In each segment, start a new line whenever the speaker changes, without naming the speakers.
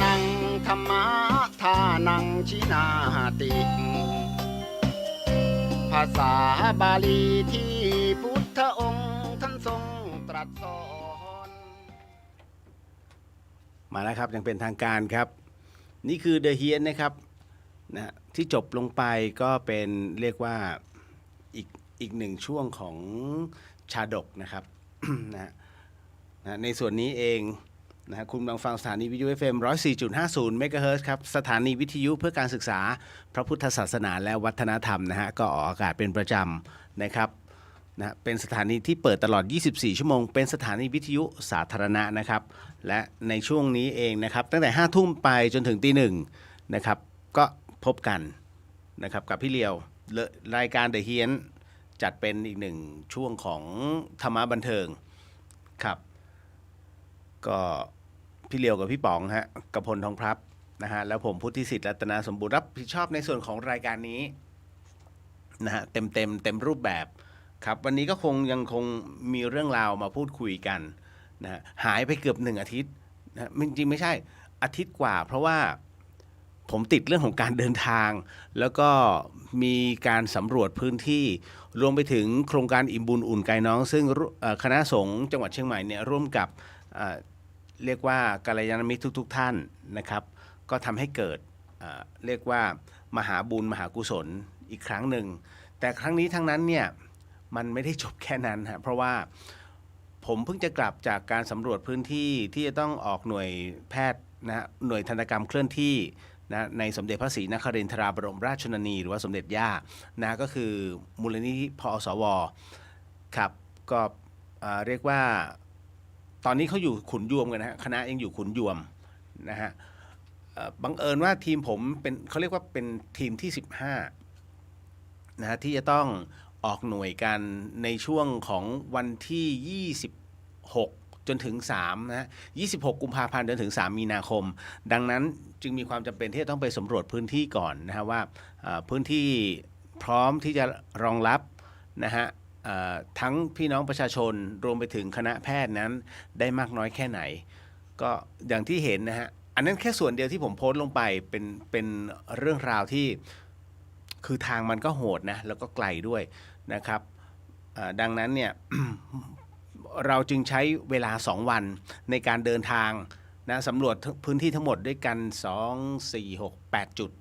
นังธรรมะทานังชินาติภาษาบาลีที่พุทธองค์ท่านทรงตรัสสอนมาแล้วครับยังเป็นทางการครับนี่คือเดอะเฮียนนะครับนะที่จบลงไปก็เป็นเรียกว่าอีกหนึ่งช่วงของชาดกนะครับ นะในส่วนนี้เองนะคุณกำลังฟังสถานีวิทยุ FM 104.50 เมกะเฮิรตซ์ครับสถานีวิทยุเพื่อการศึกษาพระพุทธศาสนาและวัฒนธรรมนะฮะก็ออกอากาศเป็นประจำนะครับนะเป็นสถานีที่เปิดตลอด 24 ชั่วโมงเป็นสถานีวิทยุสาธารณะนะครับและในช่วงนี้เองนะครับตั้งแต่ 5 ทุ่มไปจนถึงตี 1นะครับก็พบกันนะครับกับพี่เลียวรายการ The Hien จัดเป็นอีกหนึ่งช่วงของธรรมะบันเทิงครับก็พี่เลียวกับพี่ป๋องฮะกพลทองพลับนะฮะแล้วผมพุทธิสิทธิ์รัตนาสมบูรณ์รับผิดชอบในส่วนของรายการนี้นะฮะเต็มรูปแบบครับวันนี้ก็ยังคงมีเรื่องราวมาพูดคุยกันนะฮะหายไปเกือบ1 อาทิตย์นะจริงไม่ใช่อาทิตย์กว่าเพราะว่าผมติดเรื่องของการเดินทางแล้วก็มีการสำรวจพื้นที่รวมไปถึงโครงการอิ่มบุญอุ่นกายน้องซึ่งคณะสงฆ์จังหวัดเชียงใหม่เนี่ยร่วมกับเรียกว่ากัลยาณมิตรทุกท่านนะครับก็ทำให้เกิดเรียกว่ามหาบุญมหากุศลอีกครั้งหนึ่งแต่ครั้งนี้ทั้งนั้นเนี่ยมันไม่ได้จบแค่นั้นฮะเพราะว่าผมเพิ่งจะกลับจากการสำรวจพื้นที่ที่จะต้องออกหน่วยแพทย์นะหน่วยทันตกรรมเคลื่อนที่นะในสมเด็จพระศรีนครินทราบรมราชชนนีหรือว่าสมเด็จย่านะก็คือมูลนิธิพอสวครับก็เรียกว่าตอนนี้เขาอยู่ขุนยวมกันนะฮะคณะยังอยู่ขุนยวมนะฮะบังเอิญว่าทีมผมเป็นเขาเรียกว่าเป็นทีมที่15นะฮะที่จะต้องออกหน่วยกันในช่วงของวันที่26จนถึง3นะ26กุมภาพันธ์จนถึง3มีนาคมดังนั้นจึงมีความจำเป็นที่จะต้องไปสำรวจพื้นที่ก่อนนะฮะว่าพื้นที่พร้อมที่จะรองรับนะฮะทั้งพี่น้องประชาชนรวมไปถึงคณะแพทย์นั้นได้มากน้อยแค่ไหนก็อย่างที่เห็นนะฮะอันนั้นแค่ส่วนเดียวที่ผมโพสต์ลงไปเป็นเรื่องราวที่คือทางมันก็โหดนะแล้วก็ไกลด้วยนะครับดังนั้นเนี่ย เราจึงใช้เวลา2 วันในการเดินทางนะสำรวจพื้นที่ทั้งหมดด้วยกัน2 4 6 8จุด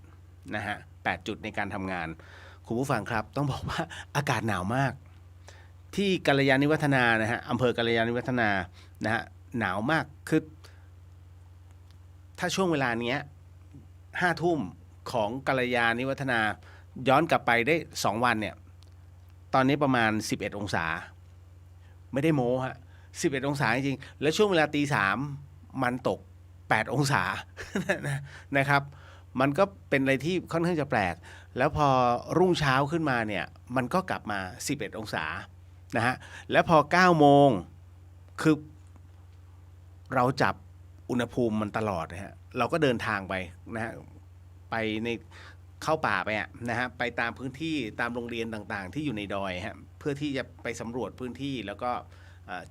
นะฮะ8จุดในการทำงานคุณผู้ฟังครับต้องบอกว่าอากาศหนาวมากที่กัลยาณิวัฒนานะฮะอำเภอกัลยาณิวัฒนานะฮะหนาวมากคือถ้าช่วงเวลานี้5 ทุ่มของกัลยาณิวัฒนาย้อนกลับไปได้2 วันเนี่ยตอนนี้ประมาณ11 องศาไม่ได้โม้ฮะ11 องศาจริงๆแล้วช่วงเวลาตี 3มันตก8 องศา นะครับมันก็เป็นอะไรที่ค่อนข้างจะแปลกแล้วพอรุ่งเช้าขึ้นมาเนี่ยมันก็กลับมา11 องศานะฮะแล้วพอ9 โมงคือเราจับอุณหภูมิมันตลอดนะฮะเราก็เดินทางไปนะฮะไปในเข้าป่าไปนะฮะไปตามพื้นที่ตามโรงเรียนต่างๆที่อยู่ในดอยฮะเพื่อที่จะไปสำรวจพื้นที่แล้วก็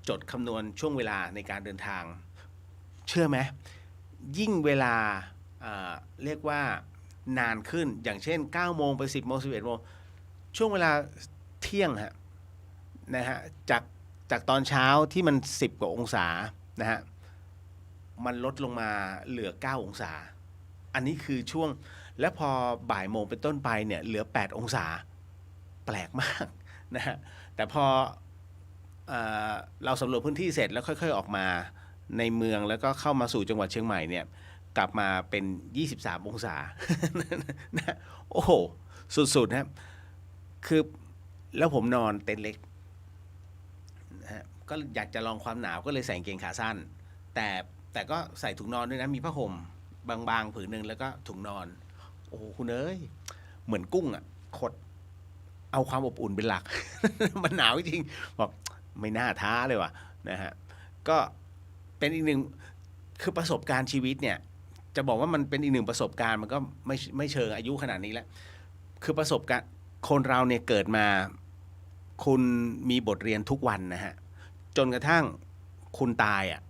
จดคำนวณช่วงเวลาในการเดินทางเชื่อไหมยิ่งเวลาเรียกว่านานขึ้นอย่างเช่น9 โมงไป10 โมง11 โมงช่วงเวลาเที่ยงฮะนะฮะจากตอนเช้าที่มัน10 กว่าองศานะฮะมันลดลงมาเหลือ9 องศาอันนี้คือช่วงและพอบ่ายโมงเป็นต้นไปเนี่ยเหลือ8 องศาแปลกมากนะฮะแต่พอเราสำรวจพื้นที่เสร็จแล้วค่อยๆออกมาในเมืองแล้วก็เข้ามาสู่จังหวัดเชียงใหม่เนี่ยกลับมาเป็น23 องศา นะโอ้โหสุดๆนะคือแล้วผมนอนเต็นท์เล็กนะฮะก็อยากจะลองความหนาวก็เลยใส่กางเกงขาสั้นแต่ก็ใส่ถุงนอนด้วยนะมีผ้าห่มบางๆผืนหนึ่งแล้วก็ถุงนอนโอ้คุณเอ้ยเหมือนกุ้งอ่ะขดเอาความอบอุ่นเป็นหลัก มันหนาวจริงบอกไม่น่าท้าเลยว่ะนะฮะก็เป็นอีกหนึ่งคือประสบการณ์ชีวิตเนี่ยจะบอกว่ามันเป็นอีกหนึ่งประสบการณ์มันก็ไม่เชิงอายุขนาดนี้แล้วคือประสบการณ์คนเราเนี่ยเกิดมาคุณมีบทเรียนทุกวันนะฮะจนกระทั่งคุณตายอ่ะ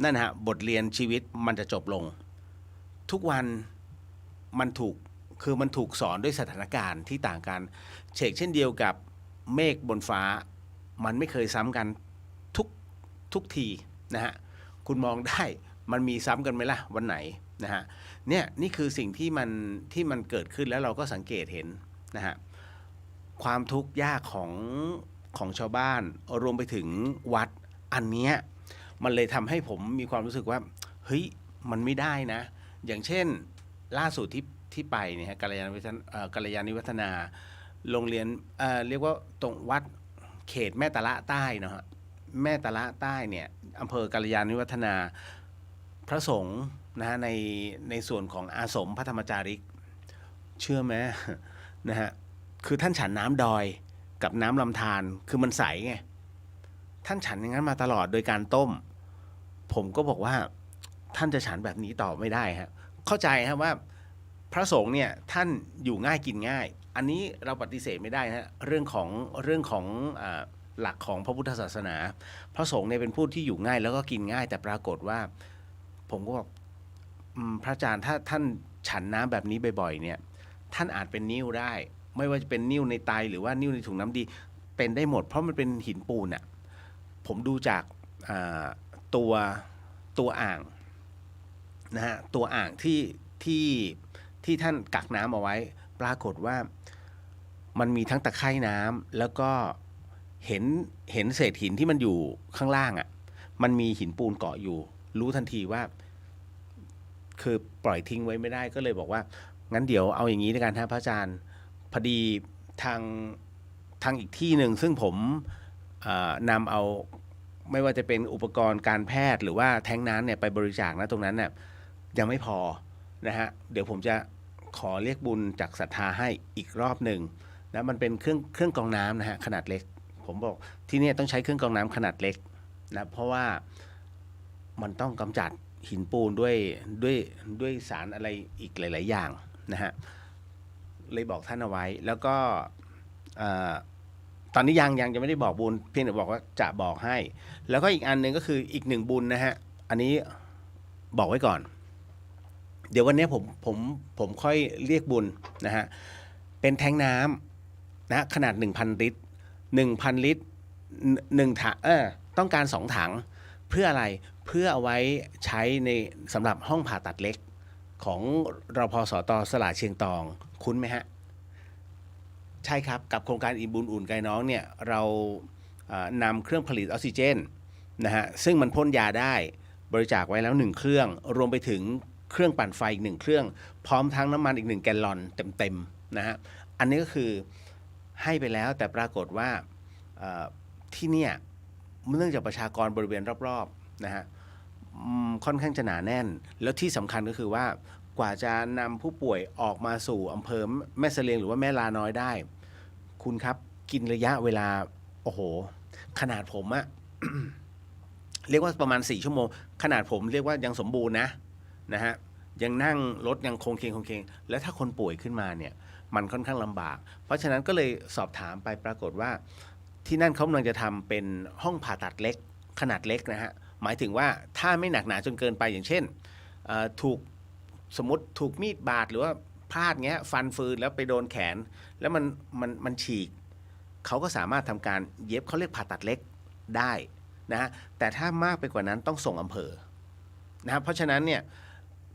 นั่นฮะบทเรียนชีวิตมันจะจบลง ทุกวันมันถูกสอนด้วยสถานการณ์ที่ต่างกันเช่นเดียวกับเมฆบนฟ้ามันไม่เคยซ้ำกันทุกทีนะฮะคุณมองได้มันมีซ้ำกันไหมล่ะวันไหนนะฮะนี่คือสิ่งที่มันเกิดขึ้นแล้วเราก็สังเกตเห็นนะฮะความทุกข์ยากของชาวบ้านรวมไปถึงวัดอันเนี้ยมันเลยทำให้ผมมีความรู้สึกว่าเฮ้ยมันไม่ได้นะอย่างเช่นล่าสุดที่ไปเนี่ยฮะกัลยาณิวัฒนาโรงเรียนเรียกว่าตรงวัดเขตแม่ตะละใต้นะฮะแม่ตะละใต้เนี่ยอำเภอกัลยาณิวัฒนาพระสงฆ์นะฮะในส่วนของอาสมพระธรรมจาริกเชื่อไหมนะฮะคือท่านฉันน้ำดอยกับน้ำลำธารคือมันใสไงท่านฉันอย่างนั้นมาตลอดโดยการต้มผมก็บอกว่าท่านจะฉันแบบนี้ต่อไม่ได้ฮะเข้าใจครับว่าพระสงฆ์เนี่ยท่านอยู่ง่ายกินง่ายอันนี้เราปฏิเสธไม่ได้นะเรื่องของหลักของพระพุทธศาสนาพระสงฆ์เนี่ยเป็นผู้ที่อยู่ง่ายแล้วก็กินง่ายแต่ปรากฏว่าผมก็บอกพระอาจารย์ถ้าท่านฉันน้ำแบบนี้บ่อยๆเนี่ยท่านอาจเป็นนิ่วได้ไม่ว่าจะเป็นนิ่วในไตหรือว่านิ่วในถุงน้ำดีเป็นได้หมดเพราะมันเป็นหินปูนอ่ะผมดูจากตัวอ่างนะฮะตัวอ่างที่ท่านกักน้ำเอาไว้ปรากฏว่ามันมีทั้งตะไคร่น้ำแล้วก็เห็นเศษหินที่มันอยู่ข้างล่างอ่ะมันมีหินปูนเกาะอยู่รู้ทันทีว่าคือปล่อยทิ้งไว้ไม่ได้ก็เลยบอกว่างั้นเดี๋ยวเอาอย่างนี้ด้วยกันฮะพระอาจารย์พอดีทางอีกที่หนึ่งซึ่งผมนำเอาไม่ว่าจะเป็นอุปกรณ์การแพทย์หรือว่าแท้งน้ำเนี่ยไปบริจาคนะตรงนั้นเนี่ยยังไม่พอนะฮะเดี๋ยวผมจะขอเรียกบุญจากศรัทธาให้อีกรอบหนึ่งนะมันเป็นเครื่องกรองน้ำนะฮะขนาดเล็กผมบอกที่นี่ต้องใช้เครื่องกรองน้ำขนาดเล็กนะเพราะว่ามันต้องกำจัดหินปูนด้วยสารอะไรอีกหลายๆอย่างนะฮะเลยบอกท่านเอาไว้แล้วก็ตอนนี้ยังจะไม่ได้บอกบุญเพียงแต่บอกว่าจะบอกให้แล้วก็อีกอันหนึ่งก็คืออีกหนึ่งบุญนะฮะอันนี้บอกไว้ก่อนเดี๋ยววันนี้ผมค่อยเรียกบุญนะฮะเป็นแทงน้ำนะขนาด 1,000 ลิตร 1,000 ลิตร1ถังต้องการ2ถังเพื่ออะไรเพื่อเอาไว้ใช้ในสำหรับห้องผ่าตัดเล็กของรพสต.สลาเชียงตองคุ้นไหมฮะใช่ครับกับโครงการอิ่มบุญอุ่นใจน้องเนี่ยเรานำเครื่องผลิตออกซิเจนนะฮะซึ่งมันพ่นยาได้บริจาคไว้แล้ว1เครื่องรวมไปถึงเครื่องปั่นไฟอีก1เครื่องพร้อมทั้งน้ำมันอีก1แกลลอนเต็มๆนะฮะอันนี้ก็คือให้ไปแล้วแต่ปรากฏว่าที่เนี่ยเนื่องจากประชากรบริเวณรอบๆนะฮะค่อนข้างจะหนาแน่นแล้วที่สำคัญก็คือว่ากว่าจะนำผู้ป่วยออกมาสู่อำเภอแม่เสลียงหรือว่าแม่ลาน้อยได้คุณครับกินระยะเวลาโอ้โหขนาดผมอะ เรียกว่าประมาณ4 ชั่วโมงขนาดผมเรียกว่ายังสมบูรณ์นะฮะยังนั่งรถยังคงเคงแล้วถ้าคนป่วยขึ้นมาเนี่ยมันค่อนข้างลำบากเพราะฉะนั้นก็เลยสอบถามไปปรากฏว่าที่นั่นเขากำลังจะทำเป็นห้องผ่าตัดเล็กขนาดเล็กนะฮะหมายถึงว่าถ้าไม่หนักหนาจนเกินไปอย่างเช่นสมมติถูกมีดบาดหรือว่าพลาดเงี้ยฟันฟืนแล้วไปโดนแขนแล้วมันฉีกเขาก็สามารถทำการเย็บเขาเรียกผ่าตัดเล็กได้นะฮะแต่ถ้ามากไปกว่านั้นต้องส่งอำเภอนะครับเพราะฉะนั้นเนี่ย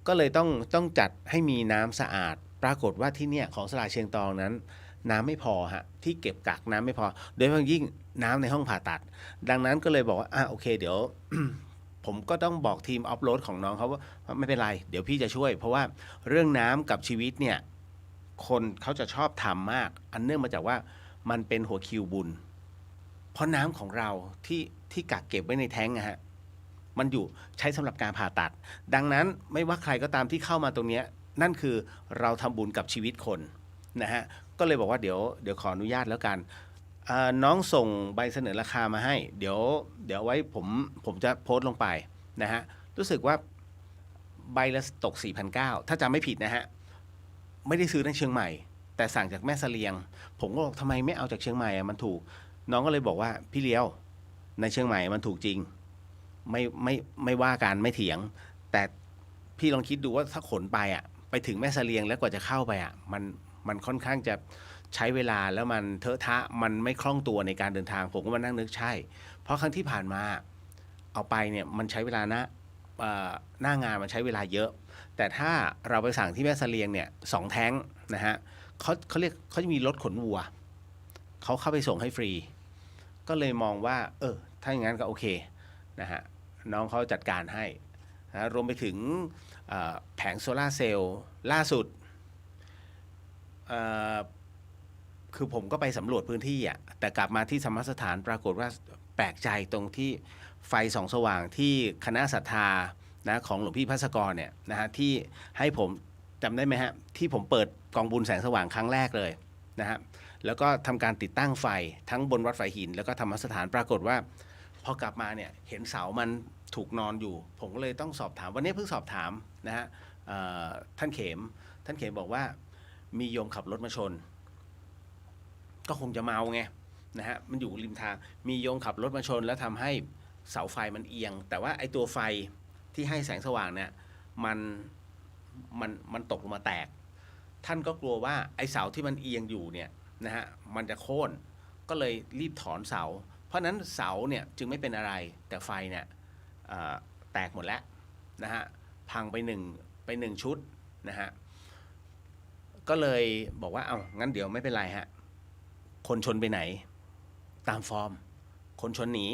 ก็เลยต้องจัดให้มีน้ำสะอาดปรากฏว่าที่เนี่ยของสลาเชียงตองนั้นน้ำไม่พอฮะที่เก็บกักน้ำไม่พอโดยเฉพาะยิ่งน้ำในห้องผ่าตัดดังนั้นก็เลยบอกว่าโอเคเดี๋ยว ผมก็ต้องบอกทีมออฟโรดของน้องเขาว่าไม่เป็นไรเดี๋ยวพี่จะช่วยเพราะว่าเรื่องน้ำกับชีวิตเนี่ยคนเขาจะชอบทำมากอันเนื่องมาจากว่ามันเป็นหัวคิวบุญเพราะน้ำของเราที่กักเก็บไว้ในแท้งนะฮะมันอยู่ใช้สำหรับการผ่าตัดดังนั้นไม่ว่าใครก็ตามที่เข้ามาตรงนี้นั่นคือเราทำบุญกับชีวิตคนนะฮะก็เลยบอกว่าเดี๋ยวขออนุญาตแล้วกันน้องส่งใบเสนอราคามาให้เดี๋ยวไว้ผมจะโพสต์ลงไปนะฮะรู้สึกว่าใบละตก 4,900 ถ้าจำไม่ผิดนะฮะไม่ได้ซื้อในเชียงใหม่แต่สั่งจากแม่เสลียงผมก็บอกทำไมไม่เอาจากเชียงใหม่มันถูกน้องก็เลยบอกว่าพี่เลี้ยวในเชียงใหม่มันถูกจริงไม่ว่ากันไม่เถียงแต่ พี่ลองคิดดูว่าถ้าขนไปอ่ะไปถึงแม่เสลียงแล้วกว่าจะเข้าไปอ่ะมันค่อนข้างจะใช้เวลาแล้วมันเทอะทะมันไม่คล่องตัวในการเดินทางผมก็มานั่งนึกใช่เพราะครั้งที่ผ่านมาเอาไปเนี่ยมันใช้เวลาหน้างานมันใช้เวลาเยอะแต่ถ้าเราไปสั่งที่แม่เสลียงเนี่ย2 แท้งนะฮะเขาเรียกเขาจะมีรถขนวัวเขาเข้าไปส่งให้ฟรีก็เลยมองว่าถ้าอย่างนั้นก็โอเคนะฮะน้องเขาจัดการให้นะรวมไปถึงแผงโซลาร์เซลล์ล่าสุดคือผมก็ไปสำรวจพื้นที่อ่ะแต่กลับมาที่ธรรมสถานปรากฏว่าแปลกใจตรงที่ไฟส่องสว่างที่คณะศรัทธานะของหลวงพี่ภัสกรเนี่ยนะฮะที่ให้ผมจำได้ไหมฮะที่ผมเปิดกองบุญแสงสว่างครั้งแรกเลยนะฮะแล้วก็ทำการติดตั้งไฟทั้งบนวัดไฟหินแล้วก็ธรรมสถานปรากฏว่าพอกลับมาเนี่ยเห็นเสามันถูกนอนอยู่ผมก็เลยต้องสอบถามวันนี้เพิ่งสอบถามนะฮะท่านเขมบอกว่ามีโยมขับรถมาชนก็คงจะเมาไงนะฮะมันอยู่ริมทางมีโยมขับรถมาชนแล้วทำให้เสาไฟมันเอียงแต่ว่าไอ้ตัวไฟที่ให้แสงสว่างเนี่ยมันตกลงมาแตกท่านก็กลัวว่าไอ้เสาที่มันเอียงอยู่เนี่ยนะฮะมันจะโค่นก็เลยรีบถอนเสาเพราะนั้นเสาเนี่ยจึงไม่เป็นอะไรแต่ไฟเนี่ยแตกหมดแล้วนะฮะพังไปหนึ่งชุดนะฮะก็เลยบอกว่าเอางั้นเดี๋ยวไม่เป็นไรฮะคนชนไปไหนตามฟอร์มคนชนหนี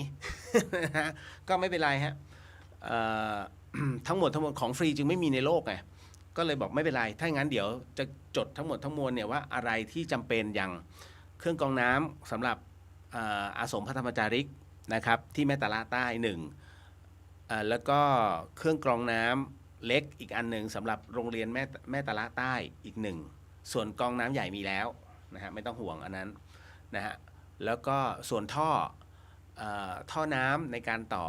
ก็ไม่เป็นไรฮะทั้งหมดของฟรีจึงไม่มีในโลกไงก็เลยบอกไม่เป็นไรถ้างั้นเดี๋ยวจะจดทั้งหมดทั้งมวลเนี่ยว่าอะไรที่จำเป็นอย่างเครื่องกรองน้ำสำหรับอาสมพระธรรมจาริกนะครับที่แม่ตะละใต้แล้วก็เครื่องกรองน้ำเล็กอีกอันหนึ่งสำหรับโรงเรียนแม่ตะละใต้อีก1ส่วนกรองน้ำใหญ่มีแล้วนะฮะไม่ต้องห่วงอันนั้นนะฮะแล้วก็ส่วนท่อน้ำในการต่อ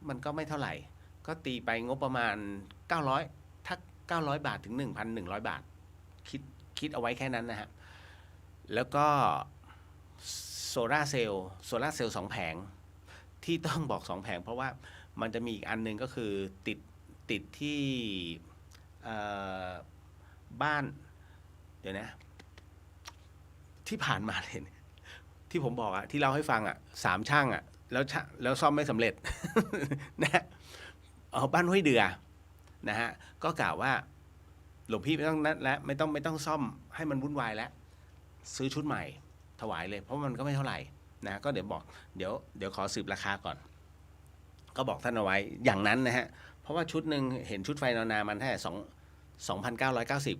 มันก็ไม่เท่าไหร่ก็ตีไปงบประมาณ900ถ้า900 บาทถึง 1,100 บาทคิดเอาไว้แค่นั้นนะฮะแล้วก็โซลาร์เซลล์2 แผงที่ต้องบอก2 แผงเพราะว่ามันจะมีอีกอันนึงก็คือติดที่บ้านเดี๋ยวนะที่ผ่านมาเลยที่ผมบอกอะที่เล่าให้ฟังอะ3 ช่างอะแล้วซ่อมไม่สำเร็จ นะบ้านห้วยเดือนะฮะก็กล่าวว่าหลวงพี่ไม่ต้องนัดแล้วไม่ต้องซ่อมให้มันวุ่นวายแล้วซื้อชุดใหม่ถวายเลยเพราะมันก็ไม่เท่าไหร่นะก็เดี๋ยวขอสืบราคาก่อนก็บอกท่านเอาไว้อย่างนั้นนะฮะเพราะว่าชุดหนึ่งเห็นชุดไฟนามันแค่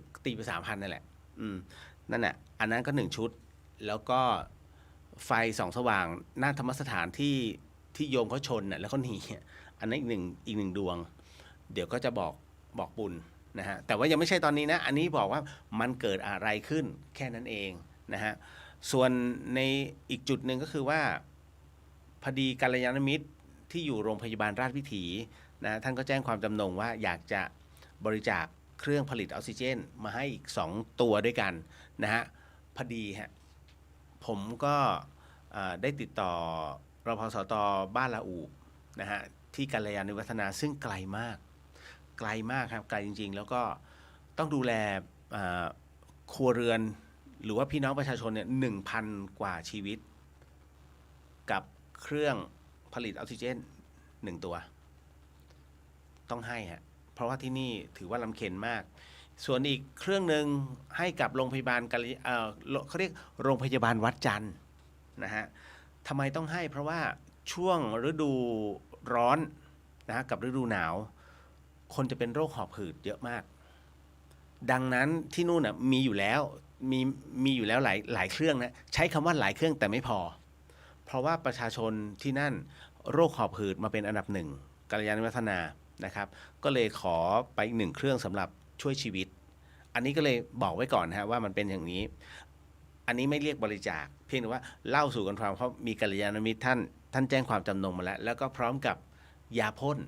2,990ตีไป 3,000นั่นแหละนั่นแหละอันนั้นก็1 ชุดแล้วก็ไฟส่องสว่างหน้าธรรมสถานที่โยมเขาชนน่ะแล้วเขาหนีอันนั้นอีกหนึ่งดวงเดี๋ยวก็จะบอกบุญนะฮะแต่ว่ายังไม่ใช่ตอนนี้นะอันนี้บอกว่ามันเกิดอะไรขึ้นแค่นั้นเองนะฮะส่วนในอีกจุดหนึ่งก็คือว่าพอดีกัลยาณมิตรที่อยู่โรงพยาบาลราชวิถีนะท่านก็แจ้งความจำนงว่าอยากจะบริจาคเครื่องผลิตออกซิเจนมาให้อีก2 ตัวด้วยกันนะฮะพอดีฮะผมก็ได้ติดต่อรพสตบ้านละอูนะฮะที่กัลยาณิวัฒนาซึ่งไกลมากครับไกลจริงๆแล้วก็ต้องดูแลครัวเรือนหรือว่าพี่น้องประชาชนเนี่ย1,000 กว่าชีวิตกับเครื่องผลิตออกซิเจน1 ตัวต้องให้ฮะเพราะว่าที่นี่ถือว่าลำเค็ญมากส่วนอีกเครื่องหนึ่งให้กับโรงพยาบาลเขาเรียกโรงพยาบาลวัดจันทร์นะฮะทำไมต้องให้เพราะว่าช่วงฤดูร้อนนะฮะกับฤดูหนาวคนจะเป็นโรคหอบหืดเยอะมากดังนั้นที่นู่นนะมีอยู่แล้วหลายเครื่องนะใช้คำว่าหลายเครื่องแต่ไม่พอเพราะว่าประชาชนที่นั่นโรคหอบหืดมาเป็นอันดับ1กัลยาณวัฒนานะครับก็เลยขอไปอีก1 เครื่องสำหรับช่วยชีวิตอันนี้ก็เลยบอกไว้ก่อนนะฮะว่ามันเป็นอย่างนี้อันนี้ไม่เรียกบริจาคเพียงแต่ว่าเล่าสู่กันฟังเพราะมีกัลยาณมิตรท่านแจ้งความจำนงมาแล้วก็พร้อมกับยาพ่น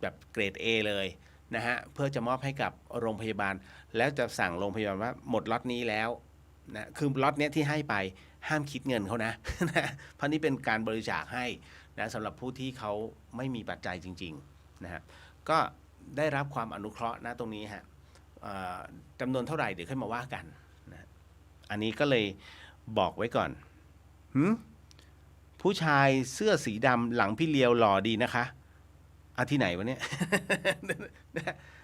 แบบเกรด A เลยนะฮะเพื่อจะมอบให้กับโรงพยาบาลแล้วจะสั่งโรงพยาบาลว่าหมดล็อตนี้แล้วนะคือล็อตเนี้ยที่ให้ไปห้ามคิดเงินเขานะ เพราะนี่เป็นการบริจาคให้นะสำหรับผู้ที่เขาไม่มีปัจจัยจริงๆนะฮะก็ ได้รับความอนุเคราะห์นะตรงนี้ฮะจำนวนเท่าไหร่เดี๋ยวค่อยมาว่ากันนะอันนี้ก็เลยบอกไว้ก่อนผู้ชายเสื้อสีดำหลังพี่เลียวหล่อดีนะคะที่ไหนวะเนี่ย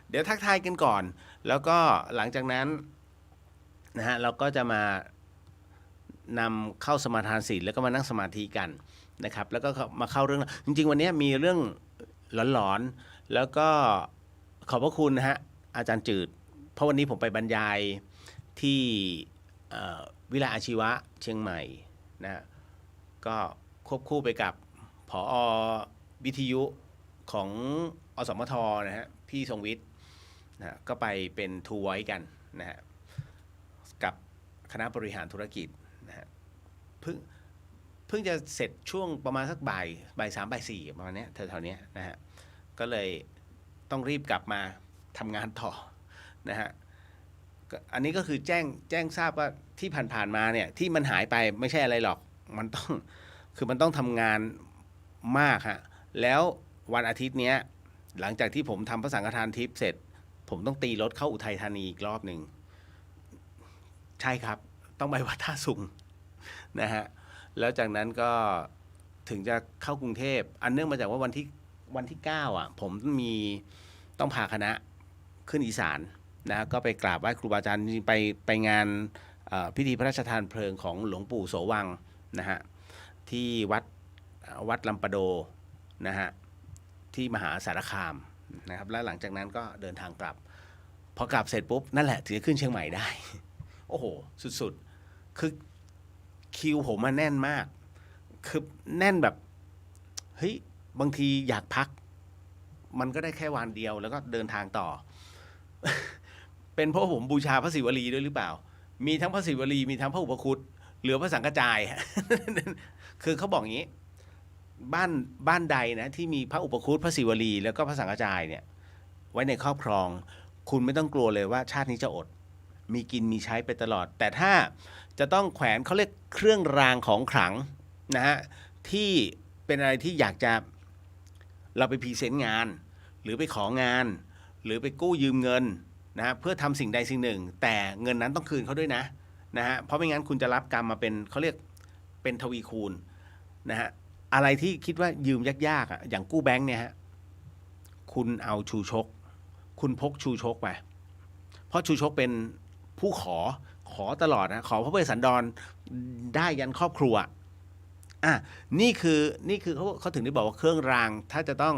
เดี๋ยวทักทายกันก่อนแล้วก็หลังจากนั้นนะฮะเราก็จะมานำเข้าสมาทานศีลแล้วก็มานั่งสมาธิกันนะครับแล้วก็มาเข้าเรื่องจริงๆวันนี้มีเรื่องหลอนๆแล้วก็ขอบพระคุณนะฮะอาจารย์จืดเพราะวันนี้ผมไปบรรยายที่วิทยาลัยอาชีวะเชียงใหม่นะก็ควบคู่ไปกับผอ.วิทยุของอสมทนะฮะพี่ทรงวิทย์นะก็ไปเป็นทูไว้กันนะฮะกับคณะบริหารธุรกิจนะฮะเพิ่งจะเสร็จช่วงประมาณสักบ่าย3บ่าย4ประมาณนี้แถวๆนี้นะฮะก็เลยต้องรีบกลับมาทำงานต่อนะฮะอันนี้ก็คือแจ้งทราบว่าที่ผ่านๆมาเนี่ยที่มันหายไปไม่ใช่อะไรหรอกมันต้องทำงานมากฮะแล้ววันอาทิตย์เนี้ยหลังจากที่ผมทำพระสังฆทานทิพย์เสร็จผมต้องตีรถเข้าอุทัยธานีอีกรอบหนึ่งใช่ครับต้องไปวัดท่าสุงนะฮะแล้วจากนั้นก็ถึงจะเข้ากรุงเทพอันเนื่องมาจากว่าวันที่9อ่ะผมต้องพาคณะขึ้นอีสานนะก็ไปกราบไหว้ครูบาอาจารย์ไปงานพิธีพระราชทานเพลิงของหลวงปู่โสวังนะฮะที่วัดลำปะโดนะฮะที่มหาสารคามนะครับแล้วหลังจากนั้นก็เดินทางกลับพอกลับเสร็จปุ๊บนั่นแหละถึงจะขึ้นเชียงใหม่ได้โอ้โหสุดๆคือคิวผมมันแน่นมากคือแน่นแบบเฮ้ยบางทีอยากพักมันก็ได้แค่วันเดียวแล้วก็เดินทางต่อ เป็นเพราะผมบูชาพระศิวลีด้วยหรือเปล่ามีทั้งพระศิวลีมีทั้งพระอุปคุตเหลือพระสังฆจาย คือเขาบอกอย่างนี้บ้านใดนะที่มีพระอุปคุตพระศิวลีแล้วก็พระสังฆจายเนี่ยไว้ในครอบครองคุณไม่ต้องกลัวเลยว่าชาตินี้จะอดมีกินมีใช้ไปตลอดแต่ถ้าจะต้องแขวนเขาเรียกเครื่องรางของขลังนะฮะที่เป็นอะไรที่อยากจะเราไปพรีเซนต์งานหรือไปของานหรือไปกู้ยืมเงินนะฮะเพื่อทำสิ่งใดสิ่งหนึ่งแต่เงินนั้นต้องคืนเขาด้วยนะฮะเพราะไม่งั้นคุณจะรับกรรมมาเป็นเขาเรียกเป็นทวีคูณนะฮะอะไรที่คิดว่ายืมยากๆอ่ะอย่างกู้แบงค์เนี่ยฮะคุณเอาชูชกคุณพกชูชกไปเพราะชูชกเป็นผู้ขอตลอดนะขอพระเวสสันดรได้ยันครอบครัวนี่คือเขาถึงได้บอกว่าเครื่องรางถ้าจะต้อง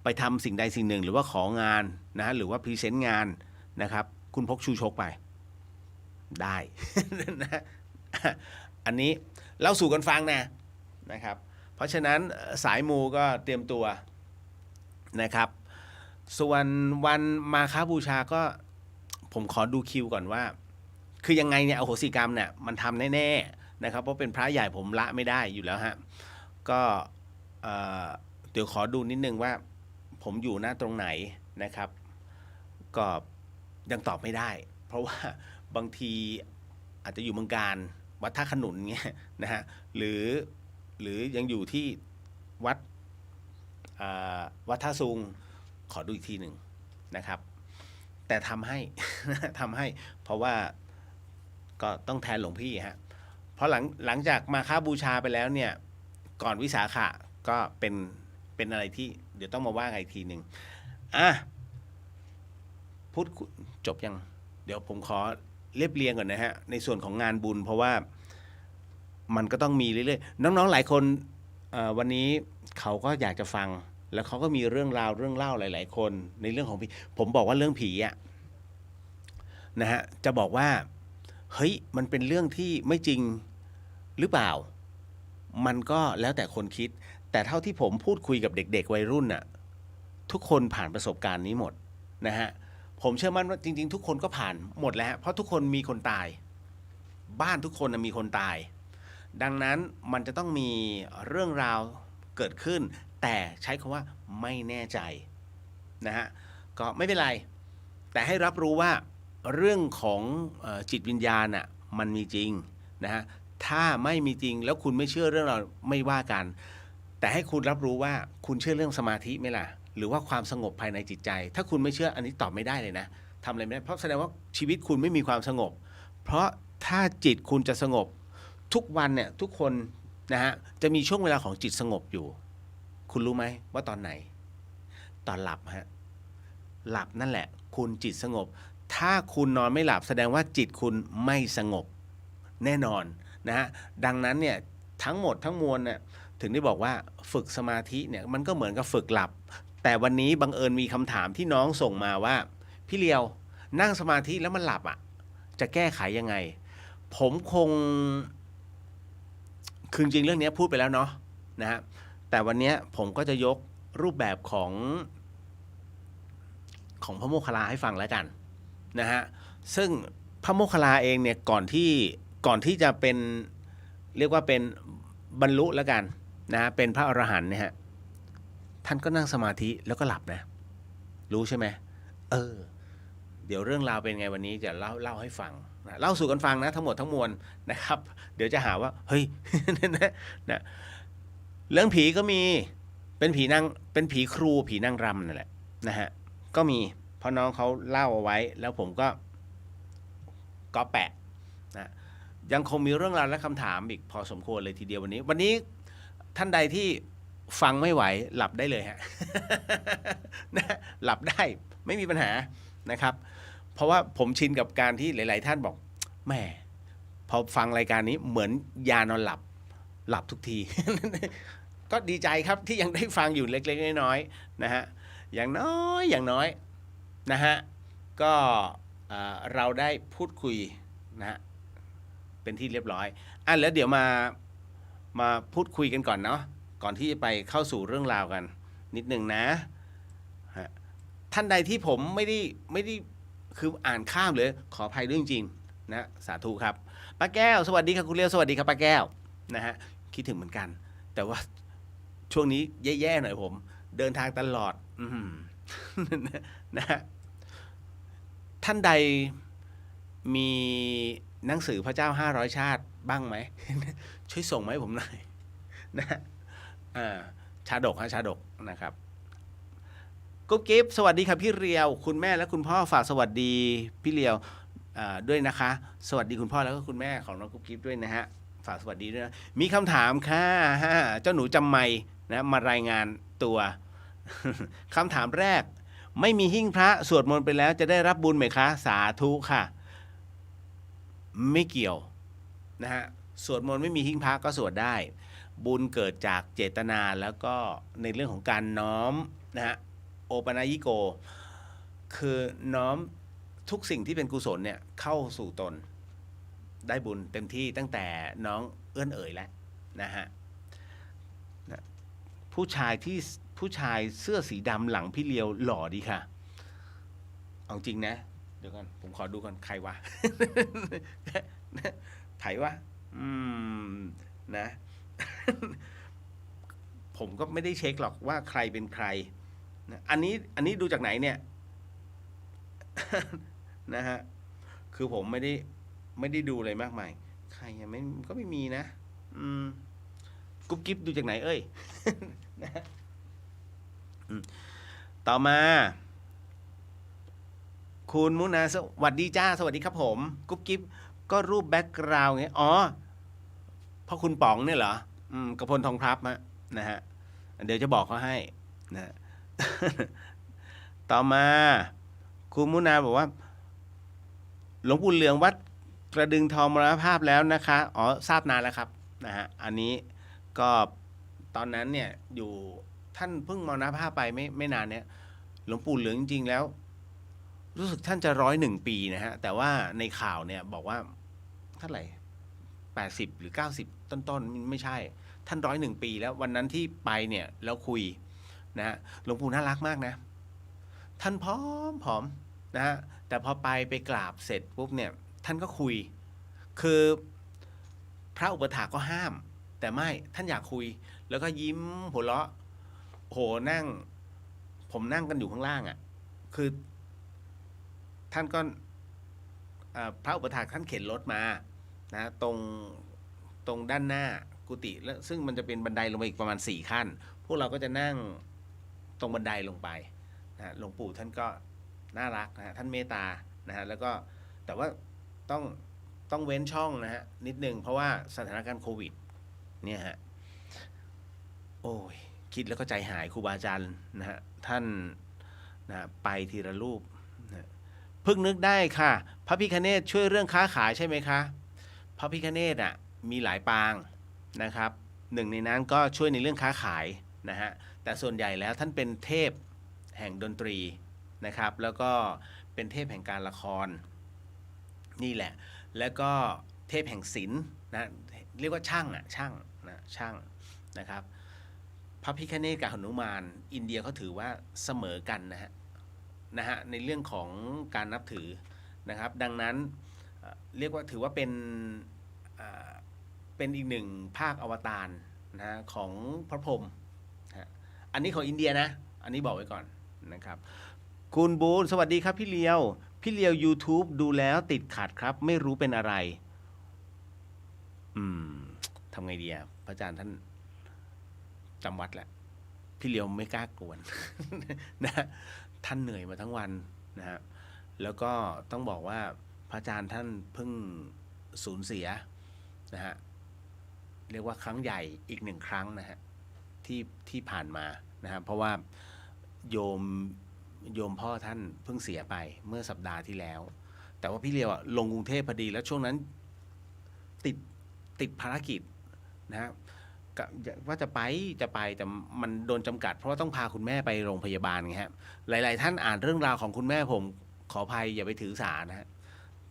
ไปทำสิ่งใดสิ่งหนึ่งหรือว่าของานนะหรือว่าพรีเซนต์งานนะครับคุณพกชูชกไปได้ นะอันนี้เล่าสู่กันฟังนะครับเพราะฉะนั้นสายมูก็เตรียมตัวนะครับส่วนวันมาฆบูชาก็ผมขอดูคิวก่อนว่าคือยังไงเนี่ยอโหสิกรรมเนี่ยมันทำแน่ๆนะครับเพราะเป็นพระใหญ่ผมละไม่ได้อยู่แล้วฮะก็เดี๋ยวขอดูนิดนึงว่าผมอยู่หน้าตรงไหนนะครับก็ยังตอบไม่ได้เพราะว่าบางทีอาจจะอยู่เมืองการวัดท่าขนุนเงี้ยนะฮะหรือยังอยู่ที่วัดท่าซุงขอดูอีกทีหนึ่งนะครับแต่ทำให้ เพราะว่าก็ต้องแทนหลวงพี่ฮะเพราะหลังจากมาฆบูชาไปแล้วเนี่ยก่อนวิสาขะก็เป็นอะไรที่เดี๋ยวต้องมาว่ากันอีกทีหนึ่งพูดจบยังเดี๋ยวผมขอเรียบเรียงก่อนนะฮะในส่วนของงานบุญเพราะว่ามันก็ต้องมีเรื่อยๆน้องๆหลายคนวันนี้เขาก็อยากจะฟังแล้วเขาก็มีเรื่องเล่าหลายๆคนในเรื่องของผีผมบอกว่าเรื่องผีนะฮะจะบอกว่าเฮ้ยมันเป็นเรื่องที่ไม่จริงหรือเปล่ามันก็แล้วแต่คนคิดแต่เท่าที่ผมพูดคุยกับเด็กๆวัยรุ่นทุกคนผ่านประสบการณ์นี้หมดนะฮะผมเชื่อมั่นว่าจริงๆทุกคนก็ผ่านหมดแล้วเพราะทุกคนมีคนตายบ้านทุกคนมีคนตายดังนั้นมันจะต้องมีเรื่องราวเกิดขึ้นแต่ใช้คำว่าไม่แน่ใจนะฮะก็ไม่เป็นไรแต่ให้รับรู้ว่าเรื่องของจิตวิญญาณมันมีจริงนะฮะถ้าไม่มีจริงแล้วคุณไม่เชื่อเรื่องเราไม่ว่ากันแต่ให้คุณรับรู้ว่าคุณเชื่อเรื่องสมาธิไหมล่ะ หรือว่าความสงบภายในจิตใจ ถ้าคุณไม่เชื่ออันนี้ตอบไม่ได้เลยนะทำอะไรไม่ได้เพราะแสดงว่าชีวิตคุณไม่มีความสงบ เพราะถ้าจิตคุณจะสงบทุกวันเนี่ยทุกคนนะฮะจะมีช่วงเวลาของจิตสงบอยู่คุณรู้ไหมว่าตอนไหนตอนหลับฮะหลับนั่นแหละคุณจิตสงบถ้าคุณนอนไม่หลับแสดงว่าจิตคุณไม่สงบแน่นอนนะฮะดังนั้นเนี่ยทั้งหมดทั้งมวลเนี่ยถึงได้บอกว่าฝึกสมาธิเนี่ยมันก็เหมือนกับฝึกหลับแต่วันนี้บังเอิญมีคำถามที่น้องส่งมาว่าพี่เลียวนั่งสมาธิแล้วมันหลับอ่ะจะแก้ไขยังไงผมคงคือจริงเรื่องนี้พูดไปแล้วเนาะนะฮะแต่วันนี้ผมก็จะยกรูปแบบของพระโมคคัลลาให้ฟังแล้วกันนะฮะซึ่งพระโมคคัลลาเองเนี่ยก่อนที่จะเป็นเรียกว่าเป็นบรรลุแล้วกันนะเป็นพระอรหันต์เนี่ยฮะท่านก็นั่งสมาธิแล้วก็หลับนะรู้ใช่ไหมเดี๋ยวเรื่องราวเป็นไงวันนี้จะเล่าให้ฟังนะเล่าสู่กันฟังนะทั้งหมดทั้งมวลนะครับเดี๋ยวจะหาว่าเฮ้ย นะเรื่องผีก็มีเป็นผีครูผีนางรำนั่นแหละนะฮะก็มีเพราะน้องเขาเล่าเอาไว้แล้วผมก็แปะนะยังคงมีเรื่องราวและคำถามอีกพอสมควรเลยทีเดียววันนี้ท่านใดที่ฟังไม่ไหวหลับได้เลยฮะ นะหลับได้ไม่มีปัญหานะครับเพราะว่าผมชินกับการที่หลายๆท่านบอกแม่พอฟังรายการนี้เหมือนยานอนหลับทุกที ก็ดีใจครับที่ยังได้ฟังอยู่เล็กๆน้อยๆนะฮะอย่างน้อยนะฮะก็เราได้พูดคุยนะฮะเป็นที่เรียบร้อยแล้วเดี๋ยวมาพูดคุยกันก่อนเนาะก่อนที่จะไปเข้าสู่เรื่องราวกันนิดนึงนะท่านใดที่ผมไม่ได้คืออ่านข้ามเลยขออภัยด้วยจริงๆนะสาธุครับป้าแก้วสวัสดีครับคุณเลี้ยวสวัสดีครับป้าแก้วนะฮะคิดถึงเหมือนกันแต่ว่าช่วงนี้แย่ๆหน่อยผมเดินทางตลอดนะฮะท่านใดมีหนังสือพระเจ้า500ชาติบ้างไหม ช่วยส่งมาให้ผมหน่อยนะชาดกนะครับกุ๊บกิ๊บสวัสดีครับพี่เรียวคุณแม่และคุณพ่อฝากสวัสดีพี่เรียวด้วยนะคะสวัสดีคุณพ่อแล้วก็คุณแม่ของน้องกุ๊บกิ๊บด้วยนะฮะฝากสวัสดีด้วยนะมีคำถามค่ะเจ้าหนูจำไม่นะมารายงานตัว คำถามแรกไม่มีหิ้งพระสวดมนต์ไปแล้วจะได้รับบุญไหมคะสาธุค่ะไม่เกี่ยวนะฮะสวดมนต์ไม่มีหิ้งพระก็สวดได้บุญเกิดจากเจตนาแล้วก็ในเรื่องของการน้อมนะฮะโอปนายิโกคือน้อมทุกสิ่งที่เป็นกุศลเนี่ยเข้าสู่ตนได้บุญเต็มที่ตั้งแต่น้องเอื้อนเอ่ยแล้วนะฮะผู้ชายเสื้อสีดำหลังพี่เลียวหล่อดีค่ะเอาจริงนะเดี๋ยวก่อนผมขอดูก่อนใครวะ ไผวะนะ ผมก็ไม่ได้เช็คหรอกว่าใครเป็นใครนะอันนี้ดูจากไหนเนี่ย นะฮะคือผมไม่ได้ดูอะไรมากมายใครยังก็ไม่มีนะกุ๊บกิ๊บดูจากไหนเอ้ย นะฮะต่อมาคุณมุนาสวัสดีจ้าสวัสดีครับผมกุ๊บกิ๊บก็รูปแบ็กกราวด์ไงอ๋อเพราะคุณป๋องเนี่ยเหรอกระพลทองพลับนะฮะเดี๋ยวจะบอกเขาให้นะ ต่อมาคุณมุนาบอกว่าหลวงปู่เหลืองวัดกระดึงทองมรณภาพแล้วนะคะอ๋อทราบนานแล้วครับนะฮะอันนี้ก็ตอนนั้นเนี่ยอยู่ท่านเพิ่งมรณภาพไปไม่นานเนี่ยหลวงปู่เหลืองจริงๆแล้วรู้สึกท่านจะ101 ปีนะฮะแต่ว่าในข่าวเนี่ยบอกว่าเท่าไหร่80หรือ90ต้นๆไม่ใช่ท่าน101 ปีแล้ววันนั้นที่ไปเนี่ยแล้วคุยนะฮะหลวงปู่น่ารักมากนะท่านผอมนะฮะแต่พอไปกราบเสร็จปุ๊บเนี่ยท่านก็คุยคือพระอุปถากก็ห้ามแต่ไม่ท่านอยากคุยแล้วก็ยิ้มหัวเราะโหผมนั่งกันอยู่ข้างล่างอ่ะคือท่านก็พระอุปถากท่านเข็นรถมานะตรงด้านหน้ากุฏิแล้วซึ่งมันจะเป็นบันไดลงไปอีกประมาณ4 ขั้นพวกเราก็จะนั่ง ตรงบันไดลงไปนะฮะหลวงปู่ท่านก็น่ารักนะฮะท่านเมตตานะฮะแล้วก็แต่ว่าต้องต้องเว้นช่องนะฮะนิดนึงเพราะว่าสถานการณ์โควิดเนี่ยฮะโอ้ยคิดแล้วก็ใจหายครูบาอาจารย์นะฮะท่านนะไปทีละรูปนะเพิ่งนึกได้ค่ะพระพิฆเนศช่วยเรื่องค้าขายใช่ไหมคะพระพิฆเนศอ่ะมีหลายปางนะครับหนึ่งในนั้นก็ช่วยในเรื่องค้าขายนะฮะแต่ส่วนใหญ่แล้วท่านเป็นเทพแห่งดนตรีนะครับแล้วก็เป็นเทพแห่งการละครนี่แหละแล้วก็เทพแห่งศิลป์นะเรียกว่าช่างอ่ะช่างนะช่างนะครับพระพิฆเนศกับหนุมานอินเดียเขาถือว่าเสมอกันนะฮะในเรื่องของการนับถือนะครับดังนั้นเรียกว่าถือว่าเป็นอีกหนึ่งภาคอวตารนะของพระพรหมนะอันนี้ของอินเดียนะอันนี้บอกไว้ก่อนนะครับคุณบูนสวัสดีครับพี่เลียวYouTube ดูแล้วติดขัดครับไม่รู้เป็นอะไรทำไงดีอะพระอาจารย์ท่านจำวัดแหละพี่เลียวไม่กล้ากวน นะท่านเหนื่อยมาทั้งวันนะฮะแล้วก็ต้องบอกว่าพระอาจารย์ท่านเพิ่งสูญเสียนะฮะเรียกว่าครั้งใหญ่อีกหนึ่งครั้งนะฮะที่ผ่านมานะฮะเพราะว่าโยมพ่อท่านเพิ่งเสียไปเมื่อสัปดาห์ที่แล้วแต่ว่าพี่เลียวลงกรุงเทพพอดีแล้วช่วงนั้นติดภารกิจนะฮะว่าจะไปแต่มันโดนจำกัดเพราะว่าต้องพาคุณแม่ไปโรงพยาบาลไงฮะหลายๆท่านอ่านเรื่องราวของคุณแม่ผมขออภัยอย่าไปถือสานะฮะ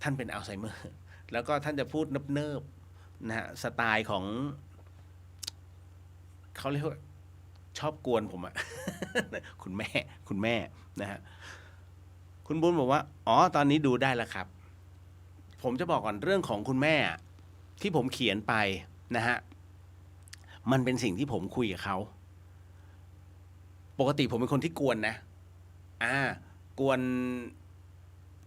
ท่านเป็นอัลไซเมอร์แล้วก็ท่านจะพูดเนิบๆนะฮะสไตล์ของเขาเรียกว่าชอบกวนผมอะ คุณแม่นะฮะคุณบุญบอกว่าอ๋อตอนนี้ดูได้แล้วครับผมจะบอกก่อนเรื่องของคุณแม่ที่ผมเขียนไปนะฮะมันเป็นสิ่งที่ผมคุยกับเขาปกติผมเป็นคนที่กวนนะกวน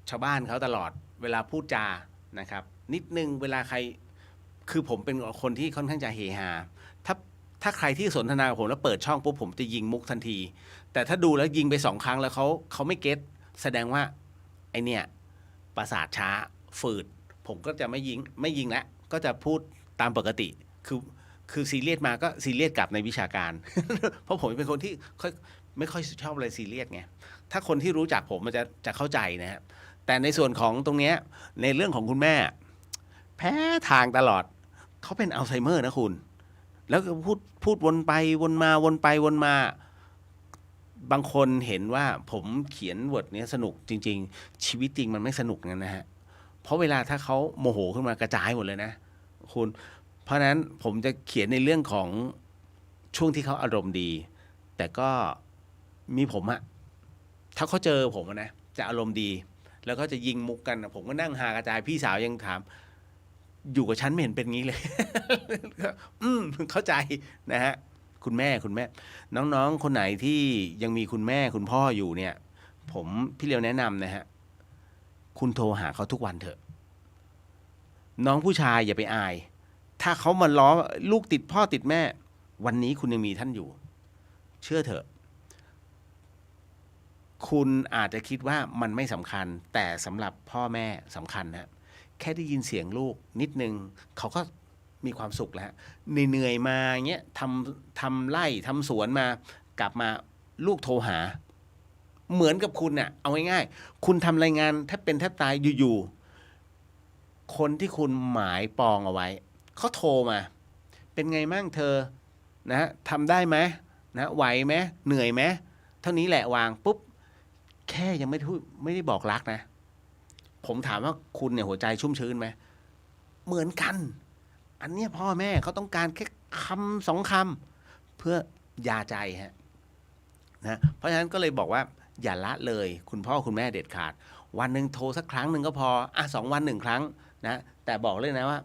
ชาวบ้านเขาตลอดเวลาพูดจานะครับนิดนึงเวลาใครคือผมเป็นคนที่ค่อนข้างจะเฮฮาถ้าใครที่สนทนากับผมแล้วเปิดช่องปุ๊บผมจะยิงมุกทันทีแต่ถ้าดูแล้วยิงไป2 ครั้งแล้วเขาไม่เก็ตแสดงว่าไอเนี่ยประสาทช้าฝืดผมก็จะไม่ยิงแล้วก็จะพูดตามปกติคือซีเรียสมาก็ซีเรียสกลับในวิชาการ เพราะผมเป็นคนที่ไม่ค่อยชอบอะไรซีเรียสไงถ้าคนที่รู้จักผมมันจะเข้าใจนะฮะแต่ในส่วนของตรงเนี้ยในเรื่องของคุณแม่แพ้ทางตลอดเขาเป็นอัลไซเมอร์นะคุณแล้วก็พูดวนไปวนมาวนไปวนมาบางคนเห็นว่าผมเขียนบทนี้สนุกจริงๆชีวิตจริงมันไม่สนุกงั้นนะฮะเพราะเวลาถ้าเขาโมโหขึ้นมากระจายหมดเลยนะคุณเพราะนั้นผมจะเขียนในเรื่องของช่วงที่เขาอารมณ์ดีแต่ก็มีผมอะถ้าเขาเจอผมนะจะอารมณ์ดีแล้วก็จะยิงมุกกันผมก็นั่งหากระจายพี่สาวยังถามอยู่กับฉันไม่เห็นเป็นงี้เลย เข้าใจนะฮะคุณแม่น้องๆคนไหนที่ยังมีคุณแม่คุณพ่ออยู่เนี่ยผมพี่เลียวแนะนำนะฮะคุณโทรหาเขาทุกวันเถอะน้องผู้ชายอย่าไปอายถ้าเขามาล้อลูกติดพ่อติดแม่วันนี้คุณยังมีท่านอยู่เชื่อเถอะคุณอาจจะคิดว่ามันไม่สำคัญแต่สำหรับพ่อแม่สำคัญนะแค่ได้ยินเสียงลูกนิดนึงเขาก็มีความสุขแล้วเหนื่อยมาเงี้ยทำไร่ทำสวนมากลับมาลูกโทรหาเหมือนกับคุณเนี่ยเอาง่ายๆคุณทำรายงานแทบเป็นแทบตายอยู่ๆคนที่คุณหมายปองเอาไว้เขาโทรมาเป็นไงมั่งเธอนะทำได้ไหมนะไหวไหมเหนื่อยไหมเท่านี้แหละวางปุ๊บแค่ยังไม่ได้บอกรักนะผมถามว่าคุณเนี่ยหัวใจชุ่มชื้นไหมเหมือนกันอันเนี้ยพ่อแม่เขาต้องการแค่คำ2 คำเพื่อยาใจฮะนะเพราะฉะนั้นก็เลยบอกว่าอย่าละเลยคุณพ่อคุณแม่เด็ดขาดวันหนึ่งโทรสักครั้งหนึ่งก็พอ2 วัน1 ครั้งนะแต่บอกเลยนะว่า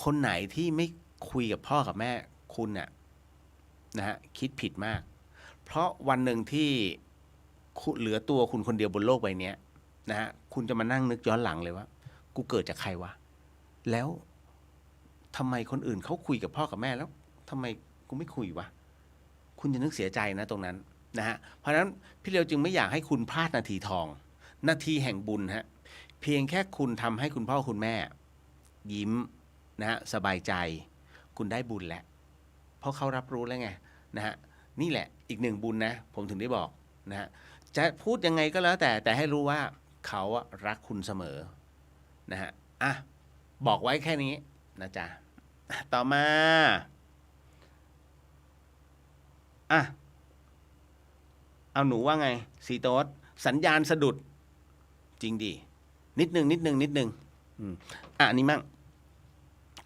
คนไหนที่ไม่คุยกับพ่อกับแม่คุณเนี่ยนะฮะคิดผิดมากเพราะวันหนึ่งที่เหลือตัวคุณคนเดียวบนโลกใบนี้นะฮะคุณจะมานั่งนึกย้อนหลังเลยว่ากูเกิดจากใครวะแล้วทำไมคนอื่นเขาคุยกับพ่อกับแม่แล้วทำไมกูไม่คุยวะคุณจะนึกเสียใจนะตรงนั้น นะฮะเพราะฉะนั้นพี่เลียวจึงไม่อยากให้คุณพลาดนาทีทองนาทีแห่งบุญฮะเพียงแค่คุณทำให้คุณพ่อคุณแม่ยิ้มนะฮะสบายใจคุณได้บุญแล้วเพราะเขารับรู้แล้วไงนะฮะนี่แหละอีกหนึ่งบุญนะผมถึงได้บอกนะฮะจะพูดยังไงก็แล้วแต่ให้รู้ว่าเขารักคุณเสมอนะฮะอ่ะบอกไว้แค่นี้นะจ๊ะต่อมาอ่ะเอาหนูว่าไงสีโต๊ดสัญญาณสะดุดจริงดินิดนึงอันนี้มั่ง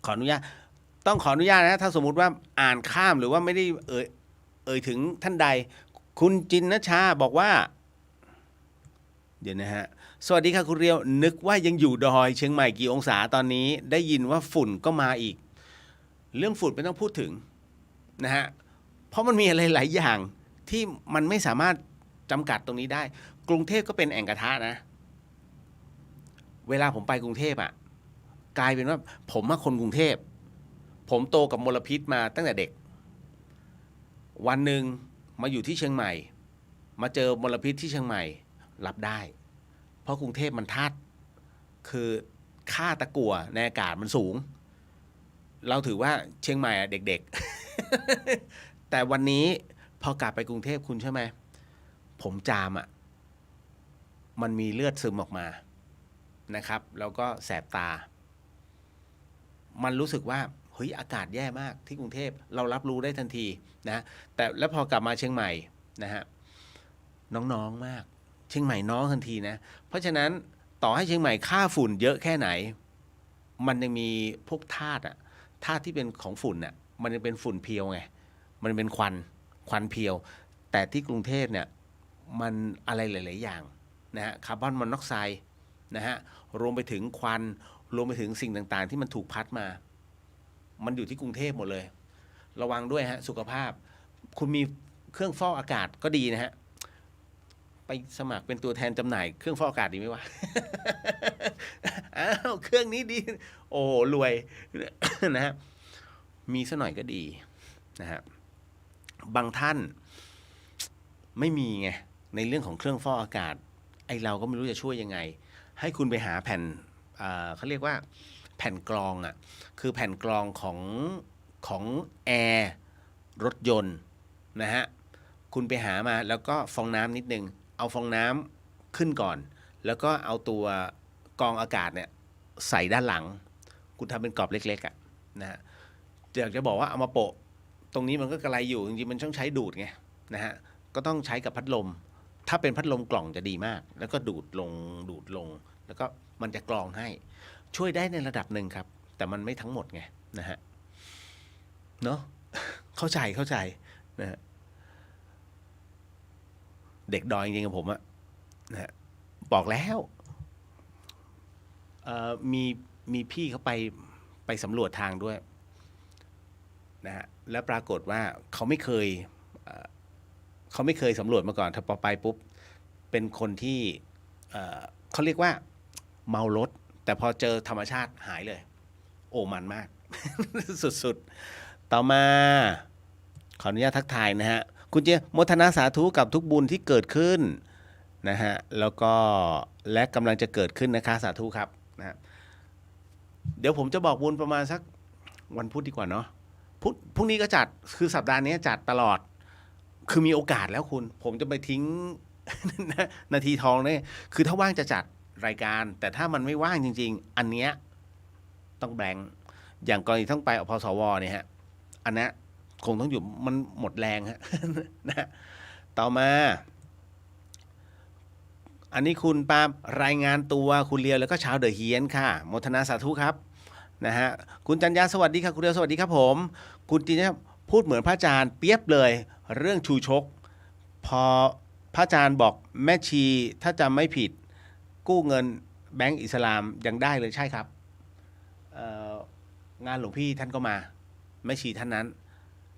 ขออนุญาตต้องขออนุญาตนะถ้าสมมุติว่าอ่านข้ามหรือว่าไม่ได้เอ่ยถึงท่านใดคุณจินนชาบอกว่าเดี๋ยวนะฮะสวัสดีค่ะคุณเรียวนึกว่ายังอยู่ดอยเชียงใหม่กี่องศาตอนนี้ได้ยินว่าฝุ่นก็มาอีกเรื่องฝุ่นไม่ต้องพูดถึงนะฮะเพราะมันมีอะไรหลายอย่างที่มันไม่สามารถจำกัดตรงนี้ได้กรุงเทพก็เป็นแอ่งกระทะนะเวลาผมไปกรุงเทพอ่ะกลายเป็นว่าผมคนกรุงเทพผมโตกับมลพิษมาตั้งแต่เด็กวันหนึ่งมาอยู่ที่เชียงใหม่มาเจอมลพิษที่เชียงใหม่รับได้เพราะกรุงเทพมันทัดคือค่าตะกั่วในอากาศมันสูงเราถือว่าเชียงใหม่เด็กๆ แต่วันนี้พอกลับไปกรุงเทพคุณใช่ไหมผมจามมันมีเลือดซึมออกมานะครับแล้วก็แสบตามันรู้สึกว่าเฮ้ยอากาศแย่มากที่กรุงเทพเรารับรู้ได้ทันทีนะแต่แล้วพอกลับมาเชียงใหม่นะฮะน้องๆมากเชียงใหม่น้องทันทีนะเพราะฉะนั้นต่อให้เชียงใหม่ค่าฝุ่นเยอะแค่ไหนมันยังมีพวกธาตุที่เป็นของฝุ่นมันยังเป็นฝุ่นเพียวไงมันเป็นควันเพียวแต่ที่กรุงเทพเนี่ยมันอะไรหลายๆอย่างนะฮะคาร์บอนมอนอกไซด์นะฮะรวมไปถึงควันรวมไปถึงสิ่งต่างๆที่มันถูกพัดมามันอยู่ที่กรุงเทพหมดเลยระวังด้วยฮะสุขภาพคุณมีเครื่องฟอกอากาศก็ดีนะฮะไปสมัครเป็นตัวแทนจำหน่ายเครื่องฟอกอากาศดีไหมวะ อ้าวเครื่องนี้ดีโอ้รวย นะฮะมีซะหน่อยก็ดีนะฮะบางท่านไม่มีไงในเรื่องของเครื่องฟอกอากาศไอเราก็ไม่รู้จะช่วยยังไงให้คุณไปหาแผ่นเขาเรียกว่าแผ่นกรองคือแผ่นกรองของแอร์รถยนต์นะฮะคุณไปหามาแล้วก็ฟองน้ำนิดนึงเอาฟองน้ำขึ้นก่อนแล้วก็เอาตัวกรองอากาศเนี่ยใส่ด้านหลังคุณทำเป็นกรอบเล็กๆนะฮะอยากจะบอกว่าเอามาโปะตรงนี้มันก็กระไรอยู่จริงๆมันต้องใช้ดูดไงนะฮะก็ต้องใช้กับพัดลมถ้าเป็นพัดลมกล่องจะดีมากแล้วก็ดูดลงแล้วก็มันจะกรองให้ช่วยได้ในระดับหนึ่งครับแต่มันไม่ทั้งหมดไงนะฮะเนาะ เข้าใจนะฮะเด็กดอยจริงๆกับผมนะฮะบอกแล้วมีพี่เขาไปสำรวจทางด้วยนะฮะแล้วปรากฏว่าเขาไม่เคยสำรวจมาก่อนถ้าพอไปปุ๊บเป็นคนที่เขาเรียกว่าเมารถแต่พอเจอธรรมชาติหายเลยโอ้มันมาก สุดๆต่อมาขออนุญาตทักทายนะฮะคุณเจโมทนาสาธุกับทุกบุญที่เกิดขึ้นนะฮะแล้วก็และกำลังจะเกิดขึ้นนะคะสาธุครับนะฮะเดี๋ยวผมจะบอกบุญประมาณสักวันพุธดีกว่าเนาะพรุ่งนี้ก็จัดคือสัปดาห์นี้จัดตลอดคือมีโอกาสแล้วคุณผมจะไปทิ้ง นาทีทองเนี่ยคือถ้าว่างจะจัดรายการแต่ถ้ามันไม่ว่างจริงๆอันเนี้ยต้องแบงค์อย่างกรณีต้องไปอพสวเนี่ยฮะอันนี้คงต้องอยู่มันหมดแรงฮะ นะต่อมาอันนี้คุณปารายงานตัวคุณเลียวแล้วก็ชาวเดอะเฮียนค่ะโมทนาสาธุครับนะฮะคุณจันยาสวัสดีค่ะคุณเลียวสวัสดีครับผมคุณจีน่าพูดเหมือนพระอาจารย์เปียบเลยเรื่องชูชกพอพระอาจารย์บอกแม่ชีถ้าจำไม่ผิดกู้เงินแบงก์อิสลามยังได้เลยใช่ครับงานหลวงพี่ท่านก็มาแม่ชีท่านนั้น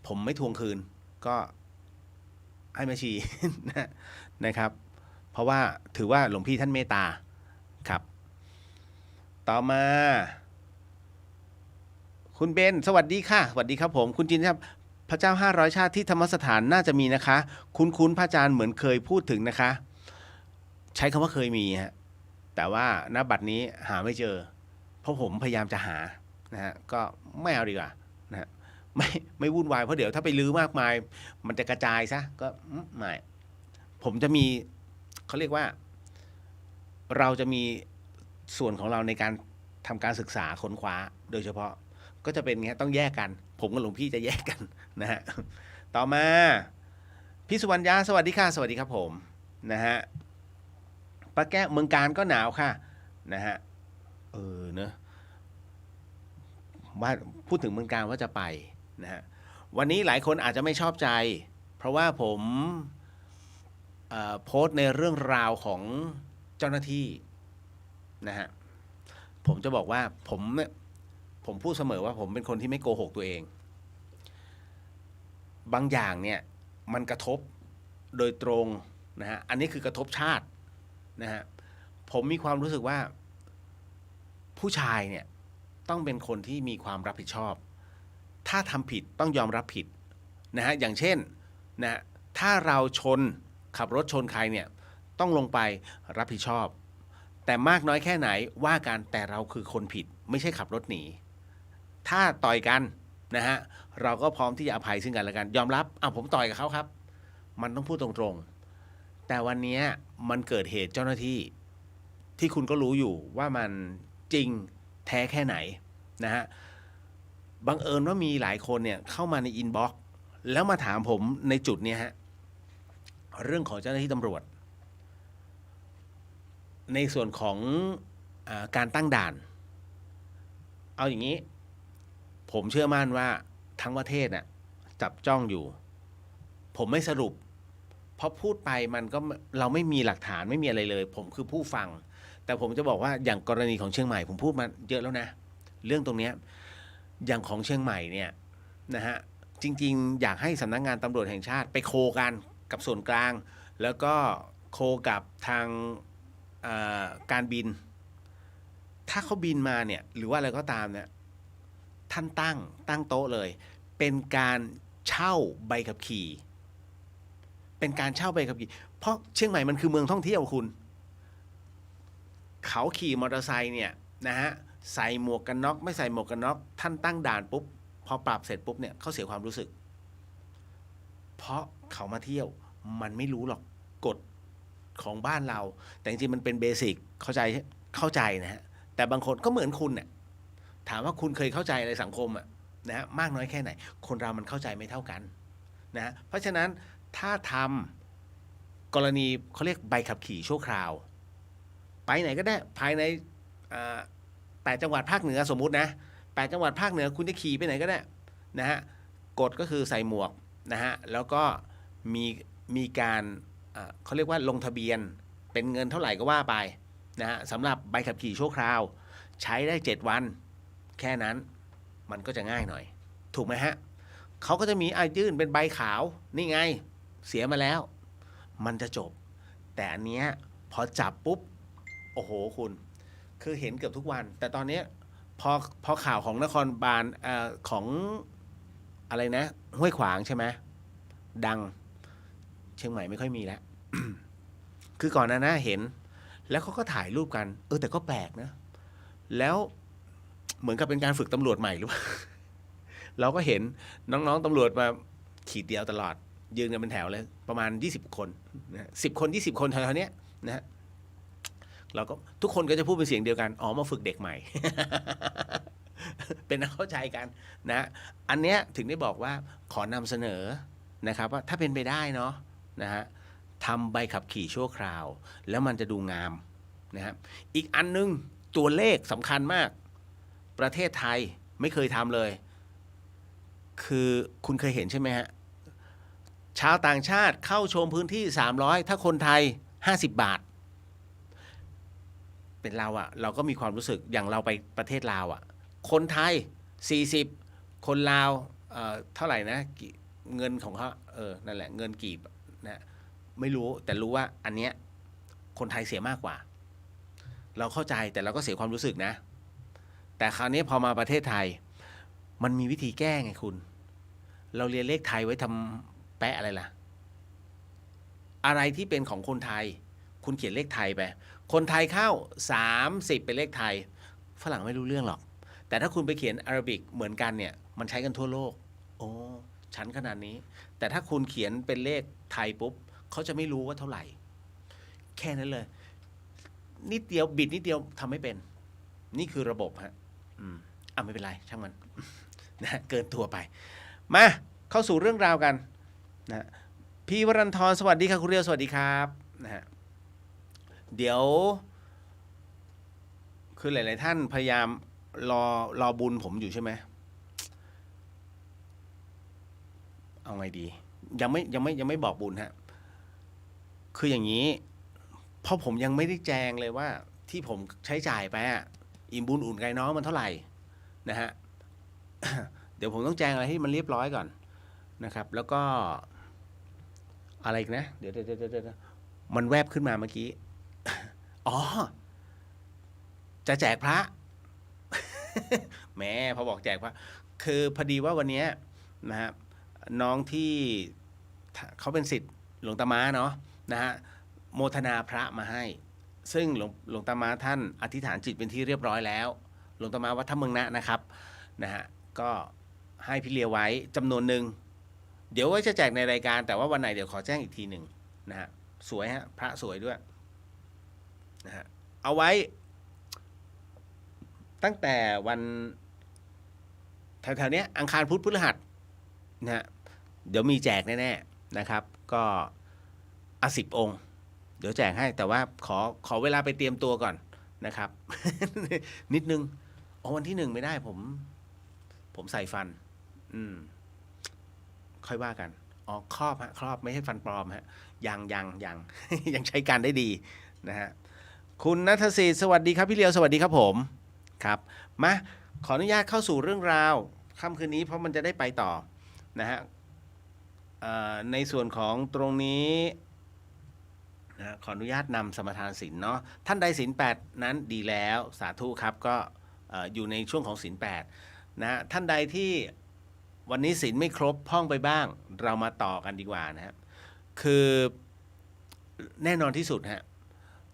ผมไม่ทวงคืนก็ให้แม่ชี นะครับเพราะว่าถือว่าหลวงพี่ท่านเมตตาครับต่อมาคุณเบนสวัสดีค่ะสวัสดีครับผมคุณจินครับ พระเจ้า500 ชาติที่ธรรมสถานน่าจะมีนะคะ คุ้นๆพระอาจารย์เหมือนเคยพูดถึงนะคะ ใช้คำว่าเคยมีฮะแต่ว่าณบัดนี้หาไม่เจอ เพราะผมพยายามจะหานะฮะก็ไม่เอาดีกว่านะฮะไม่วุ่นวายเพราะเดี๋ยวถ้าไปลื้อมากมายมันจะกระจายซะก็ไม่ผมจะมีเขาเรียกว่าเราจะมีส่วนของเราในการทำการศึกษาค้นคว้าโดยเฉพาะก็จะเป็นเงี้ยต้องแยกกันผมกับหลวงพี่จะแยกกันนะฮะต่อมาพี่สุวรรณยาสวัสดีค่ะสวัสดีครับผมนะฮะป้าแก้วเมืองการก็หนาวค่ะนะฮะเนอะว่าพูดถึงเมืองการว่าจะไปนะฮะวันนี้หลายคนอาจจะไม่ชอบใจเพราะว่าผมโพสต์ในเรื่องราวของเจ้าหน้าที่นะฮะผมจะบอกว่าผมพูดเสมอว่าผมเป็นคนที่ไม่โกหกตัวเองบางอย่างเนี่ยมันกระทบโดยตรงนะฮะอันนี้คือกระทบชาตินะฮะผมมีความรู้สึกว่าผู้ชายเนี่ยต้องเป็นคนที่มีความรับผิดชอบถ้าทำผิดต้องยอมรับผิดนะฮะอย่างเช่นนะถ้าเราขับรถชนใครเนี่ยต้องลงไปรับผิดชอบแต่มากน้อยแค่ไหนว่ากันแต่เราคือคนผิดไม่ใช่ขับรถหนีถ้าต่อยกันนะฮะเราก็พร้อมที่จะอภัยซึ่งกันและกันยอมรับผมต่อยกับเขาครับมันต้องพูดตรงๆแต่วันนี้มันเกิดเหตุเจ้าหน้าที่คุณก็รู้อยู่ว่ามันจริงแท้แค่ไหนนะฮะบังเอิญว่ามีหลายคนเนี่ยเข้ามาในอินบ็อกซ์แล้วมาถามผมในจุดนี้ฮะเรื่องของเจ้าหน้าที่ตำรวจในส่วนของการตั้งด่านเอาอย่างนี้ผมเชื่อมั่นว่าทั้งประเทศน่ะจับจ้องอยู่ผมไม่สรุปเพราะพูดไปมันก็เราไม่มีหลักฐานไม่มีอะไรเลยผมคือผู้ฟังแต่ผมจะบอกว่าอย่างกรณีของเชียงใหม่ผมพูดมาเยอะแล้วนะเรื่องตรงนี้อย่างของเชียงใหม่เนี่ยนะฮะจริงๆอยากให้สำนักงานตำรวจแห่งชาติไปโคกันกับส่วนกลางแล้วก็โคกับทางการบินถ้าเขาบินมาเนี่ยหรือว่าอะไรก็ตามเนี่ยท่านตั้งโต๊ะเลยเป็นการเช่าใบขับขี่เป็นการเช่าใบขับขี่เพราะเชียงใหม่มันคือเมืองท่องเที่ยวคุณเขาขี่มอเตอร์ไซค์เนี่ยนะฮะใส่หมวกกันน็อกไม่ใส่หมวกกันน็อกท่านตั้งด่านปุ๊บพอปรับเสร็จปุ๊บเนี่ยเขาเสียความรู้สึกเพราะเขามาเที่ยวมันไม่รู้หรอกกฎของบ้านเราแต่จริงๆมันเป็นเบสิกเข้าใจนะฮะแต่บางคนก็เหมือนคุณเนี่ยถามว่าคุณเคยเข้าใจอะไรสังคมนะฮะมากน้อยแค่ไหนคนเรามันเข้าใจไม่เท่ากันนะเพราะฉะนั้นถ้าทำกรณีเขาเรียกใบขับขี่ชั่วคราวไปไหนก็ได้ภายใน8 จังหวัดภาคเหนือสมมุตินะ8 จังหวัดภาคเหนือคุณจะขี่ไปไหนก็ได้นะฮะกฎก็คือใส่หมวกนะฮะแล้วก็มีการเขาเรียกว่าลงทะเบียนเป็นเงินเท่าไหร่ก็ว่าไปนะฮะสำหรับใบขับขี่ชั่วคราวใช้ได้7 วันแค่นั้นมันก็จะง่ายหน่อยถูกไหมฮะเขาก็จะมียื่นเป็นใบขาวนี่ไงเสียมาแล้วมันจะจบแต่อันเนี้ยพอจับปุ๊บโอ้โหคุณคือเห็นเกือบทุกวันแต่ตอนนี้พอข่าวของนครบาลของอะไรนะห้วยขวางใช่ไหมดังเชียงใหม่ไม่ค่อยมีแล้ว คือก่อนนะเห็นแล้วเขาก็ถ่ายรูปกันแต่ก็แปลกนะแล้วเหมือนกับเป็นการฝึกตำรวจใหม่หรือเปล่า เราก็เห็นน้องๆตำรวจมาขีดเดียวตลอดยืนกันเป็นแถวเลยประมาณ20 คนนะ10 คน20 คนเท่านี้นะฮะเราก็ทุกคนก็จะพูดเป็นเสียงเดียวกันมาฝึกเด็กใหม่ เป็นเข้าใจกันนะอันเนี้ยถึงได้บอกว่าขอนำเสนอนะครับว่าถ้าเป็นไปได้เนาะนะฮะทำใบขับขี่ชั่วคราวแล้วมันจะดูงามนะครับอีกอันนึงตัวเลขสำคัญมากประเทศไทยไม่เคยทำเลยคือคุณเคยเห็นใช่ไหมฮะชาวต่างชาติเข้าชมพื้นที่300ถ้าคนไทย50 บาทเป็นเราก็มีความรู้สึกอย่างเราไปประเทศลาวคนไทย40คนลาวเท่าไหร่นะเงินของเขานั่นแหละเงินกีบนะไม่รู้แต่รู้ว่าอันเนี้ยคนไทยเสียมากกว่าเราเข้าใจแต่เราก็เสียความรู้สึกนะแต่คราวนี้พอมาประเทศไทยมันมีวิธีแก้ไงคุณ เราเรียนเลขไทยไว้ทำแปะอะไรล่ะอะไรที่เป็นของคนไทยคุณเขียนเลขไทยไปคนไทยเข้า30เป็นเลขไทยฝรั่งไม่รู้เรื่องหรอกแต่ถ้าคุณไปเขียนอาหรับิกเหมือนกันเนี่ยมันใช้กันทั่วโลกโอ้ชั้นขนาดนี้แต่ถ้าคุณเขียนเป็นเลขไทยปุ๊บเขาจะไม่รู้ว่าเท่าไหร่แค่นั้นเลยนิดเดียวบิดนิดเดียวทำไม่เป็นนี่คือระบบฮะไม่เป็นไรช่างมัน นะเกินตัวไปมาเข้าสู่เรื่องราวกันนะพี่วรันทรสวัสดีครับคุณเรียวสวัสดีครับนะฮะเดี๋ยวคือหลายๆท่านพยายามรอบุญผมอยู่ใช่ไหมเอาไงดียังไม่บอกบุญฮะคืออย่างนี้เพราะผมยังไม่ได้แจงเลยว่าที่ผมใช้จ่ายไปอิ่มบุญอุ่นไก่น้องมันเท่าไหร่นะฮะ เดี๋ยวผมต้องแจงอะไรให้มันเรียบร้อยก่อนนะครับแล้วก็อะไรอีกนะเดี๋ยวมันแวบขึ้นมาเมื่อกี้ อ๋อจะแจกพระ แหมพอบอกแจกพระคือพอดีว่าวันนี้นะฮะน้องที่เขาเป็นศิษย์หลวงตาม้าเนาะนะฮะโมทนาพระมาให้ซึ่งหลวงตาม้าท่านอธิษฐานจิตเป็นที่เรียบร้อยแล้วหลวงตาม้าวัดถ้ำเมืองนะนะครับนะฮะก็ให้พี่เลียวไว้จำนวนหนึ่งเดี๋ยวไว้จะแจกในรายการแต่ว่าวันไหนเดี๋ยวขอแจ้งอีกทีหนึ่งนะฮะสวยฮะพระสวยด้วยนะฮะเอาไว้ตั้งแต่วันแถวๆนี้อังคารพุธพฤหัสนะฮะเดี๋ยวมีแจกแน่ๆนะครับก็10 องค์เดี๋ยวแจกให้แต่ว่าขอเวลาไปเตรียมตัวก่อนนะครับ นิดนึงวันที่1ไม่ได้ผมใส่ฟันค่อยว่ากันครอบฮะครอบไม่ใช่ฟันปลอมฮะยัง ยังใช้การได้ดีนะฮะคุณณัฐศิษย์สวัสดีครับพี่เลียวสวัสดีครับผมครับมาขออนุญาตเข้าสู่เรื่องราวค่ำคืนนี้เพราะมันจะได้ไปต่อนะฮะในส่วนของตรงนี้นะขออนุญาตนำสมทานศีลเนาะท่านใดศีล8นั้นดีแล้วสาธุครับก็อยู่ในช่วงของศีล8นะท่านใดที่วันนี้ศีลไม่ครบพร่องไปบ้างเรามาต่อกันดีกว่านะครับคือแน่นอนที่สุดฮะ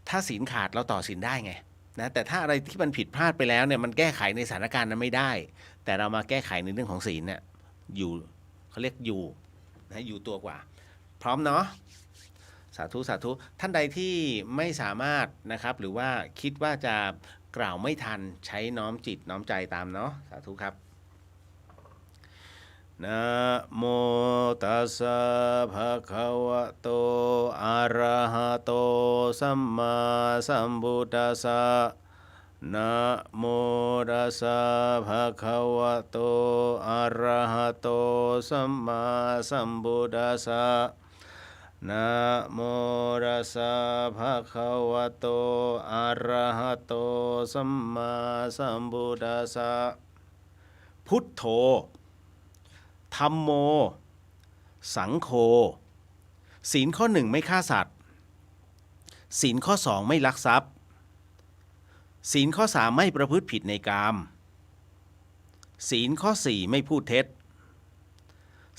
ถ้าศีลขาดเราต่อศีลได้ไงนะแต่ถ้าอะไรที่มันผิดพลาดไปแล้วเนี่ยมันแก้ไขในสถานการณ์นั้นไม่ได้แต่เรามาแก้ไขในเรื่องของศีลเนี่ยอยู่เขาเรียกอยู่นะอยู่ตัวกว่าพร้อมเนาะสาธุสาธุท่านใดที่ไม่สามารถนะครับหรือว่าคิดว่าจะกล่าวไม่ทันใช้น้อมจิตน้อมใจตามเนาะสาธุครับนะโมตัสสะภะคะวะโตอะระหะโตสัมมาสัมพุทธัสสะนะโมตัสสะภะคะวะโตอะระหะโตสัมมาสัมพุทธัสสะนะโมตัสสะภะคะวะโตอะระหะโตสัมมาสัมพุทธัสสะพุทโธธัมโมสังโฆศีลข้อ1ไม่ฆ่าสัตว์ศีลข้อ2ไม่ลักทรัพย์ศีลข้อ3ไม่ประพฤติผิดในกามศีลข้อ4ไม่พูดเท็จ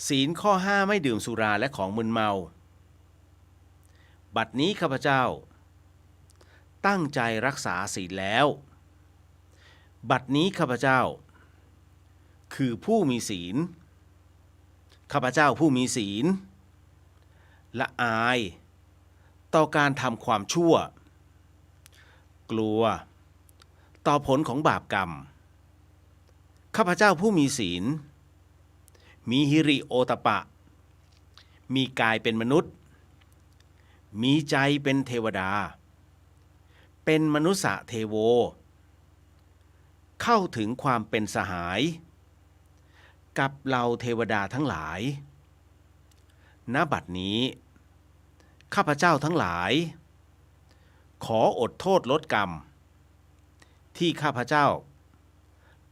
ศีลข้อ5ไม่ดื่มสุราและของมึนเมาบัดนี้ข้าพเจ้าตั้งใจรักษาศีลแล้วบัดนี้ข้าพเจ้าคือผู้มีศีลข้าพเจ้าผู้มีศีลละอายต่อการทำความชั่วกลัวต่อผลของบาปกรรมข้าพเจ้าผู้มีศีลมีหิริโอตปะมีกายเป็นมนุษย์มีใจเป็นเทวดาเป็นมนุษย์เทโวเข้าถึงความเป็นสหายกับเหล่าเทวดาทั้งหลายณบัดนี้ข้าพเจ้าทั้งหลายขออดโทษลดกรรมที่ข้าพเจ้า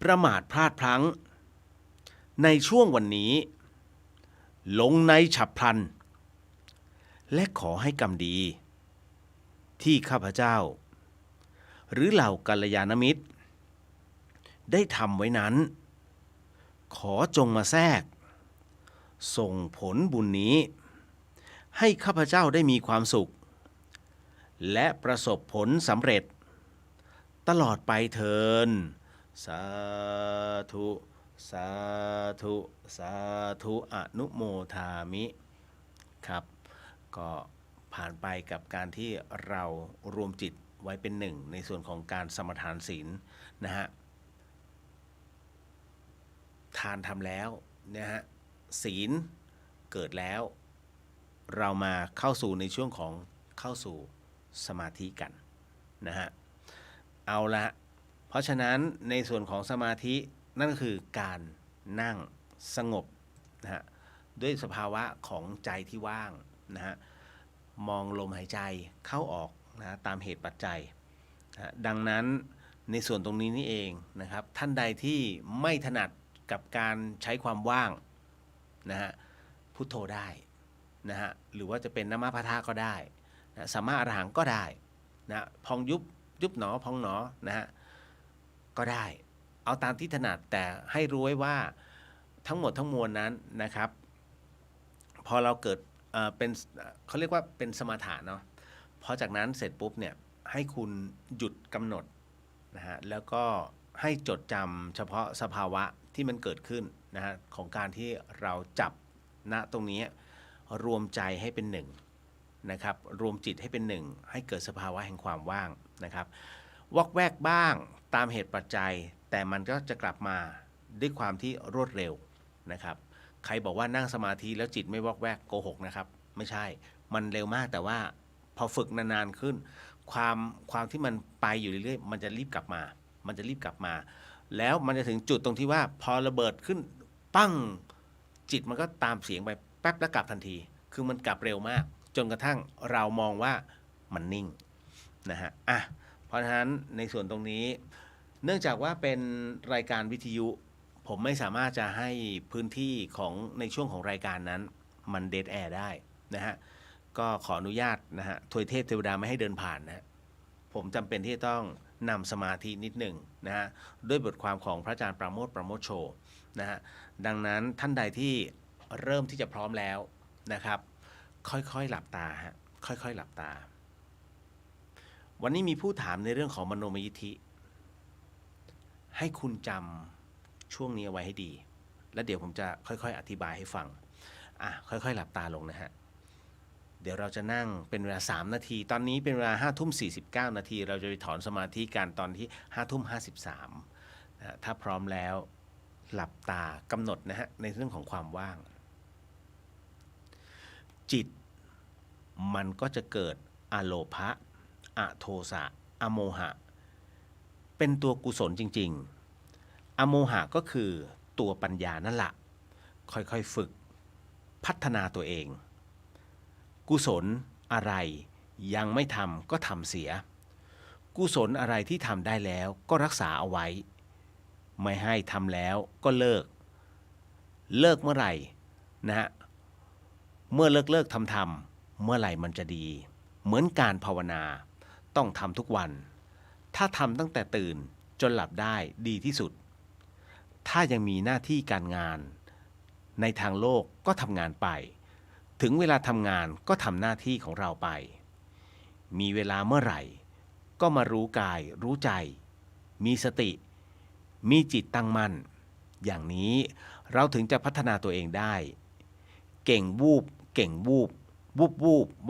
ประมาทพลาดพลั้งในช่วงวันนี้ลงในฉับพลันและขอให้กรรมดีที่ข้าพเจ้าหรือเหล่ากัลยาณมิตรได้ทำไว้นั้นขอจงมาแทรก ส่งผลบุญนี้ให้ข้าพเจ้าได้มีความสุขและประสบผลสำเร็จตลอดไปเถิดสาธุสาธุสาธุอนุโมทามิครับก็ผ่านไปกับการที่เรารวมจิตไว้เป็นหนึ่งในส่วนของการสมทานศีลนะฮะทานทำแล้วนะฮะศีลเกิดแล้วเรามาเข้าสู่ในช่วงของเข้าสู่สมาธิกันนะฮะเอาละเพราะฉะนั้นในส่วนของสมาธินั่นก็คือการนั่งสงบนะฮะด้วยสภาวะของใจที่ว่างนะฮะมองลมหายใจเข้าออกนะตามเหตุปัจจัยนะดังนั้นในส่วนตรงนี้นี่เองนะครับท่านใดที่ไม่ถนัดกับการใช้ความว่างนะฮะพุทโธได้นะฮะหรือว่าจะเป็นนามะพะทะก็ได้นะสัมมาอรหังก็ได้นะพองยุบหนอพองหนอนะฮะก็ได้เอาตามที่ถนัดแต่ให้รู้ไว้ว่าทั้งหมดทั้งมวลนั้นนะครับพอเราเกิดเป็นเขาเรียกว่าเป็นสมาถะเนาะพอจากนั้นเสร็จปุ๊บเนี่ยให้คุณหยุดกำหนดนะฮะแล้วก็ให้จดจำเฉพาะสภาวะที่มันเกิดขึ้นนะฮะของการที่เราจับณตรงนี้รวมใจให้เป็นหนึ่งนะครับรวมจิตให้เป็นหนึ่งให้เกิดสภาวะแห่งความว่างนะครับวอกแวกบ้างตามเหตุปัจจัยแต่มันก็จะกลับมาด้วยความที่รวดเร็วนะครับใครบอกว่านั่งสมาธิแล้วจิตไม่วอกแวกโกหกนะครับไม่ใช่มันเร็วมากแต่ว่าพอฝึกนานๆขึ้นความที่มันไปอยู่เรื่อยๆมันจะรีบกลับมาแล้วมันจะถึงจุดตรงที่ว่าพอระเบิดขึ้นปั้งจิตมันก็ตามเสียงไปแป๊บแล้วกลับทันทีคือมันกลับเร็วมากจนกระทั่งเรามองว่ามันนิ่งนะฮะเพราะฉะนั้นในส่วนตรงนี้เนื่องจากว่าเป็นรายการวิทยุผมไม่สามารถจะให้พื้นที่ของในช่วงของรายการนั้นมันเดดแอร์ได้นะฮะก็ขออนุญาตนะฮะทวยเทพเทวดาไม่ให้เดินผ่านนะผมจำเป็นที่จะต้องนำสมาธินิดหนึ่งนะฮะด้วยบทความของพระอาจารย์ปราโมทโชนะฮะดังนั้นท่านใดที่เริ่มที่จะพร้อมแล้วนะครับค่อยๆหลับตาฮะค่อยๆหลับตาวันนี้มีผู้ถามในเรื่องของมโนมยิทธิให้คุณจำช่วงนี้เอาไว้ให้ดีแล้วเดี๋ยวผมจะค่อยๆอธิบายให้ฟังค่อยๆหลับตาลงนะฮะเดี๋ยวเราจะนั่งเป็นเวลา3นาทีตอนนี้เป็นเวลา 5:49 นาทีเราจะไปถอนสมาธิกันตอนที่ 5:53 นะถ้าพร้อมแล้วหลับตากำหนดนะฮะในเรื่องของความว่างจิตมันก็จะเกิดอโลภะอโทสะอโมหะเป็นตัวกุศลจริงๆอโมหะก็คือตัวปัญญานั่นแหละค่อยๆฝึกพัฒนาตัวเองกุศลอะไรยังไม่ทำก็ทำเสียกุศลอะไรที่ทำได้แล้วก็รักษาเอาไว้ไม่ให้ทำแล้วก็เลิกเมื่อไหร่นะฮะเมื่อเลิกทำเมื่อไหร่มันจะดีเหมือนการภาวนาต้องทำทุกวันถ้าทำตั้งแต่ตื่นจนหลับได้ดีที่สุดถ้ายังมีหน้าที่การงานในทางโลกก็ทำงานไปถึงเวลาทำงานก็ทำหน้าที่ของเราไปมีเวลาเมื่อไหร่ก็มารู้กายรู้ใจมีสติมีจิตตั้งมั่นอย่างนี้เราถึงจะพัฒนาตัวเองได้เก่งวูบ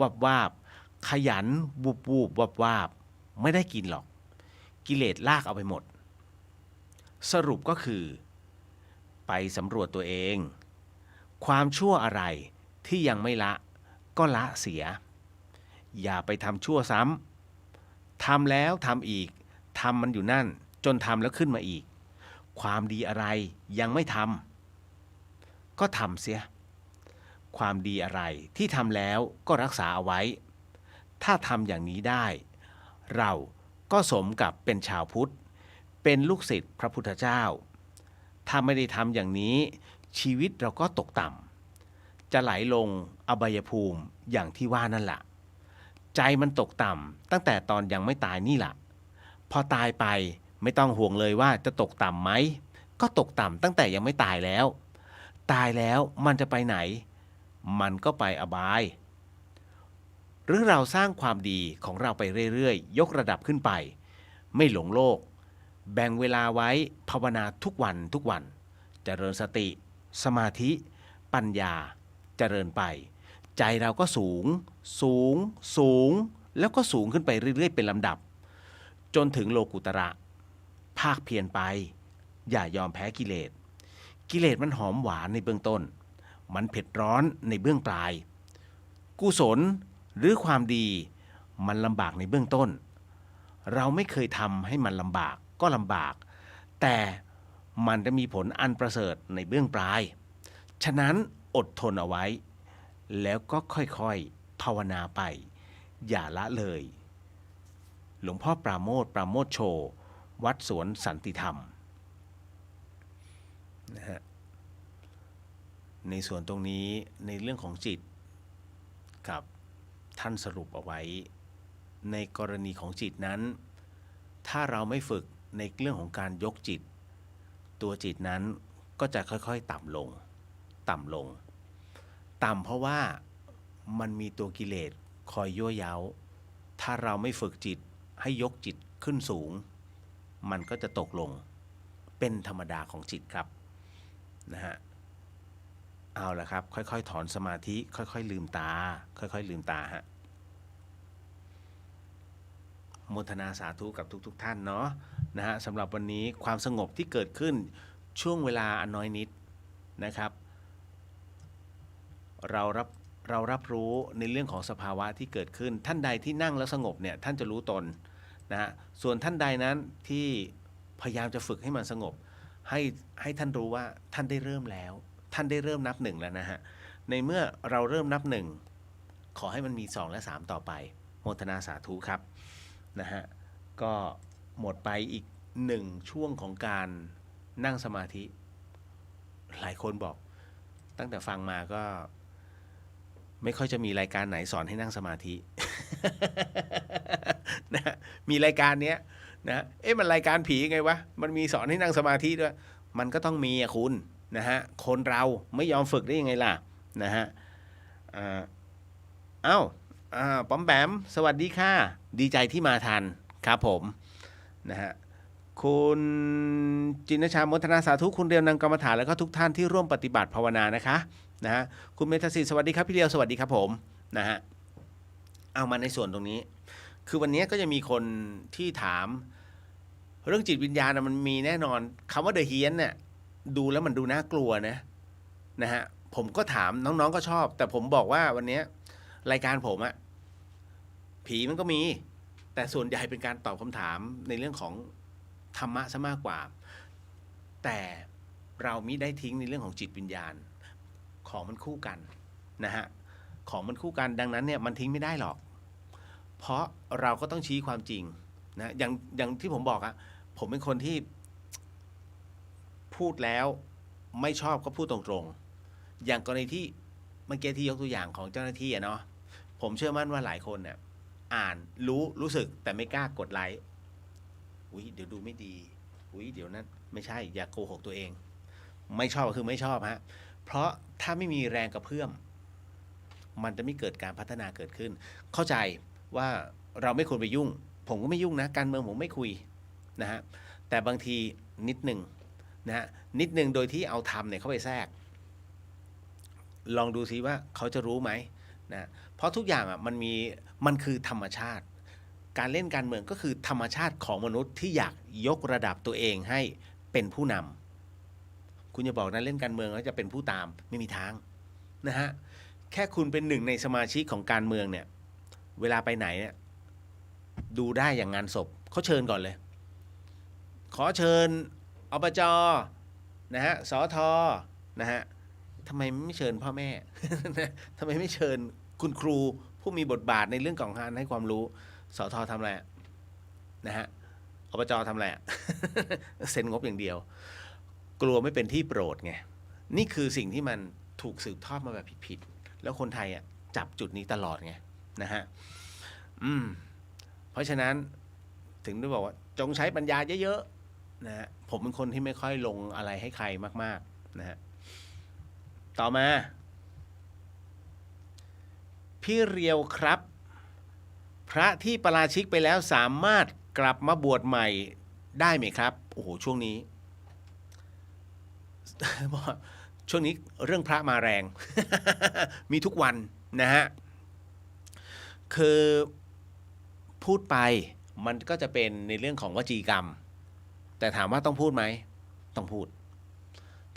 วับวาบขยันวูบวับวาบไม่ได้กินหรอกกิเลสลากเอาไปหมดสรุปก็คือไปสำรวจตัวเองความชั่วอะไรที่ยังไม่ละก็ละเสียอย่าไปทำชั่วซ้ำทำแล้วทำอีกทำมันอยู่นั่นจนทำแล้วขึ้นมาอีกความดีอะไรยังไม่ทำก็ทำเสียความดีอะไรที่ทำแล้วก็รักษาเอาไว้ถ้าทำอย่างนี้ได้เราก็สมกับเป็นชาวพุทธเป็นลูกศิษย์พระพุทธเจ้าถ้าไม่ได้ทำอย่างนี้ชีวิตเราก็ตกต่ำจะไหลลงอบายภูมิอย่างที่ว่านั่นแหละใจมันตกต่ำตั้งแต่ตอนยังไม่ตายนี่แหละพอตายไปไม่ต้องห่วงเลยว่าจะตกต่ำไหมก็ตกต่ำตั้งแต่ยังไม่ตายแล้ว ตายแล้วมันจะไปไหนมันก็ไปอบายหรือเราสร้างความดีของเราไปเรื่อยๆยกระดับขึ้นไปไม่หลงโลกแบ่งเวลาไว้ภาวนาทุกวันทุกวันเจริญสติสมาธิปัญญาเจริญไปใจเราก็สูงสูงสูงแล้วก็สูงขึ้นไปเรื่อยๆเป็นลำดับจนถึงโลกุตระภาคเพียรไปอย่ายอมแพ้กิเลสกิเลสมันหอมหวานในเบื้องต้นมันเผ็ดร้อนในเบื้องปลายกุศลหรือความดีมันลำบากในเบื้องต้นเราไม่เคยทำให้มันลำบากก็ลำบากแต่มันจะมีผลอันประเสริฐในเบื้องปลายฉะนั้นอดทนเอาไว้แล้วก็ค่อยๆภาวนาไปอย่าละเลยหลวงพ่อปราโมทโชวัดสวนสันติธรรมนะฮะในส่วนตรงนี้ในเรื่องของจิตกับท่านสรุปเอาไว้ในกรณีของจิตนั้นถ้าเราไม่ฝึกในเรื่องของการยกจิตตัวจิตนั้นก็จะค่อยๆต่ำลงต่ำลงต่ำเพราะว่ามันมีตัวกิเลสคอยยั่วเย้าถ้าเราไม่ฝึกจิตให้ยกจิตขึ้นสูงมันก็จะตกลงเป็นธรรมดาของจิตครับนะฮะเอาละครับค่อยๆถอนสมาธิค่อยๆลืมตาค่อยๆลืมตาฮะโมทนาสาธุกับทุกท่านเนาะนะฮะสำหรับวันนี้ความสงบที่เกิดขึ้นช่วงเวลาอันน้อยนิดนะครับเรารับรู้ในเรื่องของสภาวะที่เกิดขึ้นท่านใดที่นั่งแล้วสงบเนี่ยท่านจะรู้ตนนะฮะส่วนท่านใดนั้นที่พยายามจะฝึกให้มันสงบให้ท่านรู้ว่าท่านได้เริ่มแล้วท่านได้เริ่มนับหนึ่งแล้วนะฮะในเมื่อเราเริ่มนับหนึ่งขอให้มันมี2และ3ต่อไปโมทนาสาธุครับนะฮะก็หมดไปอีก1ช่วงของการนั่งสมาธิหลายคนบอกตั้งแต่ฟังมาก็ไม่ค่อยจะมีรายการไหนสอนให้นั่งสมาธิ นะมีรายการเนี้ยนะมันรายการผีไงวะมันมีสอนให้นั่งสมาธิด้วยมันก็ต้องมีอะคุณนะฮะคนเราไม่ยอมฝึกได้ยังไงล่ะนะฮะป๋อมแปมสวัสดีค่ะดีใจที่มาทันครับผมนะฮะคุณจินชามทนาสาธุคุณเรียวนางกรรมฐานแล้วก็ทุกท่านที่ร่วมปฏิบัติภาวนานะคะนะฮะคุณเมธศิษย์สวัสดีครับพี่เดียวสวัสดีครับผมนะฮะเอามาในส่วนตรงนี้คือวันนี้ก็จะมีคนที่ถามเรื่องจิตวิญญาณมันมีแน่นอนคำว่าเดอะเฮียนเนี่ยดูแล้วมันดูน่ากลัวนะฮะผมก็ถามน้องๆก็ชอบแต่ผมบอกว่าวันนี้รายการผมอะผีมันก็มีแต่ส่วนใหญ่เป็นการตอบคำถามในเรื่องของธรรมะซะมากกว่าแต่เรามิได้ทิ้งในเรื่องของจิตวิญญาณของมันคู่กันนะฮะของมันคู่กันดังนั้นเนี่ยมันทิ้งไม่ได้หรอกเพราะเราก็ต้องชี้ความจริงนะอย่างที่ผมบอกอะผมเป็นคนที่พูดแล้วไม่ชอบก็พูดตรงๆอย่างกรณีที่เมื่อกี้ที่ยกตัวอย่างของเจ้าหน้าที่อะเนาะผมเชื่อมั่นว่าหลายคนเนี่ยอ่านรู้สึกแต่ไม่กล้ากดไลค์เดี๋ยวดูไม่ดีเดี๋ยวนั้นไม่ใช่อย่าโกหกตัวเองไม่ชอบก็คือไม่ชอบฮะเพราะถ้าไม่มีแรงกระเพื่อมมันจะไม่เกิดการพัฒนาเกิดขึ้นเข้าใจว่าเราไม่ควรไปยุ่งผมก็ไม่ยุ่งนะการเมืองผมไม่คุยนะฮะแต่บางทีนิดหนึ่งนะฮะนิดหนึ่งโดยที่เอาธรรมเนี่ยเข้าไปแทรกลองดูซิว่าเขาจะรู้ไหมนะเพราะทุกอย่างอ่ะมันคือธรรมชาติการเล่นการเมืองก็คือธรรมชาติของมนุษย์ที่อยากยกระดับตัวเองให้เป็นผู้นำคุณอย่าบอกนะเล่นการเมืองแล้วจะเป็นผู้ตามไม่มีทางนะฮะแค่คุณเป็นหนึ่งในสมาชิกของการเมืองเนี่ยเวลาไปไหนเนี่ยดูได้อย่างงานศพเขาเชิญก่อนเลยขอเชิญอบจ.นะฮะสท.นะฮะทำไมไม่เชิญพ่อแม่ ทำไมไม่เชิญคุณครูผู้มีบทบาทในเรื่องของการให้ความรู้สท.ทำอะไรนะฮะอบจ.ทำอะไร เซ็นงบอย่างเดียวกลัวไม่เป็นที่โปรดไงนี่คือสิ่งที่มันถูกสืบทอดมาแบบผิดๆแล้วคนไทยอ่ะจับจุดนี้ตลอดไงนะฮะเพราะฉะนั้นถึงได้บอกว่าจงใช้ปัญญาเยอะๆนะฮะผมเป็นคนที่ไม่ค่อยลงอะไรให้ใครมากๆนะฮะ ต่อมาพี่เรียวครับพระที่ปาราชิกไปแล้วสามารถกลับมาบวชใหม่ได้ไหมครับโอ้โหช่วงนี้ ช่วงนี้เรื่องพระมาแรง มีทุกวันนะฮะคือพูดไปมันก็จะเป็นในเรื่องของวจีกรรมแต่ถามว่าต้องพูดไหมต้องพูด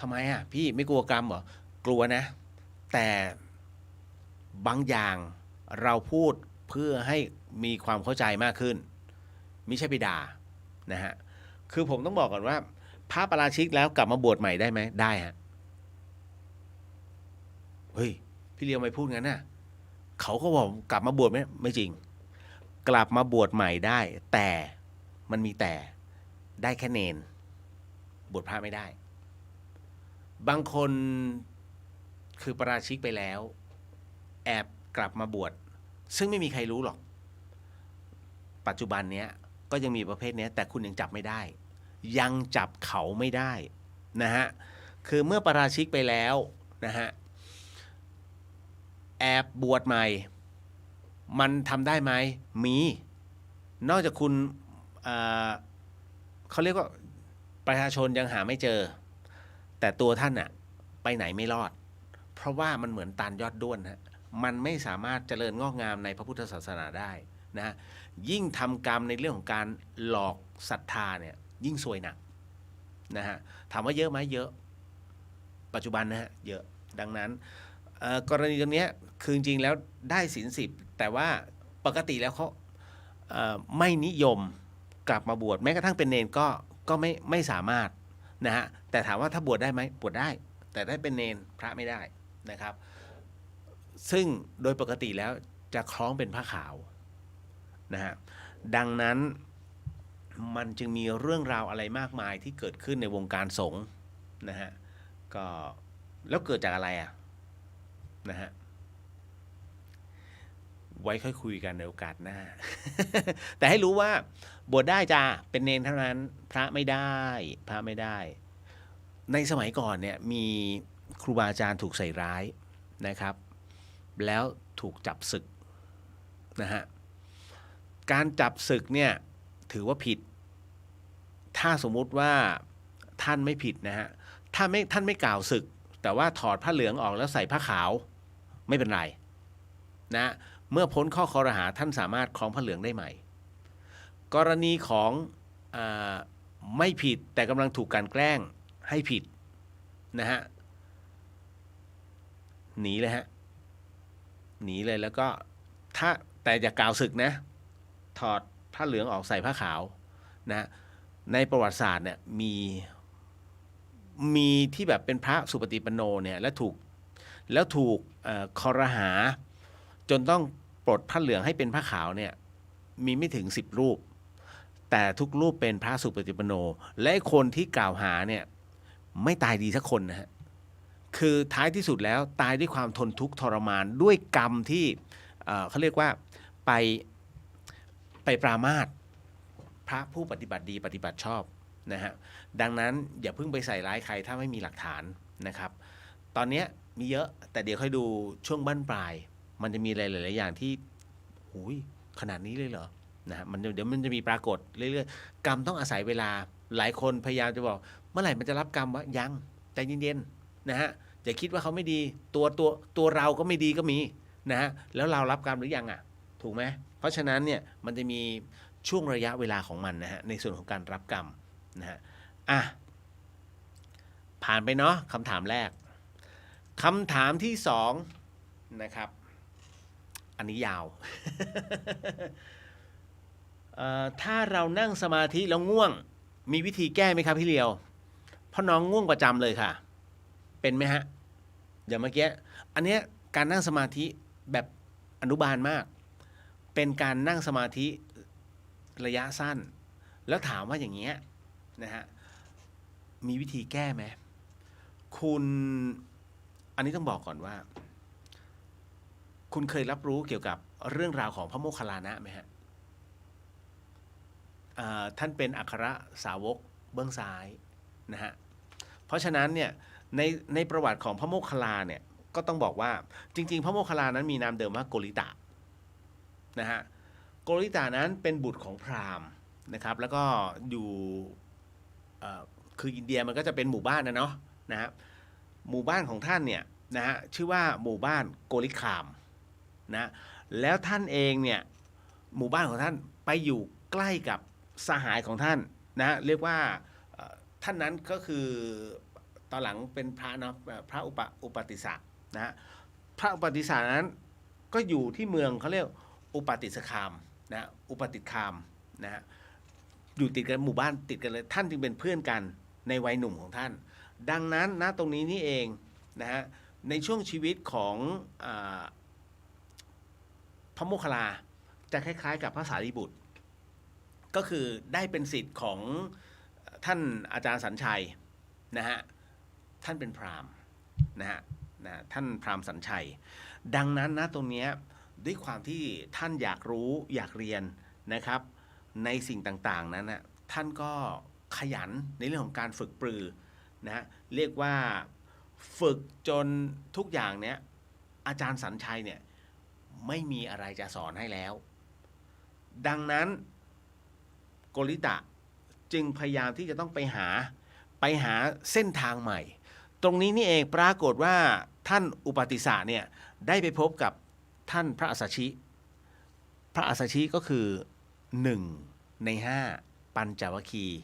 ทำไมอ่ะพี่ไม่กลัวกรรมเหรอกลัวนะแต่บางอย่างเราพูดเพื่อให้มีความเข้าใจมากขึ้นไม่ใช่ไปด่านะฮะคือผมต้องบอกก่อนว่าพระปาราชิกแล้วกลับมาบวชใหม่ได้ไหมได้ฮะเฮ้ยพี่เลียวไม่พูดงั้นน่ะเขาก็บอกกลับมาบวชไม่จริงกลับมาบวชใหม่ได้แต่มันมีแต่ได้แค่เนนบวชพระไม่ได้บางคนคือปาราชิกไปแล้วแอบกลับมาบวชซึ่งไม่มีใครรู้หรอกปัจจุบันเนี้ยก็ยังมีประเภทเนี้ยแต่คุณยังจับไม่ได้ยังจับเขาไม่ได้นะฮะคือเมื่อปาราชิกไปแล้วนะฮะแอบบวชใหม่มันทำได้ไหมมีนอกจากคุณเขาเรียกว่าประชาชนยังหาไม่เจอแต่ตัวท่านอะไปไหนไม่รอดเพราะว่ามันเหมือนตาลยอดด้วนฮะมันไม่สามารถเจริญงอกงามในพระพุทธศาสนาได้นะยิ่งทำกรรมในเรื่องของการหลอกศรัทธาเนี่ยยิ่งซวยหนักนะฮะถามว่าเยอะไหมเยอะปัจจุบันนะฮะเยอะดังนั้นกรณีตรงนี้คือจริงๆแล้วได้ศีล10แต่ว่าปกติแล้วเขาไม่นิยมกลับมาบวชแม้กระทั่งเป็นเนรก็ไม่สามารถนะฮะแต่ถามว่าถ้าบวชได้ไหมบวชได้แต่ได้เป็นเนรพระไม่ได้นะครับซึ่งโดยปกติแล้วจะคล้องเป็นผ้าขาวนะฮะดังนั้นมันจึงมีเรื่องราวอะไรมากมายที่เกิดขึ้นในวงการสงฆ์นะฮะก็แล้วเกิดจากอะไรอ่ะนะฮะไว้ค่อยคุยกันในโอกาสหน้า แต่ให้รู้ว่าบวชได้จ้าเป็นเนรเท่านั้นพระไม่ได้พระไม่ได้ในสมัยก่อนเนี่ยมีครูบาอาจารย์ถูกใส่ร้ายนะครับแล้วถูกจับศึกนะฮะการจับศึกเนี่ยถือว่าผิดถ้าสมมุติว่าท่านไม่ผิดนะฮะท่านไม่กล่าวศึกแต่ว่าถอดผ้าเหลืองออกแล้วใส่ผ้าขาวไม่เป็นไรนะเมื่อพ้นข้อคอรหาท่านสามารถครองผ้าเหลืองได้ใหม่กรณีของไม่ผิดแต่กำลังถูกการแกล้งให้ผิดนะฮะหนีเลยฮะหนีเลยแล้วก็ถ้าแต่อย่ากล่าวศึกนะถอดผ้าเหลืองออกใส่ผ้าขาวนะในประวัติศาสตร์เนี่ยมีที่แบบเป็นพระสุปฏิปันโนเนี่ยแล้วถูกคอรหาจนต้องปลดผ้าเหลืองให้เป็นผ้าขาวเนี่ยมีไม่ถึง10 รูปแต่ทุกรูปเป็นพระสุปฏิปันโนและคนที่กล่าวหาเนี่ยไม่ตายดีสักคนนะฮะคือท้ายที่สุดแล้วตายด้วยความทนทุกข์ทรมานด้วยกรรมที่เขาเรียกว่าไปปรามาสพระผู้ปฏิบัติดีปฏิบัติชอบนะฮะดังนั้นอย่าเพิ่งไปใส่ร้ายใครถ้าไม่มีหลักฐานนะครับตอนนี้มีเยอะแต่เดี๋ยวค่อยดูช่วงบั้นปลายมันจะมีหลายๆอย่างที่หูยขนาดนี้เลยเหรอนะฮะเดี๋ยวมันจะมีปรากฏเรื่อยๆกรรมต้องอาศัยเวลาหลายคนพยายามจะบอกเมื่อไหร่มันจะรับกรรมวะยังใจเย็นๆนะฮะอย่าคิดว่าเขาไม่ดีตัวเราก็ไม่ดีก็มีนะฮะแล้วเรารับกรรมหรือยังอ่ะถูกไหมเพราะฉะนั้นเนี่ยมันจะมีช่วงระยะเวลาของมันนะฮะในส่วนของการรับกรรมนะฮะผ่านไปเนาะคำถามแรกคำถามที่2นะครับอันนี้ยาว ถ้าเรานั่งสมาธิแล้วง่วงมีวิธีแก้ไหมครับพี่เลียวเพราะน้องง่วงประจำเลยค่ะเป็นไหมฮะเดี๋ยวเมื่อกี้อันเนี้ยการนั่งสมาธิแบบอนุบาลมากเป็นการนั่งสมาธิระยะสั้นแล้วถามว่าอย่างเงี้ยนะฮะมีวิธีแก้ไหมคุณอันนี้ต้องบอกก่อนว่าคุณเคยรับรู้เกี่ยวกับเรื่องราวของพระโมคคัลลานะไหมฮะท่านเป็นอัครสาวกเบื้องซ้ายนะฮะเพราะฉะนั้นเนี่ย ในในประวัติของพระโมคคัลลาเนี่ยก็ต้องบอกว่าจริงๆพระโมคคัลลานั้นมีนามเดิมว่าโกริตะนะฮะโกริตะนั้นเป็นบุตรของพราหมณ์นะครับแล้วก็อยู่คืออินเดียมันก็จะเป็นหมู่บ้านนะฮะหมู่บ้านของท่านเนี่ยนะฮะชื่อว่าหมู่บ้านโกริคามนะแล้วท่านเองเนี่ยหมู่บ้านของท่านไปอยู่ใกล้กับสหายของท่านนะเรียกว่าท่านนั้นก็คือตอนหลังเป็นพระเนาะพระอุปติสสะนะฮะพระอุปติสสะนั้นก็อยู่ที่เมืองเขาเรียกอุปติสคามนะอุปติคามนะฮะอยู่ติดกันหมู่บ้านติดกันเลยท่านจึงเป็นเพื่อนกันในวัยหนุ่มของท่านดังนั้นณตรงนี้นี่เองนะฮะในช่วงชีวิตของพระโมคคัลลาจะคล้ายๆกับพระสารีบุตรก็คือได้เป็นศิษย์ของท่านอาจารย์สัญชัยนะฮะท่านเป็นพราหมณ์นะฮะท่านพราหมณ์สัญชัยดังนั้นนะตรงนี้ด้วยความที่ท่านอยากรู้อยากเรียนนะครับในสิ่งต่างๆนั้นนะท่านก็ขยันในเรื่องของการฝึกปรือนะฮะเรียกว่าฝึกจนทุกอย่างเนี้ยอาจารย์สัญชัยเนี่ยไม่มีอะไรจะสอนให้แล้วดังนั้นโกริตะจึงพยายามที่จะต้องไปหาเส้นทางใหม่ตรงนี้นี่เองปรากฏว่าท่านอุปติสสะเนี่ยได้ไปพบกับท่านพระอัสสชิพระอัสสชิก็คือ1 ใน 5ปัญจวัคคีย์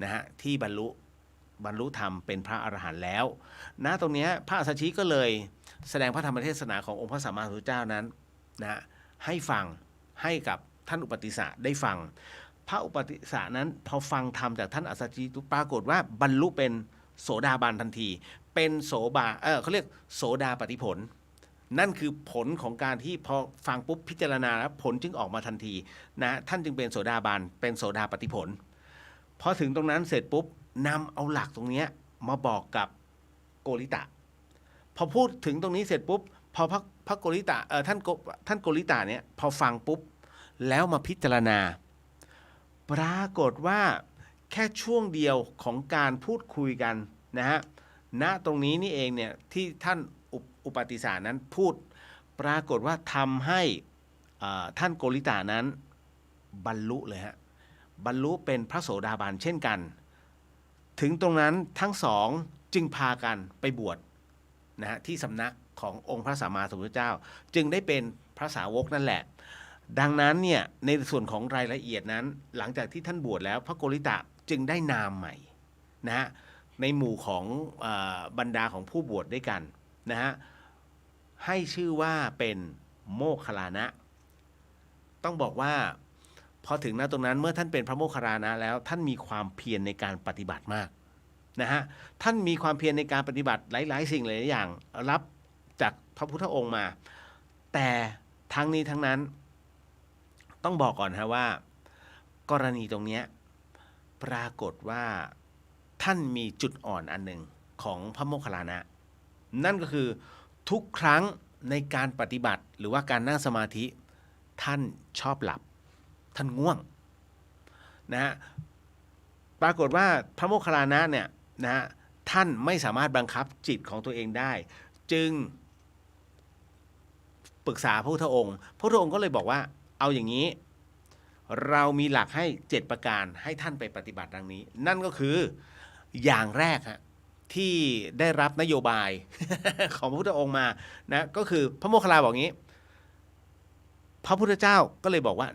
นะฮะที่บรรลุธรรมเป็นพระอรหันต์แล้วนะตรงนี้พระอัสสชิก็เลยแสดงพระธรรมเทศนาขององค์พระสัมมาสัมพุทธเจ้านั้นนะให้ฟังให้กับท่านอุปติสสะได้ฟังพระอุปติสสะนั้นพอฟังธรรมจากท่านอัสสชิปรากฏว่าบรรลุเป็นโสดาบันทันทีเป็นเขาเรียกโสดาปัตติผลนั่นคือผลของการที่พอฟังปุ๊บพิจารณาแล้วผลจึงออกมาทันทีนะท่านจึงเป็นโสดาบันเป็นโสดาปัตติผลพอถึงตรงนั้นเสร็จปุ๊บนำเอาหลักตรงนี้มาบอกกับโกริตะพอพูดถึงตรงนี้เสร็จปุ๊บพอพระโกริตะท่านโกริตะเนี่ยพอฟังปุ๊บแล้วมาพิจารณาปรากฏว่าแค่ช่วงเดียวของการพูดคุยกันนะฮะณตรงนี้นี่เองเนี่ยที่ท่านอุปติสสะนั้นพูดปรากฏว่าทำให้ท่านโกริตะนั้นบรรลุเลยฮะบรรลุเป็นพระโสดาบันเช่นกันถึงตรงนั้นทั้งสองจึงพากันไปบวชนะฮะที่สำนักขององค์พระสัมมาสัมพุทธเจ้าจึงได้เป็นพระสาวกนั่นแหละดังนั้นเนี่ยในส่วนของรายละเอียดนั้นหลังจากที่ท่านบวชแล้วพระโกริตะจึงได้นามใหม่นะฮะในหมู่ของบรรดาของผู้บวชด้วยกันนะฮะให้ชื่อว่าเป็นโมคคัลลานะต้องบอกว่าพอถึงณตรงนั้นเมื่อท่านเป็นพระโมคคัลลานะแล้วท่านมีความเพียรในการปฏิบัติมากนะฮะท่านมีความเพียรในการปฏิบัติหลายๆสิ่งหลายอย่างรับจากพระพุทธองค์มาแต่ทั้งนี้ทั้งนั้นต้องบอกก่อนฮะว่ากรณีตรงนี้ปรากฏว่าท่านมีจุดอ่อนอันหนึ่งของพระโมคคัลลานะนั่นก็คือทุกครั้งในการปฏิบัติหรือว่าการนั่งสมาธิท่านชอบหลับท่านง่วงนะฮะปรากฏว่าพระโมคคัลลานะเนี่ยนะฮะท่านไม่สามารถบังคับจิตของตัวเองได้จึงปรึกษาพระพุทธองค์พระพุทธองค์ก็เลยบอกว่าเอาอย่างนี้เรามีหลักให้7ประการให้ท่านไปปฏิบัติดังนี้นั่นก็คืออย่างแรกฮะที่ได้รับนโยบาย ของพระพุทธองค์มานะก็คือพระโมคคัลลาบอกงี้พระพุทธเจ้าก็เลยบอกว่า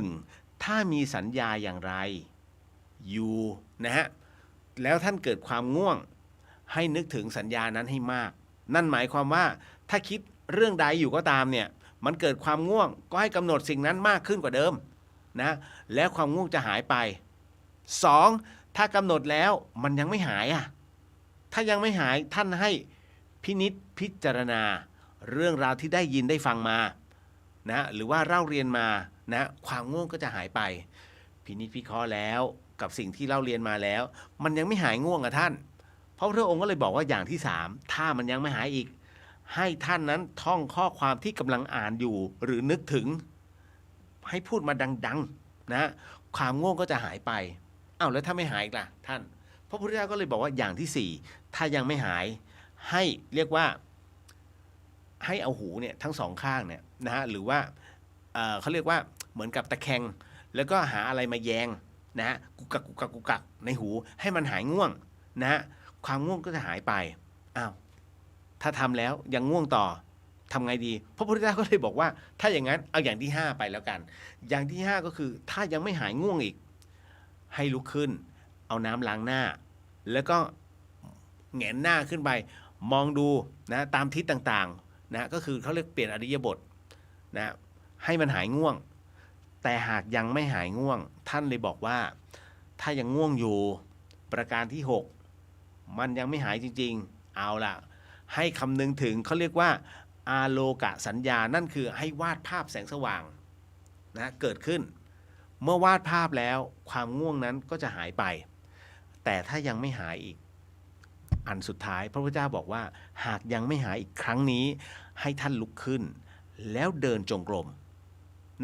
1ถ้ามีสัญญาอย่างไรอยู่นะฮะแล้วท่านเกิดความง่วงให้นึกถึงสัญญานั้นให้มากนั่นหมายความว่าถ้าคิดเรื่องใดอยู่ก็ตามเนี่ยมันเกิดความง่วงก็ให้กำหนดสิ่งนั้นมากขึ้นกว่าเดิมนะแล้วความง่วงจะหายไป2ถ้ากำหนดแล้วมันยังไม่หายถ้ายังไม่หายท่านให้พินิจพิจารณาเรื่องราวที่ได้ยินได้ฟังมานะหรือว่าเล่าเรียนมานะความง่วงก็จะหายไปพินิจพิเคราะห์แล้วกับสิ่งที่เล่าเรียนมาแล้วมันยังไม่หายง่วงท่านพระพุทธองค์ก็เลยบอกว่าอย่างที่3ถ้ามันยังไม่หายอีกให้ท่านนั้นท่องข้อความที่กำลังอ่านอยู่หรือนึกถึงให้พูดมาดังๆนะความง่วงก็จะหายไปอ้าวแล้วถ้าไม่หายอีกล่ะท่าน
พระพุทธเจ้าก็เลยบอกว่าอย่างที่ 4ถ้ายังไม่หายให้เรียกว่าให้เอาหูเนี่ยทั้งสองข้างเนี่ยนะฮะหรือว่าเขาเรียกว่าเหมือนกับตะแคงแล้วก็หาอะไรมาแยงนะฮะกุกกักกุกกักกุกกักในหูให้มันหายง่วงนะฮะความง่วงก็จะหายไปอ้าวถ้าทำแล้วยังง่วงต่อทำไงดีพระพุทธเจ้าก็เลยบอกว่าถ้าอย่างนั้นเอาอย่างที่ 5ไปแล้วกันอย่างที่ 5ก็คือถ้ายังไม่หายง่วงอีกให้ลุกขึ้นเอาน้ำล้างหน้าแล้วก็แหงนหน้าขึ้นไปมองดูนะตามทิศต่างๆนะก็คือเขาเรียกเปลี่ยนอริยบทนะให้มันหายง่วงแต่หากยังไม่หายง่วงท่านเลยบอกว่าถ้ายังง่วงอยู่ประการที่ 6มันยังไม่หายจริงๆเอาล่ะให้คำนึงถึงเขาเรียกว่าอาโลกะสัญญานั่นคือให้วาดภาพแสงสว่างนะเกิดขึ้นเมื่อวาดภาพแล้วความง่วงนั้นก็จะหายไปแต่ถ้ายังไม่หายอีกอันสุดท้ายพระพุทธเจ้าบอกว่าหากยังไม่หายอีกครั้งนี้ให้ท่านลุกขึ้นแล้วเดินจงกรม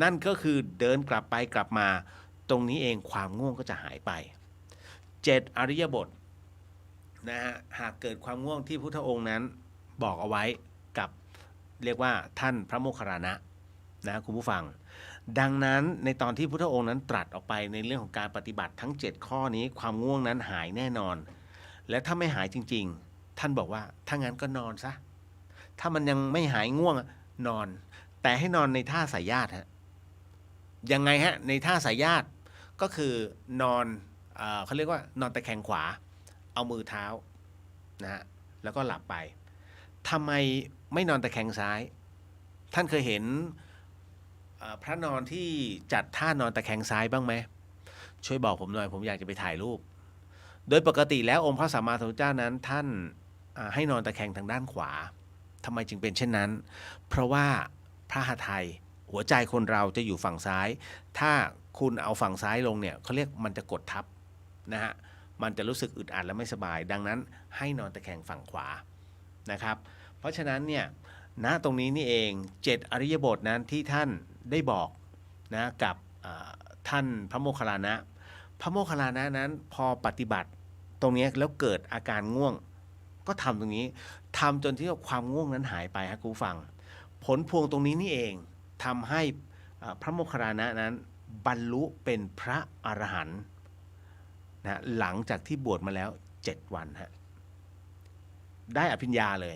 นั่นก็คือเดินกลับไปกลับมาตรงนี้เองความง่วงก็จะหายไป7อริยบทนะฮะหากเกิดความง่วงที่พุทธองค์นั้นบอกเอาไว้กับเรียกว่าท่านพระโมคคัลลานะนะคุณผู้ฟังดังนั้นในตอนที่พุทธองค์นั้นตรัสออกไปในเรื่องของการปฏิบัติทั้ง7ข้อนี้ความง่วงนั้นหายแน่นอนและถ้าไม่หายจริงๆท่านบอกว่าถ้างั้นก็นอนซะถ้ามันยังไม่หายง่วงนอนแต่ให้นอนในท่าสายญาติฮะยังไงฮะในท่าสายญาติก็คือนอนเขาเรียกว่านอนตะแคงขวาเอามือเท้านะฮะแล้วก็หลับไปทำไมไม่นอนตะแคงซ้ายท่านเคยเห็นพระนอนที่จัดท่านอนตะแคงซ้ายบ้างไหมช่วยบอกผมหน่อยผมอยากจะไปถ่ายรูปโดยปกติแล้วองค์พระสัมมาสัมพุทธเจ้านั้นท่านให้นอนตะแคงทางด้านขวาทำไมจึงเป็นเช่นนั้นเพราะว่าพระหทัยหัวใจคนเราจะอยู่ฝั่งซ้ายถ้าคุณเอาฝั่งซ้ายลงเนี่ยเขาเรียกมันจะกดทับนะฮะมันจะรู้สึกอึดอัดและไม่สบายดังนั้นให้นอนตะแคงฝั่งขวานะครับเพราะฉะนั้นเนี่ยณตรงนี้นี่เอง7อริยบทนั้นที่ท่านได้บอกนะกับท่านพระโมคคัลลานะพระโมคคัลลานะนั้นพอปฏิบัติตรงนี้แล้วเกิดอาการง่วงก็ทำตรงนี้ทำจนที่ความง่วงนั้นหายไปครับคุณผู้ฟังผลพวงตรงนี้นี่เองทำให้พระโมคคัลลานะนั้นบรรลุเป็นพระอรหันต์นะหลังจากที่บวชมาแล้ว7วันฮะได้อภิญญาเลย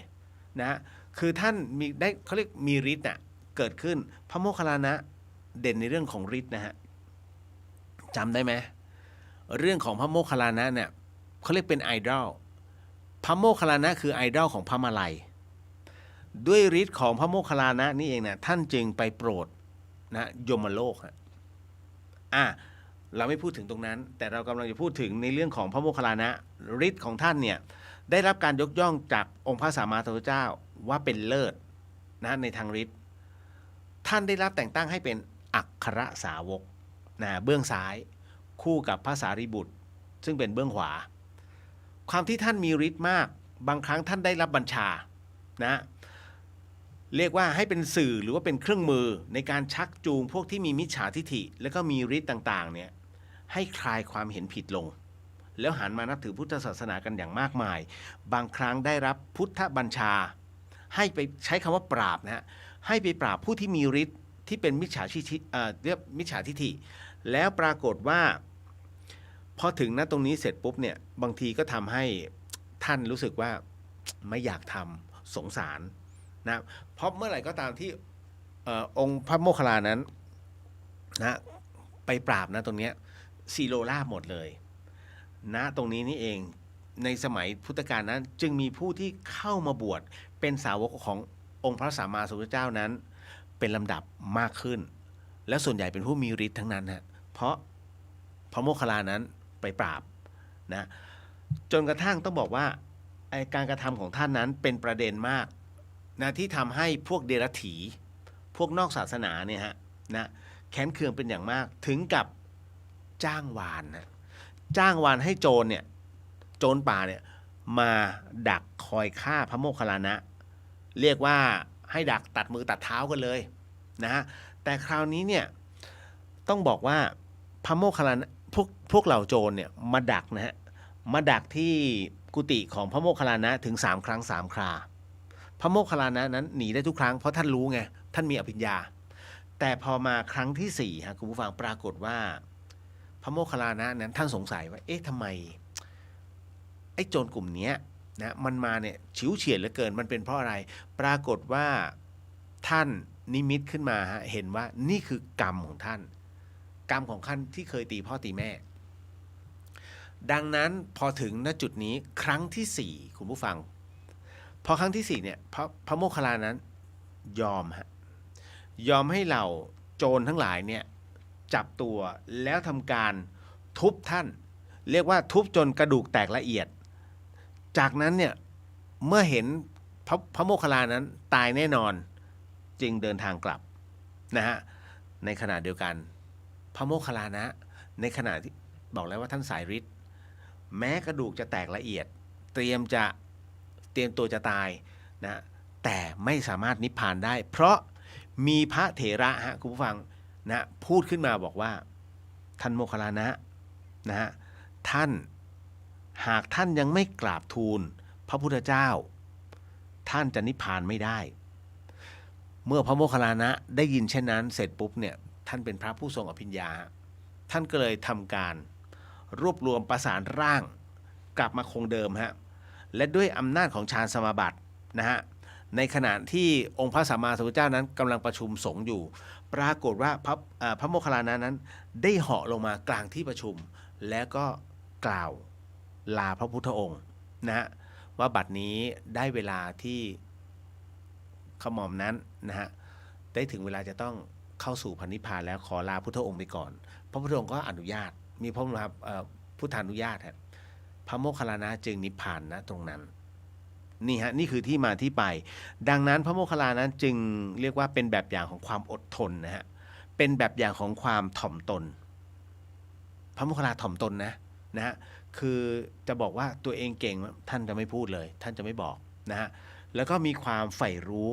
นะคือท่านมีได้เขาเรียกมีฤทธิ์น่ะเกิดขึ้นพระโมคคัลลานะเด่นในเรื่องของฤทธิ์นะฮะจำได้ไหมเรื่องของพระโมคคัลลานะเนี่ยเขาเรียกเป็นไอดอลพระโมคคัลลานะคือไอดอลของพระมาลัยด้วยฤทธิ์ของพระโมคคัลลานะนี่เองเนี่ยท่านจึงไปโปรดนะยมโลกฮะเราไม่พูดถึงตรงนั้นแต่เรากำลังจะพูดถึงในเรื่องของพระโมคคัลลานะฤทธิ์ของท่านเนี่ยได้รับการยกย่องจากองค์พระสัมมาสัมพุทธเจ้าว่าเป็นเลิศนะในทางฤทธิ์ท่านได้รับแต่งตั้งให้เป็นอัครสาวกนะเบื้องซ้ายคู่กับพระสารีบุตรซึ่งเป็นเบื้องขวาความที่ท่านมีฤทธิ์มากบางครั้งท่านได้รับบัญชานะเรียกว่าให้เป็นสื่อหรือว่าเป็นเครื่องมือในการชักจูงพวกที่มีมิจฉาทิฐิแล้วก็มีฤทธิ์ต่างๆเนี่ยให้คลายความเห็นผิดลงแล้วหันมานับถือพุทธศาสนากันอย่างมากมายบางครั้งได้รับพุทธบัญชาให้ไปใช้คำว่าปราบนะฮะให้ไปปราบผู้ที่มีฤทธิ์ที่เป็นมิจฉาทิฐิเรียกมิจฉาทิฐิแล้วปรากฏว่าพอถึงณตรงนี้เสร็จปุ๊บเนี่ยบางทีก็ทำให้ท่านรู้สึกว่าไม่อยากทำสงสารนะเพราะเมื่อไหร่ก็ตามที่องค์พระโมคคัลลานั้นนะไปปราบนะตรงเนี้ยซีโรราบหมดเลยนะตรงนี้นี่เองในสมัยพุทธกาลนั้นจึงมีผู้ที่เข้ามาบวชเป็นสาวกขององค์พระสัมมาสัมพุทธเจ้านั้นเป็นลำดับมากขึ้นและส่วนใหญ่เป็นผู้มีฤทธิ์ทั้งนั้นฮะเพราะพระโมคคัลลานั้นไปปราบนะจนกระทั่งต้องบอกว่าการกระทำของท่านนั้นเป็นประเด็นมากนะที่ทำให้พวกเดรัจฉีพวกนอกศาสนาเนี่ยฮะนะแค้นเคืองเป็นอย่างมากถึงกับจ้างวานนะจ้างวานให้โจรเนี่ยโจรป่าเนี่ยมาดักคอยฆ่าพระโมคคัลลานะเรียกว่าให้ดักตัดมือตัดเท้ากันเลยนะฮะแต่คราวนี้เนี่ยต้องบอกว่าพระโมคคัลลานะพวกเหล่าโจรเนี่ยมาดักนะฮะ มาดักที่กุฏิของพระโมคคัลลานะถึง3 ครั้ง 3 คราพระโมคคัลลานะนั้นหนีได้ทุกครั้งเพราะท่านรู้ไงท่านมีอภิญญาแต่พอมาครั้งที่4ฮะคุณผู้ฟังปรากฏว่าพระโมคคัลลานะนั้นท่านสงสัยว่าเอ๊ะทำไมไอ้โจรกลุ่มเนี้ยนะมันมาเนี่ยฉิวเฉียดเหลือเกินมันเป็นเพราะอะไรปรากฏว่าท่านนิมิตขึ้นมาฮะเห็นว่านี่คือกรรมของท่านกรรมของท่านที่เคยตีพ่อตีแม่ดังนั้นพอถึงณจุดนี้ครั้งที่4คุณผู้ฟังพอครั้งที่4เนี่ยพระโมคคัลลานั้นยอมให้เหล่าโจรทั้งหลายเนี่ยจับตัวแล้วทำการทุบท่านเรียกว่าทุบจนกระดูกแตกละเอียดจากนั้นเนี่ยเมื่อเห็นพระโมคคัลลานั้นตายแน่นอนจึงเดินทางกลับนะฮะในขณะเดียวกันพระโมคคัลลานะในขณะที่บอกแล้วว่าท่านสายฤทธิ์แม้กระดูกจะแตกละเอียดเตรียมตัวจะตายนะแต่ไม่สามารถนิพพานได้เพราะมีพระเถระฮะคุณผู้ฟังนะพูดขึ้นมาบอกว่าท่านโมคคัลลานะฮะท่านหากท่านยังไม่กราบทูลพระพุทธเจ้าท่านจะนิพพานไม่ได้เมื่อพระโมคคัลลานะได้ยินเช่นนั้นเสร็จปุ๊บเนี่ยท่านเป็นพระผู้ทรงอภิญญาท่านก็เลยทำการรวบรวมประสานร่างกลับมาคงเดิมฮะและด้วยอำนาจของฌานสมาบัตินะฮะในขณะที่องค์พระสัมมาสัมพุทธเจ้านั้นกำลังประชุมสงฆ์อยู่ปรากฏว่าพระโมคคัลลานะนั้นได้เหาะลงมากลางที่ประชุมแล้วก็กล่าวลาพระพุทธองค์นะฮะว่าบัดนี้ได้เวลาที่ขมอมนั้นนะฮะได้ถึงเวลาจะต้องเข้าสู่พระนิพพานแล้วขอลาพุทธองค์ไปก่อนพระพุทธองค์ก็อนุญาตมีพระพุทธานุญาตฮะพระโมคคัลลานะจึงนิพพานนะตรงนั้นนี่ฮะนี่คือที่มาที่ไปดังนั้นพระโมคคัลลานะจึงเรียกว่าเป็นแบบอย่างของความอดทนนะฮะเป็นแบบอย่างของความถ่อมตนพระโมคคัลลาถ่อมตนนะฮะคือจะบอกว่าตัวเองเก่งท่านจะไม่พูดเลยท่านจะไม่บอกนะฮะแล้วก็มีความใฝ่รู้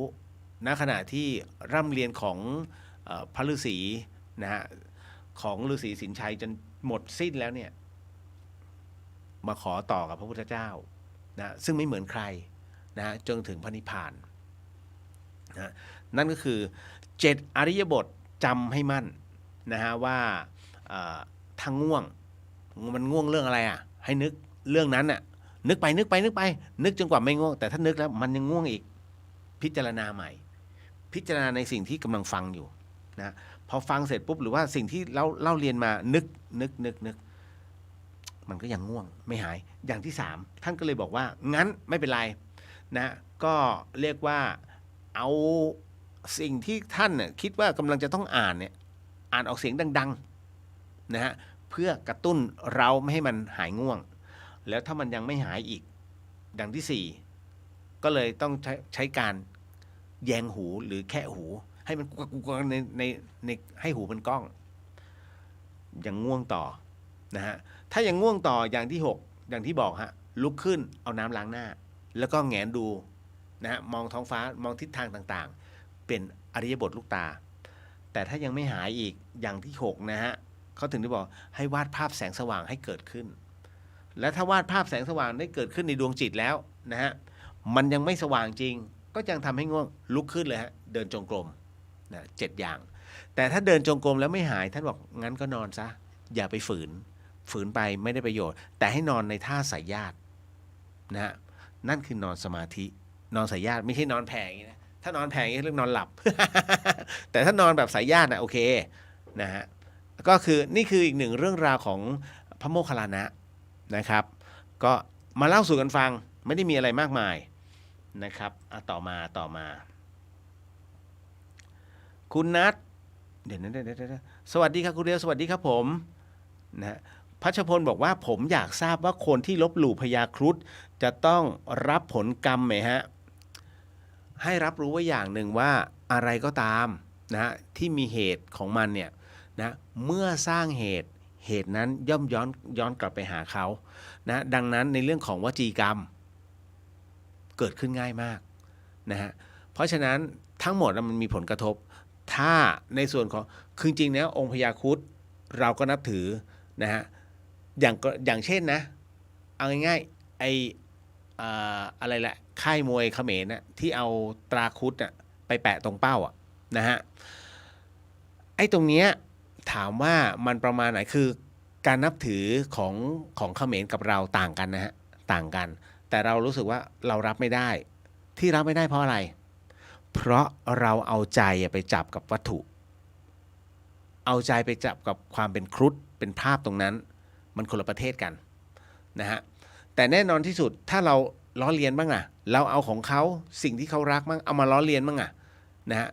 ณขณะที่ร่ำเรียนของพระฤาษีนะฮะของฤาษีสินชัยจนหมดสิ้นแล้วเนี่ยมาขอต่อกับพระพุทธเจ้านะซึ่งไม่เหมือนใครนะจนถึงพระนิพพานนะนั่นก็คือ7อริยบทจำให้มั่นนะฮะว่าถ้าง่วงมันง่วงเรื่องอะไรอ่ะให้นึกเรื่องนั้นน่ะนึกไปนึกจนกว่าไม่ง่วงแต่ถ้านึกแล้วมันยังง่วงอีกพิจารณาใหม่พิจารณาในสิ่งที่กำลังฟังอยู่นะพอฟังเสร็จปุ๊บหรือว่าสิ่งที่เล่าเรียนมานึกมันก็ยังง่วงไม่หายอย่างที่3ท่านก็เลยบอกว่างั้นไม่เป็นไรนะก็เรียกว่าเอาสิ่งที่ท่านเนี่ยคิดว่ากำลังจะต้องอ่านเนี่ยอ่านออกเสียงดังๆนะฮะเพื่อกระตุ้นเราไม่ให้มันหายง่วงแล้วถ้ามันยังไม่หายอีกดังที่4ก็เลยต้องใช้การแยงหูหรือแคะหูให้มันกุกในให้หูมันก้องยังง่วงต่อนะฮะถ้ายังง่วงต่ออย่างที่6อย่างที่บอกฮะลุกขึ้นเอาน้ำล้างหน้าแล้วก็แงนดูนะฮะมองท้องฟ้ามองทิศทางต่างๆเป็นอริยบทลูกตาแต่ถ้ายังไม่หายอีกอย่างที่6นะฮะเขาถึงได้บอกให้วาดภาพแสงสว่างให้เกิดขึ้นและถ้าวาดภาพแสงสว่างได้เกิดขึ้นในดวงจิตแล้วนะฮะมันยังไม่สว่างจริงก็ยังทำให้ง่วงลุกขึ้นเลยฮะเดินจงกรมนะ7อย่างแต่ถ้าเดินจงกรมแล้วไม่หายท่านบอกงั้นก็นอนซะอย่าไปฝืนไปไม่ได้ประโยชน์แต่ให้นอนในท่าสายญาตินะฮะนั่นคือนอนสมาธินอนสายญาติไม่ใช่นอนแผ่อย่างนี้นะถ้านอนแผ่อย่างนี้เรียกนอนหลับ แต่ถ้านอนแบบสายญาตินะโอเคนะฮะก็คือนี่คืออีกหนึ่งเรื่องราวของพระโมคคัลลานะนะครับก็มาเล่าสู่กันฟังไม่ได้มีอะไรมากมายนะครับต่อมาคุณนัทเดี๋ยวสวัสดีครับคุณเรียวสวัสดีครับผมนะพัชพลบอกว่าผมอยากทราบว่าคนที่ลบหลู่พญาครุฑจะต้องรับผลกรรมไหมฮะให้รับรู้ไว้อย่างหนึ่งว่าอะไรก็ตามนะฮะที่มีเหตุของมันเนี่ยนะเมื่อสร้างเหตุนั้นย่อมย้อนกลับไปหาเขานะดังนั้นในเรื่องของวจีกรรมเกิดขึ้นง่ายมากนะฮะเพราะฉะนั้นทั้งหมดมันมีผลกระทบถ้าในส่วนของคือจริงๆนะองค์พญาครุฑเราก็นับถือนะฮะอย่างเช่นนะ เอาง่ายๆไออะไรแหละค่ายมวยเขมรน่ะที่เอาตราครุฑน่ะไปแปะตรงเป้าอ่ะนะฮะไอ้ตรงเนี้ยถามว่ามันประมาณไหนคือการนับถือของเขมรกับเราต่างกันนะฮะต่างกัน แต่เรารู้สึกว่าเรารับไม่ได้ที่รับไม่ได้เพราะอะไร เพราะเราเอาใจไปจับกับวัตถุ เอาใจไปจับกับความเป็นครุฑเป็นภาพตรงนั้น มันคนละประเทศกันนะฮะแต่แน่นอนที่สุดถ้าเราล้อเลียนบ้างอะเราเอาของเขาสิ่งที่เขารักบ้างเอามาล้อเลียนบ้างอะนะฮะ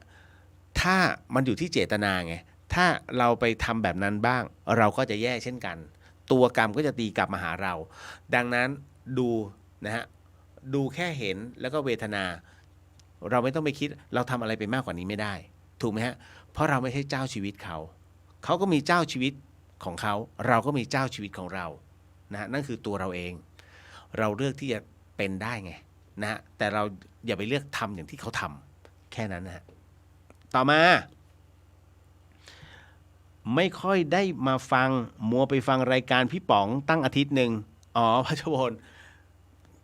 ถ้ามันอยู่ที่เจตนาไงถ้าเราไปทำแบบนั้นบ้างเราก็จะแย่เช่นกัน ตัวกรรมก็จะตีกลับมาหาเรา ดังนั้นดูนะฮะดูแค่เห็นแล้วก็เวทนา เราไม่ต้องไปคิดเราทำอะไรไปมากกว่านี้ไม่ได้ถูกไหมฮะเพราะเราไม่ใช่เจ้าชีวิตเขาเขาก็มีเจ้าชีวิตของเขาเราก็มีเจ้าชีวิตของเรานะฮะนั่นคือตัวเราเองเราเลือกที่จะเป็นได้ไงนะฮะแต่เราอย่าไปเลือกทำอย่างที่เขาทำแค่นั้นนะฮะต่อมาไม่ค่อยได้มาฟังมัวไปฟังรายการพี่ป๋องตั้งอาทิตย์หนึ่งอ๋อพระชพล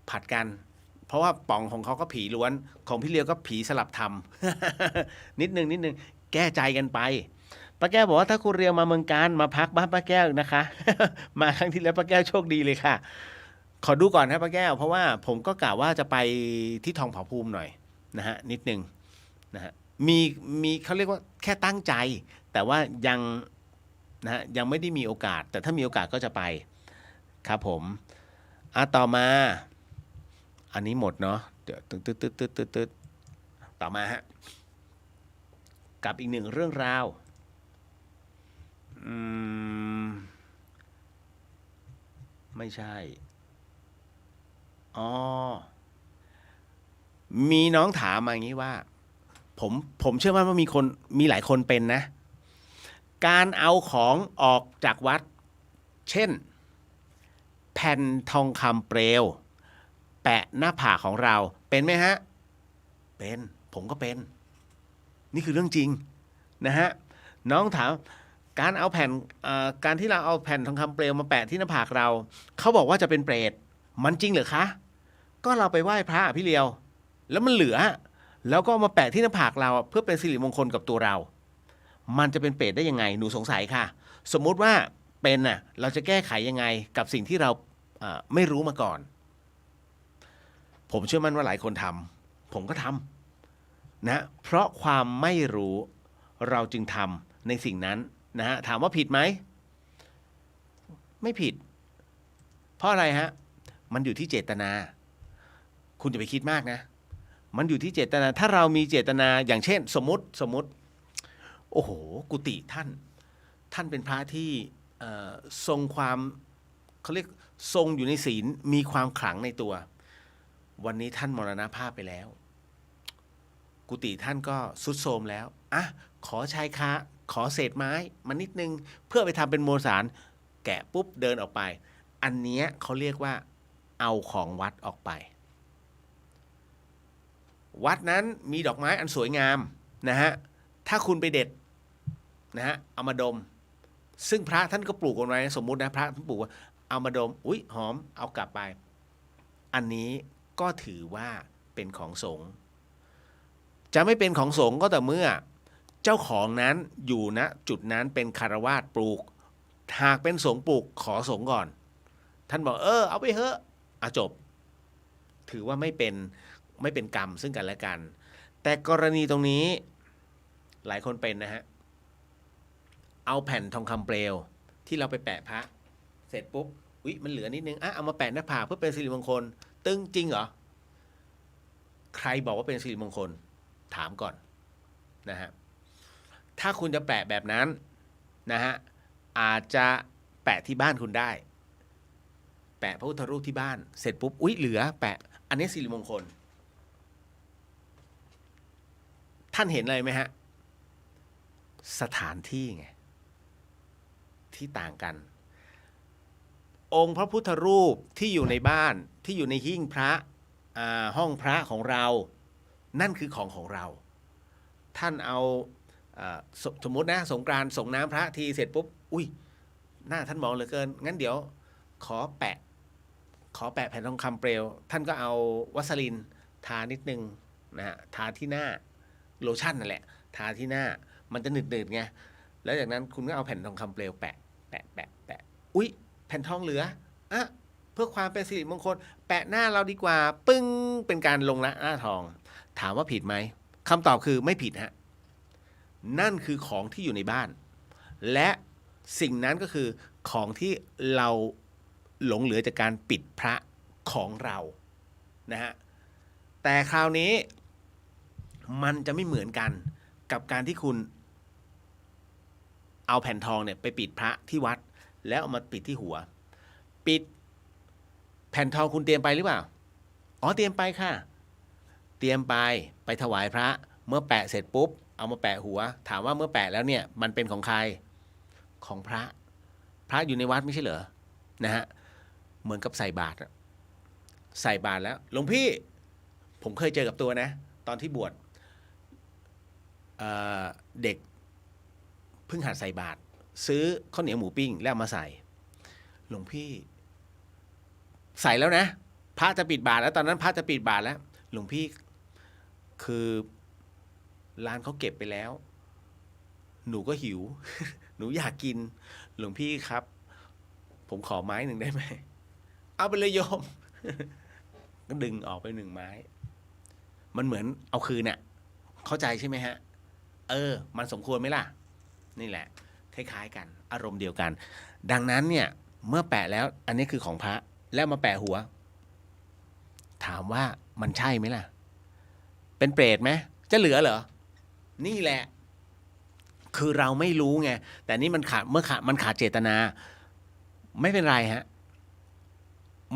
ผัดกัน เพราะว่าป๋องของเขาก็ผีล้วนของพี่เลียวก็ผีสลับทำ นิดนึงแก้ใจกันไปป้าแก้วบอกว่าถ้าคุณเรียวมาเมืองการมาพักบ้านป้าแก้วนะคะ มาครั้งที่แล้วป้าแก้วโชคดีเลยค่ะ ขอดูก่อนนะป้าแก้วเพราะว่าผมก็กะว่าจะไปที่ทองผาภูมิหน่อยนะฮะนิดนึงนะฮะมีเขาเรียกว่าแค่ตั้งใจ แต่ว่ายังนะฮะยังไม่ได้มีโอกาส แต่ถ้ามีโอกาสก็จะไปครับผมต่อมา อันนี้หมดเนาะเดี๋ยวตึ๊ดต่อมาฮะกับอีกหนึ่งเรื่องราวไม่ใช่อ๋อมีน้องถามมาอย่างนี้ว่าผมเชื่อว่ามีหลายคนเป็นนะการเอาของออกจากวัดเช่นแผ่นทองคำเปลวแปะหน้าผากของเราเป็นไหมฮะเป็นผมก็เป็นนี่คือเรื่องจริงนะฮะน้องถามการที่เราเอาแผ่นทองคำเปลวมาแปะที่หน้าผากเราเขาบอกว่าจะเป็นเปรตมันจริงเหรอคะก็เราไปไหว้พระพี่เลียวแล้วมันเหลือแล้วก็มาแปะที่หน้าผากเราเพื่อเป็นสิริมงคลกับตัวเรามันจะเป็นเปรตได้ยังไงหนูสงสัยค่ะสมมุติว่าเป็นน่ะเราจะแก้ไขยังไงกับสิ่งที่เราไม่รู้มาก่อนผมเชื่อมั่นว่าหลายคนทำผมก็ทำนะเพราะความไม่รู้เราจึงทำในสิ่งนั้นนะฮะถามว่าผิดไหมไม่ผิดเพราะอะไรฮะมันอยู่ที่เจตนาคุณจะไปคิดมากนะมันอยู่ที่เจตนาถ้าเรามีเจตนาอย่างเช่นสมมติโอ้โหกุฏิท่านเป็นพระที่ทรงความเขาเรียกทรงอยู่ในศีลมีความขลังในตัววันนี้ท่านมรณภาพไปแล้วกุฏิท่านก็ทรุดโทรมแล้วขอชายคาขอเศษไม้มานิดนึงเพื่อไปทำเป็นโมสารแกะปุ๊บเดินออกไปอันเนี้ยเขาเรียกว่าเอาของวัดออกไปวัดนั้นมีดอกไม้อันสวยงามนะฮะถ้าคุณไปเด็ดนะฮะเอามาดมซึ่งพระท่านก็ปลูกกันไว้สมมุตินะพระท่านปลูกว่าเอามาดมอุ๊ยหอมเอากลับไปอันนี้ก็ถือว่าเป็นของสงฆ์จะไม่เป็นของสงฆ์ก็แต่เมื่อเจ้าของนั้นอยู่ณจุดนั้นเป็นคฤหัสถ์ปลูกหากเป็นสงฆ์ปลูกขอสงฆ์ก่อนท่านบอกเอาไปเถอะจบถือว่าไม่เป็นกรรมซึ่งกันและกันแต่กรณีตรงนี้หลายคนเป็นนะฮะเอาแผ่นทองคำเปลวที่เราไปแปะพระเสร็จปุ๊บอุ๊ยมันเหลือนิดนึงเอามาแปะหน้าผากเพื่อเป็นสิริมงคลตึงจริงเหรอใครบอกว่าเป็นสิริมงคลถามก่อนนะฮะถ้าคุณจะแปะแบบนั้นนะฮะอาจจะแปะที่บ้านคุณได้แปะพระพุทธรูปที่บ้านเสร็จปุ๊บอุ๊ยเหลือแปะอันนี้สิริมงคลท่านเห็นอะไรไหมฮะสถานที่ไงที่ต่างกันองค์พระพุทธรูปที่อยู่ในบ้านที่อยู่ในหิ้งพระห้องพระของเรานั่นคือของเราท่านเอาสมมตินะสงกรานต์ส่งน้ำพระทีเสร็จปุ๊บอุ้ยหน้าท่านมองเหลือเกินงั้นเดี๋ยวขอแปะ ขอแปะแผ่นทองคำเปลวท่านก็เอาวัสลินทานิดนึงนะฮะทาที่หน้าโลชั่นนั่นแหละทาที่หน้ามันจะหนืดๆไงแล้วจากนั้นคุณก็เอาแผ่นทองคำเปลวแปะแปะแปะแปะอุ๊ยแผ่นทองเหลืออ่ะเพื่อความเป็นสิริมงคลแปะหน้าเราดีกว่าปึ้งเป็นการลงหน้าทองถามว่าผิดไหมคำตอบคือไม่ผิดฮะนั่นคือของที่อยู่ในบ้านและสิ่งนั้นก็คือของที่เราหลงเหลือจากการปิดพระของเรานะฮะแต่คราวนี้มันจะไม่เหมือนกันกับการที่คุณเอาแผ่นทองเนี่ยไปปิดพระที่วัดแล้วเอามาปิดที่หัวปิดแผ่นทองคุณเตรียมไปหรือเปล่าอ๋อเตรียมไปค่ะเตรียมไปถวายพระเมื่อแปะเสร็จปุ๊บเอามาแปะหัวถามว่าเมื่อแปะแล้วเนี่ยมันเป็นของใครของพระอยู่ในวัดไม่ใช่เหรอนะฮะเหมือนกับใส่บาตรใส่บาตรแล้วหลวงพี่ผมเคยเจอกับตัวนะตอนที่บวชเด็กเพิ่งหัดใส่บาตรซื้อข้าวเหนียวหมูปิ้งแล้วมาใส่หลวงพี่ใส่แล้วนะพระจะปิดบาตรแล้วตอนนั้นพระจะปิดบาตรแล้วหลวงพี่คือร้านเขาเก็บไปแล้วหนูก็หิว หนูอยากกินหลวงพี่ครับผมขอไม้หนึ่งได้ไหมเอาไปเลยโยม ก็ดึงออกไป1 ไม้มันเหมือนเอาคืนน่ะเข้าใจใช่ไหมฮะมันสมควรไหมล่ะนี่แหละคล้ายๆกันอารมณ์เดียวกันดังนั้นเนี่ยเมื่อแปะแล้วอันนี้คือของพระแล้วมาแปะหัวถามว่ามันใช่ไหมล่ะเป็นเปรตไหมจะเหลือเหรอนี่แหละคือเราไม่รู้ไงแต่นี่มันขาดเจตนาไม่เป็นไรฮะ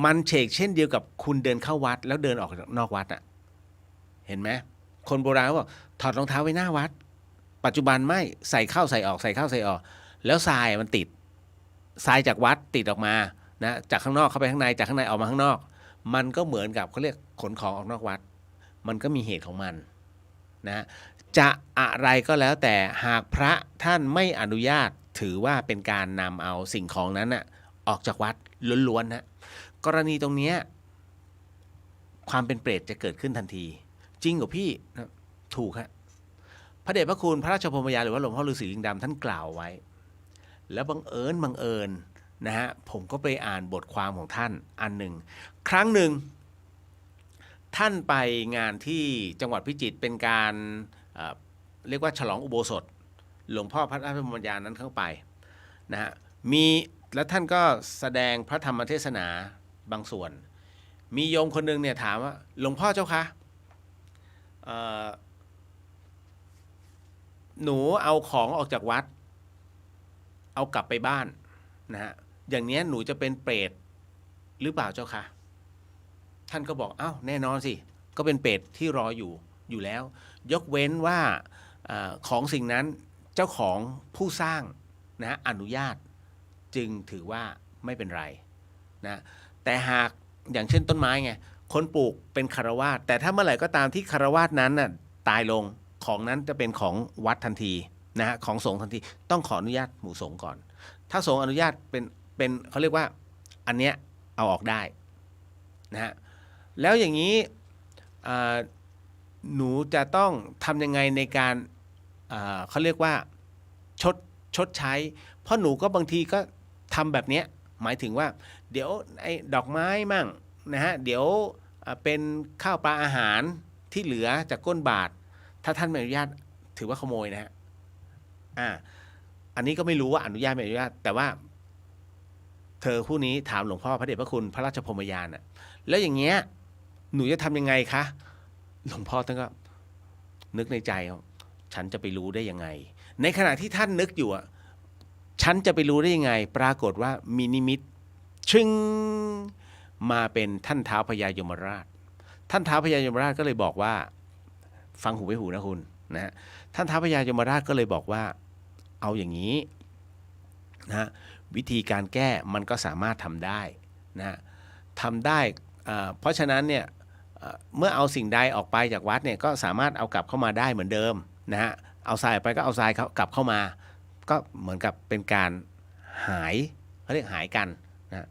มันเฉกเช่นเดียวกับคุณเดินเข้าวัดแล้วเดินออกนอกวัดอ่ะเห็นไหมคนโบราณบอกถอดรองเท้าไว้หน้าวัดปัจจุบันไม่ใส่เข้าใส่ออกใส่เข้าใส่ออกแล้วทรายมันติดทรายจากวัดติดออกมานะจากข้างนอกเข้าไปข้างในจากข้างในออกมาข้างนอกมันก็เหมือนกับเขาเรียกขนของออกนอกวัดมันก็มีเหตุของมันนะจะอะไรก็แล้วแต่หากพระท่านไม่อนุญาตถือว่าเป็นการนำเอาสิ่งของนั้นน่ะออกจากวัดล้วนๆนะกรณีตรงนี้ความเป็นเปรตจะเกิดขึ้นทันทีจริงเหรอพี่นะถูกครับพระเดชพระคุณพระราชพรหมยานหรือว่าหลวงพ่อฤาษีลิงดำท่านกล่าวไว้แล้วบังเอิญนะฮะผมก็ไปอ่านบทความของท่านอันหนึ่งครั้งหนึ่งท่านไปงานที่จังหวัดพิจิตรเป็นการเรียกว่าฉลองอุโบสถหลวงพ่อพระราชพรหมยานนั้นเข้าไปนะฮะแล้วท่านก็แสดงพระธรรมเทศนาบางส่วนมีโยมคนหนึ่งเนี่ยถามว่าหลวงพ่อเจ้าคะหนูเอาของออกจากวัดเอากลับไปบ้านนะฮะอย่างนี้หนูจะเป็นเปรตหรือเปล่าเจ้าคะท่านก็บอกอ้าวแน่นอนสิก็เป็นเปรตที่รออยู่แล้วยกเว้นว่าของสิ่งนั้นเจ้าของผู้สร้างนะอนุญาตจึงถือว่าไม่เป็นไรนะแต่หากอย่างเช่นต้นไม้ไงคนปลูกเป็นคฤหัสถ์แต่ถ้าเมื่อไหร่ก็ตามที่คฤหัสถ์นั้นน่ะตายลงของนั้นจะเป็นของวัดทันทีนะฮะของสงฆ์ทันทีต้องขออนุญาตหมู่สงฆ์ก่อนถ้าสงฆ์อนุญาตเป็นเขาเรียกว่าอันเนี้ยเอาออกได้นะฮะแล้วอย่างนี้หนูจะต้องทำยังไงในการเขาเรียกว่าชดใช้เพราะหนูก็บางทีก็ทำแบบเนี้ยหมายถึงว่าเดี๋ยวไอ้ดอกไม้มั่งนะฮะเดี๋ยวเป็นข้าวปลาอาหารที่เหลือจากก้นบาทถ้าท่านไม่อนุญาตถือว่าขโมยนะฮะอันนี้ก็ไม่รู้ว่าอนุญาตไม่อนุญาตแต่ว่าเธอผู้นี้ถามหลวงพ่อพระเดชพระคุณพระราชพรหมยานน่ะแล้วอย่างเงี้ยหนูจะทำยังไงคะหลวงพ่อท่านก็นึกในใจฉันจะไปรู้ได้ยังไงในขณะที่ท่านนึกอยู่ฉันจะไปรู้ได้ยังไงปรากฏว่ามีนิมิตชึ้งมาเป็นท่านท้าวพญายมราชท่านท้าวพญายมราชก็เลยบอกว่าฟังหูไว้หูนะคุณนะฮะท่านท้าวพญายมราชก็เลยบอกว่าเอาอย่างนี้นะวิธีการแก้มันก็สามารถทำได้นะทำได้เพราะฉะนั้นเนี่ยเมื่อเอาสิ่งใดออกไปจากวัดเนี่ยก็สามารถเอากลับเข้ามาได้เหมือนเดิมนะฮะเอาทรายไปก็เอาทรายกลับเข้ามาก็เหมือนกับเป็นการหายเขาเรียกหายกันนะ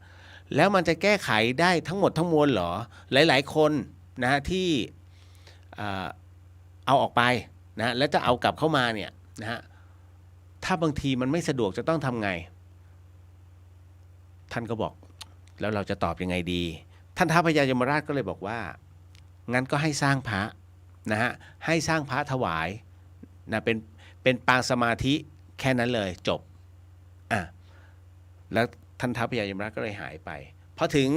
แล้วมันจะแก้ไขได้ทั้งหมดทั้งมวลเหรอหลายๆคนนะฮะที่เอาออกไปนะแล้วจะเอากลับเข้ามาเนี่ยนะฮะถ้าบางทีมันไม่สะดวกจะต้องทำไงท่านก็บอกแล้วเราจะตอบยังไงดีท่านท้าวพญายมราชก็เลยบอกว่างั้นก็ให้สร้างพระนะฮะให้สร้างพระถวายนะเป็นปางสมาธิแค่นั้นเลยจบอ่ะแล้วท่านท้าวพญายมราชก็เลยหายไปพอถึง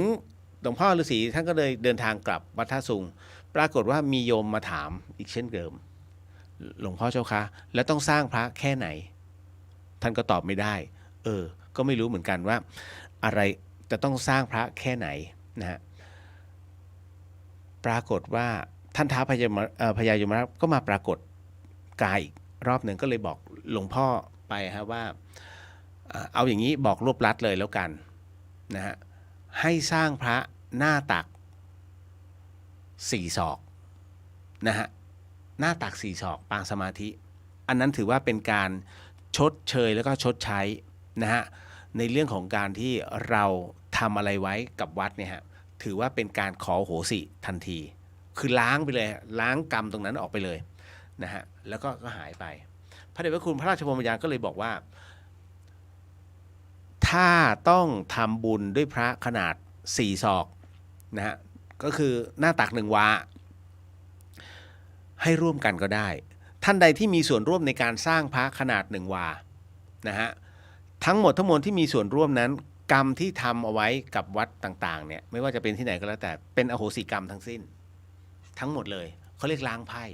หลวงพ่อฤาษีท่านก็เลยเดินทางกลับวัดท่าสุงปรากฏว่ามีโยมมาถามอีกเช่นเดิมหลวงพ่อเจ้าคะแล้วต้องสร้างพระแค่ไหนท่านก็ตอบไม่ได้ก็ไม่รู้เหมือนกันว่าอะไรจะต้องสร้างพระแค่ไหนนะฮะปรากฏว่าท่านท้าวพญายมราชก็มาปรากฏกายอีกรอบหนึ่งก็เลยบอกหลวงพ่อไปฮะว่าเอาอย่างนี้บอกรวบลัดเลยแล้วกันนะฮะให้สร้างพระหน้าตัก4 ศอกนะฮะหน้าตัก4 ศอกปางสมาธิอันนั้นถือว่าเป็นการชดเชยแล้วก็ชดใช้นะฮะในเรื่องของการที่เราทำอะไรไว้กับวัดเนี่ยฮะถือว่าเป็นการขอโหสิทันทีคือล้างไปเลยล้างกรรมตรงนั้นออกไปเลยนะฮะแล้วก็หายไปพระเดชพระคุณพระราชพรหมยานก็เลยบอกว่าถ้าต้องทำบุญด้วยพระขนาด4 ศอกนะฮะก็คือหน้าตัก1 วาให้ร่วมกันก็ได้ท่านใดที่มีส่วนร่วมในการสร้างพระขนาด1 วานะฮะทั้งหมดทั้งมวลที่มีส่วนร่วมนั้นกรรมที่ทำเอาไว้กับวัดต่างๆเนี่ยไม่ว่าจะเป็นที่ไหนก็แล้วแต่เป็นอโหสิกรรมทั้งสิ้นทั้งหมดเลยเขาเรียกล้างไพ่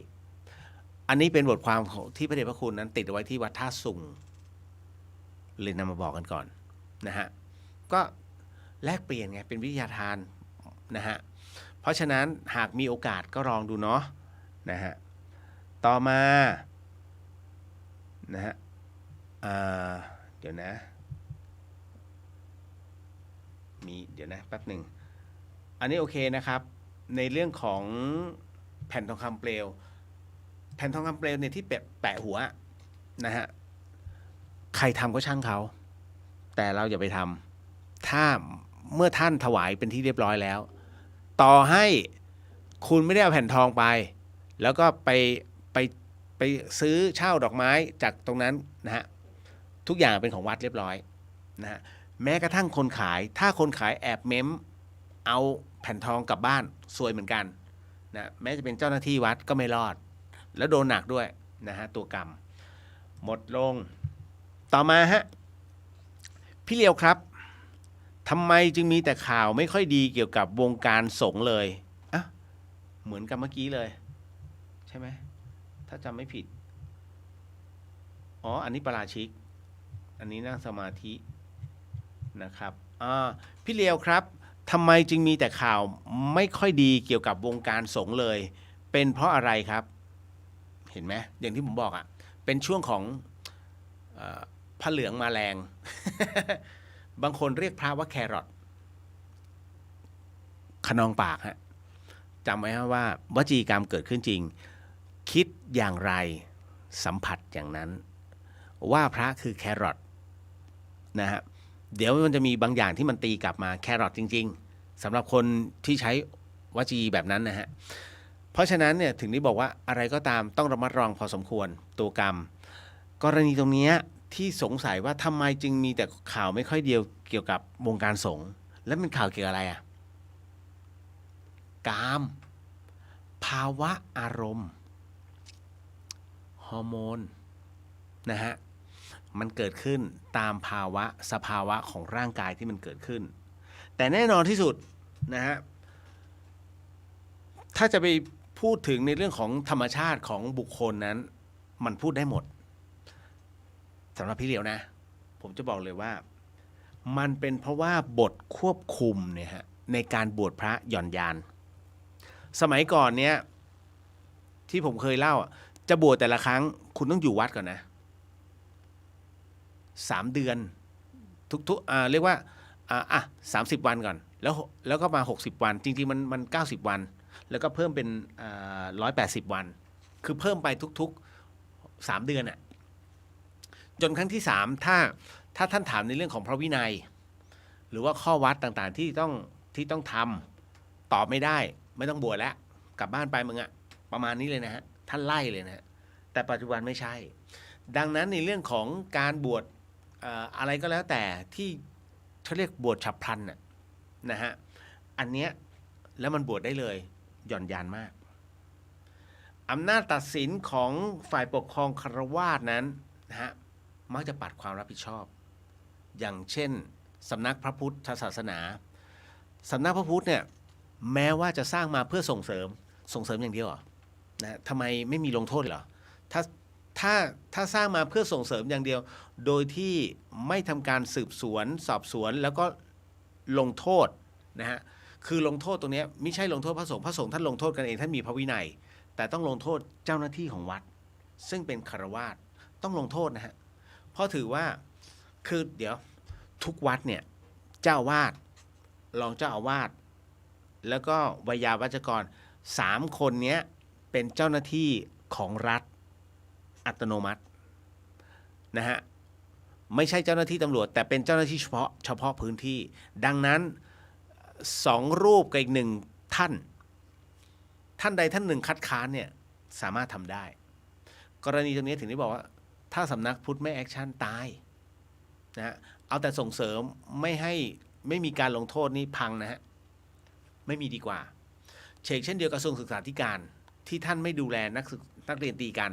อันนี้เป็นบทความที่พระเดชพระคุณนั้นติดเอาไว้ที่วัดท่าสุงเลยนำมาบอกกันก่อนนะฮะก็แลกเปลี่ยนไงเป็นวิทยาทานนะฮะเพราะฉะนั้นหากมีโอกาสก็ลองดูเนาะนะฮะต่อมานะฮะเดี๋ยวนะเดี๋ยวนะแป๊บหนึ่งอันนี้โอเคนะครับในเรื่องของแผ่นทองคำเปลวแผ่นทองคำเปลวเนี่ยที่แปะหัวนะฮะใครทำก็ช่างเขาแต่เราอย่าไปทำถ้าเมื่อท่านถวายเป็นที่เรียบร้อยแล้วต่อให้คุณไม่ได้เอาแผ่นทองไปแล้วก็ไปซื้อเช่าดอกไม้จากตรงนั้นนะฮะทุกอย่างเป็นของวัดเรียบร้อยนะฮะแม้กระทั่งคนขายถ้าคนขายแอบเม้มเอาแผ่นทองกลับบ้านซวยเหมือนกันนะแม้จะเป็นเจ้าหน้าที่วัดก็ไม่รอดแล้วโดนหนักด้วยนะฮะตัวกรรมหมดลงต่อมาฮะพี่เลียวครับทำไมจึงมีแต่ข่าวไม่ค่อยดีเกี่ยวกับวงการสงฆ์เลยอ่ะเหมือนกับเมื่อกี้เลยใช่ไหมถ้าจำไม่ผิดอันนี้ปาราชิกอันนี้นั่งสมาธินะครับพี่เลียวครับทำไมจึงมีแต่ข่าวไม่ค่อยดีเกี่ยวกับวงการสงฆ์เลยเป็นเพราะอะไรครับเห็นไหมอย่างที่ผมบอกอ่ะเป็นช่วงของพระเหลืองมาแรง บางคนเรียกพระว่าแครอทขนองปากฮะจำไว้ฮะว่าวจีกรรมเกิดขึ้นจริงคิดอย่างไรสัมผัสอย่างนั้นว่าพระคือแครอทนะฮะเดี๋ยวมันจะมีบางอย่างที่มันตีกลับมาแครอทจริงๆสำหรับคนที่ใช้วจีแบบนั้นนะฮะเพราะฉะนั้นเนี่ยถึงได้บอกว่าอะไรก็ตามต้องระมัดระวังพอสมควรตัวกรรมกรณีตรงนี้ที่สงสัยว่าทำไมจึงมีแต่ข่าวไม่ค่อยเดียวเกี่ยวกับวงการสงฆ์แล้วเป็นข่าวเกี่ยวกับอะไรกามภาวะอารมณ์ฮอร์โมนนะฮะมันเกิดขึ้นตามสภาวะของร่างกายที่มันเกิดขึ้นแต่แน่นอนที่สุดนะฮะถ้าจะไปพูดถึงในเรื่องของธรรมชาติของบุคคลนั้นมันพูดได้หมดสำหรับพี่เลียวนะผมจะบอกเลยว่ามันเป็นเพราะว่าบทควบคุมเนี่ยฮะในการบวชพระหย่อนยานสมัยก่อนเนี้ยที่ผมเคยเล่าจะบวชแต่ละครั้งคุณต้องอยู่วัดก่อนนะ3 เดือนทุกเรียกว่า30 วันก่อนแล้วก็มา60 วันจริงๆมัน90 วันแล้วก็เพิ่มเป็น180 วันคือเพิ่มไปทุกๆ3 เดือนอ่ะจนครั้งที่3ถ้าท่านถามในเรื่องของพระวินัย หรือว่าข้อวัดต่างๆที่ต้องทำตอบไม่ได้ไม่ต้องบวชแล้วกลับบ้านไปมึงอะประมาณนี้เลยนะฮะท่านไล่เลยนะฮะแต่ปัจจุบันไม่ใช่ดังนั้นในเรื่องของการบวชอะไรก็แล้วแต่ที่เขาเรียกบวชฉับพลันน่ะนะฮะอันเนี้ยแล้วมันบวชได้เลยหย่อนยานมากอำนาจตัดสินของฝ่ายปกครองคฤหัสถ์นั้นนะฮะมักจะปัดความรับผิดชอบอย่างเช่นสำนักพระพุทธศาสนาสำนักพระพุทธเนี่ยแม้ว่าจะสร้างมาเพื่อส่งเสริมอย่างเดียวเหรอนะทำไมไม่มีลงโทษเหรอถ้าถ้าสร้างมาเพื่อส่งเสริมอย่างเดียวโดยที่ไม่ทำการสืบสวนสอบสวนแล้วก็ลงโทษนะฮะคือลงโทษตรงนี้ไม่ใช่ลงโทษพระสงฆ์ท่านลงโทษกันเองท่านมีพระวินัยแต่ต้องลงโทษเจ้าหน้าที่ของวัดซึ่งเป็นฆราวาสต้องลงโทษนะฮะเพราะถือว่าคือเดี๋ยวทุกวัดเนี่ยเจ้าอาวาสรองเจ้าอาวาสแล้วก็วิยาวัจกร3 คนเนี้ยเป็นเจ้าหน้าที่ของรัฐอัตโนมัตินะฮะไม่ใช่เจ้าหน้าที่ตำรวจแต่เป็นเจ้าหน้าที่เฉพาะพื้นที่ดังนั้น2 รูปกับอีก1 ท่านใดท่านหนึ่งคัดค้านเนี่ยสามารถทำได้กรณีตรงนี้ถึงได้บอกว่าถ้าสำนักพุทธไม่แอคชั่นตายนะฮะเอาแต่ส่งเสริมไม่มีการลงโทษนี่พังนะฮะไม่มีดีกว่าเช่นเดียวกับกระทรวงศึกษาธิการที่ท่านไม่ดูแลนักเรียนตีกัน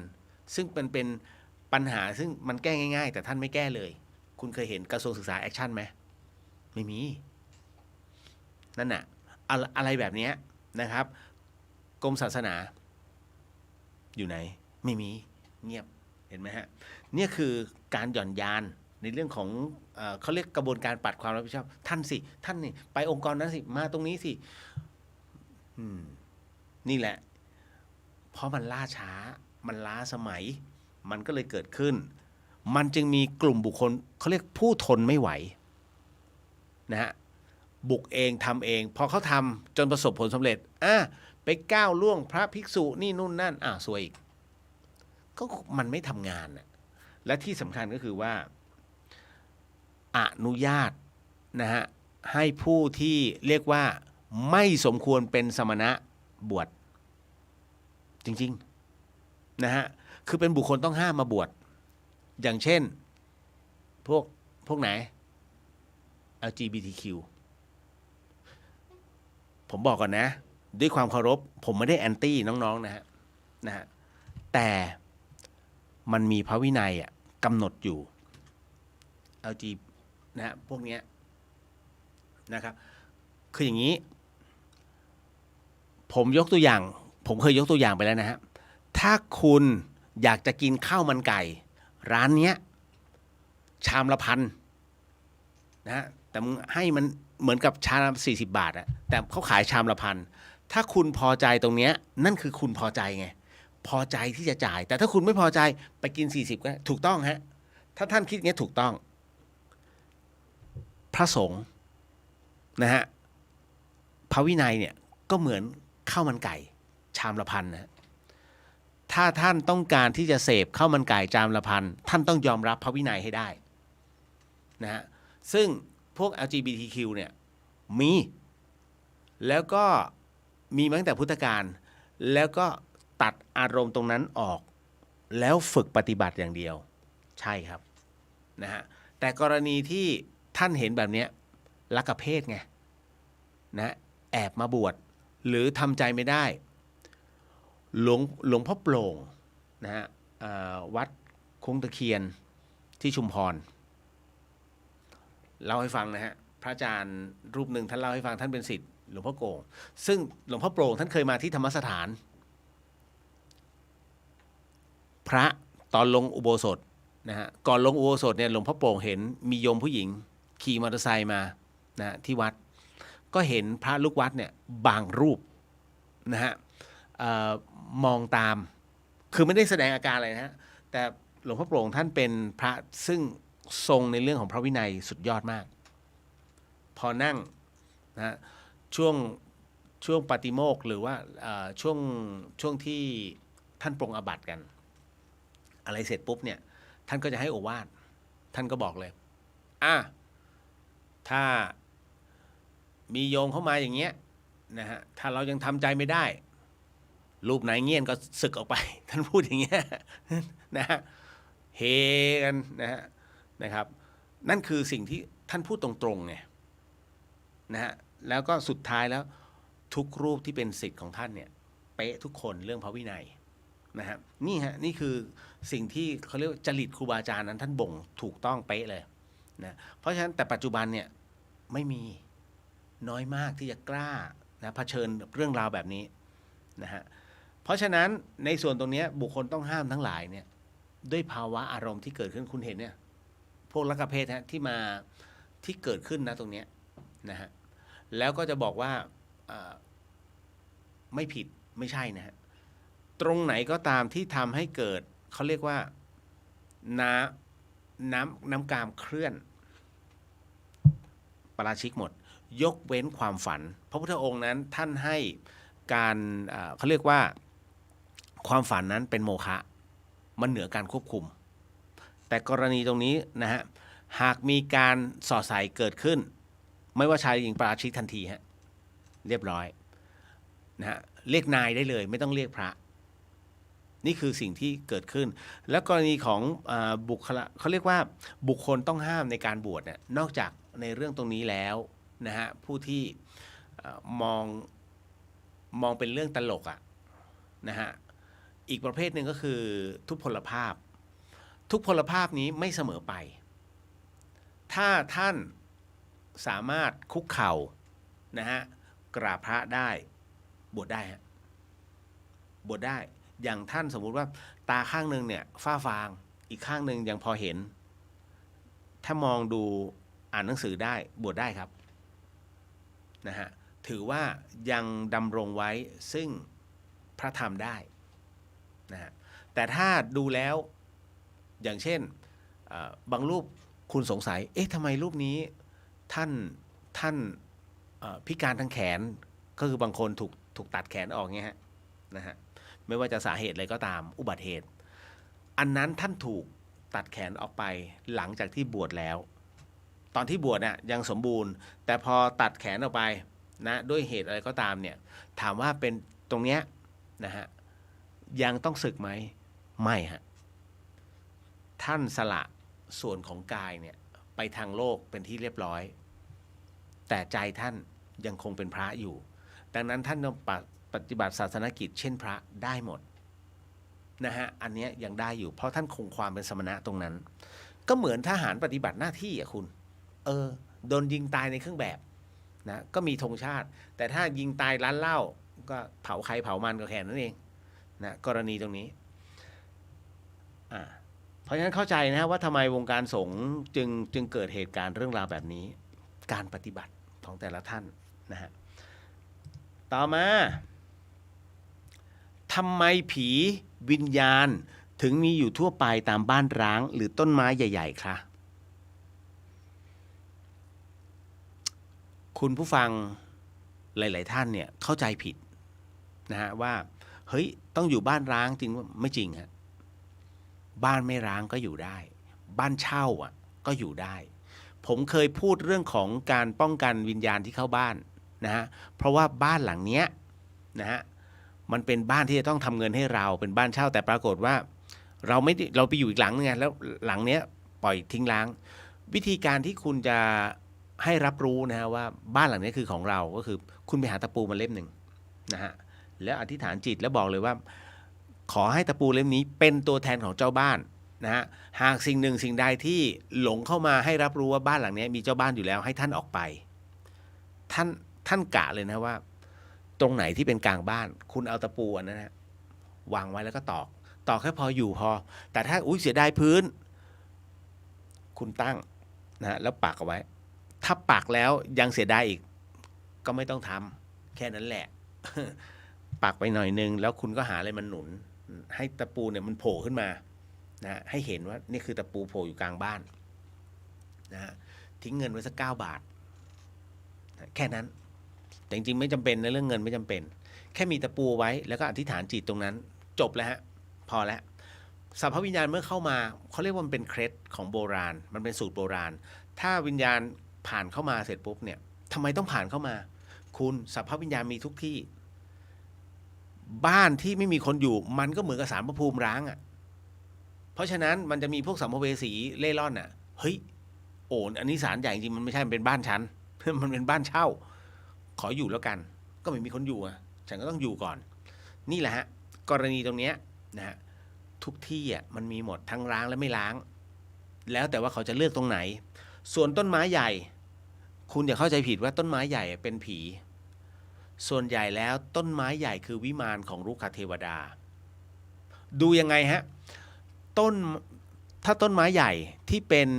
ซึ่งเป็นปัญหาซึ่งมันแก้ง่ายๆแต่ท่านไม่แก้เลยคุณเคยเห็นกระทรวงศึกษาแอคชั่นไหมไม่มีนั่นน่ะอะไรแบบนี้นะครับกรมศาสนาอยู่ไหนไม่มีเงียบเห็นไหมฮะเนี่ยคือการหย่อนยานในเรื่องของเขาเรียกกระบวนการปัดความรับผิดชอบท่านนี่ไปองค์กรนั้นสิมาตรงนี้สินี่แหละเพราะมันล่าช้ามันล้าสมัยมันก็เลยเกิดขึ้นมันจึงมีกลุ่มบุคคลเขาเรียกผู้ทนไม่ไหวนะฮะบุกเองทำเองพอเขาทำจนประสบผลสำเร็จไปก้าวล่วงพระภิกษุนี่นู่นนั่นซวยอีกก็มันไม่ทำงานน่ะและที่สำคัญก็คือว่าอนุญาตนะฮะให้ผู้ที่เรียกว่าไม่สมควรเป็นสมณะบวชจริงๆนะฮะคือเป็นบุคคลต้องห้ามมาบวชอย่างเช่นพวกไหน LGBTQ ผมบอกก่อนนะด้วยความเคารพผมไม่ได้แอนตี้น้องๆนะฮะแต่มันมีพระวินัยกำหนดอยู่ LG นะฮะพวกเนี้ยนะครับคืออย่างนี้ผมเคยยกตัวอย่างไปแล้วนะฮะถ้าคุณอยากจะกินข้าวมันไก่ร้านเนี้ยชามละ1,000นะฮะแต่มึงให้มันเหมือนกับชามละ40 บาทแต่เขาขายชามละ1,000ถ้าคุณพอใจตรงเนี้ยนั่นคือคุณพอใจไงพอใจที่จะจ่ายแต่ถ้าคุณไม่พอใจไปกิน40ก็ถูกต้องฮะถ้าท่านคิดอย่างนี้ถูกต้องพระสงฆ์นะฮะพระวินัยเนี่ยก็เหมือนข้าวมันไก่ชามละ1,000นะถ้าท่านต้องการที่จะเสพข้าวมันไก่ชามละ1,000ท่านต้องยอมรับพระวินัยให้ได้นะฮะซึ่งพวก LGBTQ เนี่ยมีแล้วก็มีมาตั้งแต่พุทธกาลแล้วก็ตัดอารมณ์ตรงนั้นออกแล้วฝึกปฏิบัติอย่างเดียวใช่ครับนะฮะแต่กรณีที่ท่านเห็นแบบนี้ลักเพศไงนะแอบมาบวชหรือทำใจไม่ได้หลวงพ่อโปร่งนะฮะวัดคงตะเคียนที่ชุมพรเล่าให้ฟังนะฮะพระอาจารย์รูปหนึ่งท่านเล่าให้ฟังท่านเป็นศิษย์หลวงพ่อโก่งซึ่งหลวงพ่อโปร่งท่านเคยมาที่ธรรมสถานพระตอนลงอุโบสถนะฮะก่อนลงอุโบสถเนี่ยหลวงพ่อโปร่งเห็นมีโยมผู้หญิงขี่มอเตอร์ไซค์มานะที่วัดก็เห็นพระลูกวัดเนี่ยบางรูปนะฮะมองตามคือไม่ได้แสดงอาการอะไรนะฮะแต่หลวงพ่อโปร่งท่านเป็นพระซึ่งทรงในเรื่องของพระวินัยสุดยอดมากพอนั่งนะช่วงปาติโมกข์หรือว่าช่วงที่ท่านปรงอาบัติกันอะไรเสร็จปุ๊บเนี่ยท่านก็จะให้โอวาทท่านก็บอกเลยถ้า มีโยมเข้ามาอย่างเงี้ยนะฮะถ้าเรายังทำใจไม่ได้ รูปไหนเงี้ยนก็สึกออกไป ท่านพูดอย่างเงี้ย นะฮะเฮกันนะครับ นั่นคือสิ่งที่ท่านพูดตรงๆไงนะฮะแล้วก็สุดท้ายแล้วทุกรูปที่เป็นศิษย์ของท่านเนี่ยเป๊ะทุกคนเรื่องพระวินัยนะฮะนี่คือสิ่งที่เขาเรียกว่าจริตครูบาอาจารย์นั้นท่านบ่งถูกต้องเป๊ะเลยนะเพราะฉะนั้นแต่ปัจจุบันเนี่ยไม่มีน้อยมากที่จะกล้านะเผชิญเรื่องราวแบบนี้นะฮะเพราะฉะนั้นในส่วนตรงนี้บุคคลต้องห้ามทั้งหลายเนี่ยด้วยภาวะอารมณ์ที่เกิดขึ้นคุณเห็นเนี่ยพวกลักขเพศที่เกิดขึ้นนะตรงเนี้ยนะฮะแล้วก็จะบอกว่าไม่ผิดไม่ใช่นะฮะตรงไหนก็ตามที่ทำให้เกิดเขาเรียกว่าน้ำกามเคลื่อนปราชิกหมดยกเว้นความฝันพระพุทธองค์นั้นท่านให้การเขาเรียกว่าความฝันนั้นเป็นโมฆะมันเหนือการควบคุมแต่กรณีตรงนี้นะฮะหากมีการส่อใส่เกิดขึ้นไม่ว่าชายหญิงปราชิกทันทีฮะเรียบร้อยนะฮะเรียกนายได้เลยไม่ต้องเรียกพระนี่คือสิ่งที่เกิดขึ้นแล้วกรณีของบุคลเขาเรียกว่าบุคคลต้องห้ามในการบวชเนี่ยนอกจากในเรื่องตรงนี้แล้วนะฮะผู้ที่มองเป็นเรื่องตลกอ่ะนะฮะอีกประเภทหนึ่งก็คือทุพพลภาพทุพพลภาพนี้ไม่เสมอไปถ้าท่านสามารถคุกเข่านะฮะกราบพระได้บวชได้ฮะบวชได้อย่างท่านสมมุติว่าตาข้างหนึ่งเนี่ยฝ้าฟางอีกข้างหนึ่งยังพอเห็นถ้ามองดูอ่านหนังสือได้บวชได้ครับนะฮะถือว่ายังดำรงไว้ซึ่งพระธรรมได้นะฮะแต่ถ้าดูแล้วอย่างเช่นบางรูปคุณสงสัยเอ๊ะทำไมรูปนี้ท่านพิการทั้งแขนก็คือบางคนถูกตัดแขนออกเงี้ยฮะนะฮะไม่ว่าจะสาเหตุอะไรก็ตามอุบัติเหตุอันนั้นท่านถูกตัดแขนออกไปหลังจากที่บวชแล้วตอนที่บวชเนี่ยยังสมบูรณ์แต่พอตัดแขนออกไปนะด้วยเหตุอะไรก็ตามเนี่ยถามว่าเป็นตรงเนี้ยนะฮะยังต้องสึกไหมไม่ฮะท่านสละส่วนของกายเนี่ยไปทางโลกเป็นที่เรียบร้อยแต่ใจท่านยังคงเป็นพระอยู่ดังนั้นท่านต้องปฏิบัติศาสนกิจเช่นพระได้หมดนะฮะอันนี้ยังได้อยู่เพราะท่านคงความเป็นสมณะตรงนั้นก็เหมือนทหารปฏิบัติหน้าที่อ่ะคุณโดนยิงตายในเครื่องแบบนะก็มีธงชาติแต่ถ้ายิงตายร้านเหล้าก็เผาใครเผามันก็แค่นั้นเองนะกรณีตรงนี้เพราะฉะนั้นเข้าใจนะว่าทำไมวงการสงฆ์จึงเกิดเหตุการณ์เรื่องราวแบบนี้การปฏิบัติของแต่ละท่านนะฮะต่อมาทำไมผีวิญญาณถึงมีอยู่ทั่วไปตามบ้านร้างหรือต้นไม้ใหญ่ๆคะคุณผู้ฟังหลายๆท่านเนี่ยเข้าใจผิดนะฮะว่าเฮ้ยต้องอยู่บ้านร้างจริงว่าไม่จริงฮะบ้านไม่ร้างก็อยู่ได้บ้านเช่าก็อยู่ได้ผมเคยพูดเรื่องของการป้องกันวิญญาณที่เข้าบ้านนะฮะเพราะว่าบ้านหลังเนี้ยนะฮะมันเป็นบ้านที่จะต้องทำเงินให้เราเป็นบ้านเช่าแต่ปรากฏว่าเราไปอยู่อีกหลังนึงไงแล้วหลังเนี้ยปล่อยทิ้งร้างวิธีการที่คุณจะให้รับรู้นะฮะว่าบ้านหลังนี้คือของเราก็คือคุณไปหาตะปูมาเล่มหนึ่งนะฮะแล้วอธิษฐานจิตแล้วบอกเลยว่าขอให้ตะปูเล่มนี้เป็นตัวแทนของเจ้าบ้านนะฮะหากสิ่งหนึ่งสิ่งใดที่หลงเข้ามาให้รับรู้ว่าบ้านหลังนี้มีเจ้าบ้านอยู่แล้วให้ท่านออกไปท่านกะเลยนะว่าตรงไหนที่เป็นกลางบ้านคุณเอาตะปูอันนั้นนะวางไว้แล้วก็ตอกแค่พออยู่พอแต่ถ้าเสียดายพื้นคุณตั้งนะแล้วปักเอาไว้ถ้าปักแล้วยังเสียดายอีกก็ไม่ต้องทำแค่นั้นแหละ ปักไปหน่อยนึงแล้วคุณก็หาอะไรมันหนุนให้ตะปูเนี่ยมันโผล่ขึ้นมานะให้เห็นว่านี่คือตะปูโผล่อยู่กลางบ้านนะทิ้งเงินไว้สัก9 บาทแค่นั้นแต่จริงๆไม่จำเป็นนะเรื่องเงินไม่จำเป็นแค่มีตะปูไว้แล้วก็อธิษฐานจิตตรงนั้นจบแล้วฮะพอแล้วสัพพวิญญาณเมื่อเข้ามาเขาเรียกว่ามันเป็นเคล็ดของโบราณมันเป็นสูตรโบราณถ้าวิญญาณผ่านเข้ามาเสร็จปุ๊บเนี่ย ทำไมต้องผ่านเข้ามา คุณสัพพวิญญาณมีทุกที่ บ้านที่ไม่มีคนอยู่มันก็เหมือนกับศาลพระภูมิร้างอ่ะเพราะฉะนั้นมันจะมีพวกสัมภเวสีเล่ร่อนอ่ะเฮ้ยโอ้อันนี้ศาลใหญ่จริงมันไม่ใช่มันเป็นบ้านฉัน มันเป็นบ้านเช่า ขออยู่แล้วกัน ก็ไม่มีคนอยู่อ่ะฉันก็ต้องอยู่ก่อน นี่แหละฮะกรณีตรงเนี้ยนะฮะทุกที่อ่ะมันมีหมดทั้งล้างและไม่ล้าง แล้วแต่ว่าเขาจะเลือกตรงไหน ส่วนต้นไม้ใหญ่ คุณอย่าเข้าใจผิดว่าต้นไม้ใหญ่เป็นผี ส่วนใหญ่แล้วต้นไม้ใหญ่คือวิมานของรุกขเทวดา ดูยังไงฮะต้นถ้าต้นไม้ใหญ่ที่เป็น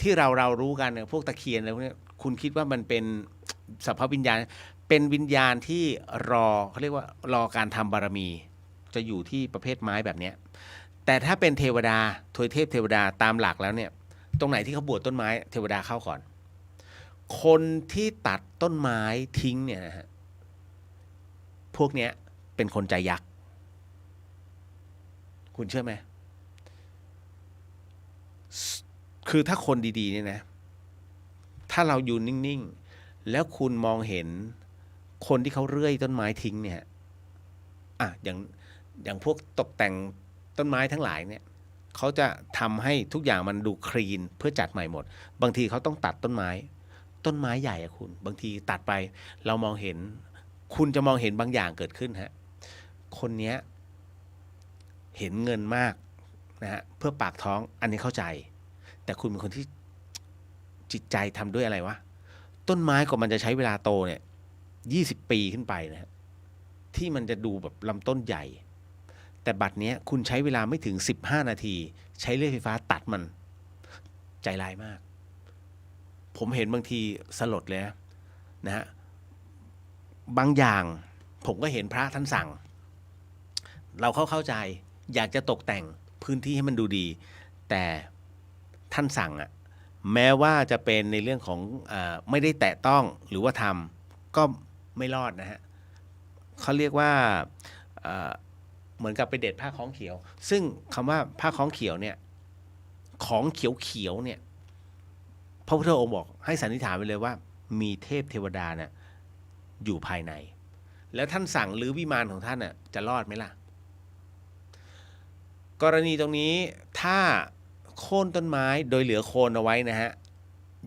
ที่เรารู้กันเนี่ยพวกตะเคียนอะไรพวกนี้คุณคิดว่ามันเป็นสัพพวิญญาณเป็นวิญญาณที่รอเขาเรียกว่ารอการทำบารมี จะอยู่ที่ประเภทไม้แบบเนี้ยแต่ถ้าเป็นเทวดาทวยเทพเทวดาตามหลักแล้วเนี่ยตรงไหนที่เขาบวชต้นไม้เทวดาเข้าก่อน คนที่ตัดต้นไม้ทิ้งเนี่ยนะฮะพวกเนี้ยเป็นคนใจยักษ์คุณเชื่อไหมคือถ้าคนดีๆเนี่ยนะถ้าเราอยู่นิ่งๆแล้วคุณมองเห็นคนที่เขาเลื่อยต้นไม้ทิ้งเนี่ยอ่ะอย่างพวกตกแต่งต้นไม้ทั้งหลายเนี่ยเขาจะทำให้ทุกอย่างมันดูคลีนเพื่อจัดใหม่หมดบางทีเขาต้องตัดต้นไม้ใหญ่อะคุณบางทีตัดไปเรามองเห็นคุณจะมองเห็นบางอย่างเกิดขึ้นฮะคนเนี้ยเห็นเงินมากนะฮะเพื่อปากท้องอันนี้เข้าใจแต่คุณเป็นคนที่จิตใจทำด้วยอะไรวะต้นไม้กว่ามันจะใช้เวลาโตเนี่ย20 ปีขึ้นไปนะฮะที่มันจะดูแบบลำต้นใหญ่แต่บัดเนี้ยคุณใช้เวลาไม่ถึง15 นาทีใช้เลื่อยไฟฟ้าตัดมันใจร้ายมากผมเห็นบางทีสลดเลยนะฮะบางอย่างผมก็เห็นพระท่านสั่งเราเข้าใจอยากจะตกแต่งพื้นที่ให้มันดูดีแต่ท่านสั่งอะแม้ว่าจะเป็นในเรื่องของไม่ได้แตะต้องหรือว่าทำก็ไม่รอดนะฮะเขาเรียกว่าเหมือนกับไปเด็ดผ้าคล้องเขียวซึ่งคำว่าผ้าคล้องเขียวเนี่ยของเขียวเนี่ยพระพุทธองค์บอกให้สันนิษฐานไปเลยว่ามีเทพเทวดาเนี่ยอยู่ภายในแล้วท่านสั่งรื้อวิมานของท่านน่ะจะรอดไหมล่ะกรณีตรงนี้ถ้าโค่นต้นไม้โดยเหลือโคนเอาไว้นะฮะ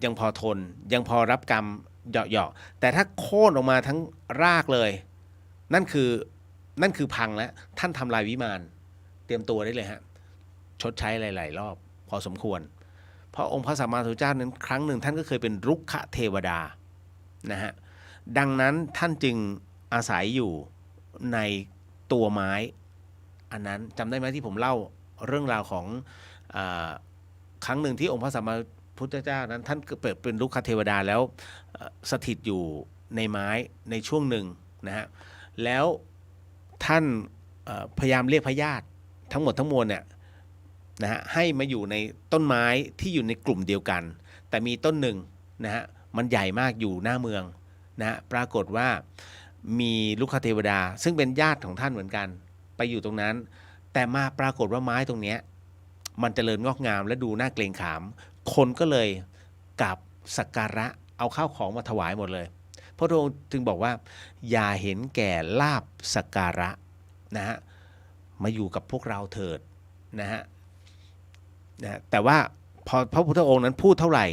ยังพอทนยังพอรับกรรมเหยาะๆแต่ถ้าโค่นออกมาทั้งรากเลยนั่นคือพังแล้วท่านทำลายวิมานเตรียมตัวได้เลยฮะชดใช้หลายๆรอบพอสมควรเพราะองค์พระสัมมาสัมพุทธเจ้านั้นครั้งหนึ่งท่านก็เคยเป็นรุกขเทวดานะฮะดังนั้นท่านจึงอาศัยอยู่ในตัวไม้อันนั้นจำได้ไหมที่ผมเล่าเรื่องราวของครั้งหนึ่งที่องค์พระสัมมาสัมพุทธเจ้านั้นท่านเปิดเป็นรุกขเทวดาแล้วสถิตอยู่ในไม้ในช่วงหนึ่งนะฮะแล้วท่านพยายามเรียกพญาติทั้งหมดทั้งมวลเนี่ยนะฮะให้มาอยู่ในต้นไม้ที่อยู่ในกลุ่มเดียวกันแต่มีต้นหนึ่งนะฮะมันใหญ่มากอยู่หน้าเมืองนะฮะปรากฏว่ามีรุกขเทวดาซึ่งเป็นญาติของท่านเหมือนกันไปอยู่ตรงนั้นแต่มาปรากฏว่าไม้ตรงเนี้ยมันเจริญงอกงามและดูน่าเกรงขามคนก็เลยกราบสักการะเอาข้าวของมาถวายหมดเลยพระองค์จึงบอกว่าอย่าเห็นแก่ลาภสักการะนะฮะมาอยู่กับพวกเราเถิดนะฮะแต่ว่าพอพระพุทธองค์นั้นพูดเท่าไหร่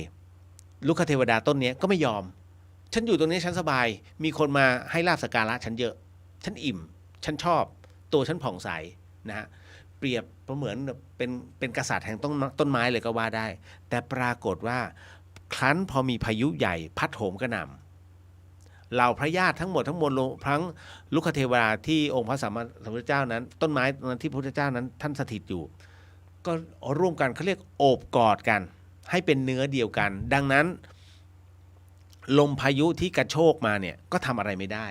ลูกขเทวดาต้นนี้ก็ไม่ยอมฉันอยู่ตรงนี้ฉันสบายมีคนมาให้ลาภสักการะฉันเยอะฉันอิ่มฉันชอบตัวฉันผ่องใสนะฮะเปรียบเหมือนเป็นกษัตริย์แห่งต้นไม้เลยก็ว่าได้แต่ปรากฏว่าครั้นพอมีพายุใหญ่พัดโหมกระหน่ำเหล่าพระญาติทั้งหมดทั้งมวลทั้งลุกขเทวดาที่องค์พระสัมมาสัมพุทธเจ้านั้นต้นไม้ที่พระพุทธเจ้านั้นท่านสถิตอยู่ก็ร่วมกันเขาเรียกโอบกอดกันให้เป็นเนื้อเดียวกันดังนั้นลมพายุที่กระโชกมาเนี่ยก็ทำอะไรไม่ได้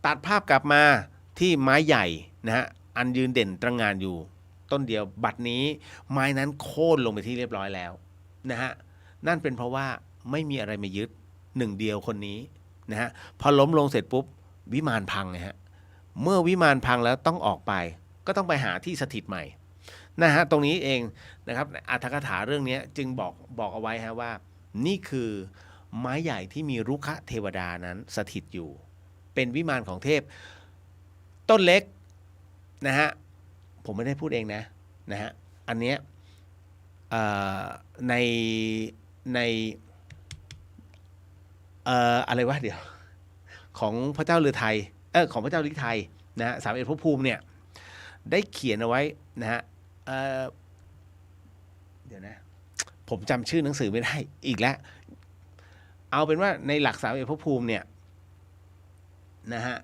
ตัดภาพกลับมาที่ไม้ใหญ่นะฮะอันยืนเด่นตระหง่านอยู่ต้นเดียวบัดนี้ไม้นั้นโค่นลงไปที่เรียบร้อยแล้วนะฮะนั่นเป็นเพราะว่าไม่มีอะไรมายึดหนึ่งเดียวคนนี้นะฮะพอล้มลงเสร็จปุ๊บวิมานพังนะฮะเมื่อวิมานพังแล้วต้องออกไปก็ต้องไปหาที่สถิตใหม่นะฮะตรงนี้เองนะครับอรรถกถาเรื่องนี้จึงบอกเอาไว้ฮะว่านี่คือ ไม้ใหญ่ที่มีรุกขเทวดานั้นสถิตอยู่เป็นวิมานของเทพต้นเล็กนะฮะผมไม่ได้พูดเองนะฮะอันเนี้ยในในอะไรวะเดี๋ยวของพระเจ้าฤทัยของพระเจ้าฤทัยนะฮะ31ภพภูมิเนี่ยได้เขียนเอาไว้นะฮะเดี๋ยวนะผมจำชื่อหนังสือไม่ได้อีกแล้วเอาเป็นว่าในหลัก31ภพภูมิเนี่ยนะฮะ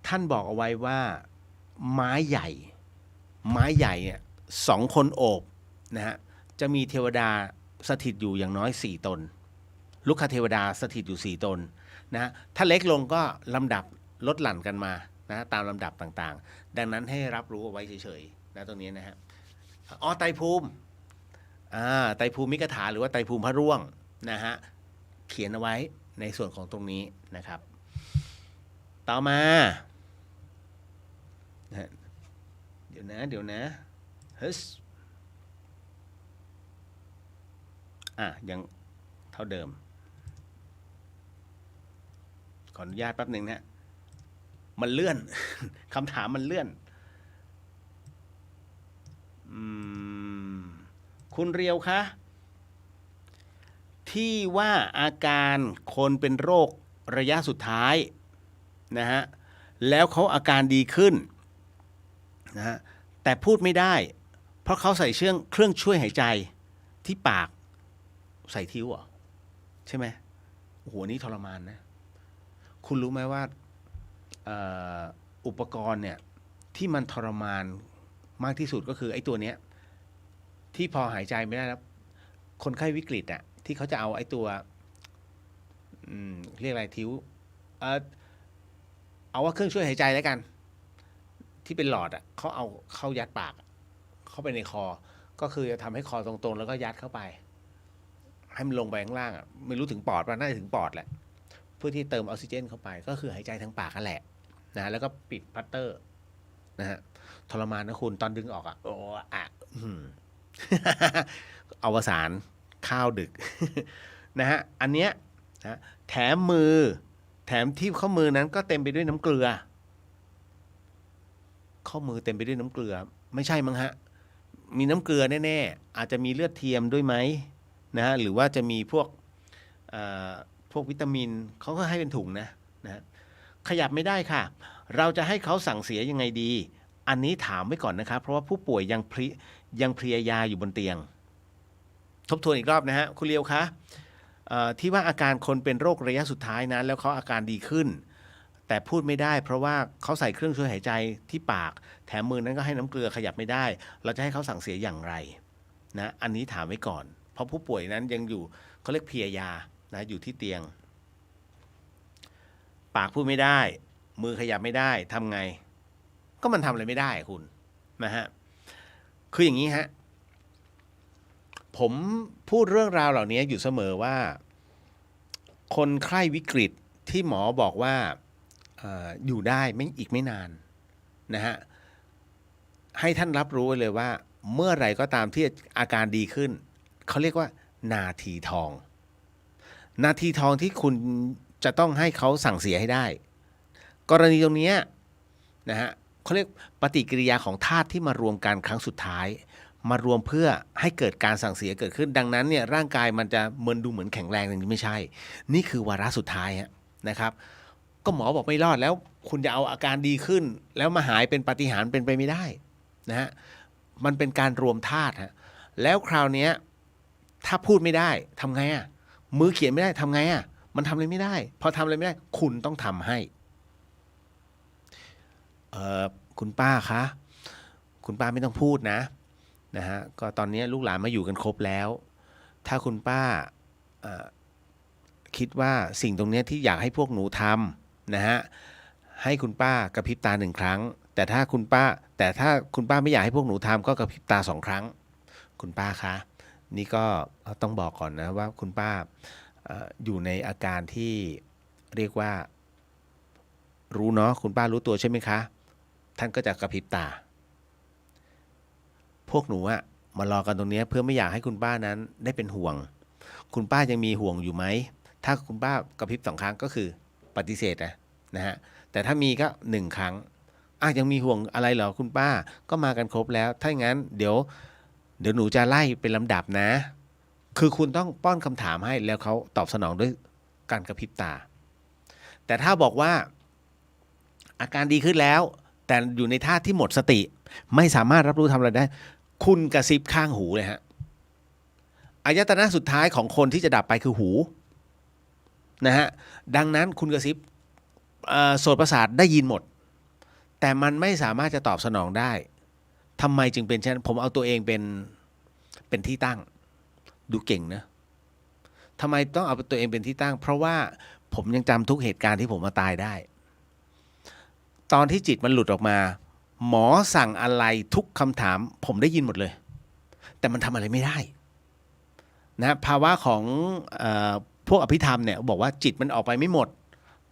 ท่านบอกเอาไว้ว่าไม้ใหญ่เนี่ย2 คนโอบนะฮะจะมีเทวดาสถิตอยู่อย่างน้อย4 ตนลุกขเทวดาสถิตอยู่4 ตนนะถ้าเล็กลงก็ลำดับลดหลั่นกันมานะตามลำดับต่างๆดังนั้นให้รับรู้เอาไว้เฉยๆนะตรงนี้นะฮะไตรภูมิไตรภูมิกถาหรือว่าไตรภูมิพระร่วงนะฮะเขียนเอาไว้ในส่วนของตรงนี้นะครับต่อมาเดี๋ยวนะฮึสยังเท่าเดิมขออนุญาตแป๊บหนึ่งนะมันเลื่อน คำถามมันเลื่อนคุณเรียวคะที่ว่าอาการคนเป็นโรคระยะสุดท้ายนะฮะแล้วเขาอาการดีขึ้นนะฮะแต่พูดไม่ได้เพราะเขาใส่เครื่องช่วยหายใจที่ปากใส่ทิ้วเหรอใช่ไหมโอ้โหนี่ทรมานนะคุณรู้ไหมว่าอุปกรณ์เนี่ยที่มันทรมานมากที่สุดก็คือไอ้ตัวเนี้ยที่พอหายใจไม่ได้แล้วคนไข้วิกฤตอ่ะที่เขาจะเอาไอ้ตัวเรียกอะไรทิ้วเอาว่าเครื่องช่วยหายใจแล้วกันที่เป็นหลอดอ่ะเขาเอาเข้ายัดปากเข้าไปในคอก็คือจะทำให้คอตรงๆแล้วก็ยัดเข้าไปให้มันลงไปข้างล่างอ่ะไม่รู้ถึงปอดป่ะน่าจะถึงปอดแหละเพื่อที่เติมออกซิเจนเข้าไปก็คือหายใจทางปากนั่นแหละนะแล้วก็ปิดพัตเตอร์นะฮะทรมานนะคุณตอนดึงออกอ่ะโอ้อวสานข้าวดึก นะฮะอันเนี้ยนะแถมที่ข้อมือนั้นก็เต็มไปด้วยน้ำเกลือข้อมือเต็มไปด้วยน้ำเกลือไม่ใช่มั้งฮะมีน้ำเกลือแน่ๆอาจจะมีเลือดเทียมด้วยไหมนะฮะหรือว่าจะมีพวกวิตามินเขาก็ให้เป็นถุงนะขยับไม่ได้ค่ะเราจะให้เขาสั่งเสียยังไงดีอันนี้ถามไว้ก่อนนะครับเพราะว่าผู้ป่วยยังเพลียยาอยู่บนเตียงทบทวนอีกรอบนะฮะคุณเลียวคะที่ว่าอาการคนเป็นโรคระยะสุดท้ายนะแล้วเขาอาการดีขึ้นแต่พูดไม่ได้เพราะว่าเขาใส่เครื่องช่วยหายใจที่ปากแถมมือนั้นก็ให้น้ำเกลือขยับไม่ได้เราจะให้เขาสั่งเสียอย่างไรนะอันนี้ถามไว้ก่อนเพราะผู้ป่วยนั้นยังอยู่เขาเรียกเพลียยานะอยู่ที่เตียงปากพูดไม่ได้มือขยับไม่ได้ทำไงก็มันทำอะไรไม่ได้คุณนะฮะคืออย่างนี้ฮะผมพูดเรื่องราวเหล่านี้อยู่เสมอว่าคนไข้วิกฤตที่หมอบอกว่าอยู่ได้อีกไม่นานนะฮะให้ท่านรับรู้เลยว่าเมื่อไหร่ก็ตามที่อาการดีขึ้นเขาเรียกว่านาทีทองที่คุณจะต้องให้เขาสั่งเสียให้ได้กรณีตรงนี้นะฮะเขาเรียกปฏิกิริยาของธาตุที่มารวมกันครั้งสุดท้ายมารวมเพื่อให้เกิดการสั่งเสียเกิดขึ้นดังนั้นเนี่ยร่างกายมันจะดูเหมือนแข็งแรงแต่ไม่ใช่นี่คือวาระสุดท้ายนะครับก็หมอบอกไม่รอดแล้วคุณจะเอาอาการดีขึ้นแล้วมาหายเป็นปาฏิหาริย์เป็นไปไม่ได้นะฮะมันเป็นการรวมธาตุฮะแล้วคราวนี้ถ้าพูดไม่ได้ทำไงมือเขียนไม่ได้ทำไงมันทำอะไรไม่ได้พอทำอะไรไม่ได้คุณต้องทำให้คุณป้าคะคุณป้าไม่ต้องพูดนะฮะก็ตอนนี้ลูกหลานมาอยู่กันครบแล้วถ้าคุณป้าคิดว่าสิ่งตรงนี้ที่อยากให้พวกหนูทำนะฮะให้คุณป้ากระพริบตา1 ครั้งแต่ถ้าคุณป้าไม่อยากให้พวกหนูทำก็กระพริบตา2 ครั้งคุณป้าคะนี่ก็ต้องบอกก่อนนะว่าคุณป้าอยู่ในอาการที่เรียกว่ารู้เนาะคุณป้ารู้ตัวใช่ไหมคะท่านก็จะกระพริบตาพวกหนูมารอกันตรงนี้เพื่อไม่อยากให้คุณป้านั้นได้เป็นห่วงคุณป้ายังมีห่วงอยู่ไหม ถ้าคุณป้ากระพริบ2 ครั้งก็คือปฏิเสธนะฮะแต่ถ้ามีก็1 ครั้งยังมีห่วงอะไรเหรอคุณป้าก็มากันครบแล้วถ้าอย่างนั้นเดี๋ยวหนูจะไล่เป็นลำดับนะคือคุณต้องป้อนคำถามให้แล้วเขาตอบสนองด้วยการกระพริบตาแต่ถ้าบอกว่าอาการดีขึ้นแล้วแต่อยู่ในท่าที่หมดสติไม่สามารถรับรู้ทำอะไรได้คุณกระซิบข้างหูเลยฮะอายตนะสุดท้ายของคนที่จะดับไปคือหูนะฮะดังนั้นคุณกระซิบโสตประสาทได้ยินหมดแต่มันไม่สามารถจะตอบสนองได้ทำไมจึงเป็นเช่นผมเอาตัวเองเป็นที่ตั้งดูเก่งนะทำไมต้องเอาตัวเองเป็นที่ตั้งเพราะว่าผมยังจำทุกเหตุการณ์ที่ผมมาตายได้ตอนที่จิตมันหลุดออกมาหมอสั่งอะไรทุกคำถามผมได้ยินหมดเลยแต่มันทำอะไรไม่ได้นะภาวะของพวกอภิธรรมเนี่ยบอกว่าจิตมันออกไปไม่หมด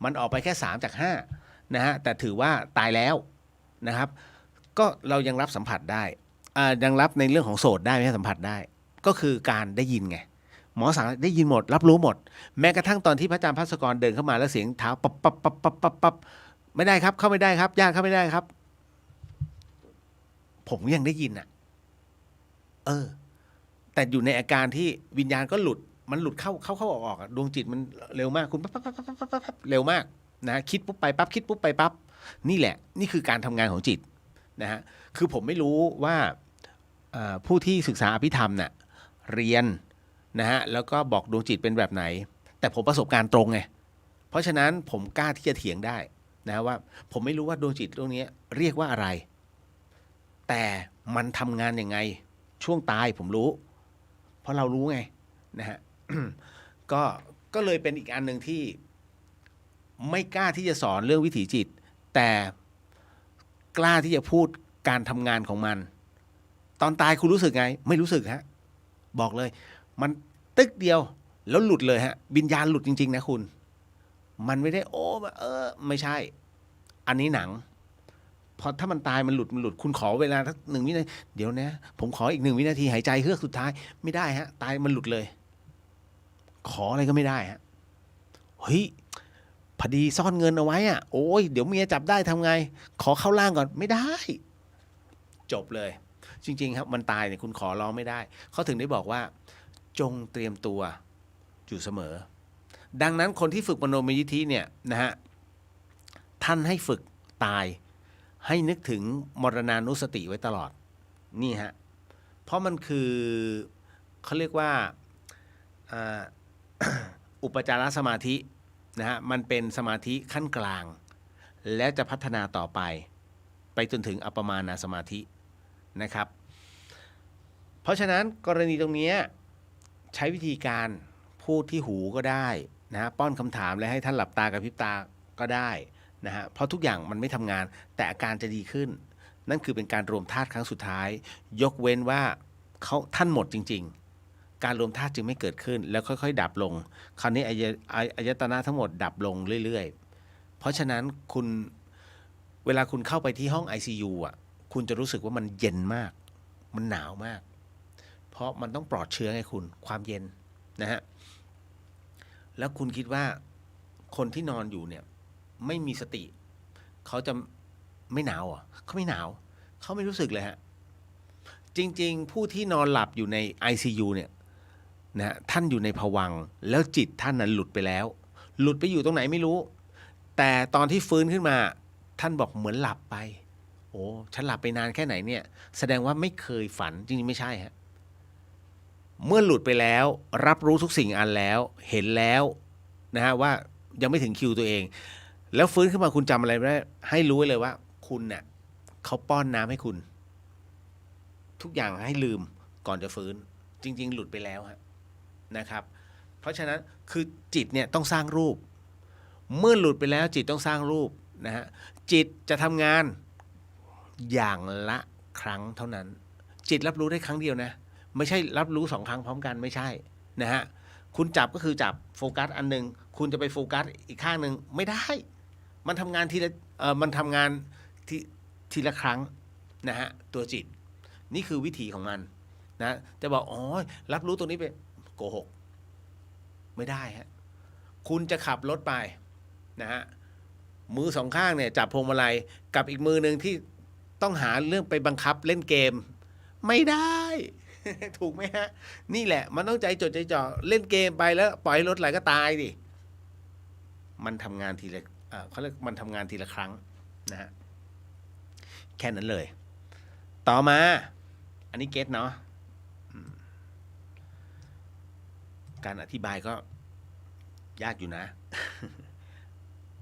มันออกไปแค่3 จาก 5นะฮะแต่ถือว่าตายแล้วนะครับก็เรายังรับสัมผัสได้ยังรับในเรื่องของโสตได้ไม่ใช่สัมผัสได้ก็คือการได้ยินไงหมอสั่งได้ยินหมดรับรู้หมดแม้กระทั่งตอนที่พระอาจารย์ภัสกรเดินเข้ามาแล้วเสียงเท้าปั๊บปั๊บปั๊บปั๊บปั๊บปั๊บไม่ได้ครับเข้าไม่ได้ครับญาติเข้าไม่ได้ครับผมยังได้ยินแต่อยู่ในอาการที่วิญญาณก็หลุดมันหลุดเข้าออกดวงจิตมันเร็วมากคุณปั๊บปั๊บปั๊บปั๊บปั๊บเร็วมากนะคิดปุ๊บไปปั๊บคิดปุ๊บไปปั๊บนี่แหละนี่คือการทำงานของจิตนะฮะคือผมไม่รู้ว่าผู้ที่ศึกษาอภิธรรมน่ะเรียนนะฮะแล้วก็บอกดวงจิตเป็นแบบไหนแต่ผมประสบการณ์ตรงไงเพราะฉะนั้นผมกล้าที่จะเถียงได้นะว่าผมไม่รู้ว่าดวงจิตตรงนี้เรียกว่าอะไรแต่มันทำงานยังไงช่วงตายผมรู้เพราะเรารู้ไงนะฮะ ก็เลยเป็นอีกอันหนึ่งที่ไม่กล้าที่จะสอนเรื่องวิถีจิตแต่กล้าที่จะพูดการทำงานของมันตอนตายคุณรู้สึกไงไม่รู้สึกฮะบอกเลยมันตึกเดียวแล้วหลุดเลยฮะวิญญาณหลุดจริงๆนะคุณมันไม่ได้ไม่ใช่อันนี้หนังพอถ้ามันตายมันหลุดคุณขอเวลาสัก1 วินาทีเดี๋ยวนะผมขออีก1 วินาทีหายใจเฮือกสุดท้ายไม่ได้ฮะตายมันหลุดเลยขออะไรก็ไม่ได้ฮะเฮ้ยพอดีซ่อนเงินเอาไว้โอ้ยเดี๋ยวเมียจับได้ทำไงขอเข้าล่างก่อนไม่ได้จบเลยจริงๆครับมันตายเนี่ยคุณขอร้องไม่ได้เขาถึงได้บอกว่าจงเตรียมตัวอยู่เสมอดังนั้นคนที่ฝึกมโนมยิทธิเนี่ยนะฮะท่านให้ฝึกตายให้นึกถึงมรณานุสติไว้ตลอดนี่ฮะเพราะมันคือเขาเรียกว่าอุปจารสมาธินะฮะมันเป็นสมาธิขั้นกลางและจะพัฒนาต่อไปจนถึงอัปปมาณสมาธินะครับเพราะฉะนั้นกรณีตรงนี้ใช้วิธีการพูดที่หูก็ได้นะป้อนคำถามและให้ท่านหลับตากับพริบตาก็ได้นะฮะเพราะทุกอย่างมันไม่ทำงานแต่อาการจะดีขึ้นนั่นคือเป็นการรวมธาตุครั้งสุดท้ายยกเว้นว่าท่านหมดจริงๆการรวมธาตุจึงไม่เกิดขึ้นแล้วค่อยๆดับลงคราวนี้อายตนะทั้งหมดดับลงเรื่อยๆเพราะฉะนั้นคุณเวลาคุณเข้าไปที่ห้อง ICU คุณจะรู้สึกว่ามันเย็นมากมันหนาวมากเพราะมันต้องปลอดเชื้อไงคุณความเย็นนะฮะแล้วคุณคิดว่าคนที่นอนอยู่เนี่ยไม่มีสติเขาจะไม่หนาวเขาไม่หนาวเขาไม่รู้สึกเลยฮะจริงๆผู้ที่นอนหลับอยู่ใน ICU เนี่ยนะท่านอยู่ในภวังค์แล้วจิตท่านนั้นหลุดไปแล้วหลุดไปอยู่ตรงไหนไม่รู้แต่ตอนที่ฟื้นขึ้นมาท่านบอกเหมือนหลับไปโอ้ฉันหลับไปนานแค่ไหนเนี่ยแสดงว่าไม่เคยฝันจริงๆไม่ใช่ฮะเมื่อหลุดไปแล้วรับรู้ทุกสิ่งอันแล้วเห็นแล้วนะฮะว่ายังไม่ถึงคิวตัวเองแล้วฟื้นขึ้นมาคุณจำอะไรไม่ได้ให้รู้เลยว่าคุณเนี่ยเขาป้อนน้ำให้คุณทุกอย่างให้ลืมก่อนจะฟื้นจริงๆหลุดไปแล้วฮะนะครับเพราะฉะนั้นคือจิตเนี่ยต้องสร้างรูปเมื่อหลุดไปแล้วจิตต้องสร้างรูปนะฮะจิตจะทำงานอย่างละครั้งเท่านั้นจิตรับรู้ได้ครั้งเดียวนะไม่ใช่รับรู้2 ครั้งพร้อมกันไม่ใช่นะฮะคุณจับก็คือจับโฟกัสอันนึงคุณจะไปโฟกัสอีกข้างนึงไม่ได้มันทำงานมันทำงานทีละครั้งนะฮะตัวจิตนี่คือวิธีของมันนะจะบอกรับรู้ตรงนี้ไปโกหกไม่ได้ฮะ คุณจะขับรถไปนะฮะมือสองข้างเนี่ยจับพวงมาลัยกับอีกมือหนึ่งที่ต้องหาเรื่องไปบังคับเล่นเกมไม่ได้ ถูกไหมฮะนี่แหละมันต้องใจจดใจจ่อเล่นเกมไปแล้วปล่อยให้รถไหลก็ตายดิมันทำงานทีละเขาเรียกมันทำงานทีละครั้งนะฮะแค่นั้นเลย ต่อมาอันนี้เก็ตเนาะการอธิบายก็ยากอยู่นะ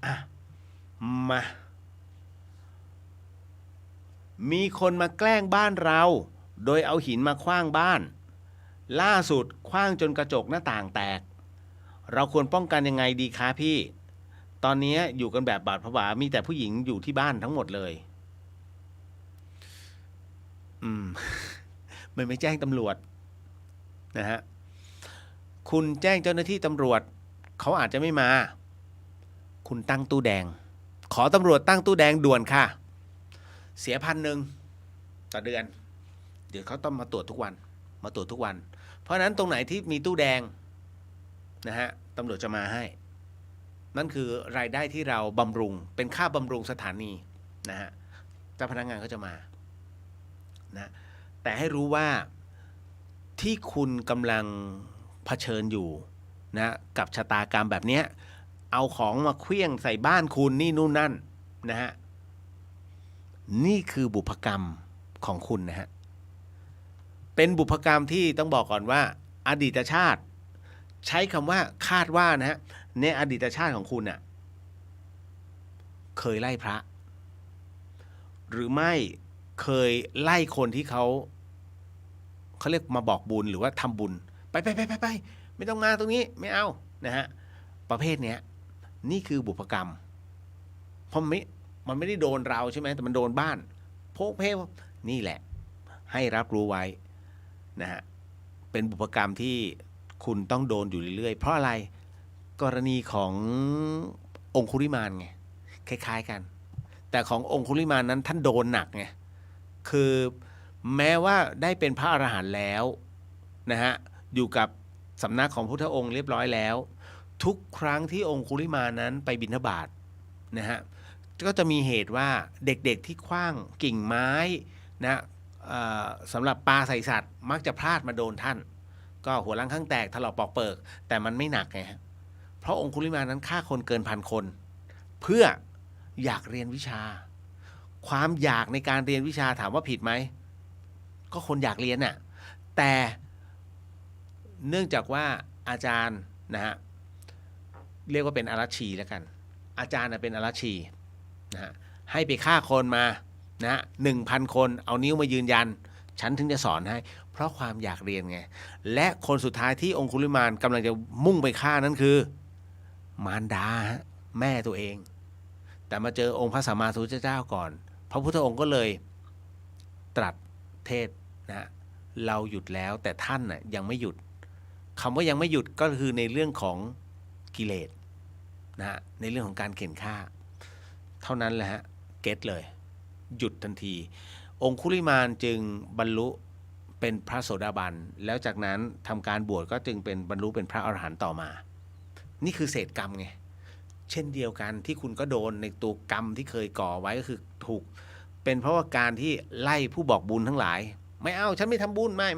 อ่ะมามีคนมาแกล้งบ้านเรา โดยเอาหินมาขว้างบ้าน ล่าสุดขว้างจนกระจกหน้าต่างแตก เราควรป้องกันยังไงดีคะพี่ ตอนนี้อยู่กันแบบบาดผวามีแต่ผู้หญิงอยู่ที่บ้านทั้งหมดเลย มันไม่แจ้งตำรวจนะฮะคุณแจ้งเจ้าหน้าที่ตำรวจเขาอาจจะไม่มาคุณตั้งตู้แดงขอตำรวจตั้งตู้แดงด่วนค่ะเสีย1,000ต่อเดือนเดี๋ยวเขาต้องมาตรวจทุกวันเพราะฉะนั้นตรงไหนที่มีตู้แดงนะฮะตำรวจจะมาให้นั่นคือรายได้ที่เราบำรุงเป็นค่าบำรุงสถานีนะฮะเจ้าพนักงานก็จะมานะแต่ให้รู้ว่าที่คุณกำลังเผชิญอยู่นะกับชะตากรรมแบบนี้เอาของมาเคลี้ยงใส่บ้านคุณนี่นู่นนั่นนะฮะนี่คือบุพกรรมของคุณนะฮะเป็นบุพกรรมที่ต้องบอกก่อนว่าอดีตชาติใช้คำว่าคาดว่านะฮะในอดีตชาติของคุณน่ะเคยไล่พระหรือไม่เคยไล่คนที่เขาเรียกมาบอกบุญหรือว่าทำบุญไปไม่ต้องมาตรงนี้ไม่เอานะฮะประเภทเนี้ยนี่คือบุพกรรมเพราะมันไม่ได้โดนเราใช่ไหมแต่มันโดนบ้านโพกเพนี่แหละให้รับรู้ไว้นะฮะเป็นบุพกรรมที่คุณต้องโดนอยู่เรื่อยๆเพราะอะไรกรณีขององคุลิมานไงคล้ายๆกันแต่ขององคุลิมานนั้นท่านโดนหนักไงคือแม้ว่าได้เป็นพระอรหันต์แล้วนะฮะอยู่กับสำนักของพุทธองค์เรียบร้อยแล้วทุกครั้งที่องคุลิมานนั้นไปบิณฑบาตนะฮะก็จะมีเหตุว่าเด็กๆที่ขว้างกิ่งไม้นะสำหรับปลาใส่สัตว์มักจะพลาดมาโดนท่านก็หัวล้างข้างแตกถลอกปอกเปิกแต่มันไม่หนักไงเพราะองคุลิมานนั้นฆ่าคนเกิน1,000 คนเพื่ออยากเรียนวิชาความอยากในการเรียนวิชาถามว่าผิดไหมก็คนอยากเรียนน่ะแต่เนื่องจากว่าอาจารย์นะฮะเรียกว่าเป็นอารัชชีแล้วกันอาจารย์เป็นอารัชชีนะฮะให้ไปฆ่าคนมานะ1,000 คนเอานิ้วมายืนยันฉันถึงจะสอนให้เพราะความอยากเรียนไงและคนสุดท้ายที่องคุลิมานกำลังจะมุ่งไปฆ่านั้นคือมารดาแม่ตัวเองแต่มาเจอองค์พระสัมมาสัมพุทธเจ้าก่อนพระพุทธองค์ก็เลยตรัสเทศนะเราหยุดแล้วแต่ท่านน่ะยังไม่หยุดคำว่ายังไม่หยุดก็คือในเรื่องของกิเลสนะฮะในเรื่องของการเข็นฆ่าเท่านั้นแหละฮะเก็ตเลยหยุดทันทีองคุลิมานจึงบรรลุเป็นพระโสดาบันแล้วจากนั้นทำการบวชก็จึงเป็นบรรลุเป็นพระอรหันต์ต่อมานี่คือเศษกรรมไงเช่นเดียวกันที่คุณก็โดนในตัวกรรมที่เคยก่อไว้ก็คือถูกเป็นเพราะว่าการที่ไล่ผู้บอกบุญทั้งหลายไม่เอาฉันไม่ทำบุญไม่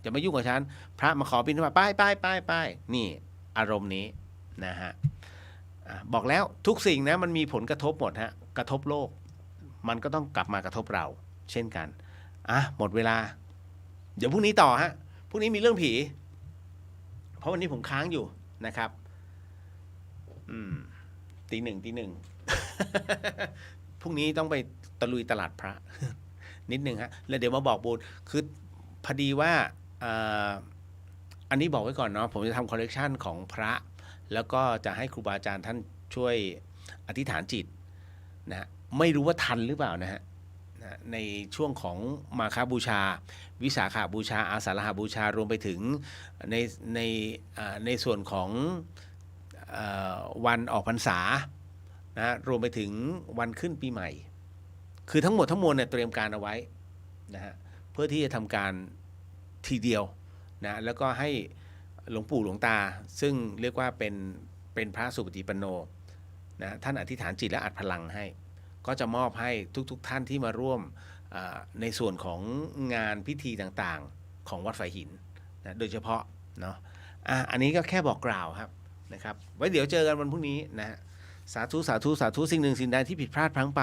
จะมายุ่งกับฉันพระมาขอบิณฑบาตไปนี่อารมณ์นี้นะฮะบอกแล้วทุกสิ่งนะมันมีผลกระทบหมดฮะกระทบโลกมันก็ต้องกลับมากระทบเราเช่นกันหมดเวลาเดี๋ยวพรุ่งนี้ต่อฮะพรุ่งนี้มีเรื่องผีเพราะวันนี้ผมค้างอยู่นะครับตีหนึ่ง พรุ่งนี้ต้องไปตะลุยตลาดพระ นิดนึงฮะแล้วเดี๋ยวมาบอกบุญคือพอดีว่าอันนี้บอกไว้ก่อนเนาะผมจะทำคอลเลกชันของพระแล้วก็จะให้ครูบาอาจารย์ท่านช่วยอธิษฐานจิตนะไม่รู้ว่าทันหรือเปล่านะฮะในช่วงของมาฆบูชาวิสาขบูชาอาสาฬหบูชารวมไปถึงในส่วนของวันออกพรรษานะรวมไปถึงวันขึ้นปีใหม่คือทั้งหมดทั้งมวลเนี่ยเตรียมการเอาไว้นะฮะเพื่อที่จะทำการทีเดียวนะแล้วก็ให้หลวงปู่หลวงตาซึ่งเรียกว่าเป็น เป็นพระสุปฏิปันโนนะท่านอธิษฐานจิตและอัดพลังให้ก็จะมอบให้ทุกท่านที่มาร่วมในส่วนของงานพิธีต่างๆของวัดฝายหินนะโดยเฉพาะเนาะอันนี้ก็แค่บอกกล่าวครับนะครับไว้เดี๋ยวเจอกันวันพรุ่งนี้นะฮะสาธุสาธุสาธุสิ่งหนึ่งสิ่งใดที่ผิดพลาดพลั้งไป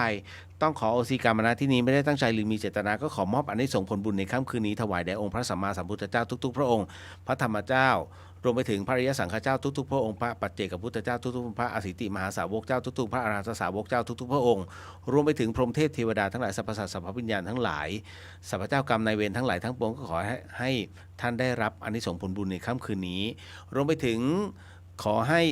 ต้องขอโอสิกรรมนะที่นี้ไม่ได้ตั้งใจหรือมีเจตนาก็ขอมอบอานิสงส์ผลบุญในค่ำคืนนี้ถวายแด่องค์พระสัมมาสัมพุทธเจ้าทุกๆพระองค์พระธรรมเจ้ารวมไปถึงพระอริยสังฆเจ้าทุกๆพระองค์พระปัจเจกพุทธเจ้าทุกๆพระอสิติมหาสาวกเจ้าทุกๆพระอรหันตสาวกเจ้าทุกๆพระองค์รวมไปถึงพรหมเทพเทวดาทั้งหลายสรรพสัตว์สรรพวิญญาณทั้งหลายสรรพเจ้ากรรมนายเวรทั้งหลายทั้งปวงก็ขอให้ท่านได้รับอานิสงส์ผลบุญในค่ำคืนนี้รวมไปถึงขอให้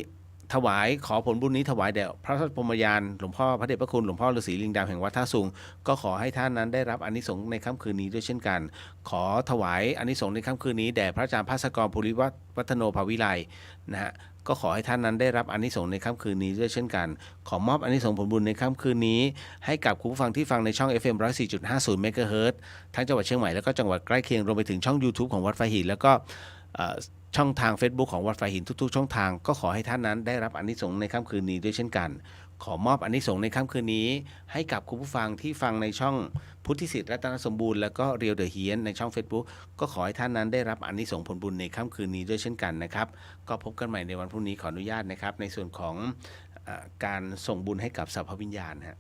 ขอผลบุญนี้ถวายแด่พระพรหมยานหลวงพ่อพระเดชพระคุณหลวงพ่อฤาษีลิงดำแห่งวัดท่าสูงก็ขอให้ท่านนั้นได้รับอานิสงส์ในค่ำคืนนี้ด้วยเช่นกันขอถวายอานิสงส์ในค่ำคืนนี้แด่พระอาจารย์ภาสกรภูริวัฒโนภาวิไลนะฮะก็ขอให้ท่านนั้นได้รับอานิสงส์ในค่ำคืนนี้ด้วยเช่นกันขอมอบอานิสงส์ผลบุญในค่ำคืนนี้ให้กับคุณผู้ฟังที่ฟังในช่อง FM 104.50 เมกะเฮิรตซ์ทั้งจังหวัดเชียงใหม่แล้วก็จังหวัดใกล้เคียงรวมไปถึงช่อง YouTube ของวัดฝายหินแล้วก็ช่องทาง Facebook ของวัดฝายหินทุกๆช่องทางก็ขอให้ท่านนั้นได้รับอานิสงส์ในค่ำคืนนี้ด้วยเช่นกันขอมอบอานิสงส์ในค่ำคืนนี้ให้กับคุณผู้ฟังที่ฟังในช่องพุทธิสิทธิ์รัตนสมบูรณ์แล้วก็เรียวเดอะเฮียนในช่อง Facebook ก็ขอให้ท่านนั้นได้รับอานิสงส์ผลบุญในค่ำคืนนี้ด้วยเช่นกันนะครับก็พบกันใหม่ในวันพรุ่งนี้ขออนุญาตนะครับในส่วนของการส่งบุญให้กับสรรพวิญญาณฮะ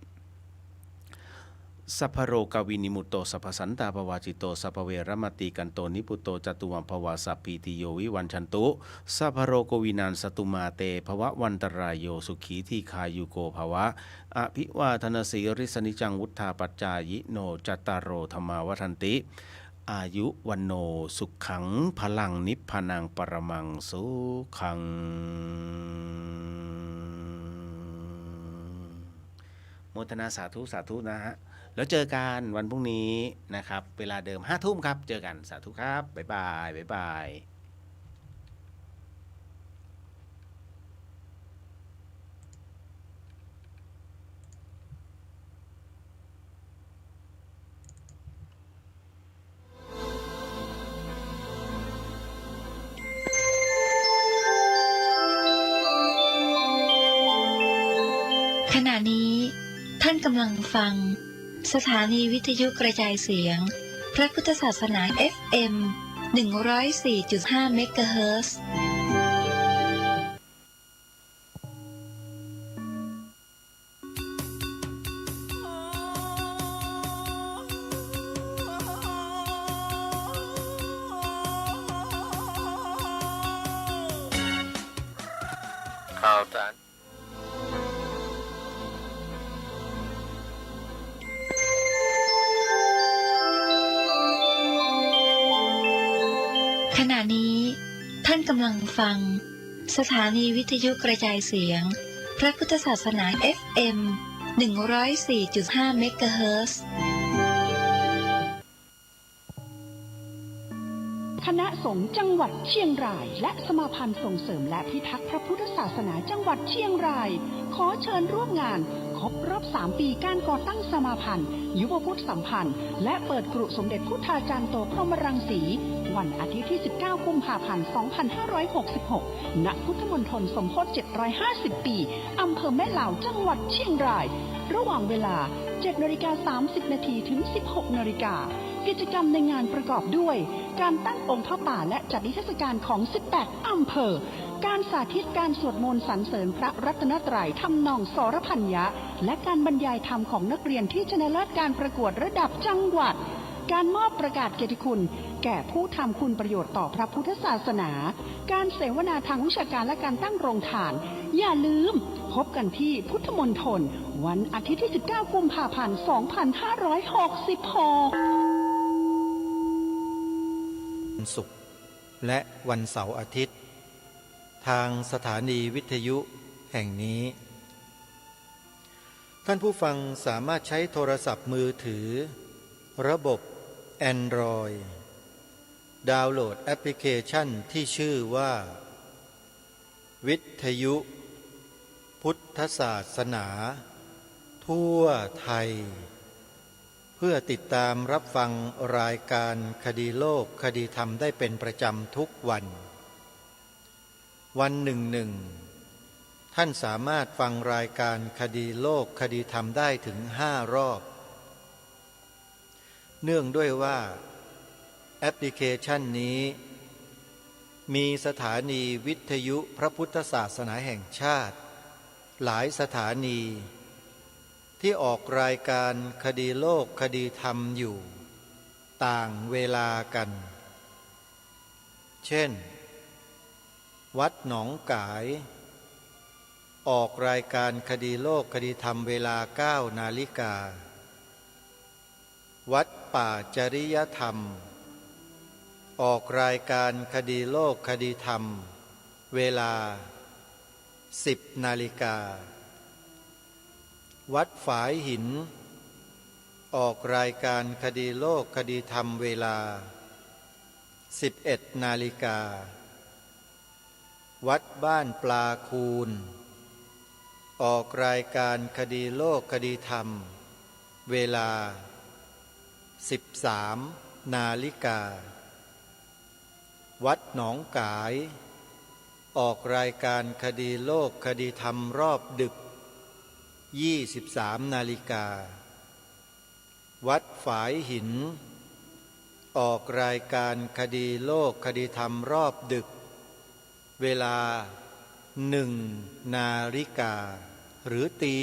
สัพพโรกวินิมุตโตสัพพสันตาภวาจิโตสัพพเวรมติกันโตนิพุตโตจตุวัมภวาสัพพีติโยวิวันชันตุสัพพโรโกวินันสตุมาเตภวะวันตรายโยสุขีทีคายุโกภวะอภิวาทนาสีริสนิจังวุธาปัจจายิโนจัตตารโรธรรมาวัฏันติอายุวันโนสุขขังพลังนิพพานังปรมังสุขังโมทนาสาธุสาธุนะฮะแล้วเจอกันวันพรุ่งนี้นะครับเวลาเดิม5 ทุ่มครับเจอกันสาธุครับบ๊ายบายบ๊ายบาย
ขณะนี้ท่านกำลังฟังสถานีวิทยุกระจายเสียงพระพุทธศาสนา FM 104.5 เมกะเฮิรตซ์
ข่าวสาร
ขณะนี้ท่านกำลังฟังสถานีวิทยุกระจายเสียงพระพุทธศาสนา FM 104.5 เมกะเฮิรตซ์
คณะสงฆ์จังหวัดเชียงรายและสมาพันธ์ส่งเสริมและพิทักษ์พระพุทธศาสนาจังหวัดเชียงรายขอเชิญร่วมงานครบรอบ3 ปีการก่อตั้งสมาพันธ์ยุวพุทธสัมพันธ์และเปิดกรุสมเด็จพุทธาจารย์โตพรหมรังสีวันอาทิตย์ที่19 กุมภาพันธ์ 2566 ณ พุทธมณฑลสมโภช750 ปีอำเภอแม่ลาวจังหวัดเชียงรายระหว่างเวลา 7:30 น. ถึง 16:00 น. กิจกรรมในงานประกอบด้วยการตั้งองค์พระป่าและจัดนิทรรศการของ 18 อำเภอการสาธิตการสวดมนต์สรรเสริญพระรัตนตรัยทำนองสรพัญญะและการบรรยายธรรมของนักเรียนที่ชนะเลิศการประกวดระดับจังหวัดการมอบประกาศเกียรติคุณแก่ผู้ทำคุณประโยชน์ต่อพระพุทธศาสนาการเสวนาทางวิชาการและการตั้งโรงทานอย่าลืมพบกันที่พุทธมณฑลวันอาทิตย์ที่ 19 กุมภาพันธ์ 2566
วันศุกร์และวันเสาร์อาทิตย์ทางสถานีวิทยุแห่งนี้ท่านผู้ฟังสามารถใช้โทรศัพท์มือถือระบบ Android ดาวน์โหลดแอปพลิเคชันที่ชื่อว่าวิทยุพุทธศาสนาทั่วไทยเพื่อติดตามรับฟังรายการคดีโลกคดีธรรมได้เป็นประจำทุกวันหนึ่ง ท่านสามารถฟังรายการคดีโลกคดีธรรมได้ถึง5 รอบเนื่องด้วยว่าแอปพลิเคชันนี้มีสถานีวิทยุพระพุทธศาสนาแห่งชาติหลายสถานีที่ออกรายการคดีโลกคดีธรรมอยู่ต่างเวลากันเช่นวัดหนองกายออกรายการคดีโลกคดีธรรมเวลา 9 นาฬิกาวัดป่าจริยธรรมออกรายการคดีโลกคดีธรรมเวลา 10 นาฬิกาวัดฝายหินออกรายการคดีโลกคดีธรรมเวลา 11 นาฬิกาวัดบ้านปลาคูนออกรายการคดีโลกคดีธรรมเวลา 13 นาฬิกาวัดหนองกายออกรายการคดีโลกคดีธรรมรอบดึก 23 นาฬิกาวัดฝายหินออกรายการคดีโลกคดีธรรมรอบดึกเวลา 1 นาฬิกาหรือตี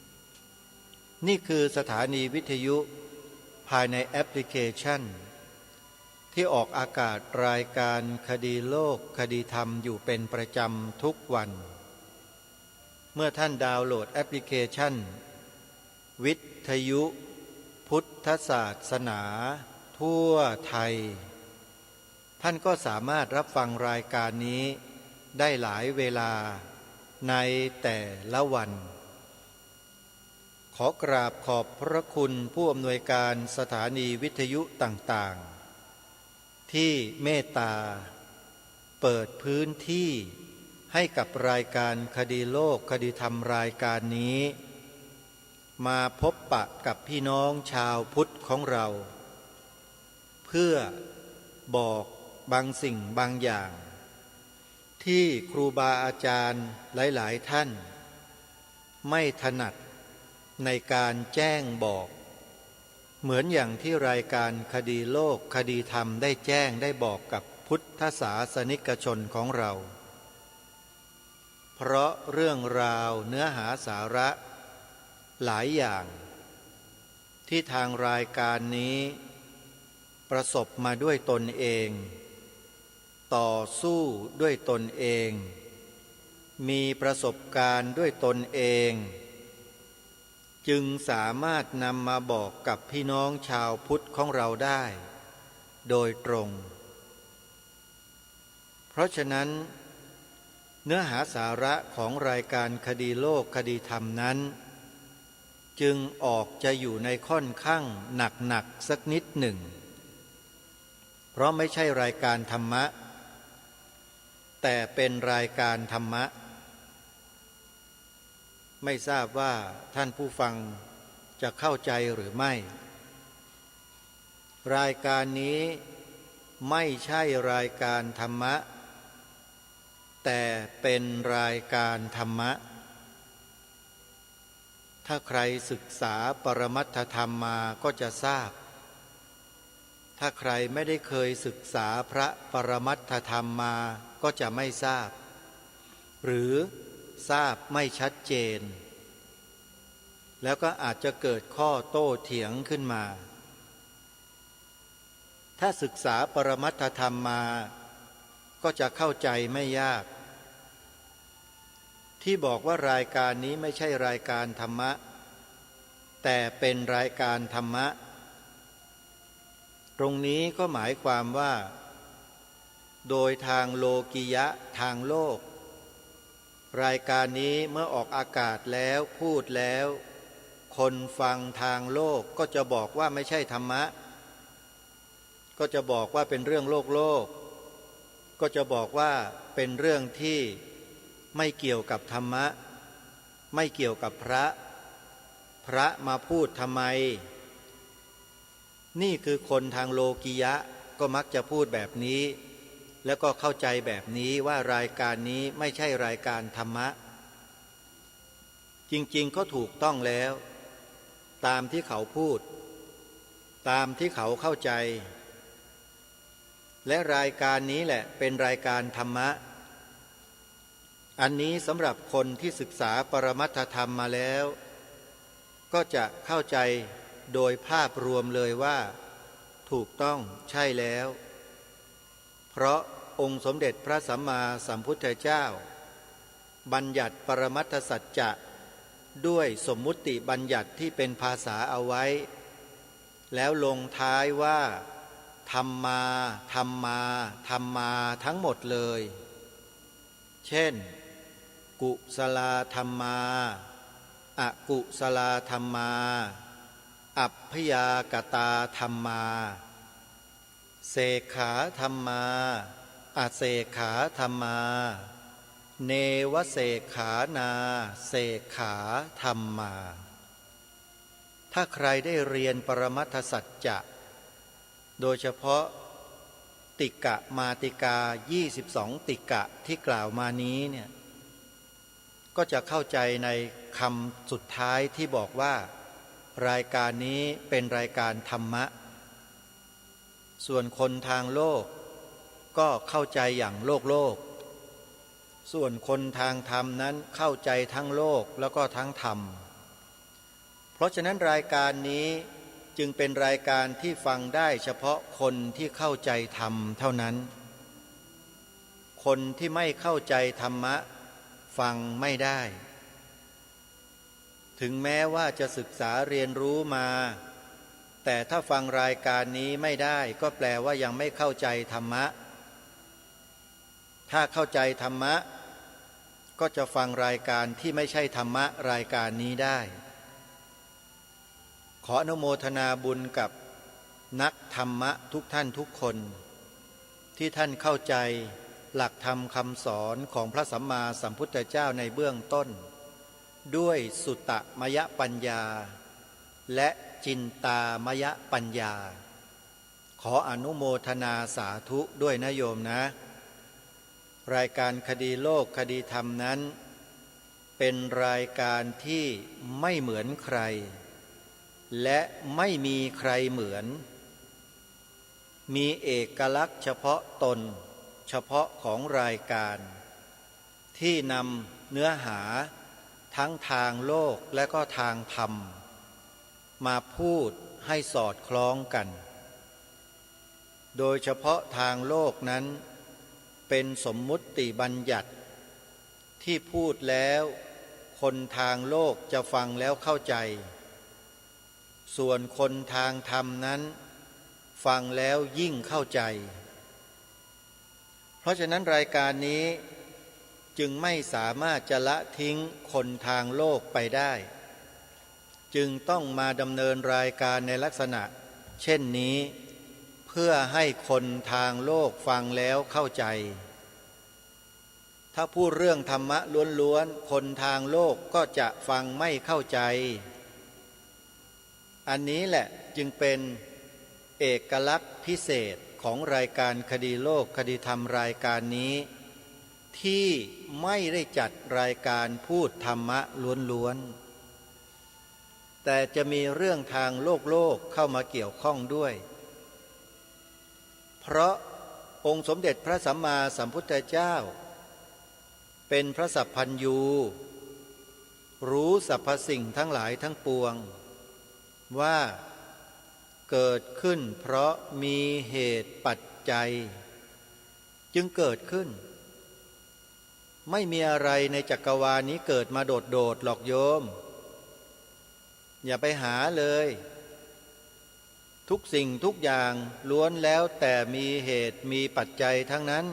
1นี่คือสถานีวิทยุภายในแอปพลิเคชันที่ออกอากาศรายการคดีโลกคดีธรรมอยู่เป็นประจำทุกวันเมื่อท่านดาวน์โหลดแอปพลิเคชันวิทยุพุทธศาสนาทั่วไทยท่านก็สามารถรับฟังรายการนี้ได้หลายเวลาในแต่ละวันขอกราบขอบพระคุณผู้อำนวยการสถานีวิทยุต่างๆที่เมตตาเปิดพื้นที่ให้กับรายการคดีโลกคดีธรรมรายการนี้มาพบปะกับพี่น้องชาวพุทธของเราเพื่อบอกบางสิ่งบางอย่างที่ครูบาอาจารย์หลายๆท่านไม่ถนัดในการแจ้งบอกเหมือนอย่างที่รายการคดีโลกคดีธรรมได้แจ้งได้บอกกับพุทธศาสนิกชนของเราเพราะเรื่องราวเนื้อหาสาระหลายอย่างที่ทางรายการนี้ประสบมาด้วยตนเองต่อสู้ด้วยตนเองมีประสบการณ์ด้วยตนเองจึงสามารถนำมาบอกกับพี่น้องชาวพุทธของเราได้โดยตรงเพราะฉะนั้นเนื้อหาสาระของรายการคดีโลกคดีธรรมนั้นจึงออกจะอยู่ในค่อนข้างหนักสักนิดหนึ่งเพราะไม่ใช่รายการธรรมะแต่เป็นรายการธรรมะไม่ทราบว่าท่านผู้ฟังจะเข้าใจหรือไม่รายการนี้ไม่ใช่รายการธรรมะแต่เป็นรายการธรรมะถ้าใครศึกษาปรมัตถธรรมมาก็จะทราบถ้าใครไม่ได้เคยศึกษาพระปรมัตถธรรมมาก็จะไม่ทราบหรือทราบไม่ชัดเจนแล้วก็อาจจะเกิดข้อโต้เถียงขึ้นมาถ้าศึกษาปรมัตถธรรมมาก็จะเข้าใจไม่ยากที่บอกว่ารายการนี้ไม่ใช่รายการธรรมะแต่เป็นรายการธรรมะตรงนี้ก็หมายความว่าโดยทางโลกิยะทางโลกรายการนี้เมื่อออกอากาศแล้วพูดแล้วคนฟังทางโลกก็จะบอกว่าไม่ใช่ธรรมะก็จะบอกว่าเป็นเรื่องโลกก็จะบอกว่าเป็นเรื่องที่ไม่เกี่ยวกับธรรมะไม่เกี่ยวกับพระมาพูดทำไมนี่คือคนทางโลกิยะก็มักจะพูดแบบนี้แล้วก็เข้าใจแบบนี้ว่ารายการนี้ไม่ใช่รายการธรรมะ จริงๆก็ถูกต้องแล้ว ตามที่เขาพูด ตามที่เขาเข้าใจ และรายการนี้แหละเป็นรายการธรรมะอันนี้สำหรับคนที่ศึกษาปรมัตถธรรมมาแล้วก็จะเข้าใจโดยภาพรวมเลยว่าถูกต้องใช่แล้วเพราะองค์สมเด็จพระสัมมาสัมพุทธเจ้าบัญญัติปรมัตถสัจจะด้วยสมมุติบัญญัติที่เป็นภาษาเอาไว้แล้วลงท้ายว่าธรรมาธรรมาธรรมาทั้งหมดเลยเช่นกุศลธรรมาอกุศลธรรมาอัพพยากตาธรรมาเสกขาธรรมาอเสกขาธรรมาเนวเสกขานาเสกขาธรรมาถ้าใครได้เรียนปรมัตถสัจจะโดยเฉพาะติกะมาติกา22ติกะที่กล่าวมานี้เนี่ยก็จะเข้าใจในคำสุดท้ายที่บอกว่ารายการนี้เป็นรายการธรรมะส่วนคนทางโลกก็เข้าใจอย่างโลกส่วนคนทางธรรมนั้นเข้าใจทั้งโลกแล้วก็ทั้งธรรมเพราะฉะนั้นรายการนี้จึงเป็นรายการที่ฟังได้เฉพาะคนที่เข้าใจธรรมเท่านั้นคนที่ไม่เข้าใจธรรมะฟังไม่ได้ถึงแม้ว่าจะศึกษาเรียนรู้มาแต่ถ้าฟังรายการนี้ไม่ได้ก็แปลว่ายังไม่เข้าใจธรรมะถ้าเข้าใจธรรมะก็จะฟังรายการที่ไม่ใช่ธรรมะรายการนี้ได้ขออนุโมทนาบุญกับนักธรรมะทุกท่านทุกคนที่ท่านเข้าใจหลักธรรมคำสอนของพระสัมมาสัมพุทธเจ้าในเบื้องต้นด้วยสุตตมยปัญญาและจินตามยปัญญาขออนุโมทนาสาธุด้วยนะโยมนะรายการคดีโลกคดีธรรมนั้นเป็นรายการที่ไม่เหมือนใครและไม่มีใครเหมือนมีเอกลักษณ์เฉพาะตนเฉพาะของรายการที่นำเนื้อหาทั้งทางโลกและก็ทางธรรมมาพูดให้สอดคล้องกันโดยเฉพาะทางโลกนั้นเป็นสมมุติบัญญัติที่พูดแล้วคนทางโลกจะฟังแล้วเข้าใจส่วนคนทางธรรมนั้นฟังแล้วยิ่งเข้าใจเพราะฉะนั้นรายการนี้จึงไม่สามารถจะละทิ้งคนทางโลกไปได้จึงต้องมาดำเนินรายการในลักษณะเช่นนี้เพื่อให้คนทางโลกฟังแล้วเข้าใจถ้าพูดเรื่องธรรมะล้วนๆคนทางโลกก็จะฟังไม่เข้าใจอันนี้แหละจึงเป็นเอกลักษณ์พิเศษของรายการคดีโลกคดีธรรมรายการนี้ที่ไม่ได้จัดรายการพูดธรรมะล้วนๆแต่จะมีเรื่องทางโลกเข้ามาเกี่ยวข้องด้วยเพราะองค์สมเด็จพระสัมมาสัมพุทธเจ้าเป็นพระสัพพัญญูรู้สรรพสิ่งทั้งหลายทั้งปวงว่าเกิดขึ้นเพราะมีเหตุปัจจัยจึงเกิดขึ้นไม่มีอะไรในจักรวาลนี้เกิดมาโดดๆหรอกโยมอย่าไปหาเลยทุกสิ่งทุกอย่างล้วนแล้วแต่มีเหตุมีปัจจัยทั้งนั้น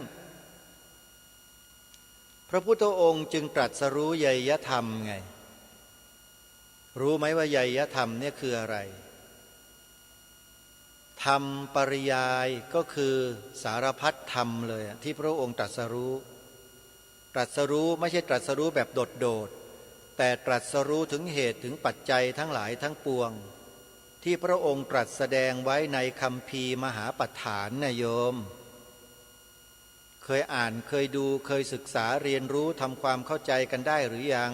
พระพุทธองค์จึงตรัสรู้ไวยธรรมไงรู้ไหมว่าไวยธรรมเนี่ยคืออะไรธรรมปริยายก็คือสารพัดธรรมเลยที่พระองค์ตรัสรู้ไม่ใช่ตรัสรู้แบบโดดๆแต่ตรัสรู้ถึงเหตุถึงปัจจัยทั้งหลายทั้งปวงที่พระองค์ตรัสแสดงไว้ในคัมภีร์มหาปัฏฐานนะโยมเคยอ่านเคยดูเคยศึกษาเรียนรู้ทำความเข้าใจกันได้หรือยัง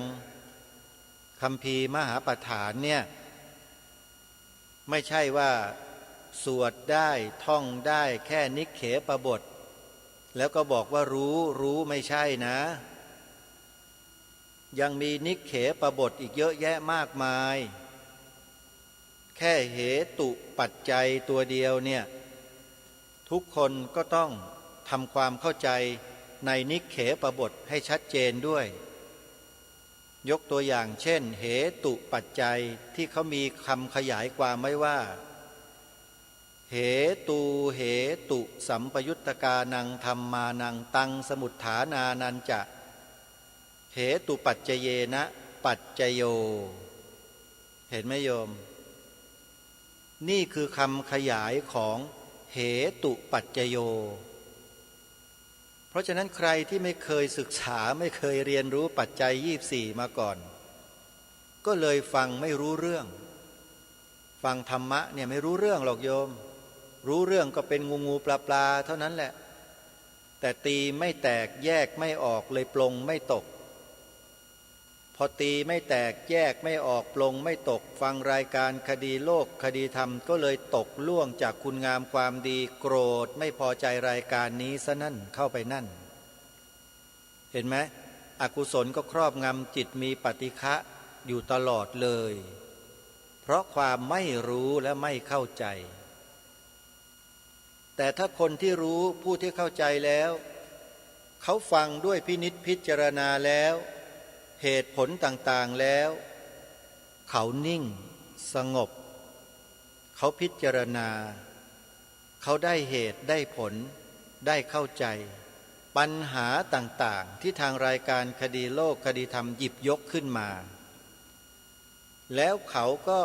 คัมภีร์มหาปัฏฐานเนี่ยไม่ใช่ว่าสวดได้ท่องได้แค่นิเขปบทแล้วก็บอกว่ารู้ไม่ใช่นะยังมีนิเขปบทอีกเยอะแยะมากมายแค่เหตุปัจจัยตัวเดียวเนี่ยทุกคนก็ต้องทำความเข้าใจในนิเขปบทให้ชัดเจนด้วยยกตัวอย่างเช่นเหตุปัจจัยที่เขามีคำขยายความไว้ว่าเหตุสัมปยุตตกานังธรรมานังตังสมุฏฐานานันจะเหตุปัจจเยนะปัจจโยเห็นไหมโยมนี่คือคำขยายของเหตุปัจจโยเพราะฉะนั้นใครที่ไม่เคยศึกษาไม่เคยเรียนรู้ปัจจัย24มาก่อนก็เลยฟังไม่รู้เรื่องฟังธรรมะเนี่ยไม่รู้เรื่องหรอกโยมรู้เรื่องก็เป็นงูปลาเท่านั้นแหละแต่ตีไม่แตกแยกไม่ออกเลยปลงไม่ตกพอตีไม่แตกแยกไม่ออกปลงไม่ตกฟังรายการคดีโลกคดีธรรมก็เลยตกล่วงจากคุณงามความดีโกรธไม่พอใจรายการนี้ซะนั่นเข้าไปนั่นเห็นไหมอกุศลก็ครอบงำจิตมีปฏิฆะอยู่ตลอดเลยเพราะความไม่รู้และไม่เข้าใจแต่ถ้าคนที่รู้ผู้ที่เข้าใจแล้วเขาฟังด้วยพินิจพิจารณาแล้วเหตุผลต่างๆแล้วเขานิ่งสงบเขาพิจารณาเขาได้เหตุได้ผลได้เข้าใจปัญหาต่างๆที่ทางรายการคดีโลกคดีธรรมหยิบยกขึ้นมาแล้วเขาก็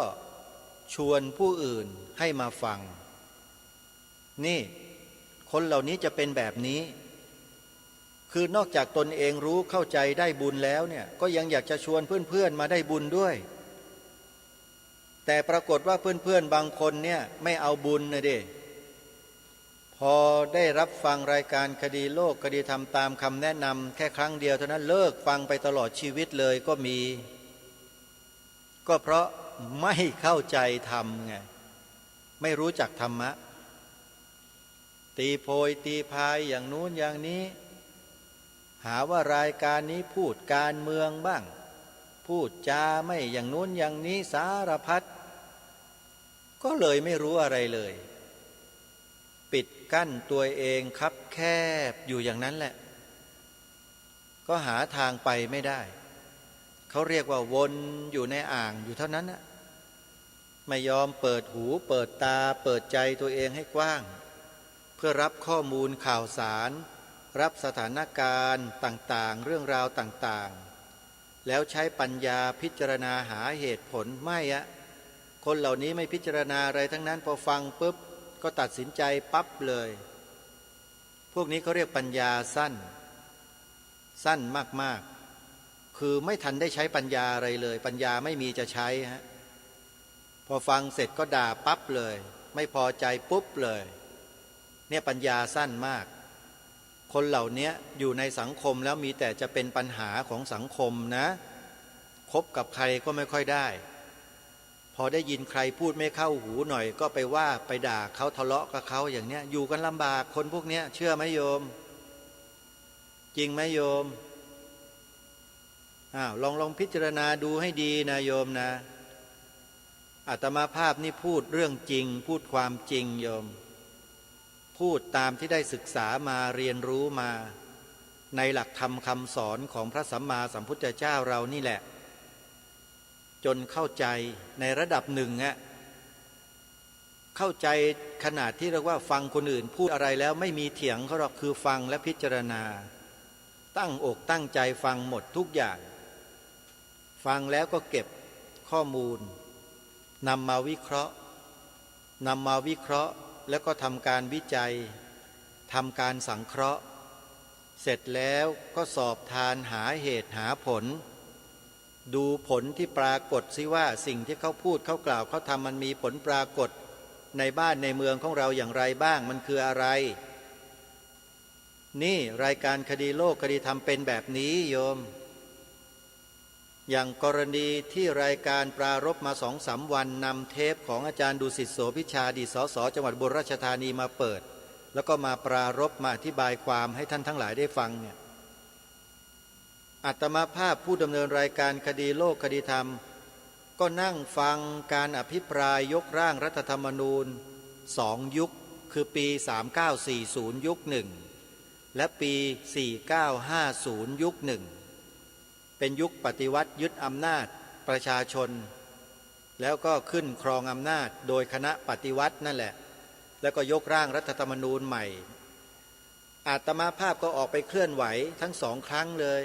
ชวนผู้อื่นให้มาฟังนี่คนเหล่านี้จะเป็นแบบนี้คือนอกจากตนเองรู้เข้าใจได้บุญแล้วเนี่ยก็ยังอยากจะชวนเพื่อนๆมาได้บุญด้วยแต่ปรากฏว่าเพื่อนๆบางคนเนี่ยไม่เอาบุญนะเด้พอได้รับฟังรายการคดีโลกคดีธรรมตามคำแนะนำแค่ครั้งเดียวเท่านั้นเลิกฟังไปตลอดชีวิตเลยก็มีก็เพราะไม่เข้าใจธรรมไงไม่รู้จักธรรมะตีโพยตีพายอย่างนู้นอย่างนี้หาว่ารายการนี้พูดการเมืองบ้างพูดจาไม่อย่างนู้นอย่างนี้สารพัดก็เลยไม่รู้อะไรเลยปิดกั้นตัวเองคับแคบอยู่อย่างนั้นแหละก็หาทางไปไม่ได้เขาเรียกว่าวนอยู่ในอ่างอยู่เท่านั้นนะไม่ยอมเปิดหูเปิดตาเปิดใจตัวเองให้กว้างเพื่อรับข้อมูลข่าวสารรับสถานการณ์ต่างๆเรื่องราวต่างๆแล้วใช้ปัญญาพิจารณาหาเหตุผลไม่อะคนเหล่านี้ไม่พิจารณาอะไรทั้งนั้นพอฟังปุ๊บก็ตัดสินใจปั๊บเลยพวกนี้เขาเรียกปัญญาสั้นมากๆคือไม่ทันได้ใช้ปัญญาอะไรเลยปัญญาไม่มีจะใช้ฮะพอฟังเสร็จก็ด่าปั๊บเลยไม่พอใจปุ๊บเลยเนี่ยปัญญาสั้นมากคนเหล่านี้อยู่ในสังคมแล้วมีแต่จะเป็นปัญหาของสังคมนะคบกับใครก็ไม่ค่อยได้พอได้ยินใครพูดไม่เข้าหูหน่อยก็ไปว่าไปด่าเขาทะเลาะกับเขาอย่างเนี้ยอยู่กันลำบากคนพวกเนี้ยเชื่อไหมโยมจริงไหมโยมลองพิจารณาดูให้ดีนะโยมนะอาตมาภาพนี่พูดเรื่องจริงพูดความจริงโยมพูดตามที่ได้ศึกษามาเรียนรู้มาในหลักธรรมคำสอนของพระสัมมาสัมพุทธเจ้าเรานี่แหละจนเข้าใจในระดับหนึ่งเข้าใจขนาดที่เรียกว่าฟังคนอื่นพูดอะไรแล้วไม่มีเถียงเขาหรอกคือฟังและพิจารณาตั้งอกตั้งใจฟังหมดทุกอย่างฟังแล้วก็เก็บข้อมูลนำมาวิเคราะห์แล้วก็ทำการวิจัยทำการสังเคราะห์เสร็จแล้วก็สอบทานหาเหตุหาผลดูผลที่ปรากฏซิว่าสิ่งที่เขาพูดเขากล่าวเขาทำมันมีผลปรากฏในบ้านในเมืองของเราอย่างไรบ้างมันคืออะไรนี่รายการคดีโลกคดีธรรมเป็นแบบนี้โยม อย่างกรณีที่รายการปรารภมา2-3 วันนำเทปของอาจารย์ดุสิตโสพิชาอดีตสสจังหวัดอุบลราชธานีมาเปิดแล้วก็มาปรารภมาอธิบายความให้ท่านทั้งหลายได้ฟังเนี่ยอาตมาภาพผู้ดำเนินรายการคดีโลกคดีธรรมก็นั่งฟังการอภิปรายยกร่างรัฐธรรมนูญ2 ยุคคือปี3940ยุคหนึ่งและปี4950ยุคหนึ่งเป็นยุคปฏิวัติยึดอำนาจประชาชนแล้วก็ขึ้นครองอำนาจโดยคณะปฏิวัตินั่นแหละแล้วก็ยกร่างรัฐธรรมนูญใหม่อาตมาภาพก็ออกไปเคลื่อนไหวทั้ง2 ครั้งเลย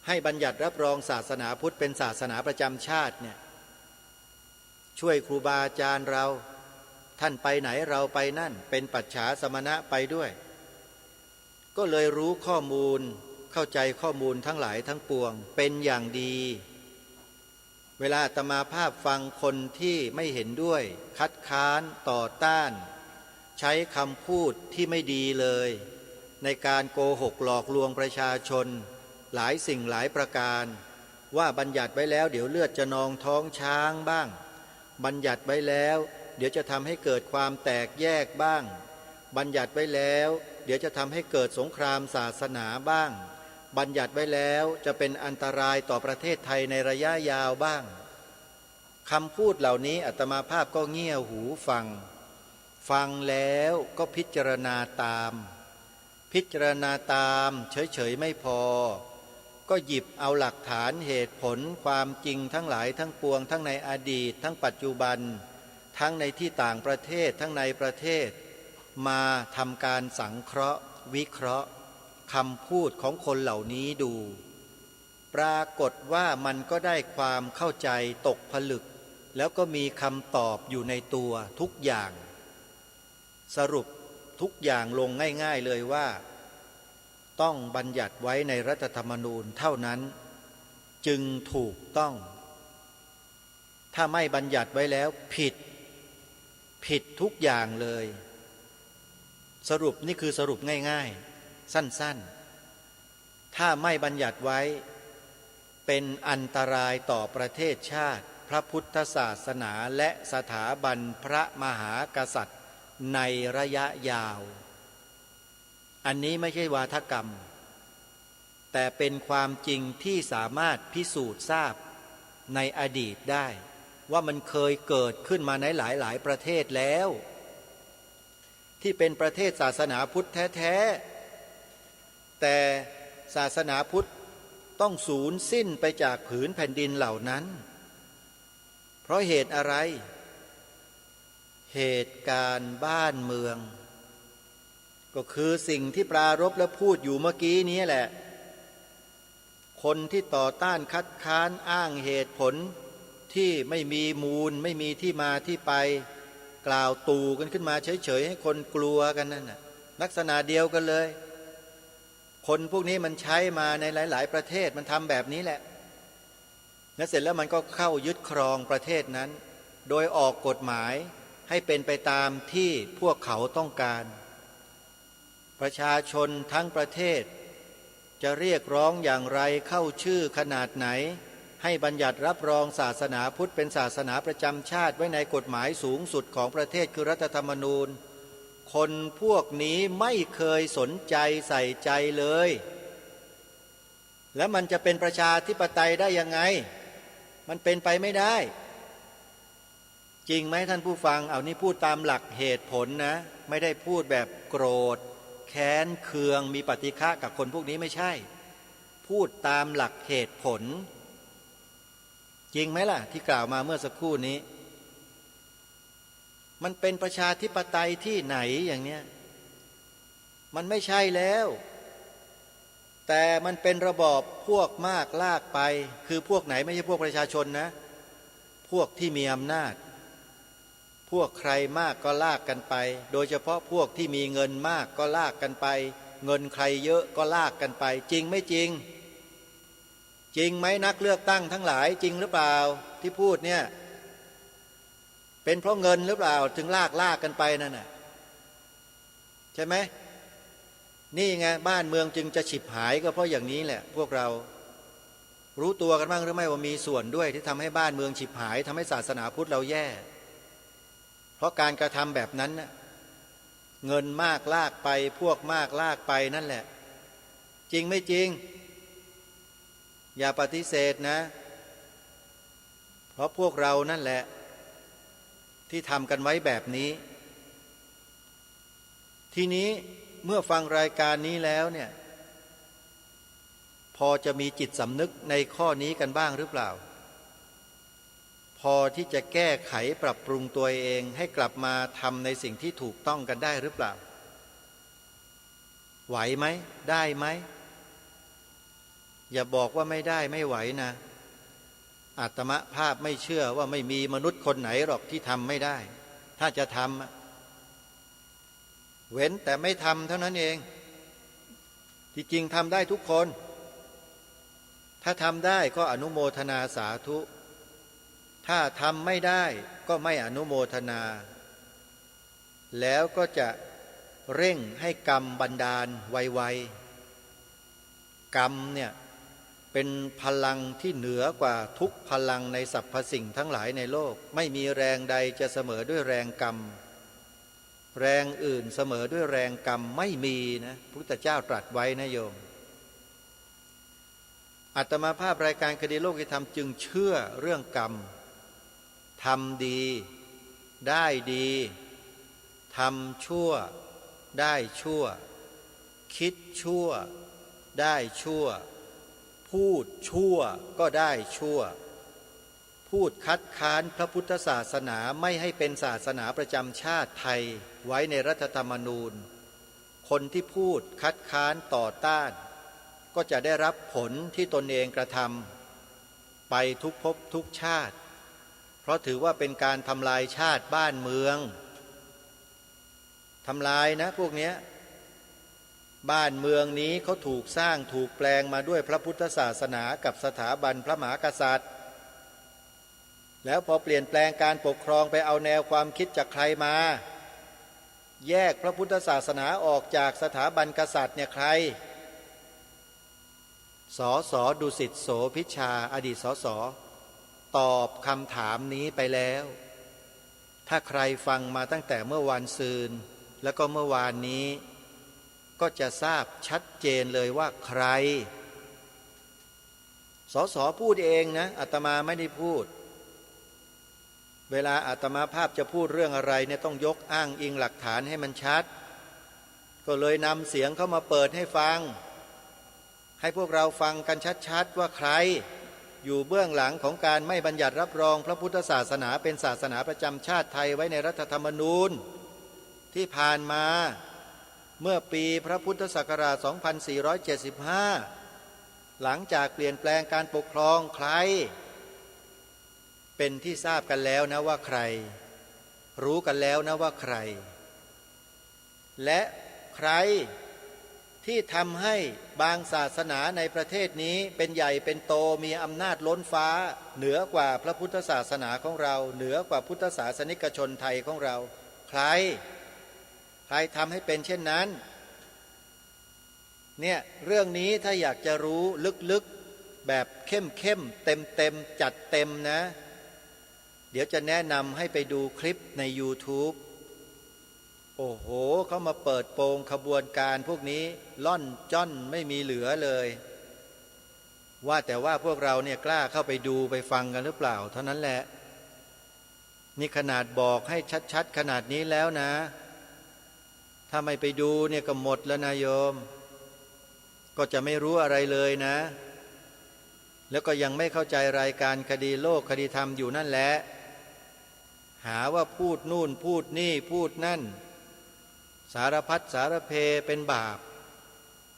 ให้บัญญัติรับรองศาสนาพุทธเป็นศาสนาประจำชาติเนี่ยช่วยครูบาอาจารย์เราท่านไปไหนเราไปนั่นเป็นปัจฉาสมณะไปด้วยก็เลยรู้ข้อมูลเข้าใจข้อมูลทั้งหลายทั้งปวงเป็นอย่างดีเวลาอาตมาภาพฟังคนที่ไม่เห็นด้วยคัดค้านต่อต้านใช้คำพูดที่ไม่ดีเลยในการโกหกหลอกลวงประชาชนหลายสิ่งหลายประการว่าบัญญัติไว้แล้วเดี๋ยวเลือดจะนองท้องช้างบ้างบัญญัติไว้แล้วเดี๋ยวจะทำให้เกิดความแตกแยกบ้างบัญญัติไว้แล้วเดี๋ยวจะทำให้เกิดสงครามศาสนาบ้างบัญญัติไว้แล้วจะเป็นอันตรายต่อประเทศไทยในระยะยาวบ้างคำพูดเหล่านี้อาตมาภาพก็เงี่ยหูฟังแล้วก็พิจารณาตามเฉยๆไม่พอก็หยิบเอาหลักฐานเหตุผลความจริงทั้งหลายทั้งปวงทั้งในอดีตทั้งปัจจุบันทั้งในที่ต่างประเทศทั้งในประเทศมาทำการสังเคราะห์วิเคราะห์คำพูดของคนเหล่านี้ดูปรากฏว่ามันก็ได้ความเข้าใจตกผลึกแล้วก็มีคำตอบอยู่ในตัวทุกอย่างสรุปทุกอย่างลงง่ายๆเลยว่าต้องบัญญัติไว้ในรัฐธรรมนูญเท่านั้นจึงถูกต้องถ้าไม่บัญญัติไว้แล้วผิดทุกอย่างเลยสรุปนี่คือสรุปง่ายๆสั้นๆถ้าไม่บัญญัติไว้เป็นอันตรายต่อประเทศชาติพระพุทธศาสนาและสถาบันพระมหากษัตริย์ในระยะยาวอันนี้ไม่ใช่วาทกรรมแต่เป็นความจริงที่สามารถพิสูจน์ทราบในอดีตได้ว่ามันเคยเกิดขึ้นมาในหลายประเทศแล้วที่เป็นประเทศศาสนาพุทธแท้ๆแต่ศาสนาพุทธต้องสูญสิ้นไปจากผืนแผ่นดินเหล่านั้นเพราะเหตุอะไรเหตุการณ์บ้านเมืองก็คือสิ่งที่ปรารภและพูดอยู่เมื่อกี้นี้แหละคนที่ต่อต้านคัดค้านอ้างเหตุผลที่ไม่มีมูลไม่มีที่มาที่ไปกล่าวตู่กันขึ้นมาเฉยๆให้คนกลัวกันนั่นน่ะลักษณะเดียวกันเลยคนพวกนี้มันใช้มาในหลายๆประเทศมันทำแบบนี้แหละแล้วเสร็จแล้วมันก็เข้ายึดครองประเทศนั้นโดยออกกฎหมายให้เป็นไปตามที่พวกเขาต้องการประชาชนทั้งประเทศจะเรียกร้องอย่างไรเข้าชื่อขนาดไหนให้บัญญัติรับรองศาสนาพุทธเป็นศาสนาประจำชาติไว้ในกฎหมายสูงสุดของประเทศคือรัฐธรรมนูญคนพวกนี้ไม่เคยสนใจใส่ใจเลยแล้วมันจะเป็นประชาธิปไตยได้ยังไงมันเป็นไปไม่ได้จริงไหมท่านผู้ฟังเอานี่พูดตามหลักเหตุผลนะไม่ได้พูดแบบโกรธแค้นเคืองมีปฏิฆะกับคนพวกนี้ไม่ใช่พูดตามหลักเหตุผลจริงไหมล่ะที่กล่าวมาเมื่อสักครู่นี้มันเป็นประชาธิปไตยที่ไหนอย่างเนี้ยมันไม่ใช่แล้วแต่มันเป็นระบอบพวกมากลากไปคือพวกไหนไม่ใช่พวกประชาชนนะพวกที่มีอำนาจพวกใครมากก็ลากกันไปโดยเฉพาะพวกที่มีเงินมากก็ลากกันไปเงินใครเยอะก็ลากกันไปจริงไม่จริงจริงไหมนักเลือกตั้งทั้งหลายจริงหรือเปล่าที่พูดเนี่ยเป็นเพราะเงินหรือเปล่าถึงลากกันไปนั่นน่ะใช่ไหมนี่ไงบ้านเมืองจึงจะฉิบหายก็เพราะอย่างนี้แหละพวกเรา รู้ตัวกันบ้างหรือไม่ว่ามีส่วนด้วยที่ทำให้บ้านเมืองฉิบหายทำให้ศาสนาพุทธเราแย่เพราะการกระทำแบบนั้นน่ะเงินมากลากไปพวกมากลากไปนั่นแหละจริงไม่จริงอย่าปฏิเสธนะเพราะพวกเรานั่นแหละที่ทำกันไว้แบบนี้ทีนี้เมื่อฟังรายการนี้แล้วเนี่ยพอจะมีจิตสำนึกในข้อนี้กันบ้างหรือเปล่าพอที่จะแก้ไขปรับปรุงตัวเองให้กลับมาทำในสิ่งที่ถูกต้องกันได้หรือเปล่าไหวไหมได้ไหมอย่าบอกว่าไม่ได้ไม่ไหวนะอาตมภาพไม่เชื่อว่าไม่มีมนุษย์คนไหนหรอกที่ทำไม่ได้ถ้าจะทำเว้นแต่ไม่ทำเท่านั้นเองที่จริงทำได้ทุกคนถ้าทำได้ก็อนุโมทนาสาธุถ้าทำไม่ได้ก็ไม่อนุโมทนาแล้วก็จะเร่งให้กรรมบันดาลไวๆกรรมเนี่ยเป็นพลังที่เหนือกว่าทุกพลังในสรรพสิ่งทั้งหลายในโลกไม่มีแรงใดจะเสมอด้วยแรงกรรมแรงอื่นเสมอด้วยแรงกรรมไม่มีนะพระพุทธเจ้าตรัสไว้นะโยมอาตมาภาพรายการคดีโลกธรรมจึงเชื่อเรื่องกรรมทำดีได้ดีทำชั่วได้ชั่วคิดชั่วได้ชั่วพูดชั่วก็ได้ชั่วพูดคัดค้านพระพุทธศาสนาไม่ให้เป็นศาสนาประจำชาติไทยไว้ในรัฐธรรมนูญคนที่พูดคัดค้านต่อต้านก็จะได้รับผลที่ตนเองกระทำไปทุกภพทุกชาติเพราะถือว่าเป็นการทำลายชาติบ้านเมืองทำลายนะพวกเนี้ยบ้านเมืองนี้เขาถูกสร้างถูกแปลงมาด้วยพระพุทธศาสนากับสถาบันพระมหากษัตริย์แล้วพอเปลี่ยนแปลงการปกครองไปเอาแนวความคิดจากใครมาแยกพระพุทธศาสนาออกจากสถาบันกษัตริย์เนี่ยใครสส.ดุสิตโสพิชาอดีตสส.ตอบคำถามนี้ไปแล้วถ้าใครฟังมาตั้งแต่เมื่อวานซืนแล้วก็เมื่อวานนี้ก็จะทราบชัดเจนเลยว่าใครสส.พูดเองนะอาตมาไม่ได้พูดเวลาอาตมาภาพจะพูดเรื่องอะไรเนี่ยต้องยกอ้างอิงหลักฐานให้มันชัดก็เลยนำเสียงเข้ามาเปิดให้ฟังให้พวกเราฟังกันชัดๆว่าใครอยู่เบื้องหลังของการไม่บัญญัติรับรองพระพุทธศาสนาเป็นศาสนาประจำชาติไทยไว้ในรัฐธรรมนูญที่ผ่านมาเมื่อปีพระพุทธศักราช 2475 หลังจากเปลี่ยนแปลงการปกครองใครเป็นที่ทราบกันแล้วนะว่าใครรู้กันแล้วนะว่าใครและใครที่ทำให้บางศาสนาในประเทศนี้เป็นใหญ่เป็นโตมีอำนาจล้นฟ้าเหนือกว่าพระพุทธศาสนาของเราเหนือกว่าพุทธศาสนิกชนไทยของเราใครทำให้เป็นเช่นนั้นเนี่ยเรื่องนี้ถ้าอยากจะรู้ลึกๆแบบเข้มเต็มจัดเต็มนะเดี๋ยวจะแนะนำให้ไปดูคลิปใน YouTube โอ้โหเขามาเปิดโปงขบวนการพวกนี้ล่อนจ้อนไม่มีเหลือเลยว่าแต่ว่าพวกเราเนี่ยกล้าเข้าไปดูไปฟังกันหรือเปล่าเท่านั้นแหละนี่ขนาดบอกให้ชัดๆขนาดนี้แล้วนะถ้าไม่ไปดูเนี่ยก็หมดแล้วนะโยมก็จะไม่รู้อะไรเลยนะแล้วก็ยังไม่เข้าใจรายการคดีโลกคดีธรรมอยู่นั่นแหละหาว่าพูดนู่นพูดนี่พูดนั่นสารพัดสารเพเป็นบาป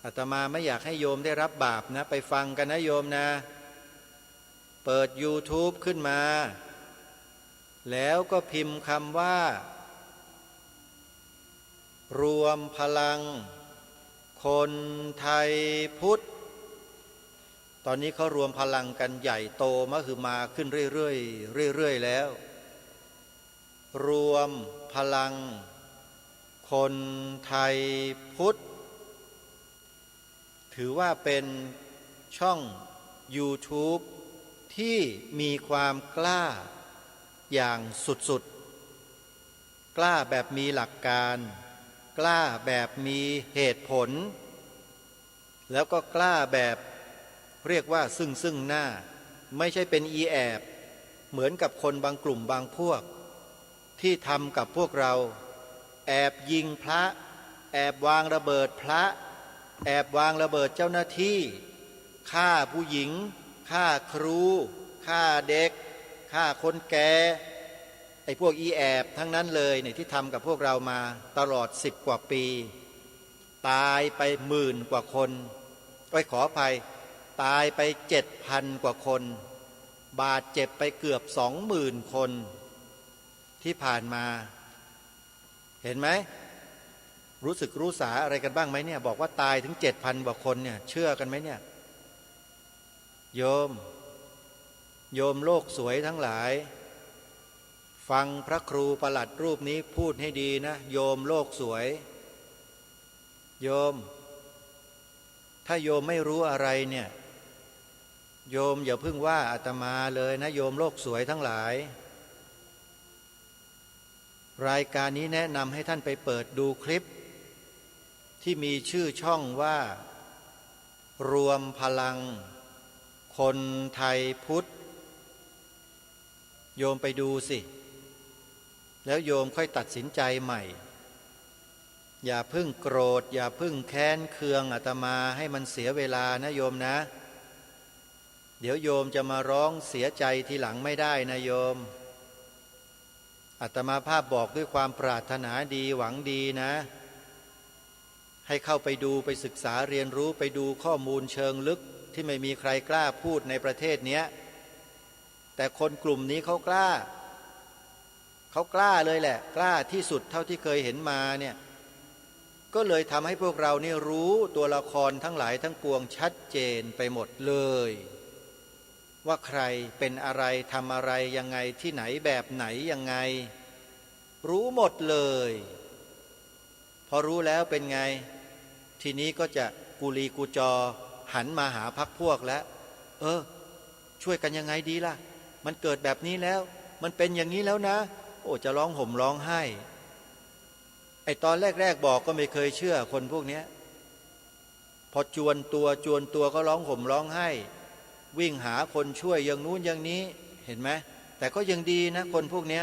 อาตมาไม่อยากให้โยมได้รับบาปนะไปฟังกันนะโยมนะเปิด YouTube ขึ้นมาแล้วก็พิมพ์คำว่ารวมพลังคนไทยพุทธตอนนี้เขารวมพลังกันใหญ่โตมหึมาขึ้นเรื่อยๆแล้วรวมพลังคนไทยพุทธถือว่าเป็นช่อง YouTube ที่มีความกล้าอย่างสุดๆกล้าแบบมีหลักการกล้าแบบมีเหตุผลแล้วก็กล้าแบบเรียกว่าซึ่งหน้าไม่ใช่เป็นอีแอบเหมือนกับคนบางกลุ่มบางพวกที่ทำกับพวกเราแอบยิงพระแอบวางระเบิดพระแอบวางระเบิดเจ้าหน้าที่ฆ่าผู้หญิงฆ่าครูฆ่าเด็กฆ่าคนแก่ไอ้พวกอีแอบทั้งนั้นเลยเนี่ยที่ทำกับพวกเรามาตลอด10 กว่าปีตายไป10,000 กว่าคนขออภัยตายไป7,000 กว่าคนบาดเจ็บไปเกือบ20,000 คนที่ผ่านมาเห็นไหมรู้สึกรู้สาอะไรกันบ้างไหมเนี่ยบอกว่าตายถึง7,000 กว่าคนเนี่ยเชื่อกันไหมเนี่ยโยมโลกสวยทั้งหลายฟังพระครูประหลัดรูปนี้พูดให้ดีนะโยมโลกสวยโยมถ้าโยมไม่รู้อะไรเนี่ยโยมอย่าเพิ่งว่าอาตมาเลยนะโยมโลกสวยทั้งหลายรายการนี้แนะนำให้ท่านไปเปิดดูคลิปที่มีชื่อช่องว่ารวมพลังคนไทยพุทธโยมไปดูสิแล้วโยมค่อยตัดสินใจใหม่อย่าเพิ่งโกรธอย่าเพิ่งแค้นเคืองอาตมาให้มันเสียเวลานะโยมนะเดี๋ยวโยมจะมาร้องเสียใจทีหลังไม่ได้นะโยมอาตมาภาพบอกด้วยความปรารถนาดีหวังดีนะให้เข้าไปดูไปศึกษาเรียนรู้ไปดูข้อมูลเชิงลึกที่ไม่มีใครกล้าพูดในประเทศเนี้ยแต่คนกลุ่มนี้เขากล้าเลยแหละกล้าที่สุดเท่าที่เคยเห็นมาเนี่ยก็เลยทำให้พวกเรานี่รู้ตัวละครทั้งหลายทั้งปวงชัดเจนไปหมดเลยว่าใครเป็นอะไรทำอะไรยังไงที่ไหนแบบไหนยังไงรู้หมดเลยพอรู้แล้วเป็นไงทีนี้ก็จะกุลีกุจอหันมาหาพรรคพวกแล้วช่วยกันยังไงดีล่ะมันเกิดแบบนี้แล้วมันเป็นอย่างนี้แล้วนะโอ้จะร้องห่มร้องไห้ไอ้ตอนแรกบอกก็ไม่เคยเชื่อคนพวกนี้พอจวนตัวก็ร้องห่มร้องไห้วิ่งหาคนช่วยอย่างนู้นอย่างนี้เห็นไหมแต่ก็ยังดีนะคนพวกนี้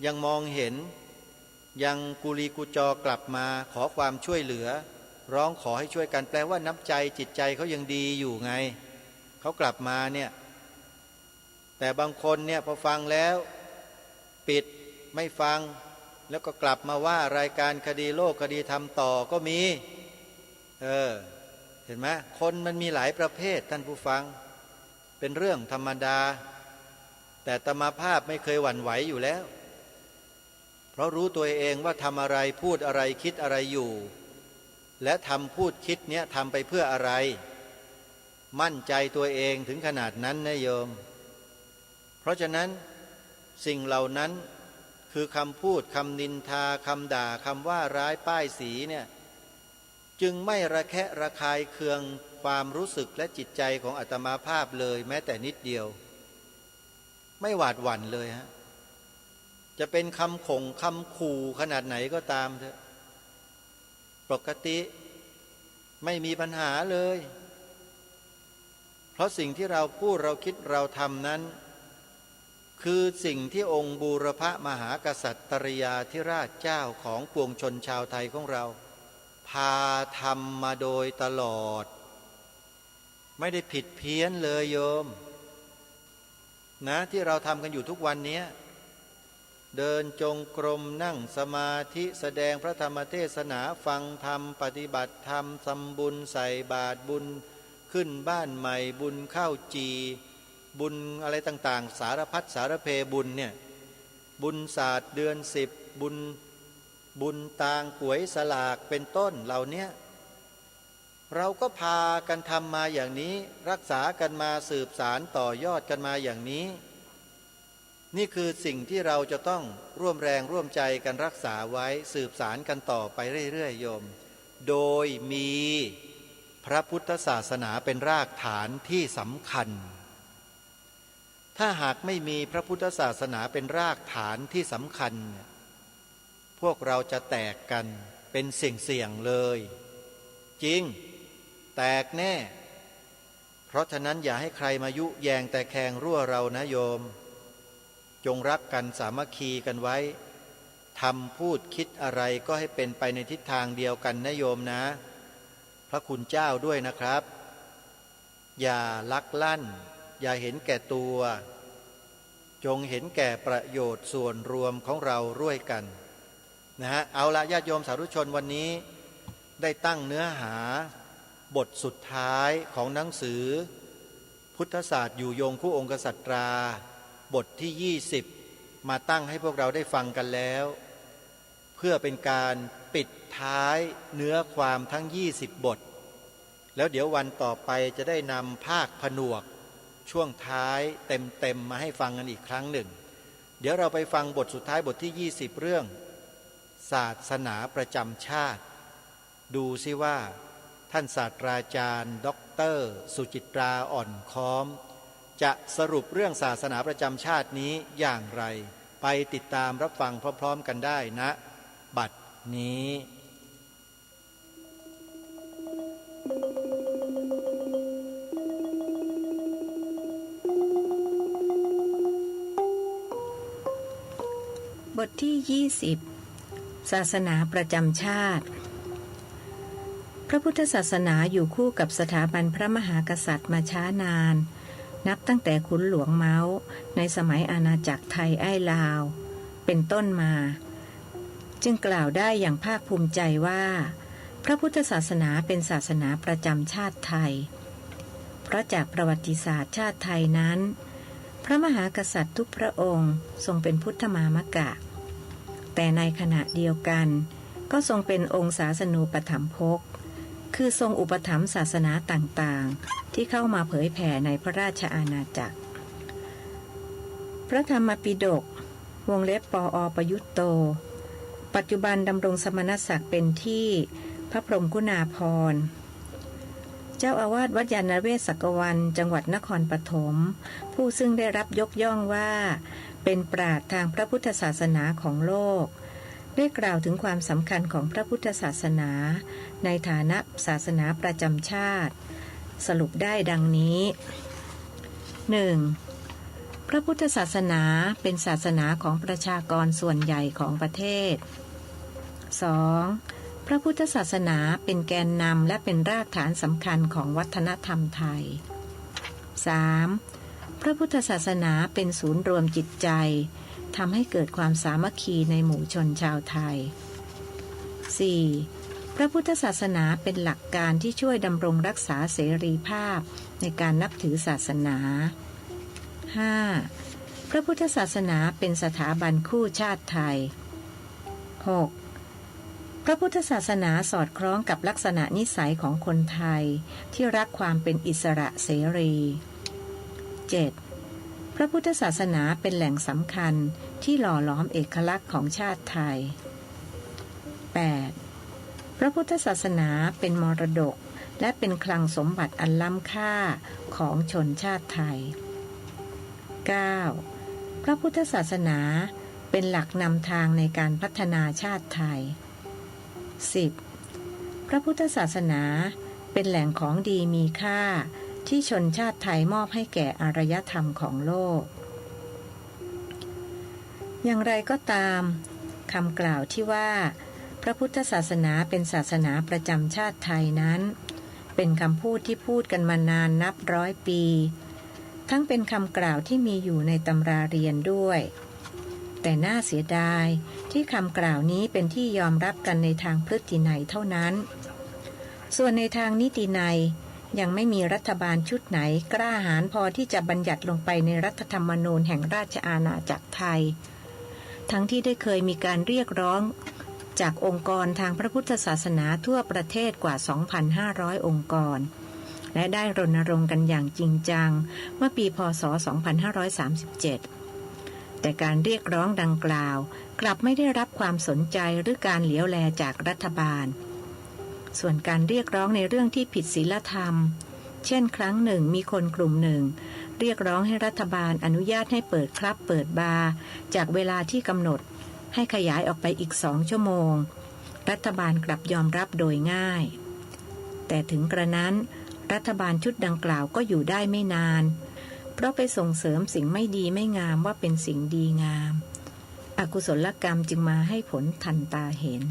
ยังมองเห็นยังกุลีกุจอกลับมาขอความช่วยเหลือร้องขอให้ช่วยกันแปลว่าน้ำใจจิตใจเขายังดีอยู่ไงเขากลับมาเนี่ยแต่บางคนเนี่ยพอฟังแล้วปิดไม่ฟังแล้วก็กลับมาว่ารายการคดีโลกคดีธรรมต่อก็มีเห็นไหมคนมันมีหลายประเภทท่านผู้ฟังเป็นเรื่องธรรมดาแต่อาตมาภาพไม่เคยหวั่นไหวอยู่แล้วเพราะรู้ตัวเองว่าทำอะไรพูดอะไรคิดอะไรอยู่และทำพูดคิดเนี้ยทำไปเพื่ออะไรมั่นใจตัวเองถึงขนาดนั้นนะโยมเพราะฉะนั้นสิ่งเหล่านั้นคือคำพูดคำนินทาคำด่าคำว่าร้ายป้ายสีเนี่ยจึงไม่ระแคะระคายเคืองความรู้สึกและจิตใจของอาตมาภาพเลยแม้แต่นิดเดียวไม่หวาดหวั่นเลยฮะจะเป็นคำข่งคำขู่ขนาดไหนก็ตามเถอะปกติไม่มีปัญหาเลยเพราะสิ่งที่เราพูดเราคิดเราทำนั้นคือสิ่งที่องค์บูรพมหากษัตริยาธิราชเจ้าของปวงชนชาวไทยของเราพาทำมาโดยตลอดไม่ได้ผิดเพี้ยนเลยโยมนะที่เราทำกันอยู่ทุกวันนี้เดินจงกรมนั่งสมาธิแสดงพระธรรมเทศนาฟังธรรมปฏิบัติธรรมทำบุญใส่บาตรบุญขึ้นบ้านใหม่บุญข้าวจีบุญอะไรต่างๆสารพัดสารเพบุญเนี่ยบุญศาสตร์เดือน10บุญตางก๋วยสลากเป็นต้นเหล่านี้เราก็พากันทำมาอย่างนี้รักษากันมาสืบสารต่อยอดกันมาอย่างนี้นี่คือสิ่งที่เราจะต้องร่วมแรงร่วมใจกันรักษาไว้สืบสารกันต่อไปเรื่อยๆโยมโดยมี พระพุทธศาสนาเป็นรากฐานที่สำคัญถ้าหากไม่มีพระพุทธศาสนาเป็นรากฐานที่สำคัญพวกเราจะแตกกันเป็นเสี่ยงๆเลยจริงแตกแน่เพราะฉะนั้นอย่าให้ใครมายุแยงแต่แคงรั่วเรานะโยมจงรักกันสามัคคีกันไว้ทำพูดคิดอะไรก็ให้เป็นไปในทิศทางเดียวกันนะโยมนะพระคุณเจ้าด้วยนะครับอย่าลักลั่นอย่าเห็นแก่ตัวจงเห็นแก่ประโยชน์ส่วนรวมของเราร่วมกันนะฮะเอาละญาติโยมสาธุชนวันนี้ได้ตั้งเนื้อหาบทสุดท้ายของหนังสือพุทธศาสตร์อยู่ยงคู่องค์กษัตราบทที่20มาตั้งให้พวกเราได้ฟังกันแล้วเพื่อเป็นการปิดท้ายเนื้อความทั้ง20บทแล้วเดี๋ยววันต่อไปจะได้นำภาคผนวกช่วงท้ายเต็มมาให้ฟังกันอีกครั้งหนึ่งเดี๋ยวเราไปฟังบทสุดท้ายบทที่20เรื่องศาสนาประจำชาติดูซิว่าท่านศาสตราจารย์ด็อกเตอร์สุจิตราอ่อนค้อมจะสรุปเรื่องศาสนาประจำชาตินี้อย่างไรไปติดตามรับฟังพร้อมๆกันได้นะบัดนี้
บทที่20ศาสนาประจำชาติพระพุทธศาสนาอยู่คู่กับสถาบันพระมหากษัตริย์มาช้านานนับตั้งแต่ขุนหลวงเมาส์ในสมัยอาณาจักรไทยอ้ายลาวเป็นต้นมาจึงกล่าวได้อย่างภาคภูมิใจว่าพระพุทธศาสนาเป็นศาสนาประจำชาติไทยเพราะจากประวัติศาสตร์ชาติไทยนั้นพระมหากษัตริย์ทุกพระองค์ทรงเป็นพุทธมามกะแต่ในขณะเดียวกันก็ทรงเป็นองค์ศาสนูปถัมภกคือทรงอุปถัมภ์ศาสนาต่างๆที่เข้ามาเผยแผ่ในพระราชอาณาจักรพระธรรมปิฎกวงเล็บปอประยุตโตปัจจุบันดำรงสมณศักดิ์เป็นที่พระพรหมคุณาภรณ์เจ้าอาวาสวัดยานเวศกวันจังหวัดนครปฐมผู้ซึ่งได้รับยกย่องว่าเป็นปราชญ์ทางพระพุทธศาสนาของโลกได้กล่าวถึงความสำคัญของพระพุทธศาสนาในฐานะศาสนาประจำชาติสรุปได้ดังนี้ 1. พระพุทธศาสนาเป็นศาสนาของประชากรส่วนใหญ่ของประเทศ 2. พระพุทธศาสนาเป็นแกนนำและเป็นรากฐานสำคัญของวัฒนธรรมไทย 3. พระพุทธศาสนาเป็นศูนย์รวมจิตใจทำให้เกิดความสามัคคีในหมู่ชนชาวไทย 4. พระพุทธศาสนาเป็นหลักการที่ช่วยดำรงรักษาเสรีภาพในการนับถือศาสนา 5. พระพุทธศาสนาเป็นสถาบันคู่ชาติไทย 6. พระพุทธศาสนาสอดคล้องกับลักษณะนิสัยของคนไทยที่รักความเป็นอิสระเสรี 7. พระพุทธศาสนาเป็นแหล่งสำคัญที่หล่อหลอมเอกลักษณ์ของชาติไทย 8. พระพุทธศาสนาเป็นมรดกและเป็นคลังสมบัติอันล้ำค่าของชนชาติไทย 9. พระพุทธศาสนาเป็นหลักนำทางในการพัฒนาชาติไทย 10. พระพุทธศาสนาเป็นแหล่งของดีมีค่าที่ชนชาติไทยมอบให้แก่อารยธรรมของโลกอย่างไรก็ตามคำกล่าวที่ว่าพระพุทธศาสนาเป็นศาสนาประจำชาติไทยนั้นเป็นคำพูดที่พูดกันมานานนับร้อยปีทั้งเป็นคำกล่าวที่มีอยู่ในตำราเรียนด้วยแต่น่าเสียดายที่คำกล่าวนี้เป็นที่ยอมรับกันในทางพฤตินัยเท่านั้นส่วนในทางนิตินัยยังไม่มีรัฐบาลชุดไหนกล้าหาญพอที่จะบัญญัติลงไปในรัฐธรรมนูญแห่งราชอาณาจักรไทยทั้งที่ได้เคยมีการเรียกร้องจากองค์กรทางพระพุทธศาสนาทั่วประเทศกว่า 2,500 องค์กรและได้รณรงค์กันอย่างจริงจังเมื่อปีพ.ศ. 2537แต่การเรียกร้องดังกล่าวกลับไม่ได้รับความสนใจหรือการเหลียวแลจากรัฐบาล ส่วนการเรียกร้องในเรื่องที่ผิดศีลธรรมเช่นครั้งหนึ่งมีคนกลุ่มหนึ่งเรียกร้องให้รัฐบาลอนุญาตให้เปิดคลับเปิดบาร์จากเวลาที่กำหนดให้ขยายออกไปอีก2 ชั่วโมงรัฐบาลกลับยอมรับโดยง่ายแต่ถึงกระนั้นรัฐบาลชุดดังกล่าวก็อยู่ได้ไม่นานเพราะไปส่งเสริมสิ่งไม่ดีไม่งามว่าเป็นสิ่งดีงามอกุศลกรรมจึงมาให้ผลทันตาเห็น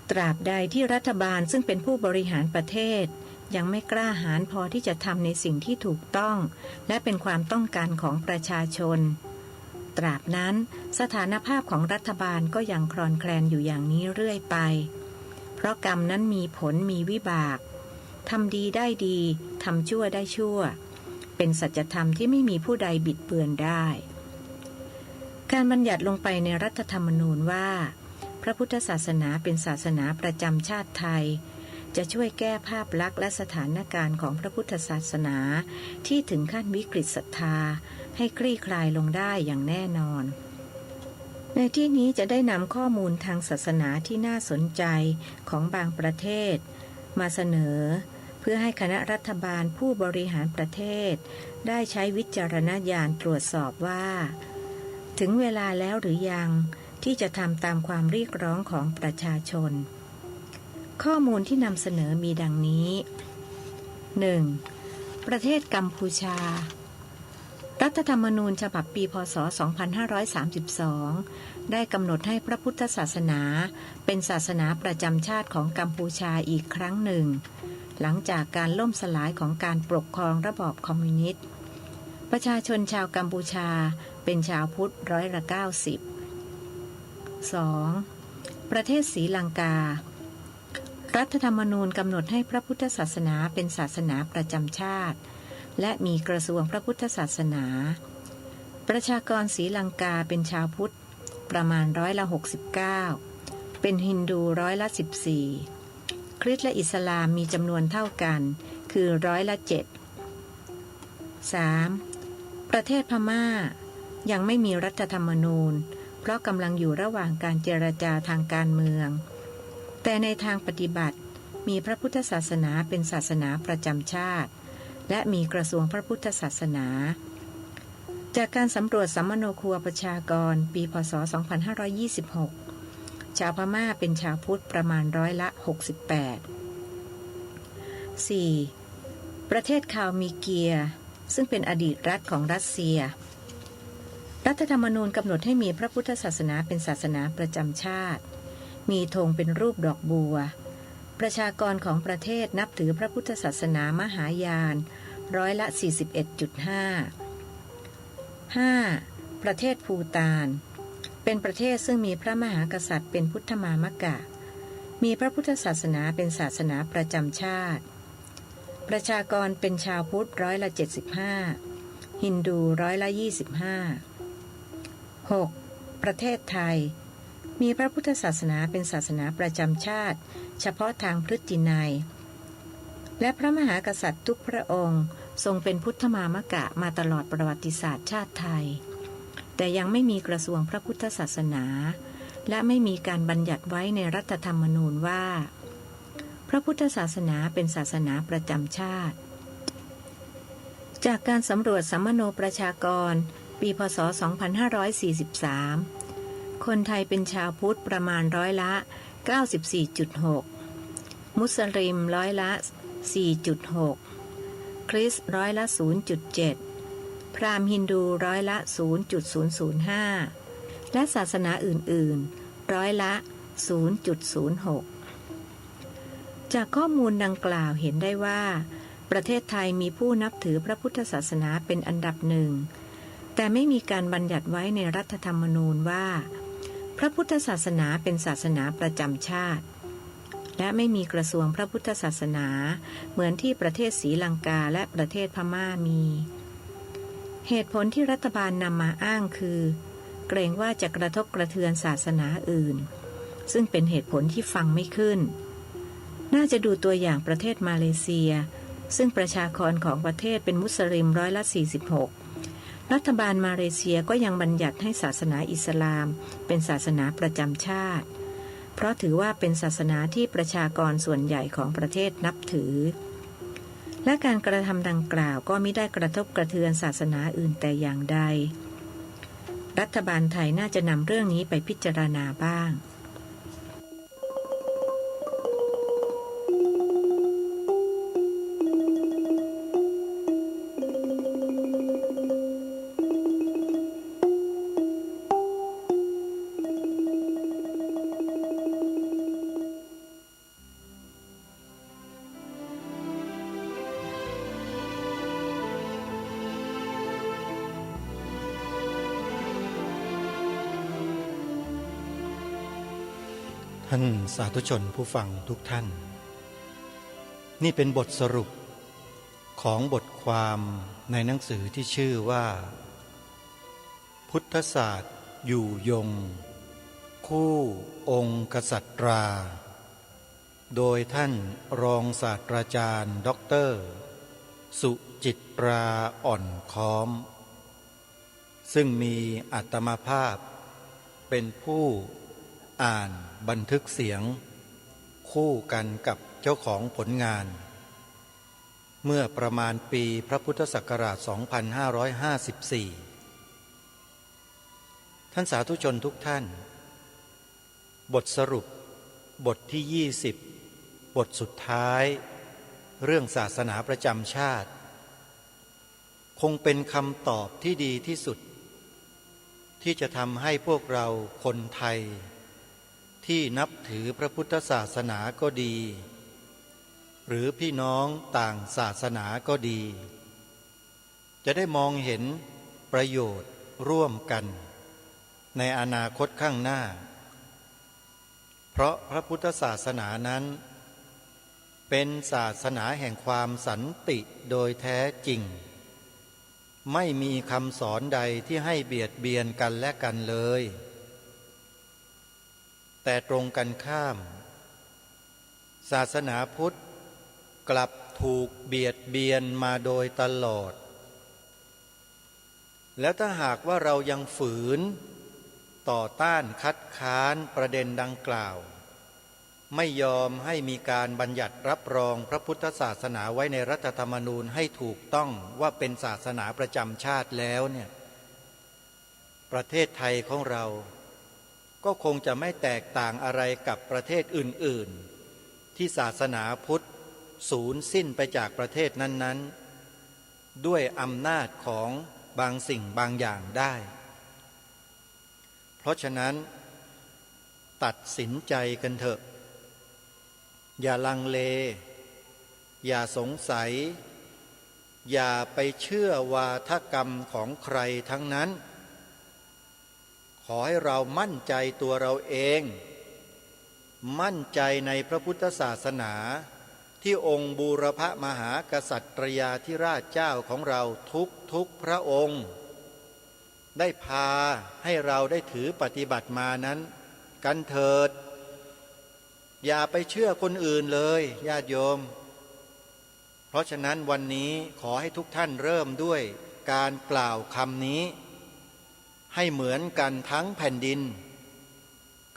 ตราบใดที่รัฐบาลซึ่งเป็นผู้บริหารประเทศยังไม่กล้าหาญพอที่จะทำในสิ่งที่ถูกต้องและเป็นความต้องการของประชาชนตราบนั้นสถานภาพของรัฐบาลก็ยังคลอนแคลนอยู่อย่างนี้เรื่อยไปเพราะกรรมนั้นมีผลมีวิบากทำดีได้ดีทำชั่วได้ชั่วเป็นสัจธรรมที่ไม่มีผู้ใดบิดเบือนได้การบัญญัติลงไปในรัฐธรรมนูญว่าพระพุทธศาสนาเป็นศาสนาประจำชาติไทยจะช่วยแก้ภาพลักษณ์และสถานการณ์ของพระพุทธศาสนาที่ถึงขั้นวิกฤตศรัทธาให้คลี่คลายลงได้อย่างแน่นอนในที่นี้จะได้นำข้อมูลทางศาสนาที่น่าสนใจของบางประเทศมาเสนอเพื่อให้คณะรัฐบาลผู้บริหารประเทศได้ใช้วิจารณญาณตรวจสอบว่าถึงเวลาแล้วหรือยังที่จะทำตามความเรียกร้องของประชาชนข้อมูลที่นำเสนอมีดังนี้ 1. ประเทศกัมพูชารัฐธรรมนูญฉบับปีพ.ศ. 2532ได้กำหนดให้พระพุทธศาสนาเป็นศาสนาประจำชาติของกัมพูชาอีกครั้งหนึ่งหลังจากการล่มสลายของการปกครองระบอบคอมมิวนิสต์ประชาชนชาวกัมพูชาเป็นชาวพุทธ90% 2. ประเทศศรีลังการัฐธรรมนูญกำหนดให้พระพุทธศาสนาเป็นศาสนาประจำชาติและมีกระทรวงพระพุทธศาสนาประชากรศรีลังกาเป็นชาวพุทธประมาณ69%เป็นฮินดู14%คริสต์และอิสลามมีจำนวนเท่ากันคือ7%3. ประเทศพม่ายังไม่มีรัฐธรรมนูญเพราะกำลังอยู่ระหว่างการเจรจาทางการเมืองแต่ในทางปฏิบัติมีพระพุทธศาสนาเป็นศาสนาประจำชาติและมีกระทรวงพระพุทธศาสนาจากการสำรวจสัมมโนครัวประชากรปีพ.ศ. 2526ชาวพม่าเป็นชาวพุทธประมาณ68% 4. ประเทศคาลมีเกียซึ่งเป็นอดีตรัฐของรัสเซียรัฐธรรมนูญกำหนดให้มีพระพุทธศาสนาเป็นศาสนาประจำชาติมีธงเป็นรูปดอกบัวประชากรของประเทศนับถือพระพุทธศาสนามหายาน41.5 5. ประเทศภูฏานเป็นประเทศซึ่งมีพระมหากษัตริย์เป็นพุทธมามกะมีพระพุทธศาสนาเป็นศาสนาประจำชาติประชากรเป็นชาวพุทธ75%ฮินดู25% 6. ประเทศไทยมีพระพุทธศาสนาเป็นศาสนาประจำชาติเฉพาะทางพฤตินัยและพระมหากษัตริย์ทุกพระองค์ทรงเป็นพุทธมามกะมาตลอดประวัติศาสตร์ชาติไทยแต่ยังไม่มีกระทรวงพระพุทธศาสนาและไม่มีการบัญญัติไว้ในรัฐธรรมนูญว่าพระพุทธศาสนาเป็นศาสนาประจำชาติจากการสำรวจสัมมโนประชากรปีพ.ศ. 2543คนไทยเป็นชาวพุทธประมาณ94.6%มุสลิม4.6%คริสต์0.7%พราหมณ์ฮินดู0.005%และศาสนาอื่นๆ0.06%จากข้อมูลดังกล่าวเห็นได้ว่าประเทศไทยมีผู้นับถือพระพุทธศาสนาเป็นอันดับหนึ่งแต่ไม่มีการบัญญัติไว้ในรัฐธรรมนูญว่าพระพุทธศาสนาเป็นศาสนาประจำชาติและไม่มีกระทรวงพระพุทธศาสนาเหมือนที่ประเทศศรีลังกาและประเทศพม่ามีเหตุผลที่รัฐบาลนำมาอ้างคือเกรงว่าจะกระทบกระเทือนศาสนาอื่นซึ่งเป็นเหตุผลที่ฟังไม่ขึ้นน่าจะดูตัวอย่างประเทศมาเลเซียซึ่งประชากรของประเทศเป็นมุสลิม46%รัฐบาลมาเลเซียก็ยังบัญญัติให้ศาสนาอิสลามเป็นศาสนาประจำชาติ เพราะถือว่าเป็นศาสนาที่ประชากรส่วนใหญ่ของประเทศนับถือและการกระทำดังกล่าวก็มิได้กระทบกระเทือนศาสนาอื่นแต่อย่างใดรัฐบาลไทยน่าจะนำเรื่องนี้ไปพิจารณาบ้าง
ท่านสาธุชนผู้ฟังทุกท่านนี่เป็นบทสรุปของบทความในหนังสือที่ชื่อว่าพุทธศาสตร์อยู่ยงคู่องค์กษัตรา โดยท่านรองศาสตราจารย์ด็อกเตอร์สุจิตราอ่อนค้อมซึ่งมีอัตมาภาพเป็นผู้อ่านบันทึกเสียงคู่กันกับเจ้าของผลงานเมื่อประมาณปีพระพุทธศักราช 2554 ท่านสาธุชนทุกท่านบทสรุปบทที่ 20 บทสุดท้ายเรื่องศาสนาประจำชาติคงเป็นคำตอบที่ดีที่สุดที่จะทำให้พวกเราคนไทยที่นับถือพระพุทธศาสนาก็ดีหรือพี่น้องต่างศาสนาก็ดีจะได้มองเห็นประโยชน์ร่วมกันในอนาคตข้างหน้าเพราะพระพุทธศาสนานั้นเป็นศาสนาแห่งความสันติโดยแท้จริงไม่มีคำสอนใดที่ให้เบียดเบียนกันและกันเลยแต่ตรงกันข้ามศาสนาพุทธกลับถูกเบียดเบียนมาโดยตลอดแล้วถ้าหากว่าเรายังฝืนต่อต้านคัดค้านประเด็นดังกล่าวไม่ยอมให้มีการบัญญัติรับรองพระพุทธศาสนาไว้ในรัฐธรรมนูญให้ถูกต้องว่าเป็นศาสนาประจำชาติแล้วเนี่ยประเทศไทยของเราก็คงจะไม่แตกต่างอะไรกับประเทศอื่นๆที่ศาสนาพุทธสูญสิ้นไปจากประเทศนั้นๆด้วยอำนาจของบางสิ่งบางอย่างได้เพราะฉะนั้นตัดสินใจกันเถอะอย่าลังเลอย่าสงสัยอย่าไปเชื่อวาทกรรมของใครทั้งนั้นขอให้เรามั่นใจตัวเราเองมั่นใจในพระพุทธศาสนาที่องค์บูรพมหากษัตริยาธิราชเจ้าของเราทุกพระองค์ได้พาให้เราได้ถือปฏิบัติมานั้นกันเถิดอย่าไปเชื่อคนอื่นเลยญาติโยมเพราะฉะนั้นวันนี้ขอให้ทุกท่านเริ่มด้วยการกล่าวคำนี้ให้เหมือนกันทั้งแผ่นดิน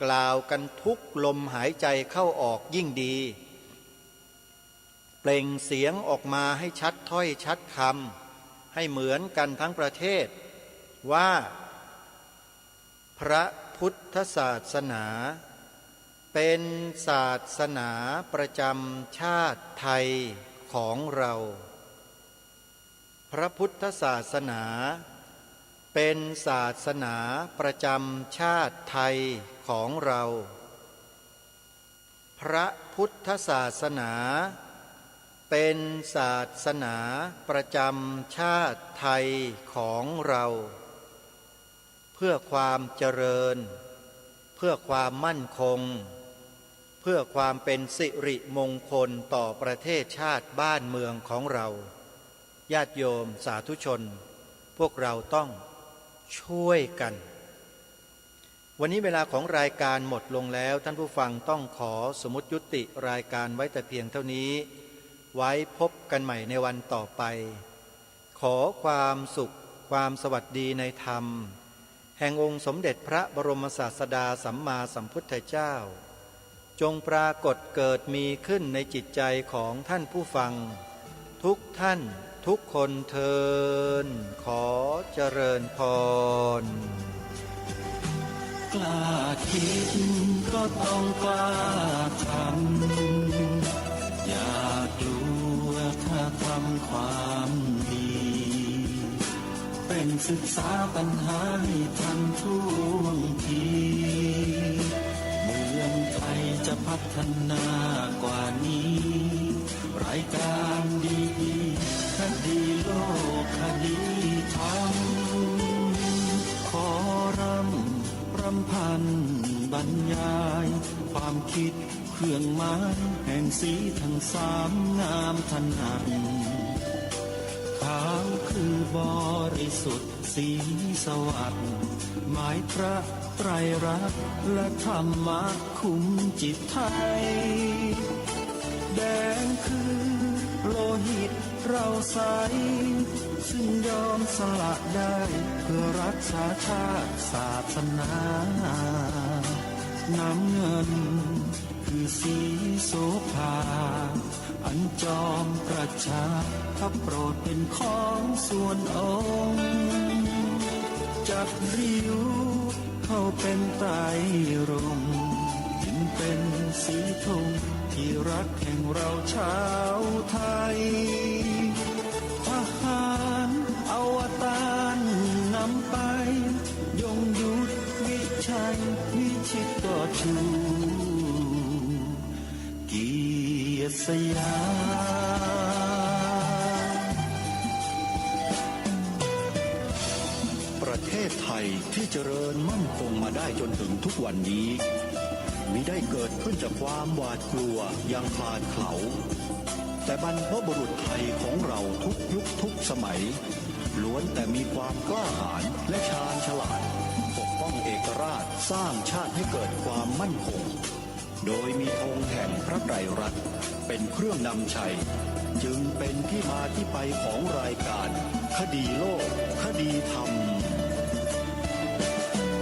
กล่าวกันทุกลมหายใจเข้าออกยิ่งดีเปล่งเสียงออกมาให้ชัดถ้อยชัดคำให้เหมือนกันทั้งประเทศว่าพระพุทธศาสนาเป็นศาสนาประจำชาติไทยของเราพระพุทธศาสนาเป็นศาสนาประจำชาติไทยของเราพระพุทธศาสนาเป็นศาสนาประจำชาติไทยของเราเพื่อความเจริญเพื่อความมั่นคงเพื่อความเป็นสิริมงคลต่อประเทศชาติบ้านเมืองของเราญาติโยมสาธุชนพวกเราต้องช่วยกันวันนี้เวลาของรายการหมดลงแล้วท่านผู้ฟังต้องขอสมมุติยุติรายการไว้แต่เพียงเท่านี้ไว้พบกันใหม่ในวันต่อไปขอความสุขความสวัสดีในธรรมแห่งองค์สมเด็จพระบรมศาสดาสัมมาสัมพุทธเจ้า จงปรากฏเกิดมีขึ้นในจิตใจของท่านผู้ฟังทุกท่านทุกคนเทินขอเจริญพร
กล้าคิดก็ต้องกล้าทำอย่ากลัวถ้าทำความดีเป็นศึกษาปัญหาให้ทันท่วงทีเมืองไทยจะพัฒนากว่านี้รายการดีคดีโลกคดีธรรมขอรำพันบรรยายความคิดเครื่องหมายแห่งสีทั้งสามงามถนัดขาวคือบริสุทธิ์สีสวัสดิ์หมายพระไตรรัตน์และธรรมะคุ้มจิตไทยแดงคือโลหิตเราใสซึ่งยอมสละได้เพื่อรักษาชาติศาสนาน้ำเงินคือสีโสภาอันจอมประชาถ้าโปรดเป็นของส่วนองค์จับริ้วเข้าเป็นไตรรงค์จึงเป็นสีธงที่รักแห่งเราชาวไทยทหารอวตารนำไปยงยุทธวิชัยวิชิตก็ชูเกียรติสยาม
ประเทศไทยที่เจริญมั่นคงมาได้จนถึงทุกวันนี้มิได้เกิดขึ้นจากความหวาดกลัวอย่างคลาดเขลาแต่บรรพบุรุษไทยของเราทุกยุคทุกสมัยล้วนแต่มีความกล้าหาญและชาญฉลาดปกป้องเอกราชสร้างชาติให้เกิดความมั่นคงโดยมีธงแห่งพระไตรรัตน์เป็นเครื่องนำชัยจึงเป็นที่มาที่ไปของรายการคดีโลกคดีธรรม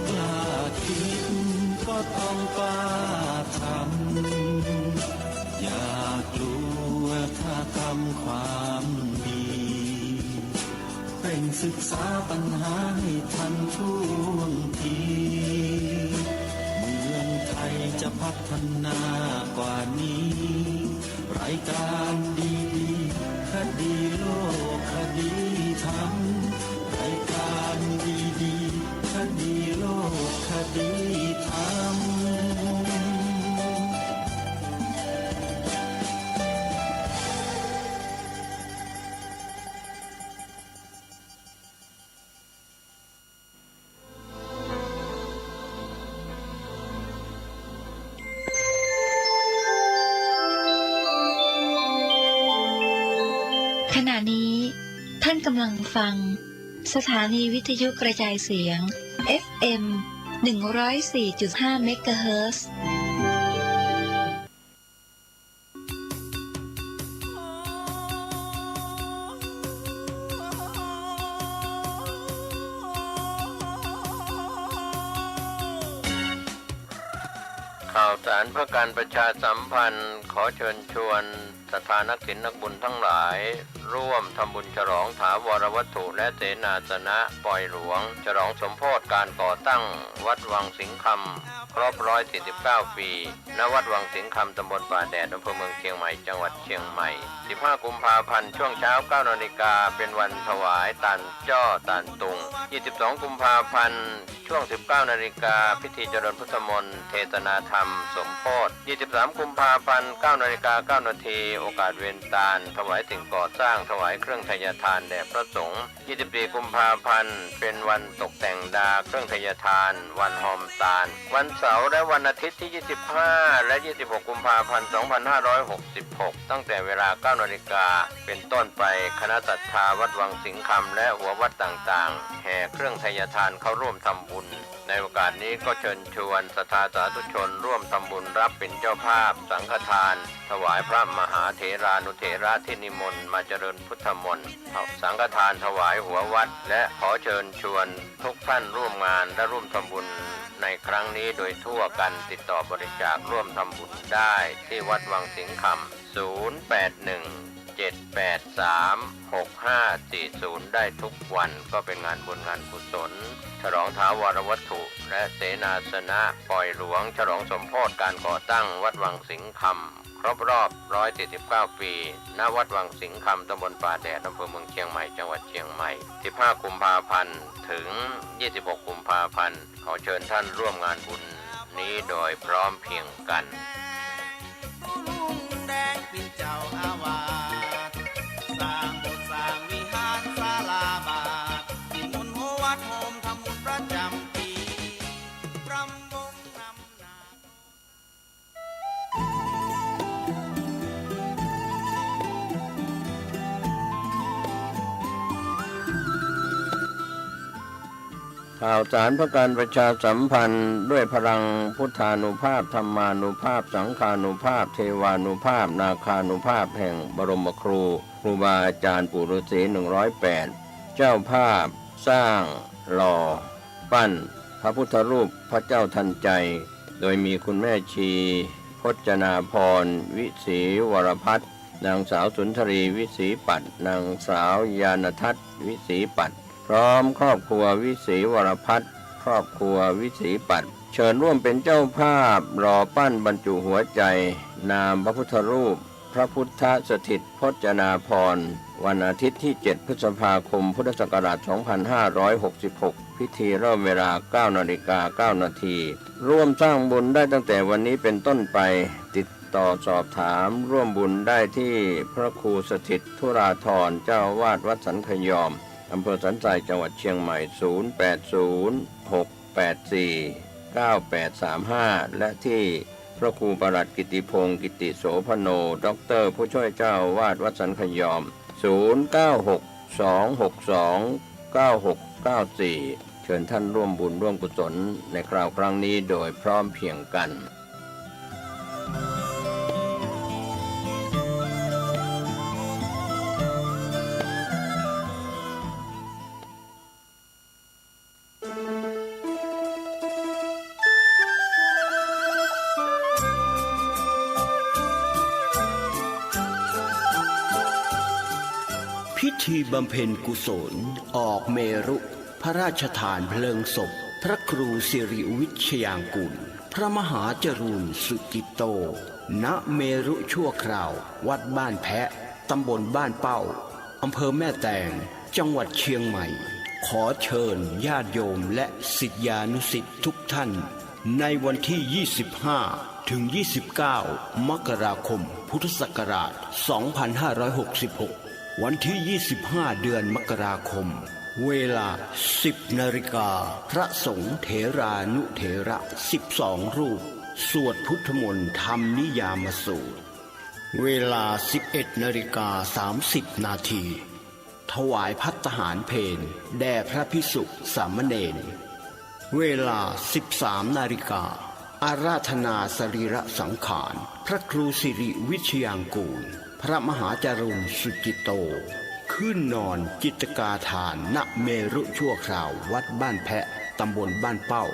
กล้าคิดก็ต้องกล้าทำอย่ากลัวถ้าทำความดีเป็นศึกษาปัญหาให้ทันท่วงทีเมืองไทยจะพัฒนากว่านี้รายการดีคดีโลกคดีธรรมรายการดีคดีโลกคดีธรรม
ขณะนี้ท่านกำลังฟังสถานีวิทยุกระจายเสียง FM 104.5 เมกะเฮิรตซ์
ข่าวสารเพื่อการประชาสัมพันธ์ขอเชิญชวนศรัทธานักศิลป์นักบุญทั้งหลายร่วมทำบุญฉลองถาวรวัตถุและเสนาสนะปล่อยหลวงฉลองสมโภชการก่อตั้งวัดวังสิงห์คำครบ149 ปีณวัดวังสิงห์คำตำบลป่าแดดอำเภอเมืองเชียงใหม่จังหวัดเชียงใหม่15 กุมภาพันธ์ช่วงเช้า 9 นาฬิกาเป็นวันถวายตาลจ้อตาลตุง22 กุมภาพันธ์ช่วง 19 นาฬิกาพิธีเจริญพุทธมนต์เทศนาธรรมสมโภช23 กุมภาพันธ์ 9 นาฬิกา 9 นาทีโอกาสเวียนตาลถวายสิ่งก่อสร้างถวายเครื่องทยทานแด่พระสงฆ์24 กุมภาพันธ์เป็นวันตกแต่งดาเครื่องทยทานวันหอมตาลวันเสาร์และวันอาทิตย์ที่25และ26 กุมภาพันธ์ 2566ตั้งแต่เวลา 9 นาฬิกาเป็นต้นไปคณะศรัทธาวัดวังสิงห์คำและหัววัดต่างๆแห่เครื่องทยทานเข้าร่วมทำบุญในโอกาสนี้ก็เชิญชวนศรัทธาสาธุชนร่วมทำบุญรับเป็นเจ้าภาพสังฆทานถวายพระมหาเถรานุเถระที่นิมนต์มาเจริญพุทธมนต์สังฆทานถวายหัววัดและขอเชิญชวนทุกท่านร่วมงานและร่วมทำบุญ
ในครั้งนี้โดยทั่วกันติดต่อบริจาคร่วมทำบุญได้ที่วัดวังสิงห์คำ 0817836540 ได้ทุกวันก็เป็นงานบุญงานกุศลฉลองท้าวรวัตถุและเสนาสนะปล่อยหลวงฉลองสมโภชการก่อตั้งวัดวังสิงห์คำครบรอบ149 ปีณวัดวังสิงห์คำตำบลป่าแดดอำเภอเมืองเชียงใหม่จังหวัดเชียงใหม่15 กุมภาพันธ์ถึง26 กุมภาพันธ์ขอเชิญท่านร่วมงานบุญนี้โดยพร้อมเพรียงกัน
แดงเป็นเจ้าอาวาสสร้างโบสถ์สร้างวิหารศาลาบาทนิมนต์หัววัดโฮมทำบุญประจำปีรำวงนำนา
ข่าวสารเพื่อการประชาสัมพันธ์ด้วยพลังพุทธานุภาพธรรมานุภาพสังฆานุภาพเทวานุภาพนาคานุภาพแห่งบรมครูบาอาจารย์ปู่ฤาษี108เจ้าภาพสร้างหล่อปั้นพระพุทธรูปพระเจ้าทันใจโดยมีคุณแม่ชีพจนาพรวิศีวรพัฒน์นางสาวสุนทรีวิศีปัตย์นางสาวยานทัศน์วิศีปัตย์พร้อมครอบครัววิศีวรพัฒน์ครอบครัววิศีปัตย์เชิญร่วมเป็นเจ้าภาพหล่อปั้นบรรจุหัวใจนามพระพุทธรูปพระพุทธสถิตพจนาพรวันอาทิตย์ที่7 พฤษภาคมพุทธศักราช2566พิธีเริ่มเวลา 9:09 น.ร่วมสร้างบุญได้ตั้งแต่วันนี้เป็นต้นไปติดต่อสอบถามร่วมบุญได้ที่พระครูสถิตธุราธรเจ้าอาวาสวัดสันขยอมอำเภอสันทรายจังหวัดเชียงใหม่0806849835และที่พระครูประหลัดกิติพงศ์กิติโสพโนด็อกเตอร์ผู้ช่วยเจ้าอาวาสวัดสันขยอม0962629694เชิญท่านร่วมบุญร่วมกุศลในคราวครั้งนี้โดยพร้อมเพรียงกัน
พิธีบำเพ็ญกุศลออกเมรุพระราชทานเพลิงศพพระครูสิริวิชยางกูลพระมหาจรูนสุกิตโตณเมรุชั่วคราววัดบ้านแพะตำบลบ้านเป้าอำเภอแม่แตงจังหวัดเชียงใหม่ขอเชิญญาติโยมและศิษยานุศิษย์ทุกท่านในวันที่25 ถึง 29 มกราคมพุทธศักราช 2566วันที่ 25 เดือนมกราคมเวลา 10 นาฬิกาพระสงฆ์เถรานุเถระ12 รูปสวดพุทธมนต์ธรรมนิยามสูตรเวลา 11 นาฬิกา 30 นาทีถวายภัตตาหารเพลแด่พระภิกษุสามเณรเวลา 13 นาฬิกาอาราธนาสรีระสังขารพระครูสิริวิชยางกูลพระมหาจรุนสุกิตโตขึ้นนอนจิตกาทานณเมรุชั่วคราววัดบ้านแพะตำบลบ้านเป้า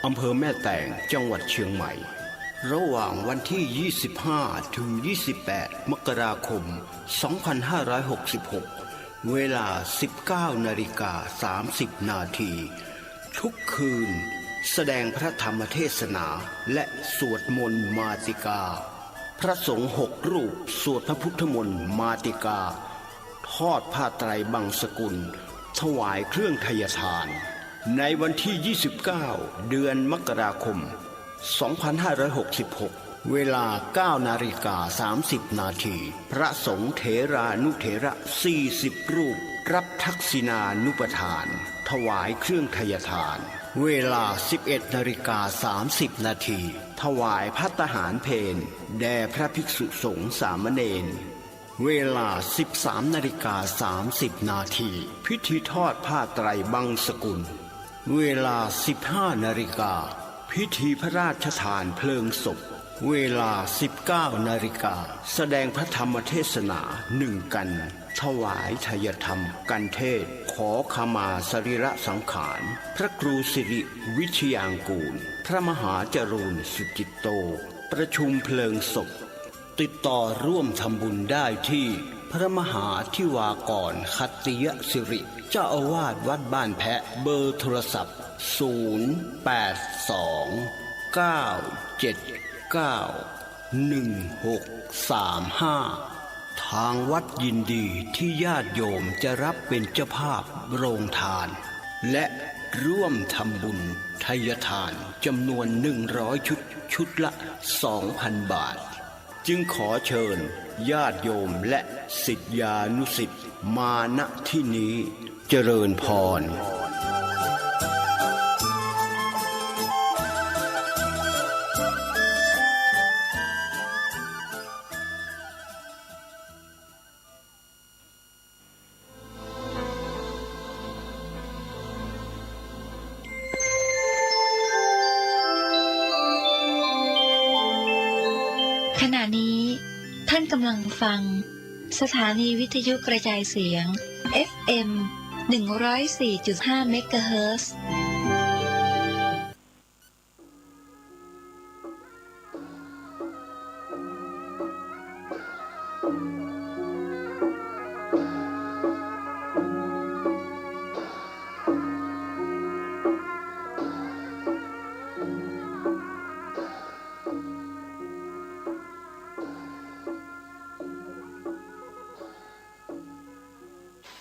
อำเภอแม่แตงจังหวัดเชียงใหม่ระหว่างวันที่ 25 ถึง 28 มกราคม 2566 เวลา 19 นาฬิกา 30 นาทีทุกคืนแสดงพระธรรมเทศนาและสวดมนต์มาติกาพระสงฆ์6 รูปสวดพระพุทธมนต์มาติกาทอดผ้าไตรบังสกุลถวายเครื่องไทยทานในวันที่ 29 เดือนมกราคม 2566 เวลา 9 นาฬิกา 30 นาทีพระสงฆ์เถรานุเถระ40 รูปรับทักษิณานุปทานถวายเครื่องไทยทานเวลา 11 นาฬิกา 30 นาทีถวายภัตตาหารเพลแด่พระภิกษุสงฆ์สามเณรเวลา 13 นาฬิกา 30 นาทีพิธีทอดผ้าไตรบังสกุลเวลา 15 นาฬิกาพิธีพระราชทานเพลิงศพเวลา 19 นาฬิกาแสดงพระธรรมเทศนา1 กัน ถวายทายธรรมกันเทศขอขมาสรีระสังขารพระครูสิริวิทยางกูลพระมหาจรูนสุจิตโตประชุมเพลิงศพติดต่อร่วมทำบุญได้ที่พระมหาธิวากรคัตติยสิริเจ้าอาวาสวัดบ้านแพะเบอร์โทรศัพท์082-979-1635ทางวัดยินดีที่ญาติโยมจะรับเป็นเจ้าภาพโรงทานและร่วมทำบุญทายทานจำนวน100ชุดละ 2,000 บาทจึงขอเชิญญาติโยมและศิษยานุศิษย์มาณที่นี้เจริญพร
ขณะนี้ท่านกำลังฟังสถานีวิทยุกระจายเสียง FM 104.5 เมกะเฮิรตซ์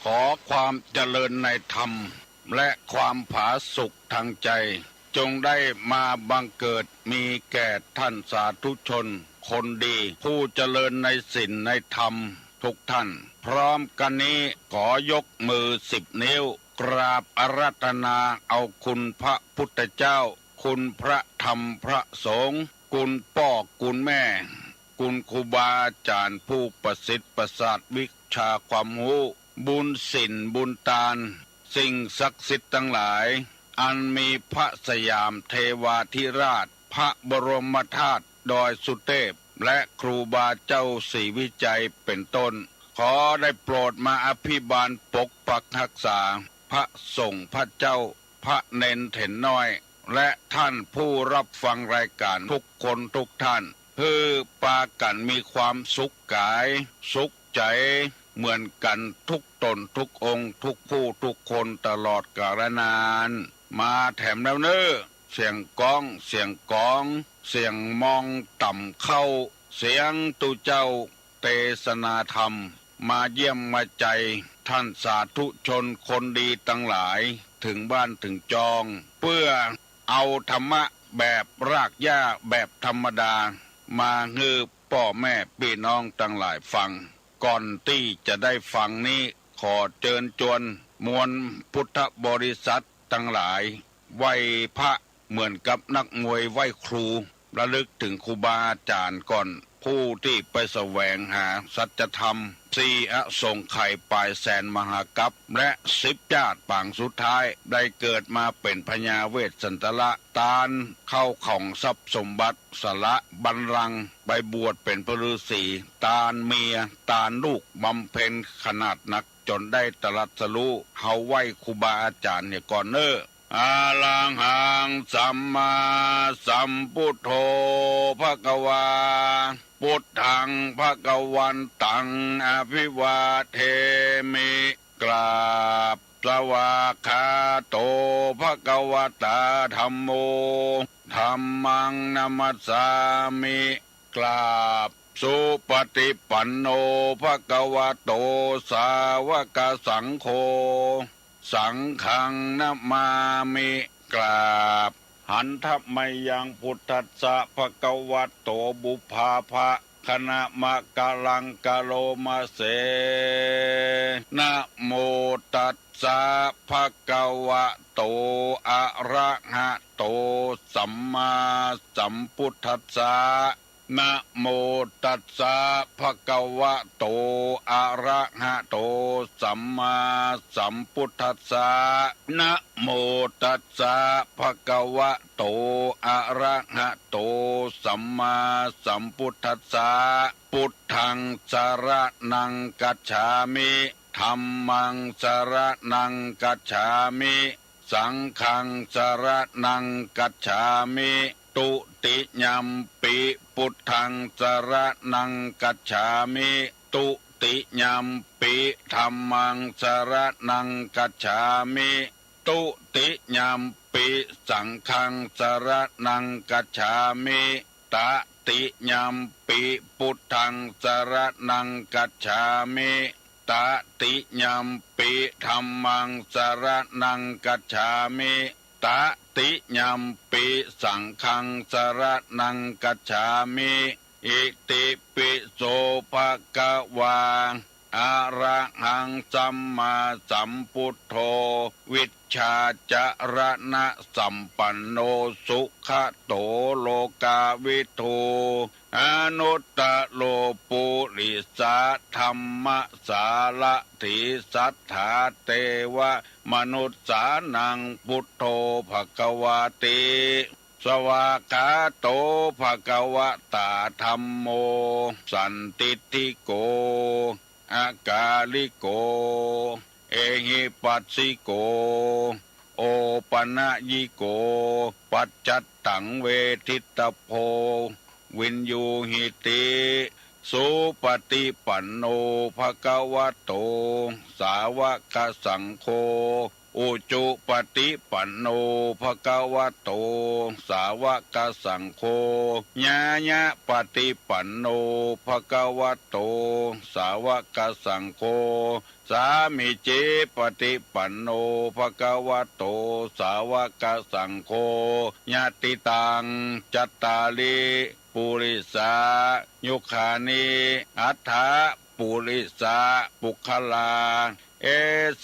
ขอความเจริญในธรรมและความผาสุกทางใจจงได้มาบังเกิดมีแก่ท่านสาธุชนคนดีผู้เจริญในศีลในธรรมทุกท่านพร้อมกันนี้ขอยกมือ10 นิ้วกราบอาราธนาเอาคุณพระพุทธเจ้าคุณพระธรรมพระสงฆ์คุณพ่อคุณแม่คุณครูบาอาจารย์ผู้ประสิทธิ์ประสาทวิชาความรู้บุญศีลบุญทานสิ่งศักดิ์สิทธิ์ทั้งหลายอันมีพระสยามเทวาธิราชพระบรมธาตุดอยสุเทพและครูบาเจ้าศรีวิจัยเป็นต้นขอได้โปรดมาอภิบาลปกปักรักษาพระสงฆ์พระเจ้าพระเนนเถนน้อยและท่านผู้รับฟังรายการทุกคนทุกท่านเพื่อปากันมีความสุขกายสุขใจเหมือนกันทุกตนทุกองค์ทุกผู้ทุกคนตลอดกาลนานมาแถมแล้วเน้อเสียงก้องเสียงกองเสียงมองต่ำเข้าเสียงตุเจ้าเทศนาธรรมมาเยี่ยมมาใจท่านสาธุชนคนดีทั้งหลายถึงบ้านถึงจองเพื่อเอาธรรมะแบบรากหญ้าแบบธรรมดามาฮือพ่อแม่พี่น้องทั้งหลายฟังก่อนที่จะได้ฟังนี้ขอเชิญชวนมวลพุทธบริษัททั้งหลายไหว้พระเหมือนกับนักมวยไหว้ครูระลึกถึงครูบาอาจารย์ก่อนผู้ที่ไปแสวงหาสัจธรรม4 อสงไขยปลายแสนมหากัปและ10 ญาติปางสุดท้ายได้เกิดมาเป็นพญาเวสสันตละตาลเข้าของทรัพย์สมบัติสละบัลลังก์ไปบวชเป็นพระฤาษีตาลเมียตาลลูกบำเพ็ญขนาดหนักจนได้ตรัสรู้เฮาไหว้ครูบาอาจารย์เนี่ยก่อนเน้ออาลังหังสัมมาสัมพุทโธภควาพุทธังภควันตังอภิวาเทมิกราบสวากขาโตภควตาธัมโมธัมมังนัมสสามิกราบสุปฏิปันโนภควโตสาวกสังโฆสังฆังนะมามิกราบหันทัพไมยังพุทธัสสะภควโตบุพาภะคณะมะกะลังกะโลมาเสนะโมตัสสะภควโตอะระหะโตสัมมาสัมพุทธัสสะ นะโมตัสสะภะคะวะโตอะระหะโตสัมมาสัมพุทธัสสะนะโมตัสสะภะคะวะโตอะระหะโตสัมมาสัมพุทธัสสะพุทธังสรณังกัจฉามิธัมมังสรณังกัจฉามิสังฆังสรณังกัจฉามิตุติยัมปิพุทธังสรณังกัจฉามิตุติยัมปิธัมมังสรณังกัจฉามิตุติยัมปิสังฆังสรณังกัจฉามิตติยัมปิพุทธังสรณังกัจฉามิตติยัมปิธัมมังสรณังกัจฉามิตติยัมปิสังฆังสรณังกัจฉามิอิติปิโสภะคะวาอะระหังสัมมาสัมพุทโธวิชชาจรณะสัมปันโนสุขโตโลกาวิทูอนุตตโลปุริสาธัมมสารถิสัทธาเทวมนุษสานังพุทโธภควาติสวากขาโตภควตาธัมโมสันติติโกอากาลิโกเอหิปัสสิโกโอปนะยิโกปัจจัตตังเวทิตโพวินยูหิติสุปฏิปันโนภควโตสาวกสังโฆอุจุปฏิปันโนภควโตสาวกสังโฆญาญะปฏิปันโนภควโตสาวกสังโฆสามิจิปฏิปันโนภควโตสาวกสังโฆญาติตังจัตตาลิปุริสายุคานิอัฏฐปุริสาปุคลาเอ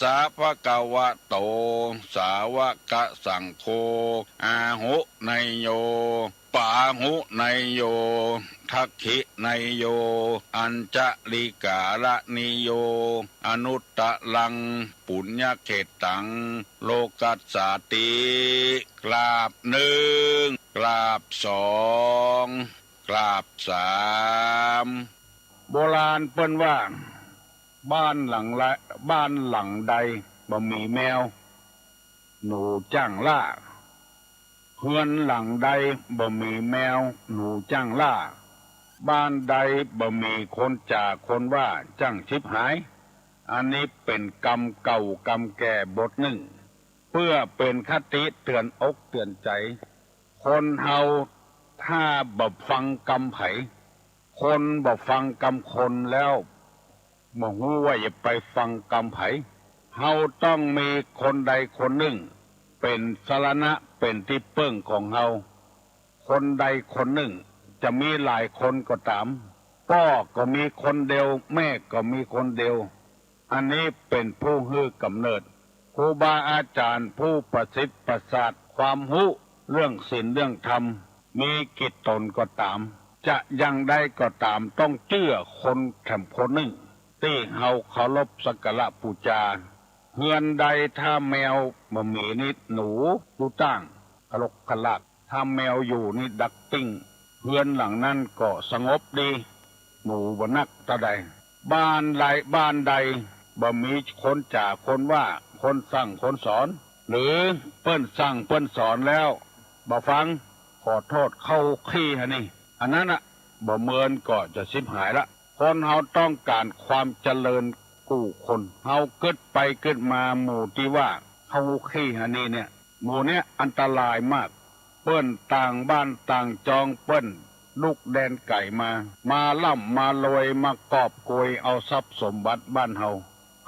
สาภะคะวะโตสาวกสังโฆอาหุไนโยปาหุไนโยทักขิไนโยอัญจลิกาละนิโยอนุตตะลังปุญญเขตังโลกัสสาติกราบหนึ่งกราบสองกราบสามโบราณเปิ้นว่าบ้านหลังใดบ่มีแมวหนูจ้างล่าเฮือนหลังใดบ่มีแมวหนูจ้างล่าบ้านใดบ่มีคนจ่าคนว่าจ้างชิบหายอันนี้เป็นกรรมเก่ากรรมแก่บทหนึ่งเพื่อเป็นคติเตือนอกเตือนใจคนเฮาถ้าบ่ฟังกรรมไผคนบ่ฟังกรรมคนแล้วบ่ฮู้ว่าอย่าไปฟังกรรมไผเฮาต้องมีคนใดคนหนึ่งเป็นสรณะเป็นที่เปิ้งของเฮาคนใดคนหนึ่งจะมีหลายคนก็ตามพ่อก็มีคนเดียวแม่ก็มีคนเดียวอันนี้เป็นผู้ฮื้อกำเนิดครูบาอาจารย์ผู้ประสิทธิ์ประสาทความรู้เรื่องศีลเรื่องธรรมมีกิจตนก็ตามจะยังได้ก็ตามต้องเชื่อคนแข่มคนหนึ่งที่เฮาเคารพสักการะบูชาเฮือนใดถ้าแมวบ่มีนิดหนูดูตั้งคลกคลักถ้าแมวอยู่นี่ดักปิ้งเฮือนหลังนั้นก็สงบดีหนูบ่นักตะใดบ้านใดบ่มีคนจ่าคนว่าคนสั่งคนสอนหรือเปิ้นสั่งเปิ้นสอนแล้วบ่ฟังขอโทษเข้าขี้ฮะนี่อันนั้นน่ะบ่เมินก็จะชิบหายละคนเฮาต้องการความเจริญกู้คนเฮาเกิดไปเกิดมาหมู่ที่ว่าเฮาขี้ฮะนี่เนี่ยหมู่เนี้ยอันตรายมากเปิ้นต่างบ้านต่างจองเปิ้นลูกแดนไก่มาล่ำมาลอยมากอบโกยเอาทรัพย์สมบัติบ้านเ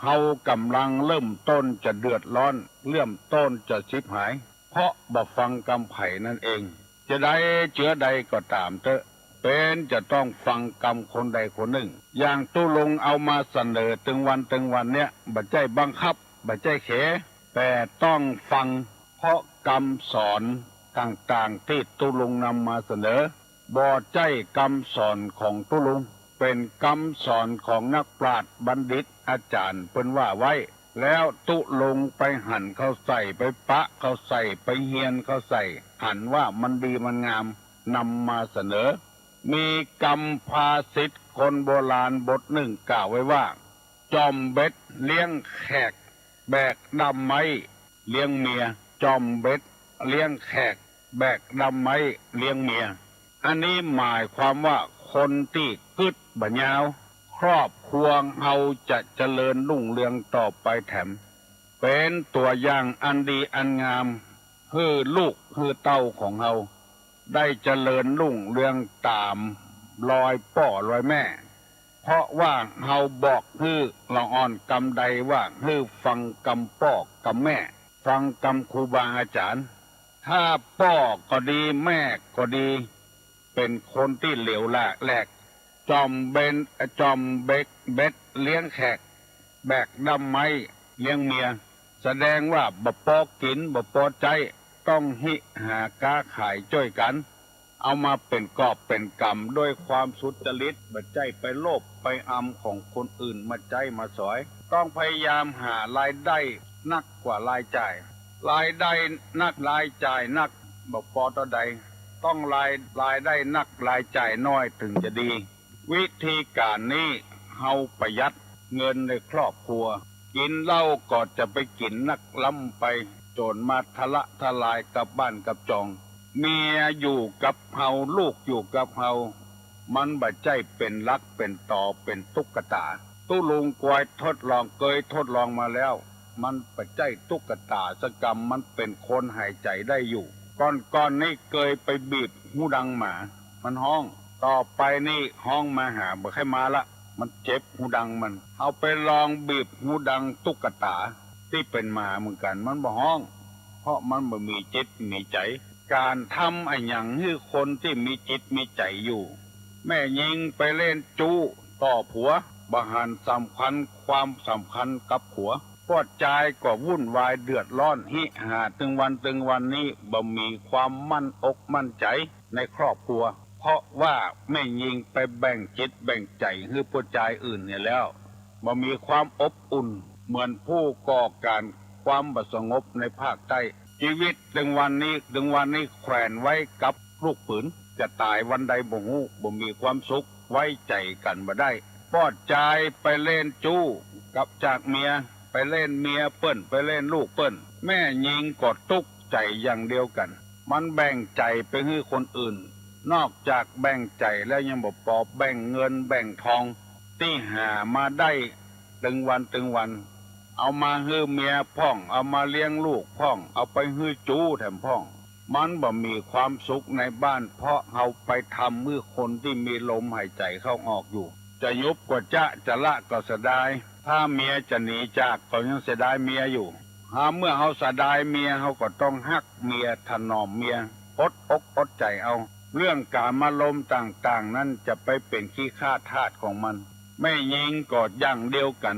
ฮากำลังเริ่มต้นจะเดือดร้อนเริ่มต้นจะชิบหายเพราะบ่ฟังกำไผ่นั่นเองจะได้เชื้อใดก็ตามเถอะเป็นจะต้องฟังกรรมคนใดคนหนึ่งอย่างตู้ลงเอามาเสนอตึงวันเนี่ยบัดใจบังคับบัดใจเขแต่ต้องฟังเพราะกรรมสอนต่างๆที่ตู้ลงนำมาเสนอ บ่ใจคำสอนของตุลุงเป็นคำสอนของนักปราชญ์บัณฑิตอาจารย์เพิ่นว่าไว้แล้วตุลุงไปหั่นเขาใส่ไปปะเขาใส่ไปเฮียนเขาใส่หั่นว่ามันดีมันงามนำมาเสนอมีกำภาษิตคนโบราณบทหนึ่งกล่าวไว้ว่าจอมเบ็ดเลี้ยงแขกแบกดำไม้เลี้ยงเมียจอมเบ็ดเลี้ยงแขกแบกดำไม้เลี้ยงเมียอันนี้หมายความว่าคนที่กึดบ่ยาวครอบครัวเฮาจะเจริญรุ่งเรืองต่อไปแถมเป็นตัวอย่างอันดีอันงามให้ลูกให้เต้าของเฮาได้เจริญรุ่งเรืองตามรอยพ่อรอยแม่เพราะว่าเฮาบอกให้ละอ่อนกำใดว่าให้ฟังกำพ่อกำแม่ฟังกำครูบาอาจารย์ถ้าพ่อก็ดีแม่ก็ดีเป็นคนที่เหลวแหลกจอมเบ็ดเลี้ยงแขกแบกดำไม้เลี้ยงเมียแสดงว่าบ่พอกินบ่พอใจต้องหิหาค้าขายช่วยกันเอามาเป็นกอบเป็นกำด้วยความสุจริตบ่ใจไปโลภไปอำของคนอื่นมาใจมาสอยต้องพยายามหารายได้นักกว่ารายจ่ายรายได้นักรายจ่ายนักบ่พอต่อใดต้องรายได้นักรายจ่ายน้อยถึงจะดีวิธีการนี้เฮาประหยัดเงินในครอบครัวกินเหล้าก็จะไปกินนักล้ำไปโจรมาทะละทลายกับบ้านกับจองเมียอยู่กับเฮาลูกอยู่กับเฮามันบ่ใจเป็นรักเป็นต่อเป็นตุ๊กตาตู้ลุงกวยทดลองเคยทดลองมาแล้วมันบ่ใจตุ๊กตาสกรรมมันเป็นคนหายใจได้อยู่ก่อนนี่เคยไปบีบหูดังหมามันห้องต่อไปนี่ห้องมาหาบ่ให้มาละมันเจ็บหูดังมันเอาไปลองบีบหูดังตุ๊กตาที่เป็นหมาเหมือนกันมันบ่ห้องเพราะมันบ่มีจิตมีใจการทำไอ้หยังให้คนที่มีจิตมีใจอยู่แม่ยิงไปเล่นจู้ต่อผัวบ่หันสำคัญความสำคัญกับผัวปอดใจก็วุ่นวายเดือดร้อนหิหาถึงวันนี้บ่มีความมั่นอกมั่นใจในครอบครัวเพราะว่าแม่ยิงไปแบ่งจิตแบ่งใจให้ผู้ชายอื่นเนี่ยแล้วบ่มีความอบอุ่นเหมือนผู้ก่อการความบ่สงบในภาคใต้ชีวิตถึงวันนี้แขวนไว้กับลูกปืนจะตายวันใดบ่ฮู้บ่มีความสุขไว้ใจกันบ่ได้ปอดใจไปเล่นจู้กับจากเมียไปเล่นเมียเปิ้นไปเล่นลูกเปิ้นแม่ยิงก็ตุกใจอย่างเดียวกันมันแบ่งใจไปให้คนอื่นนอกจากแบ่งใจแล้วยังบ่พอแบ่งเงินแบ่งทองที่หามาได้ถึงวันเอามาให้เมียพ่องเอามาเลี้ยงลูกพ่องเอาไปให้จู้แถมพ่องมันบ่มีความสุขในบ้านเพราะเอาไปทำมือคนที่มีลมหายใจเข้าออกอยู่จะยุบกว่าจะละก็เสียดายถ้าเมียจะหนีจากก็ยังเสียดายเมียอยู่เมื่อเขาเสียดายเมียเขาก็ต้องฮักเมียถนอมเมียอดอกอดใจเอาเรื่องการมาลมต่างๆนั้นจะไปเป็นขี้ข้าทาสของมันไม่ยิงกอดอย่างเดียวกัน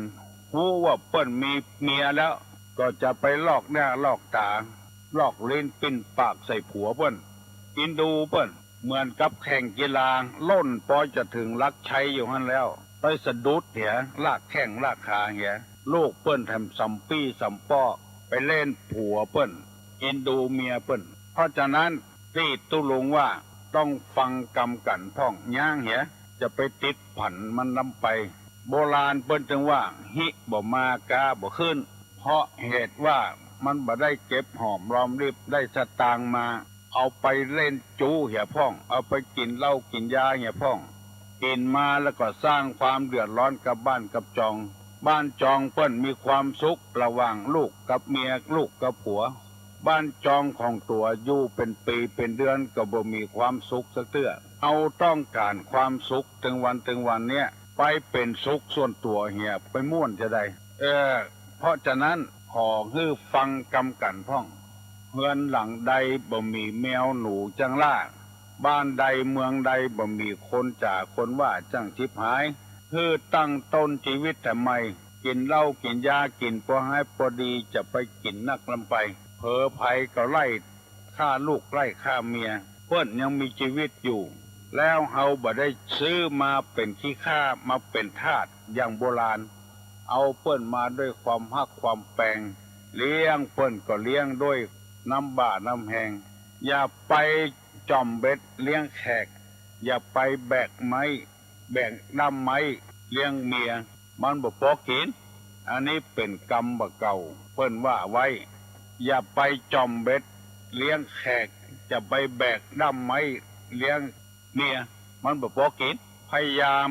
รู้ว่าเปิ้นมีเมียแล้วก็จะไปลอกหน้าลอกตาลอกลิ้นปิ้นปากใส่ผัวเปิ้นกินดูเปิ้นเหมือนกับแข่งกีฬาล่นปอยจะถึงลักชัยอยู่หั่นแล้วไปสะดุดเหียลากแข้งลากขาเหียลูกเปิ้นทำสัมปี้สัมป้อไปเล่นผัวเปิ้นกินดูเมียเปิ้นเพราะฉะนั้นที่ตู้ลุงว่าต้องฟังกำกันพ่องย่างเหียจะไปติดผันมันนำไปโบราณเปิ้นจึงว่าหิบ่มากาบ่ขึ้นเพราะเหตุว่ามันบ่ได้เก็บหอมรอมริบได้สตางค์มาเอาไปเล่นจู้เหียพ่องเอาไปกินเหล้ากินยาเหียพ่องกินมาแล้วก็สร้างความเดือดร้อนกับบ้านกับจองบ้านจองเปิ้นมีความสุขระหว่างลูกกับเมียลูกกับผัวบ้านจองของตัวอยู่เป็นปีเป็นเดือนก็บ่มีความสุขสักเตื้อเอาต้องการความสุขถึงวันเนี้ยไปเป็นสุขส่วนตัวเหียไปม่วนจะได้เพราะฉะนั้นขอให้ฟังกำกันพ่องเฮือนหลังใดบ่มีแมวหนูจังล่าบ้านใดเมืองใดบ่มีคนจ่าคนว่าจังชิบหายคือตั้งต้นชีวิตทำไมกินเหล้ากินยากินพอให้พอดีจะไปกินนักลำไปเผลอภัยก็ไล่ฆ่าลูกไล่ฆ่าเมียเพิ่นยังมีชีวิตอยู่ แล้วเฮาบ่ได้ซื้อมาเป็นขี้ข้ามาเป็นทาสอย่างโบราณเอาเปิ้นมาด้วยความฮักความแปลงเลี้ยงเปิ้นก็เลี้ยงด้วยน้ำบ่าน้ำแหงอย่าไปจอมเบ็ดเลี้ยงแขกอย่าไปแบกไม้แบกดำไม้เลี้ยงเมียมันบ่พอกินอันนี้เป็นกรรมบ่เก่าเปิ้นว่าไว้อย่าไปจอมเบ็ดเลี้ยงแขกจะไปแบกดำไม้เลี้ยงเมียมันบ่พอกินพยายาม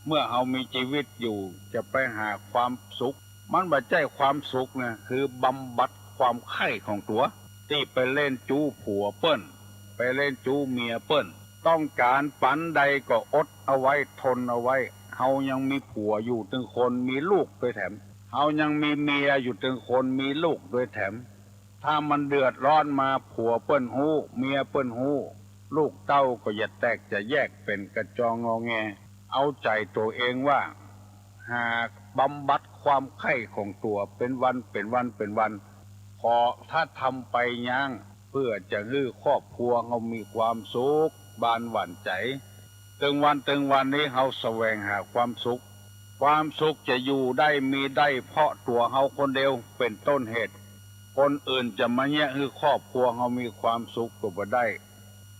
เมื่อเฮามีชีวิตอยู่จะไปหาความสุขมันบ่ใช่ความสุขนะคือบำบัดความไข้ของตัวที่ไปเล่นจู้ผัวเปิ้นไปเล่นจู้เมียเปิ้นต้องการปันใดก็อดเอาไว้ทนเอาไว้เฮายังมีผัวอยู่ถึงคนมีลูกด้วยแถมเฮายังมีเมียอยู่ถึงคนมีลูกด้วยแถมถ้ามันเดือดร้อนมาผัวเปิ้นฮู้เมียเปิ้นฮู้ลูกเต้าก็อย่าแตกจะแยกเป็นกระจองงอแงเอาใจตัวเองว่าหากบำบัดความไข้ของตัวเป็นวันเป็นวันเป็นวันพอถ้าทำไปย่างเพื่อจะให้ครอบครัวเรามีความสุขบานหวั่นใจตึงวันนี้เราแสวงหาความสุขจะอยู่ได้มีได้เพราะตัวเราคนเดียวเป็นต้นเหตุคนอื่นจะมาแย่ให้ครอบครัวเรามีความสุขก็บ่ได้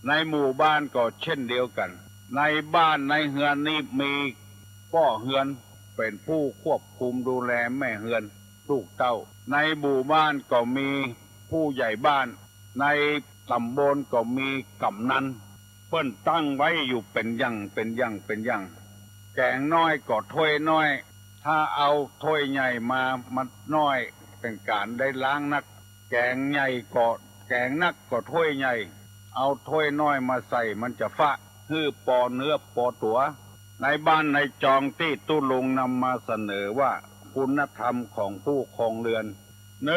ในหมู่บ้านก็เช่นเดียวกันในบ้านในเฮือนนี้มีพ่อเฮือนเป็นผู้ควบคุมดูแลแม่เฮือนลูกเต้าในหมู่บ้านก็มีผู้ใหญ่บ้านในตำบลก็มีกำนันเปิ้นตั้งไว้อยู่เป็นอย่างแกงน้อยก็ถ้วยน้อยถ้าเอาถ้วยใหญ่มามันน้อยเป็นการได้ล้างนักแกงใหญ่ก็แกงนักก็ถ้วยใหญ่เอาถ้วยน้อยมาใส่มันจะฟะฮื้อปอเนื้อปอตัวในบ้านในจองที่ตุลุงนำมาเสนอว่าคุณธรรมของผู้ครองเรือน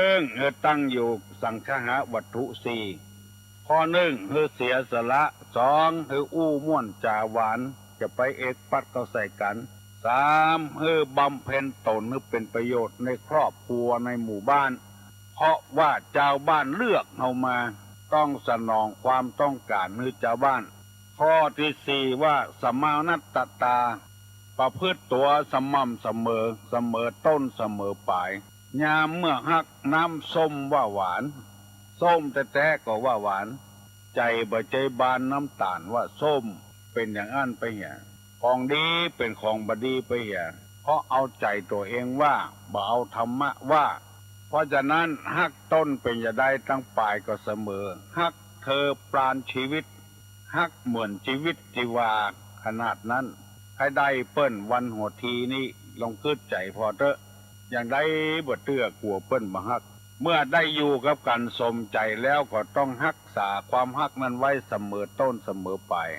1ตั้งอยู่สังฆะวัตถุ4ข้อ1คือเสียสละ2คืออู้ม่วนจาหวานจะไปเอกปัดก็ใส่กัน3คือบำเพ็ญตนให้เป็นประโยชน์ในครอบครัวในหมู่บ้านเพราะว่าเจ้าบ้านเลือกเอามาต้องสนองความต้องการของเจ้าบ้านข้อที่4ว่าสมานัตตาประพฤติตัวสม่ำเสมอต้นเสมอปลายยามเมื่อฮักน้ำส้มว่าหวานส้มแต่ก็ว่าหวานใจบ่ใจบานน้ำตาลว่าส้มเป็นอย่างอั้นไปเหี่ยของดีเป็นของบดีไปเหี่ยเพราะเอาใจตัวเองว่าบ่เอาธรรมะว่าเพราะฉะนั้นฮักต้นเป็นจะได้ตั้งปลายก็เสมอฮักเธอปราณชีวิตฮักเหมือนชีวิตจีวาขนาดนั้นให้ได้เปิ้นวันหัวทีนี้ลองคิดใจพอเถอะอย่างได้บ่เตื้อกลัวเปิ้นมาฮักเมื่อได้อยู่กับกันสมใจแล้วก็ต้องรักษาความฮักนั้นไว้เสมอต้นเสมอปลาย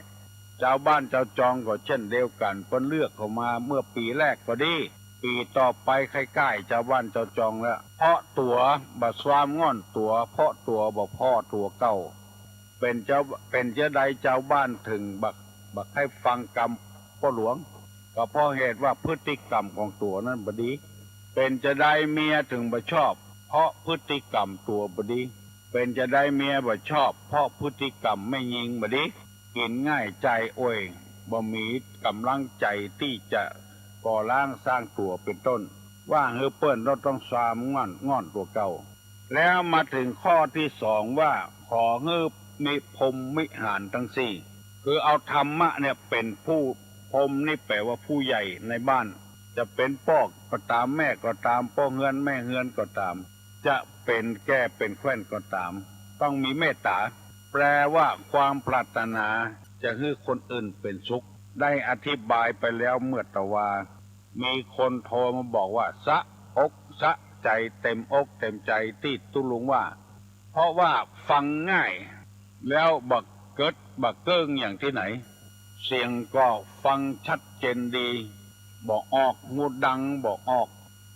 เจ้าบ้านเจ้าจองก็เช่นเดียวกันเปิ้นเลือกเข้ามาเมื่อปีแรกก็ดีปีต่อไปใกล้ๆเจ้าบ้านเจ้าจองแล้วเพราะตัวบ่สวามง่อนตัวเพราะตัวบ่พ่อตัวเก่าเป็นเจ้าใดเจ้าบ้านถึงบักให้ฟังกรรมพ่อหลวงก็เพราะเหตุว่าพฤติกรรมของตัวนั้นบ่ดีเป็นจะได้เมียถึงบ่ชอบเพราะพฤติกรรมตัวบ่ดีเป็นจะได้เมียบ่ชอบเพราะพฤติกรรมไม่ยิงบ่ดีกินง่ายใจโอ้ยบ่มีกำลังใจที่จะก่อร่างสร้างตัวเป็นต้นว่าเฮอเปิ้นเราต้องสามง่อนตัวเก่าแล้วมาถึงข้อที่2ว่าขอเฮอมีพรหมวิหารทั้ง4คือเอาธรรมะเนี่ยเป็นผู้พรหมนี่แปลว่าผู้ใหญ่ในบ้านจะเป็นพ่อก็ตามแม่ก็ตามพ่อเฮือนแม่เฮือนก็ตามจะเป็นแก่เป็นแคว้นก็ตามต้องมีเมตตาแปลว่าความปรารถนาจะให้คนอื่นเป็นสุขได้อธิบายไปแล้วเมื่อตะวามีคนโทรมาบอกว่าสะอกสะใจเต็มอกเต็มใจที่ตุลุงว่าเพราะว่าฟังง่ายแล้วบักเกิดบักเกิ้งอย่างที่ไหนเสียงก็ฟังชัดเจนดีบอกออกงูดังบอกออก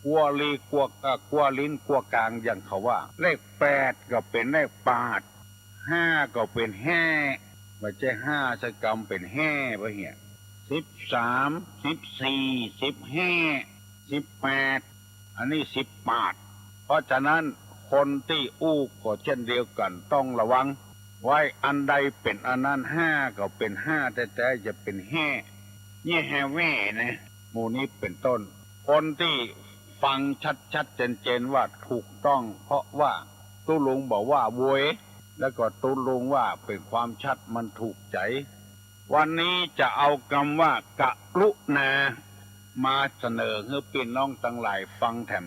กัวลีกัวลิ้นกัวกลางอย่างเขาว่าเลข8ก็เป็นเลข8 5ก็เป็นแห่ไม่ใช่5สกรรมเป็นแห่ไปเหี้ย13 14 15 18อันนี้18เพราะฉะนั้นคนที่อู้ก็เช่นเดียวกันต้องระวัง ไว้อันใดเป็นอันนั้นห้าก็เป็นห้าแต่จะเป็นแห่เนี่ยแห่แว่นะหมู่นี้เป็นต้นคนที่ฟังชัดๆเจนๆว่าถูกต้องเพราะว่าตุลุงบอกว่าโวยแล้วก็ตุลุงว่าเป็นความชัดมันถูกใจวันนี้จะเอาคำว่ากรุณามาเสนอให้พี่น้องทั้งหลายฟังแถม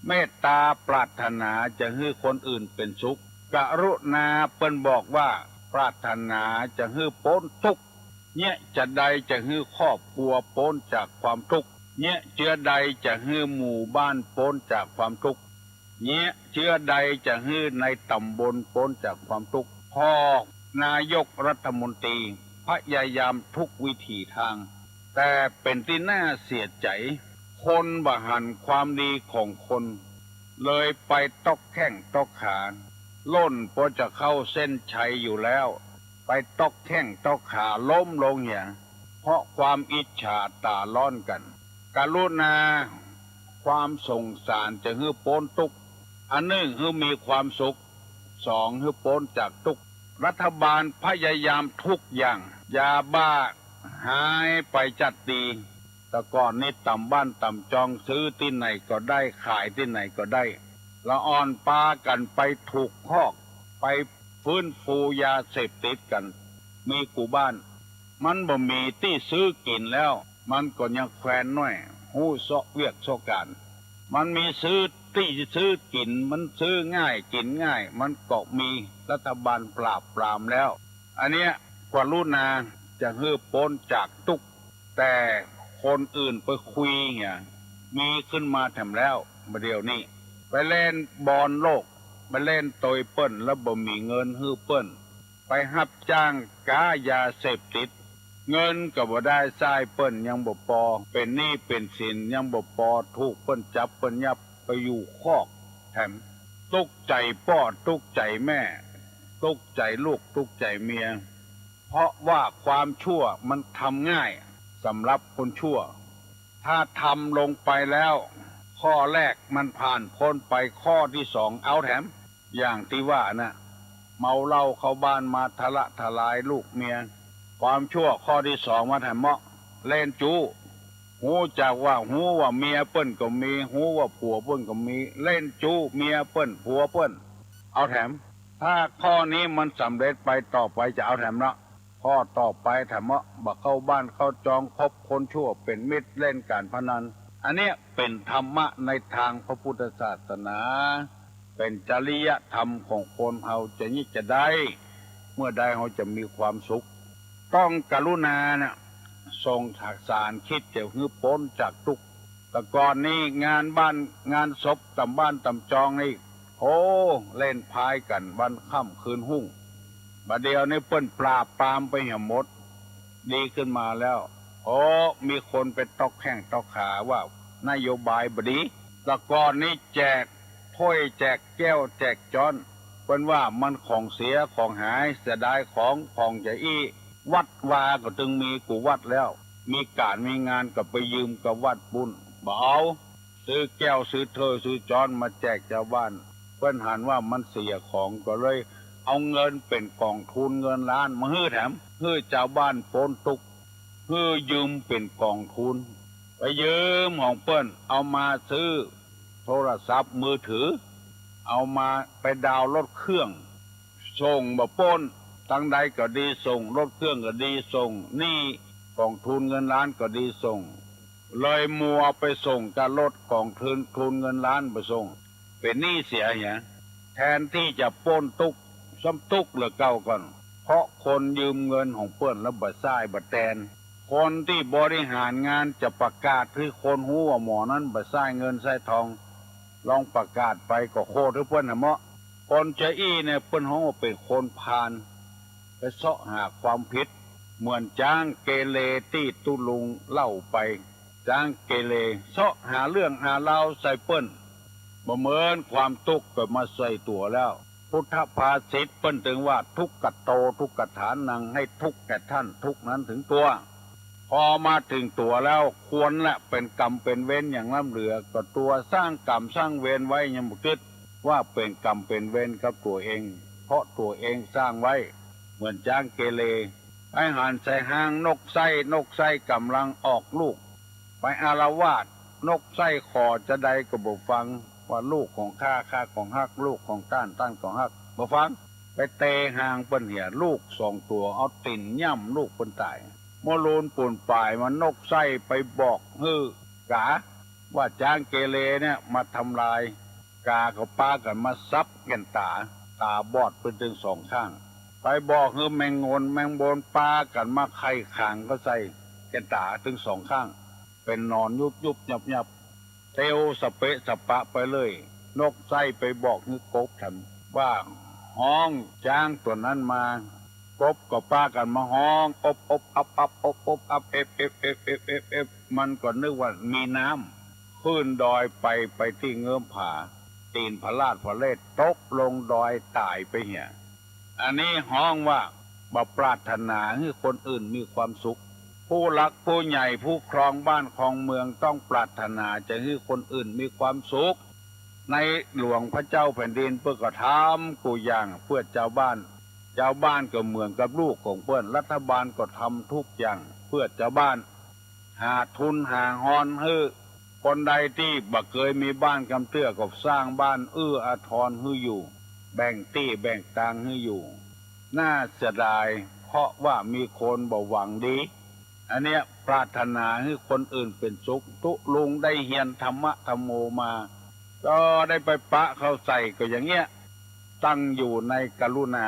เมตตาปรารถนาจะให้คนอื่นเป็นสุขกรุณาเปิ้นบอกว่าปรารถนาจะให้พ้นทุกข์เนี่ยจะใดจะให้ครอบครัวพ้นจากความทุกข์เนี่ยเชื้อใดจะให้หมู่บ้านพ้นจากความทุกข์เนี่ยเชื้อใดจะให้ในตำบลพ้นจากความทุกข์พ่อนายกรัฐมนตรีพยายามทุกวิถีทางแต่เป็นที่น่าเสียใจคนบหันความดีของคนเลยไปตอกแข้งตอกขาล้นพอจะเข้าเส้นชัยอยู่แล้วไปตอกแข้งตอกขาล้มลงอย่างเพราะความอิจฉาตาร้อนกันกรุณาความสงสารจะให้พ้นทุกข์อันหนึ่งให้มีความสุขสองให้พ้นจากทุกข์รัฐบาลพยายามทุกอย่างยาบ้าหายไปจัดดีแต่ก่อนนี้ต่ำบ้านต่ำจองซื้อที่ไหนก็ได้ขายที่ไหนก็ได้ละอ่อนปากันไปถูกคอกไปฟื้นฟูยาเสพติดกันมีกูบ้านมันบ่มีที่ซื้อกินแล้วมันก็ยังแควนน้อยหู้เสาะเวียกโซการมันมีซื้อที่ซื้อกินมันซื้อง่ายกินง่ายมันก็มีรัฐบาลปราบปรามแล้วอันเนี้ยกรุณาจะให้พ้นจากทุกข์แต่คนอื่นไปคุยเนี่ยมีขึ้นมาแถมแล้วมาเดี๋ยวนี้ไปเล่นบอลโลกไปเล่นตอยเปิ้นแล้วบ่มีเงินฮื้อเปิ้นไปหับจ้างค้ายาเสพติดเงินก็บ่ได้ทรายเปิ้นยังบ่พอเป็นหนี้เป็นสินยังบ่พอถูกเปิ้นจับเปิ้นยับไปอยู่คอกแถมทุกข์ใจพ่อทุกข์ใจแม่ทุกข์ใจลูกทุกข์ใจเมียเพราะว่าความชั่วมันทำง่ายสำหรับคนชั่วถ้าทำลงไปแล้วข้อแรกมันผ่านพ้นไปข้อที่สองเอาแถมอย่างที่ว่านะเมาเหล้าเข้าบ้านมาทะละทลายลูกเมียความชั่วข้อที่สองมาแถมเหมาะเล่นจูหูจากว่าหูว่าเมียเปิ้นก็มีหูว่าผัวเปิ้นก็มีเล่นจูเมียเปิ้นผัวเปิ้นเอาแถมถ้าข้อนี้มันสำเร็จไปต่อไปจะเอาแถมละข้อต่อไปแถมว่าบักเข้าบ้านเข้าจองคบคนชั่วเป็นมิตรเล่นการพนันอันเนี้ยเป็นธรรมะในทางพระพุทธศาสนาเป็นจริยธรรมของคนเฮาจะยิ่งจะได้เมื่อใดเฮาจะมีความสุขต้องกรุณานะทรงถักสารคิดจะฮื้อพ้นจากทุกข์แต่ก่อนนี้งานบ้านงานศพตำบ้านตำจองนี่โอ้เล่นพายกันวันค่ำคืนหุ่งบัดเดียวนี่เปิ้นปราบปรามไปเหี่ยหมดดีขึ้นมาแล้วโอ้มีคนไปตอกแข้งตอกขาว่านโยบายบดีแต่ก่อนนี้แจกถ้วยแจกแก้วแจกจอนเปิ้นว่ามันของเสียของหายเสียดายของจะอี้วัดวาก็จึงมีกูวัดแล้วมีการมีงานก็ไปยืมกับวัดบุญบ่เอาซื้อแก้วซื้อถ้วยซื้อจอนมาแจกชาวบ้านเปิ้นหันว่ามันเสียของก็เลยเอาเงินเป็นกองทุนเงินล้านมาฮื้อแถมฮื้อชาวบ้านพ้นทุกข์ฮื้อยืมเป็นกองทุนไปยืมของเปิ้นเอามาซื้อโทรศัพท์มือถือเอามาไปดาวน์รถเครื่องส่งบ่ป้นทั้งใดก็ดีส่งรถเครื่องก็ดีส่งนี่กองทุนเงินล้านก็ดีส่งเลยมัวไปส่งกับรถกองทุนเงินล้านไปส่งเป็นหนี้เสียอย่างแทนที่จะป้นตุกซ้ำตุกเหลือเก่าก่อนเพราะคนยืมเงินของเปิ้นแล้วบ่ซ้ายบ่แตนคนที่บริหารงานจะประกาศให้คนฮู้ว่าหมอนั้นบ่ซ้ายเงินซ้ายทองลองประกาศไปก็โคตรเปิ้นน่ะเหมาะคนใจอี้เนี่ยเปิ้นฮ้องว่าเป็นคนพาลไปเสาะหาความผิดเหมือนจ้างเกเรที่ตุลุงเล่าไปจ้างเกเรเสาะหาเรื่องหาเล่าใส่เปิ้นบ่เหมือนความทุกข์ก็มาใส่ตัวแล้วพุทธภาษิตเปิ้นถึงว่าทุกขโตทุกขฐานังให้ทุกข์แก่ท่านทุกนั้นถึงตัวพอมาถึงตัวแล้วควรละเป็นกรรมเป็นเวรอย่างล้ำเหลือก็ตัวสร้างกรรมสร้างเวรไว้ยังบ่คิดว่าเป็นกรรมเป็นเวรกับตัวเอง เพราะตัวเองสร้างไว้เหมือนจ้างเกเรไปหันใส่หางนกไส้กำลังออกลูกไปอารวาสนกไส้ขอจะใดก็บ่ฟังว่าลูกของข้าของฮักลูกของต้านของฮักบ่ฟังไปเตะหางเปิ้นเหี่ยลูก2 ตัวเอาติ่นย่ำลูกเปิ้นตายโมลูนปูนป่ายมันนกไส้ไปบอกกาว่าจ้างเกเรเนี่ยมาทำลายกากับป้ากันมาซับกันตาบอดเป็นถึง2 ข้างไปบอกแมงงนแมงบนป้ากันมาไข่ขางก็ใส่กันตาถึง2 ข้างเป็นนอนยุบยับเทวสเปะสปะไปเลยนกไส้ไปบอกกบทันว่าห้องจ้างตัวนั้นมากบกับป้ากันมาห้องอบอับเอฟมันก็นึกว่ามีน้ำขึ้นดอยไปที่เงื้อมผาตีนพระลาดพระเลศตกลงดอยตายไปเหี่ยอันนี้ห้องว่าบ่ปรารถนาให้คนอื่นมีความสุขผู้รักผู้ใหญ่ผู้ครองบ้านครองเมืองต้องปรารถนาจะให้คนอื่นมีความสุขในหลวงพระเจ้าแผ่นดินเพื่อก็ทำกูอย่างเพื่อเจ้าบ้านก็เหมือนกับลูกของเพื่อนรัฐบาลก็ทำทุกอย่างเพื่อเจ้าบ้านหาทุนหาฮอนให้คนใดที่บ่เคยมีบ้านกำเตื้อก็สร้างบ้านอาทรให้อยู่แบ่งตี้แบ่งตังให้อยู่น่าเสียดายเพราะว่ามีคนบ่หวังดีอันเนี้ยปรารถนาให้คนอื่นเป็นสุขตุลุงได้เฮียนธรรมะธรรมโมมาก็ได้ไปปะเข้าใส่ก็อย่างเงี้ยตั้งอยู่ในกรุณา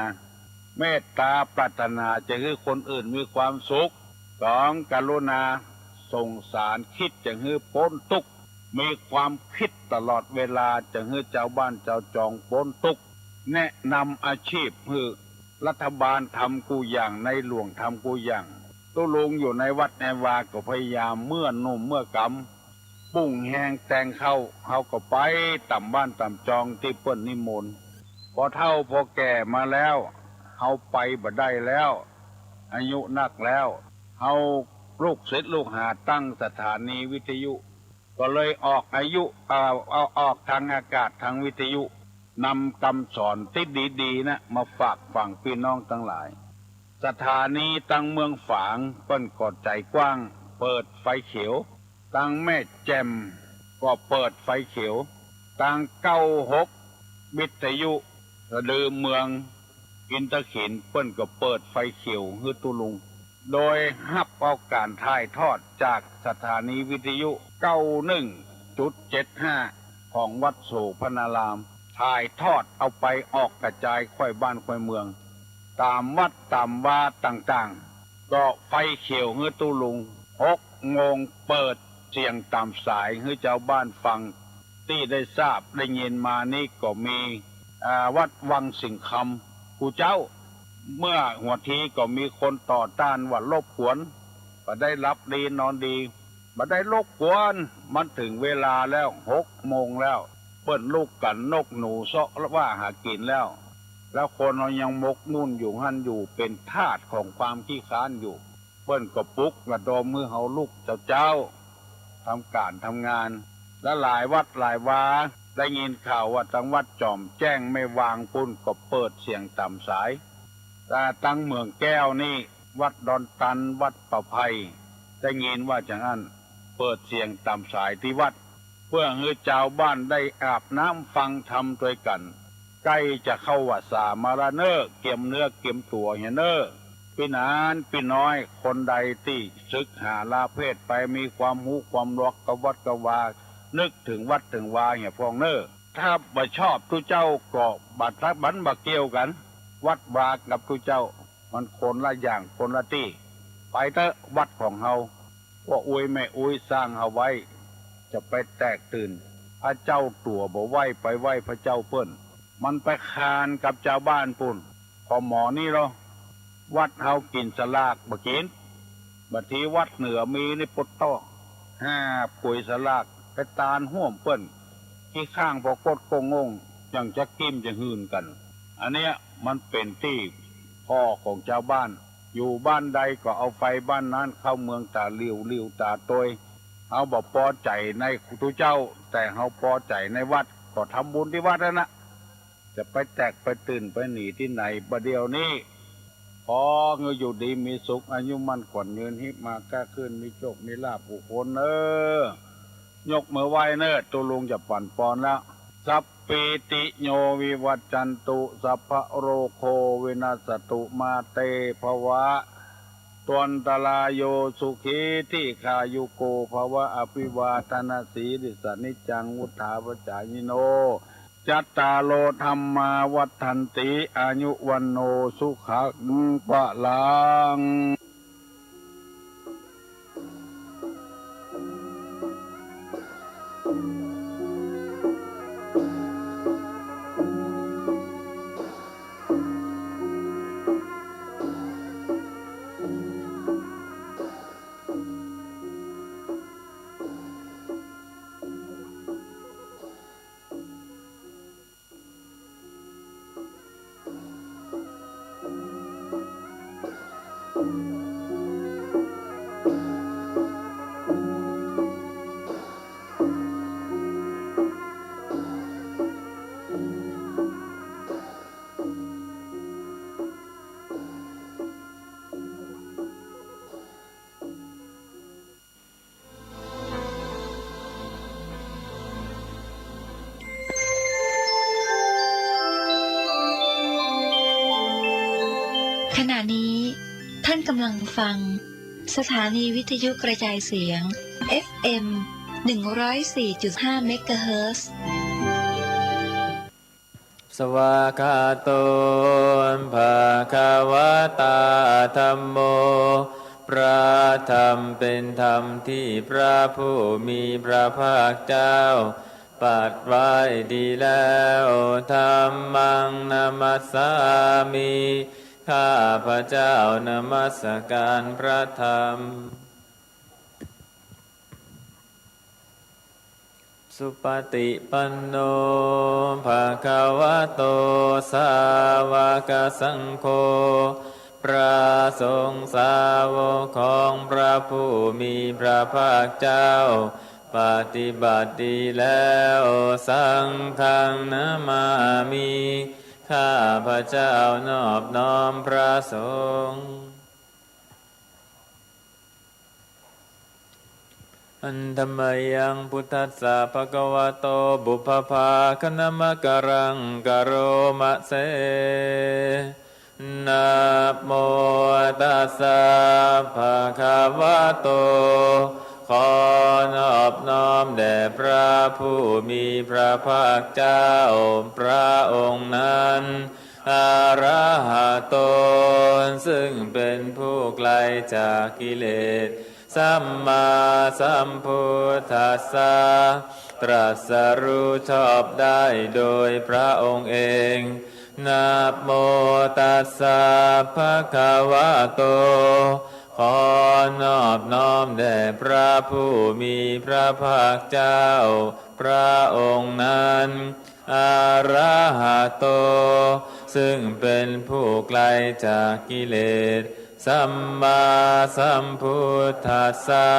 เมตตาปรารถนาจะให้คนอื่นมีความสุข2กรุณาสงสารคิดจะให้พ้นทุกข์มีความคิดตลอดเวลาจะให้เจ้าบ้านเจ้าจองพ้นทุกข์แนะนำอาชีพให้รัฐบาลทำกูอย่างในหลวงทำกูอย่างตุลุงอยู่ในวัดในวาก็พยายามเมื่อนุ่มเมื่อกำปุ้งแหงแตงเข้าเขาก็ไปต่ำบ้านต่ำจองที่เปิ้นนิมนต์พอเฒ่าพอแก่มาแล้วเขาไปบ่ได้แล้วอายุนักแล้วเขาลูกศิษย์ลูกหาตั้งสถานีวิทยุก็เลยออกออกทางอากาศทางวิทยุนำคำสอนที่ดีๆนะมาฝากฝั่งพี่น้องทั้งหลายสถานีตั้งเมืองฝางเปิ้นกอดใจกว้างเปิดไฟเขียวตั้งแม่แจ่มก็เปิดไฟเขียวตั้ง96วิทยุกระดือเมืองอินทขินเปิ้นก็เปิดไฟเขียวให้ตุลุงโดยฮับเอาการถ่ายทอดจากสถานีวิทยุ91.75ของวัดโสพนารามถ่ายทอดเอาไปออกกระจายค่อยบ้านค่อยเมืองตามวัดตามวาต่างๆก็ไฟเขียวให้ตุลุง6 โมงเปิดเสียงตามสายให้เจ้าบ้านฟังที่ได้ทราบได้ยินมานี่ก็มีวัดวังสิงคำกูเจ้าเมื่อหัวทีก็มีคนต่อต้านว่ารบกวนบ่ได้รับดีนอนดีบ่ได้รบกวนมันถึงเวลาแล้ว6 โมงแล้วเปิ้นลูกกันนกหนูเซาะว่าหากินแล้วคนเรายังมกมุ่นอยู่หั่นอยู่เป็นทาสของความขี้ค้านอยู่เปิ้นก็ปลุกระดมมือเฮาลูกเจ้าทำการทำงานและหลายวัดหลายวาได้ยินข่าวว่าจังวัดจอมแจ้งไม่วางปุ้นก็เปิดเสียงต่ำสายแต่ตั้งเมืองแก้วนี่วัดดอนตันวัดประไพได้ยินว่าจังนั้นเปิดเสียงต่ำสายที่วัดเพื่อให้ชาวบ้านได้อาบน้ำฟังธรรมด้วยกันใกล้จะเข้าวัดสามารเนอเก็มเนื้อเก็มตัวเฮเนอพี่นานพี่น้อยคนใดที่ศึกหาลาเพศไปมีความหูความรักกวัดกวานึกถึงวัดถึงวาเหี่ยพองเนอถ้าบ่ชอบทุเจ้าก็บัดทักบันบ่เกี่ยวกันวัดวากับทุเจ้ามันคนละอย่างคนละที่ไปเถอะวัดของเฮาว่าอวยไม่อวยสร้างเฮาไว้จะไปแตกตื่นพระเจ้าตัวบ่ไหวไปไหวพระเจ้าเปิ้นมันไปคานกับชาวบ้านปุ่นพอหมอนี่เหรอวัดเฮากินสลากบ่กินบัดทีวัดเหนือมีนี่ปดต้อ5 ปุ๋ยสลากไปตาลห่วมเปิ้นที่ข้างพอกดกงงยังจะกิ้มจะหืนกันอันเนี้ยมันเป็นที่พ่อของชาวบ้านอยู่บ้านใดก็เอาไฟบ้านนั้นเข้าเมืองตาเลียวตาโตยเฮาบ่พอใจในทุเจ้าแต่เฮาพอใจในวัดก็ทำบุญที่วัดนั่นนะแ จะไปแตกไปตื่นไปหนีที่ไหนประเดี๋ยวนี้ขอเงยอยู่ดีมีสุขอายุมั่นขวัญยืนหิมาก้าขึ้นมีโชคมีลาภผู้คนยกมือไหว้ตัวลุงจะปั่นปอนแล้วสัพปิติโยวิวัจจันตุสัพพะโรโควินาสตุมาเตภวะตวนตลายโยสุขีที่ขายุโกภวะอภิวาทนาสีริสนิจังวุฒาปจายโนจัตตาโลธรรมาวัฏันติอายุวันโนสุขังปะลัง
ขณะนี้ท่านกำลังฟังสถานีวิทยุกระจายเสียง FM 104.5 เมกะเฮิรตซ์
สวากาโตภะคะวะตาธัมโมพระธรรมเป็นธรรมที่พระผู้มีพระภาคเจ้าปัดไว้ดีแล้วธัมมังนามัสสามิข้าพระเจ้านมัสการพระธรรมสุปฏิปันโนภะคะวะโตสาวกสังโฆพระสงฆ์สาวกของพระผู้มีพระภาคเจ้าปฏิบัติดีแล้วสังฆังนามามิข้าพระเจ้านอบน้อมพระสงฆ์อันธรรมยังพุทธัสสะภะคะวะโตบุพพาคณมะกรังกโรมะเสนะโมตัสสะภะคะวะโตขอนอบน้อมแด่พระผู้มีพระภาคเจ้าพระองค์นั้นอะระหะโตซึ่งเป็นผู้ไกลจากกิเลสสัมมาสัมพุทธัสสะตรัสรู้ชอบได้โดยพระองค์เองนะโมตัสสะภะคะวะโตขอนอบน้อมแด่พระผู้มีพระภาคเจ้าพระองค์นั้นอะระหะโตซึ่งเป็นผู้ไกลจากกิเลสสัมมาสัมพุทธัสสะ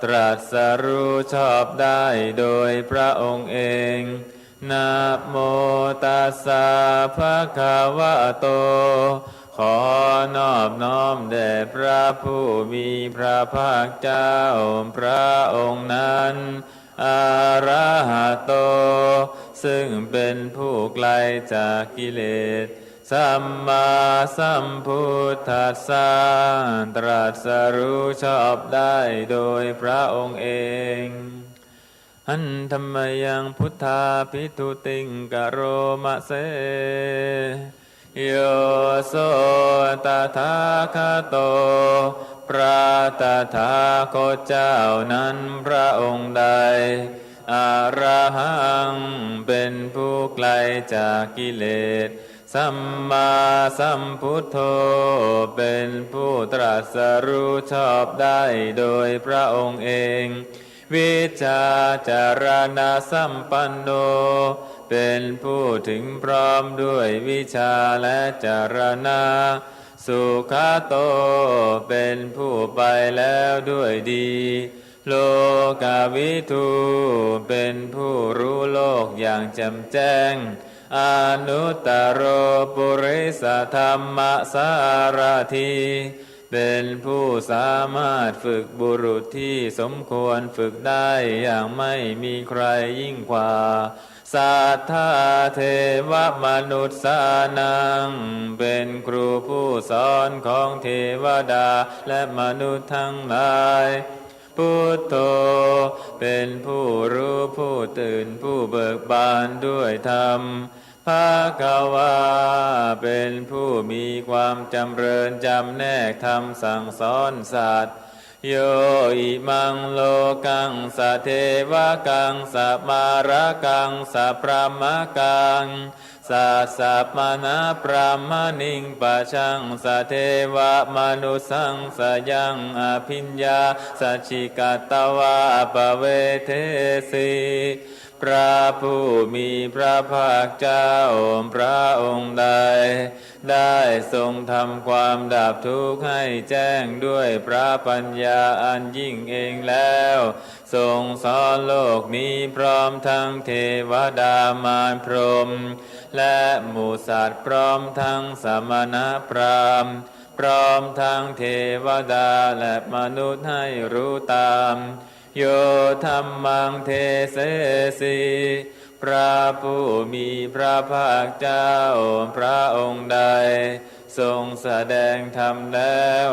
ตรัสรู้ชอบได้โดยพระองค์เองนะโมตัสสะภะคะวะโตขอนอบน้อมแด่พระผู้มีพระภาคเจ้าพระองค์นั้นอะระหะโตซึ่งเป็นผู้ไกลจากกิเลสสัมมาสัมพุทธัสสะตรัสรู้ชอบได้โดยพระองค์เองหันธรรมยังพุทธาภิทุติงกโรมะเสโยโสตถาคโตพระตถาคตเจ้านั้นพระองค์ใดอะระหังเป็นผู้ไกลจากกิเลสสัมมาสัมพุทโธเป็นผู้ตรัสรู้ชอบได้โดยพระองค์เองวิชาจารณะสัมปันโนเป็นผู้ถึงพร้อมด้วยวิชาและจารณะสุขโตเป็นผู้ไปแล้วด้วยดีโลกาวิทูเป็นผู้รู้โลกอย่างแจ่มแจ้ง อนุตตโรปุริสธรรมสารถีเป็นผู้สามารถฝึกบุรุษที่สมควรฝึกได้อย่างไม่มีใครยิ่งกว่าสัทธาเทวมนุษย์สานังเป็นครูผู้สอนของเทวดาและมนุษย์ทั้งหลายพุทโธเป็นผู้รู้ผู้ตื่นผู้เบิกบานด้วยธรรมภควาเป็นผู้มีความจำเริญจำแนกธรรมสั่งสอนสัตว์โยอิมังโลกังสะเทวกังสะมารกังสะพรหมกังสัสสะมนะพรหมนิงปะชังสะเทวมนุสังสยังอภิญญาสัจฉิกตวาปเวเทสีพระผู้มีพระภาคเจ้าพระองค์ใดได้ทรงทำความดับทุกข์ให้แจ้งด้วยพระปัญญาอันยิ่งเองแล้วทรงสอนโลกนี้พร้อมทั้งเทวดามารพรหมและหมู่สัตว์พร้อมทั้งสมณพราหมณ์พร้อมทั้งเทวดาและมนุษย์ให้รู้ตามโยธัมมังเทเสสีพระผู้มีพระภาคเจ้าพระองค์ใดทรงแสดงธรรมแล้ว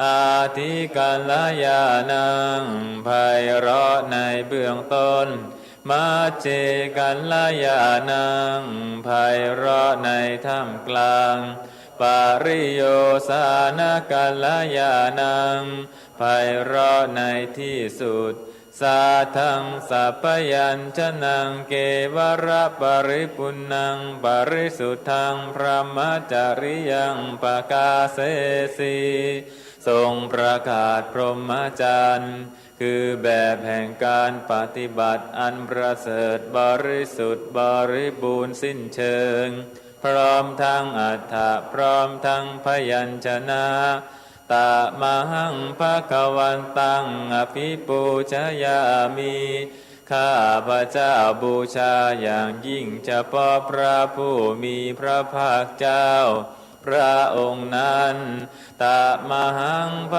อาทิกัลยานังไพเราะในเบื้องต้นมัจเจกัลยานังไพเราะในท่ามกลางปริโยสานกัลยานังไพเราะในที่สุดสาทังสัพยัญชนะเกวระปริปุณังปริสุทธังพระมจริยังปกาเสสีทรงประกาศพรหมจรรย์คือแบบแห่งการปฏิบัติอันประเสริฐบริสุทธิ์บริบูรณ์สิ้นเชิงพร้อมทั้งอรรถะพร้อมทั้งพยัญชนะตมหังภวันตังอภิปูชยามิข้าพระเจ้าบูชาอย่างยิ่งเฉพาะพระผู้มีพระภาคเจ้าพระองค์นั้นตมหังภ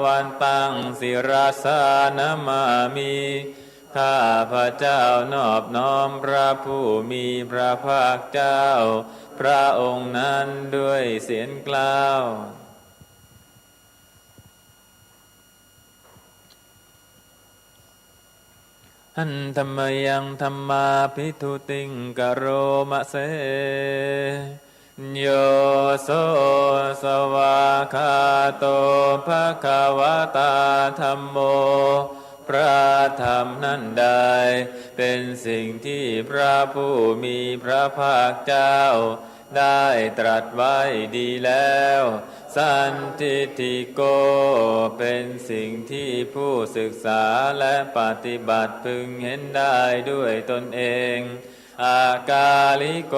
วันตังศิราสานมามิข้าพระเจ้านอบน้อมพระผู้มีพระภาคเจ้าพระองค์นั้นด้วยเสียงกล่าวหันธรรมยังธรรมาภิทุติงกโรมะเสโยโสสวาคาโตภควตาธัมโมพระธรรมนั้นใดเป็นสิ่งที่พระผู้มีพระภาคเจ้าได้ตรัสไว้ดีแล้วสันทิฏฐิโกเป็นสิ่งที่ผู้ศึกษาและปฏิบัติพึงเห็นได้ด้วยตนเองอากาลิโก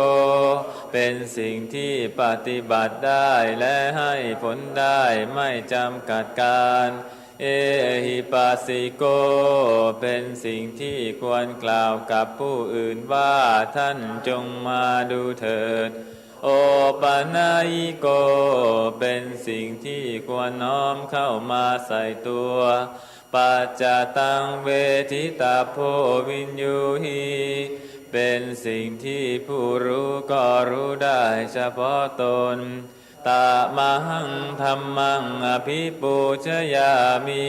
เป็นสิ่งที่ปฏิบัติได้และให้ผลได้ไม่จำกัดการเอหิปัสสิโกเป็นสิ่งที่ควรกล่าวกับผู้อื่นว่าท่านจงมาดูเถิดโอปนัยโกเป็นสิ่งที่ควรน้อมเข้ามาใส่ตัวปัจจตังเวทิตาโพวินยูหีเป็นสิ่งที่ผู้รู้ก็รู้ได้เฉพาะตนตมหังธัมมังอภิปูชยามิ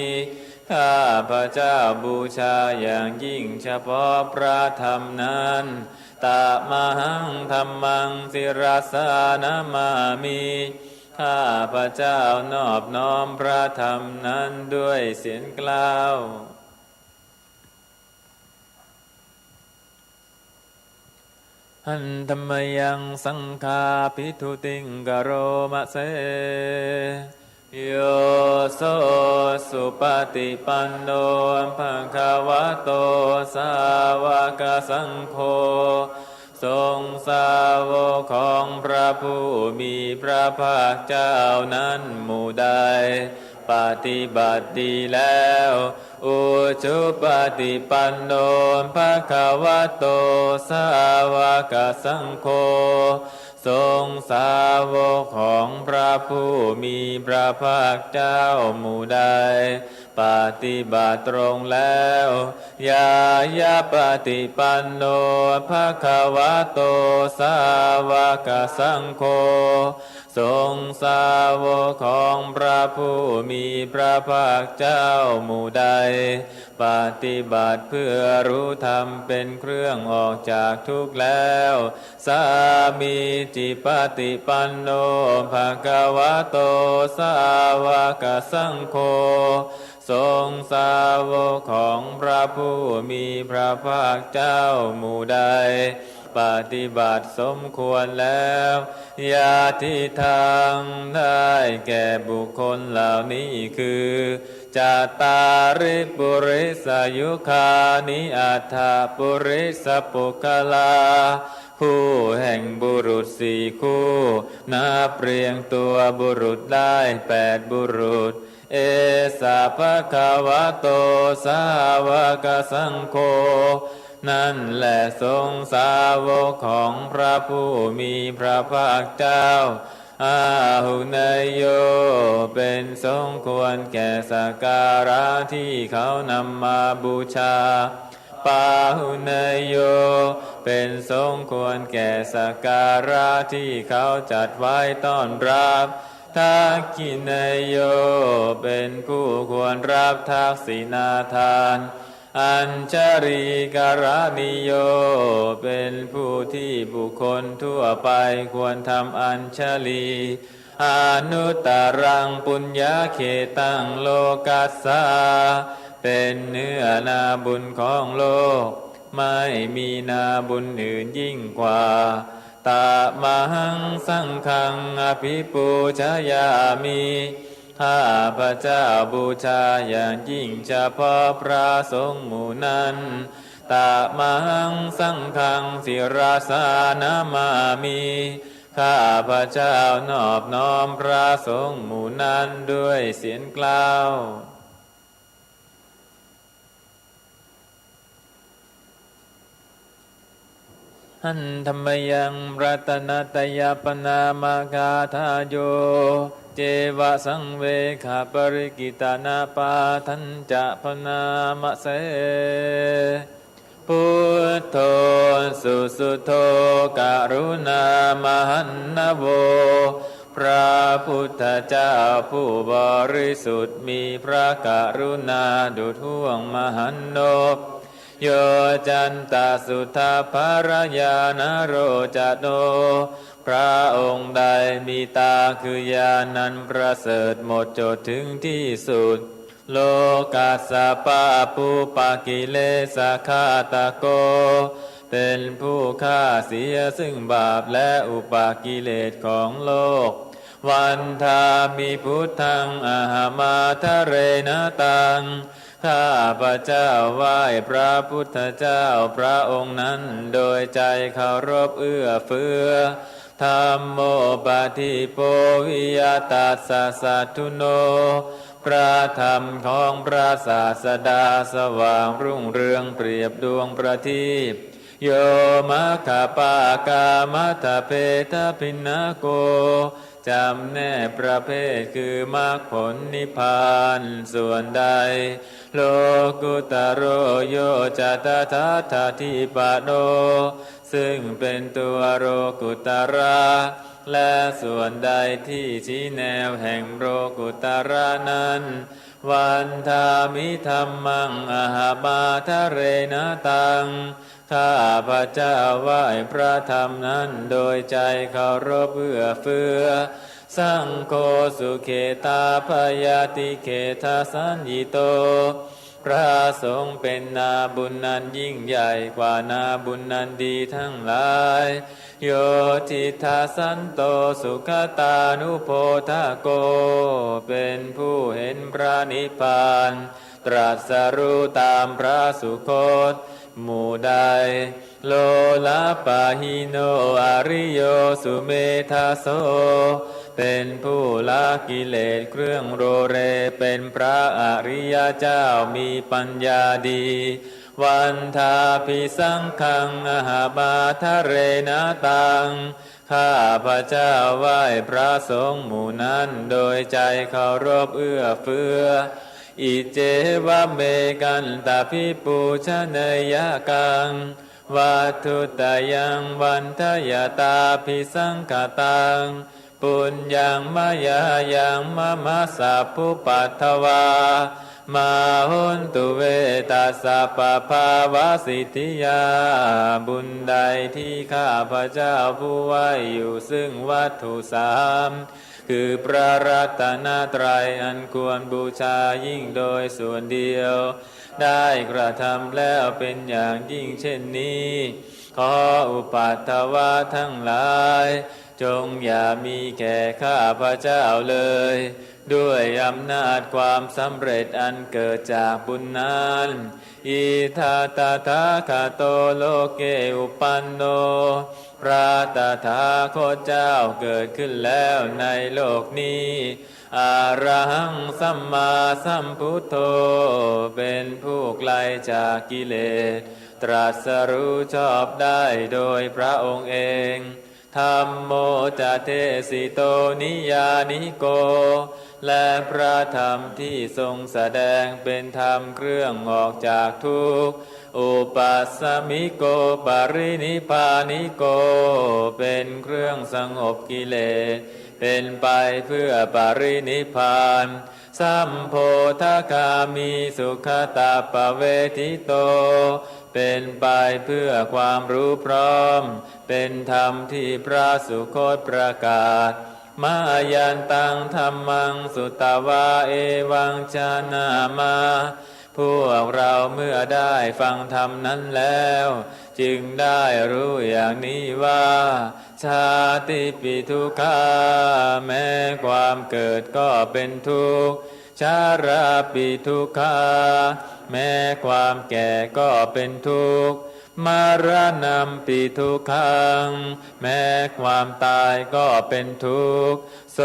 ข้าพระเจ้าบูชาอย่างยิ่งเฉพาะพระธรรมนั้นตมหังธัมมังศิราสานมามิข้าพระเจ้านอบน้อมพระธรรมนั้นด้วยเสียงกล่าวหันธรรมยังสังฆาภิทุติงกโรมะเสโยโสสุปฏิปันโนภควโตสาวกสังโฆทรงสาวกของพระผู้มีพระภาคเจ้านั้นหมู่ใดปฏิบัติดีแล้ว อุชุปฏิปันโนภะคะวะโตสาวกสังโฆทรงสาวกของพระผู้มีพระภาคเจ้าหมู่ใดปฏิบัติตรงแล้วยายาปฏิปันโนภะคะวะโตสาวกสังโฆทรงสาวกของพระผู้มีพระภาคเจ้าหมู่ใดปฏิบัติเพื่อรู้ธรรมเป็นเครื่องออกจากทุกข์แล้วสามีจิปฏิปันโนภะคะวะโตสาวกสังโฆทรงสาวกของพระผู้มีพระภาคเจ้าหมู่ใดปฏิบัติสมควรแล้วญาติทางได้แก่บุคคลเหล่านี้คือจาตาริปุริสยุคานิอัฏฐปุริสปุคลาคู่แห่งบุรุษสี่คู่นับเรียงตัวบุรุษได้8บุรุษเอสะภะคะวะโตสาวกสังโฆนั่นแหละทรงสาวกของพระผู้มีพระภาคเจ้าอาหุเนยโยเป็นสมควรแก่สักการะที่เขานำมาบูชาปาหุเนยโยเป็นสมควรแก่สักการะที่เขาจัดไว้ต้อนรับทักขิเนยโยเป็นผู้ควรรับทักษิณาทานอัญชริการนิโยเป็นผู้ที่บุคคลทั่วไปควรทำอัญชลีอนุตตรังปุญญาเขตังโลกัสสาเป็นเนื้อนาบุญของโลกไม่มีนาบุญอื่นยิ่งกว่าตามหังสังฆังอภิปูชยามิข้าพระเจ้าบูชาอย่างยิ่งเฉพาะพระสงฆ์หมู่นั้นตามหังสังฆังศิราสานามามิข้าพระเจ้านอบน้อมพระสงฆ์หมู่นั้นด้วยเสียงกล่าวหันธรรมยังรัตนตยปนามกาทาโยเจวะสังเวขปริกิตานาปาทันจะพนามะเสพุทโธสุสุโธกรุณามหันนโวพระพุทธเจ้าผู้บริสุทธิ์มีพระกรุณาดุจห่วงมหันนบโยจันตสุทธาภรยานโรจโนพระองค์ใดมีตาคือญาณันประเสริฐหมดจดถึงที่สุดโลกัสสปะปุปกิเลสฆาตโกเป็นผู้ฆ่าเสียซึ่งบาปและอุปกิเลสของโลกวันทามิพุทธังอหามาทะเรนตังข้าพระเจ้าไหว้พระพุทธเจ้าพระองค์นั้นโดยใจเคารพเอื้อเฟื้อธัมโมปฏิโปวิยตัสสะสัทธุโนพระธรรมของพระศาสดาสว่างรุ่งเรืองเปรียบดวงประทีปโยมัคคปากามัทเพทพินาโกจำแนกประเภทคือมรรคผลนิพพานส่วนใดโลกุตโรโยจัตถาทาธิปโนซึ่งเป็นตัวโลกุตระและส่วนใดที่ชี้แนวแห่งโลกุตระนั้นวันทามิธัมมังอหามาทะเรนตังข้าพระเจ้าไหว้พระธรรมนั้นโดยใจเคารพเอื้อเฟื้อสังโฆสุเขตาพยาติเขตาสัญญิโตพระสงฆ์เป็นนาบุญนั้นยิ่งใหญ่กว่านาบุญนั้นดีทั้งหลายโยทิทาสันโตสุขตานุโพธโกเป็นผู้เห็นพระนิพพาน ตรัสรู้ตามพระสุคตหมู่ใดโลลาปะหิโนอริโยสุเมธาโสเป็นผู้ละกิเลสเครื่องโรเรเป็นพระอริยเจ้ามีปัญญาดีวันทาภิสังฆังอหาบาทะเรนะตังข้าพระเจ้าไหว้พระสงฆ์หมู่นั้นโดยใจเคารพเอื้อเฟื้ออิเจวะเมกันตาภิปูชเนยกังวัตถุตยังวันทยตาภิสังฆตังปุญญังมายายังมะมะสัพพุปัทถวามาหุนตุเวตัสสะปะภาวะสิทธิยาบุญใดที่ข้าพระเจ้าผู้ไหวอยู่ซึ่งวัตถุสามคือพระรัตนตรัยอันควรบูชายิ่งโดยส่วนเดียวได้กระทำแล้วเป็นอย่างยิ่งเช่นนี้ขออุปัฏฐวะทั้งหลายจงอย่ามีแก่ข้าพระเจ้าเลยด้วยอำนาจความสำเร็จอันเกิดจากบุญนั้นอิทาตถาคโตโลเกอุปันโนพระตถาคตเจ้าเกิดขึ้นแล้วในโลกนี้อะระหังสัมมาสัมพุทโธเป็นผู้ไกลจากกิเลสตรัสรู้ชอบได้โดยพระองค์เองธัมโมจะเทสิโตนิยานิโกและพระธรรมที่ทรงแสดงเป็นธรรมเครื่องออกจากทุกข์อุปัสสมิโกปรินิพพานิโกเป็นเครื่องสงบกิเลสเป็นไปเพื่อปรินิพพานสัมโพธคามีสุขตาปเวทิโตเป็นไปเพื่อความรู้พร้อมเป็นธรรมที่พระสุคตประกาศมายันตังธัมมังสุตวาเอวังชานามาพวกเราเมื่อได้ฟังธรรมนั้นแล้วจึงได้รู้อย่างนี้ว่าชาติปิทุกขาแม้ความเกิดก็เป็นทุกข์ชาราปิทุกขาแม้ความแก่ก็เป็นทุกข์มรณะปิทุกขังแม้ความตายก็เป็นทุกข์โส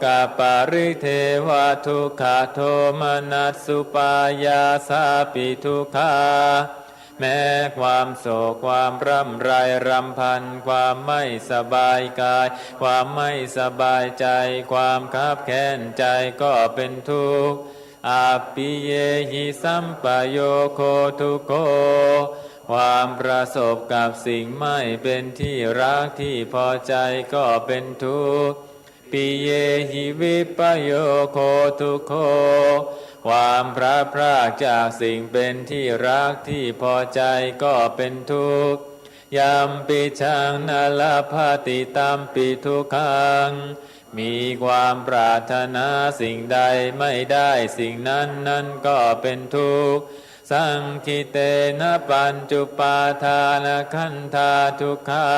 กปริเทวทุกขโทมนัสสุปายาสาปิทุกขาแม้ความโศกความร่ำไรรำพันความไม่สบายกายความไม่สบายใจความคับแค้นใจก็เป็นทุกข์อาปิเยหิสัมปโยโคทุโกความประสบกับสิ่งไม่เป็นที่รักที่พอใจก็เป็นทุกข์ปิเยหิวิปโยโคทุโคความพลัดพรากจากสิ่งเป็นที่รักที่พอใจก็เป็นทุกข์ยัมปิชังนาลภติตัมปิทุกขังมีความปรารถนาสิ่งใดไม่ได้สิ่งนั้นก็เป็นทุกข์สังคิเตนะปัญจุปาทานขันธาทุกขา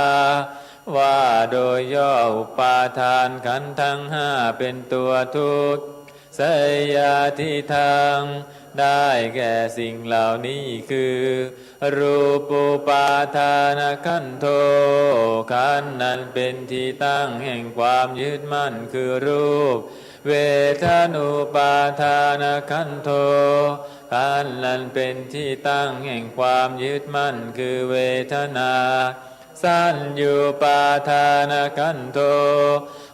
ว่าโดยย่ออุปาทานขันธ์ทั้งห้าเป็นตัวทุกข์สยาทิทางได้แก่สิ่งเหล่านี้คือรูปุปาทานขันโธขันธ์นั้นเป็นที่ตั้งแห่งความยึดมั่นคือรูปเวทนุปาทานขันโธขันธ์นั้นเป็นที่ตั้งแห่งความยึดมั่นคือเวทนาสัญญูปาทานขันโธ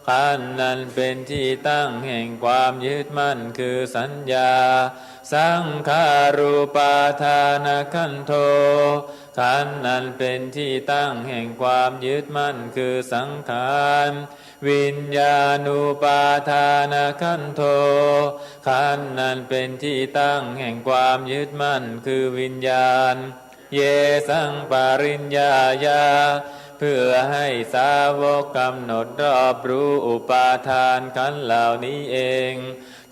ขันธ์นั้นเป็นที่ตั้งแห่งความยึดมั่นคือสัญญาสังขารูปาทานขันโธขันธ์นั้นเป็นที่ตั้งแห่งความยึดมั่นคือสังขารวิญญาณูปาทานขันโธขันธ์นั้นเป็นที่ตั้งแห่งความยึดมั่นคือวิญญาณเยสังปริญญาญาเพื่อให้สาวกกำหนดรอบรู้อุปาทานขันธ์เหล่านี้เอง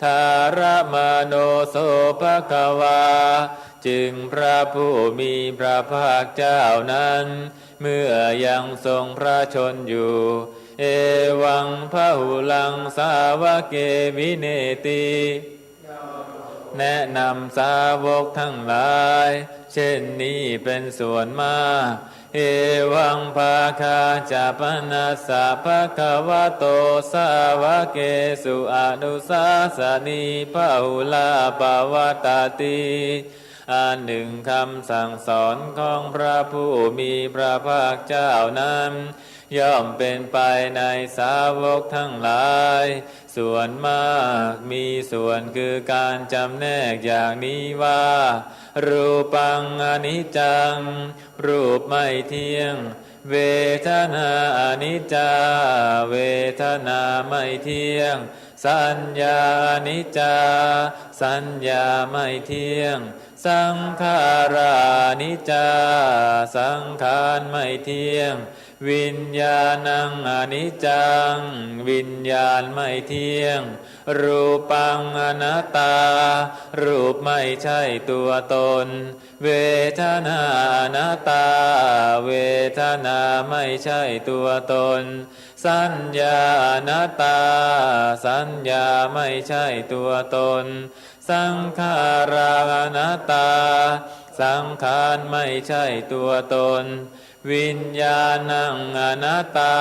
ทารมโนโสภควาจึงพระผู้มีพระภาคเจ้านั้นเมื่อยังทรงพระชนอยู่เอวังพหุลังสาวเกวิเนติ แนะนำสาวกทั้งหลายเช่นนี้เป็นส่วนมากเอวังภาคาจาปนัสสะภะคะวะโตสาวะเกสุอนุสาสนีพหุลาภวตติอันหนึ่งคำสั่งสอนของพระผู้มีพระภาคเจ้านั้นย่อมเป็นไปในสาวกทั้งหลายส่วนมากมีส่วนคือการจำแนกอย่างนี้ว่ารูปังอนิจจังรูปไม่เที่ยงเวทนาอนิจจาเวทนาไม่เที่ยงสัญญาอนิจจาสัญญาไม่เที่ยงสังขารานิจจาสังขารไม่เที่ยงวิญญาณังอนิจจังวิญญาณไม่เที่ยงรูปังอนัตตารูปไม่ใช่ตัวตนเวทนาอนัตตาเวทนาไม่ใช่ตัวตนสัญญาอนัตตาสัญญาไม่ใช่ตัวตนสังขาราอนัตตาสังขารไม่ใช่ตัวตนวิญญาณังอนัตตา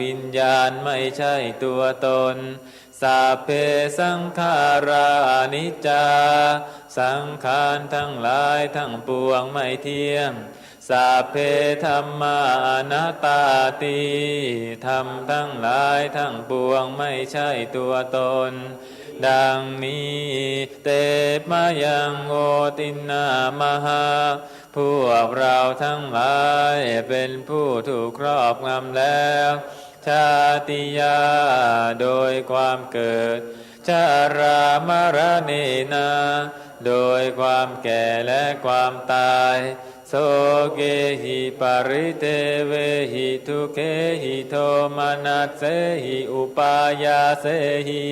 วิญญาณไม่ใช่ตัวตนสัพเพสังขารานิจจาสังขารทั้งหลายทั้งปวงไม่เที่ยงสัพเพธัมมาอนัตตาติธรรมทั้งหลายทั้งปวงไม่ใช่ตัวตนดังนี้เตมายังโอตินามหาพวกเราทั้งหลายเป็นผู้ถูกครอบงำแล้วชาติยาโดยความเกิดชารามรณะนาโดยความแก่และความตายโสเกหิปริเทเวหิทุเกหิโทมนัสเสหิอุปายาเสหิ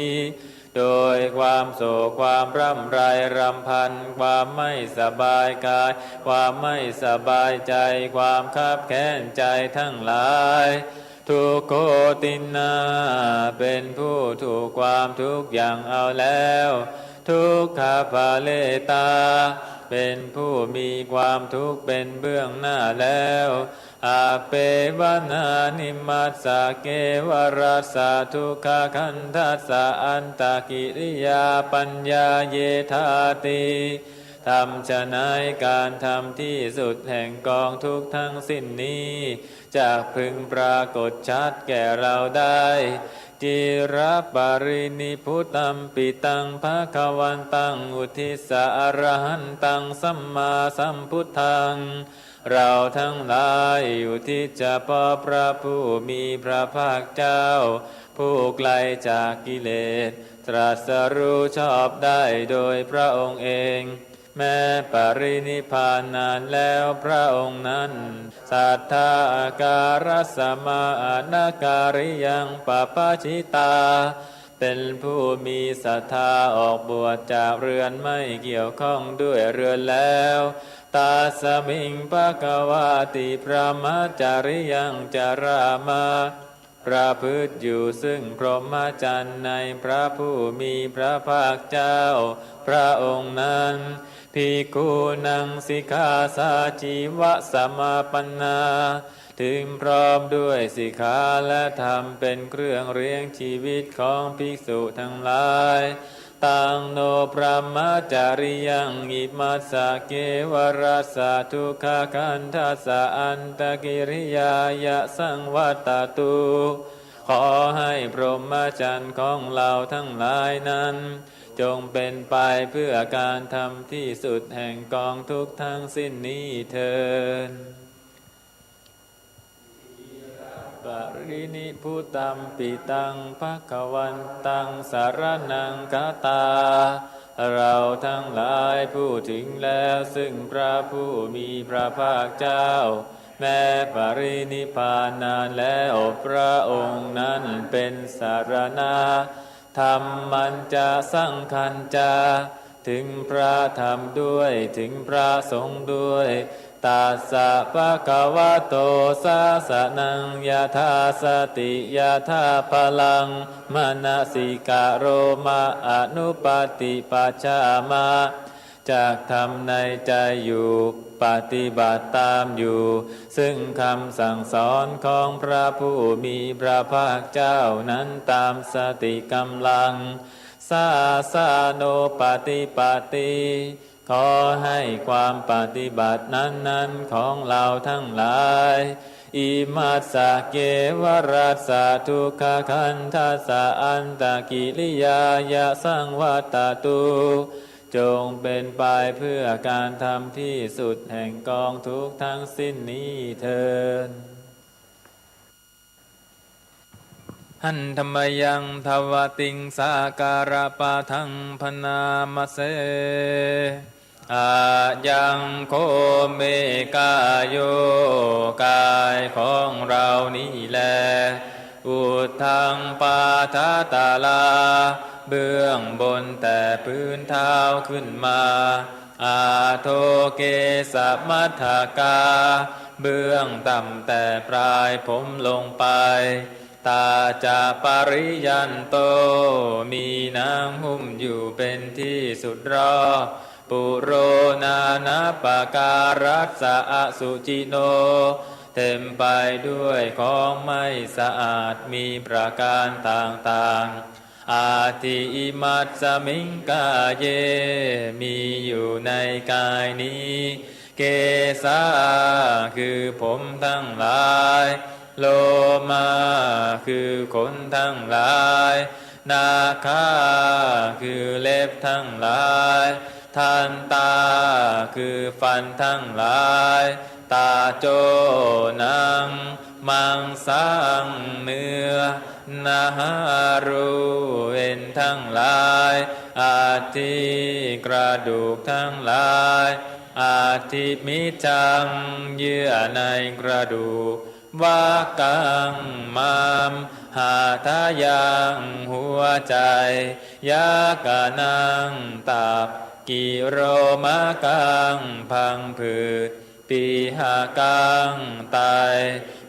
โดยความโศกความร่ำไรรำพันความไม่สบายกายความไม่สบายใจความคับแค้นใจทั้งหลายทุกโขตินาเป็นผู้ถูกความทุกข์อย่างเอาแล้วทุกขภาเลตาเป็นผู้มีความทุกข์เป็นเบื้องหน้าแล้วอาเปวนานิมัสสะเกวรัสสะทุกขคันทัสสะอันตกิริยาปัญญาเยธาติทำฉะนั้นการทำที่สุดแห่งกองทุกข์ทั้งสิ้นนี้จะพึงปรากฏชัดแก่เราได้จิรปรินิพุตัมปิตังภคะวันตังอุทิสะอรหันตังสัมมาสัมพุทธังเราทั้งหลายอยู่ที่จะพอพระผู้มีพระภาคเจ้าผู้ไกลจากกิเลสตรัสรู้ชอบได้โดยพระองค์เองแม้ปรินิพพานนานแล้วพระองค์นั้นสัทธาอาการสมาอานาการิยังปปชิตาเป็นผู้มีศรัทธาออกบวชจากเรือนไม่เกี่ยวข้องด้วยเรือนแล้วตาสมิงภควาติพระมจาริยังจารามาประพฤติอยู่ซึ่งพรหมจรรย์ในพระผู้มีพระภาคเจ้าพระองค์นั้นภิกขุนังสิกขาสาชีวะสมาปันนาถึงพร้อมด้วยสิกขาและธรรมเป็นเครื่องเลี้ยงชีวิตของภิกษุทั้งหลายตังโนพระมจาริยังอิมัสสะเกวรัสสะทุกขคันทัสสะอันตกิริยายะสังวัตตุขอให้พรหมจรรย์ของเราทั้งหลายนั้นจงเป็นไปเพื่อการทำที่สุดแห่งกองทุกข์ทั้งสิ้นนี้เถิดปรินิพุตัมปิตังภคะวันตังสารนังคตาเราทั้งหลายพูดถึงแล้วซึ่งพระผู้มีพระภาคเจ้าแม้ปรินิพพานนานแล้วพระองค์นั้นเป็นสารณะธรรมันจะสังคัญจาถึงพระธรรมด้วยถึงพระสงฆ์ด้วย ตัสสะภะคะวะโตสาสนังยะถาสติยะถาพลังมนสิกะโรมะอนุปติปัจฉามะจากทำในใจอยู่ปฏิบัติตามอยู่ซึ่งคำสั่งสอนของพระผู้มีพระภาคเจ้านั้นตามสติกำลังสาสาโนปฏิปติขอให้ความปฏิบัตินั้นของเราทั้งหลายอิมัสสะเกวรัสสะทุกขคันทัสสะอันตกิริยายะสังวัตตุจงเป็นไปเพื่อการทำที่สุดแห่งกองทุกข์ทั้งสิ้นนี้เถิดหันธรรมยังทวติงสาการะปะทังพนามเสอายังโคเมกายโยกายของเรานี่แลอุทังปาทาตาลาเบื้องบนแต่พื้นเท้าขึ้นมาอาโทเกสมัทธกาเบื้องต่ำแต่ปลายผมลงไปตาจาปริยันโตมีนางหุ้มอยู่เป็นที่สุดรอบปุโรนานาปการัสสะอสุจิโนเต็มไปด้วยของไม่สะอาดมีประการต่างๆอาทิอิมัตสมิงกาเยมีอยู่ในกายนี้เกสาคือผมทั้งหลายโลมาคือขนทั้งหลายนาคาคือเล็บทั้งหลายทันตาคือฟันทั้งหลายตาโจนังมังสังเนื้อนาหารูเอ็นทั้งหลายอาทิกระดูกทั้งหลายอาทิมิจังเยื่อในกระดูกวากังมามหาทายังหัวใจยากานังตับกิโรมากังพังผืดปีหากังไต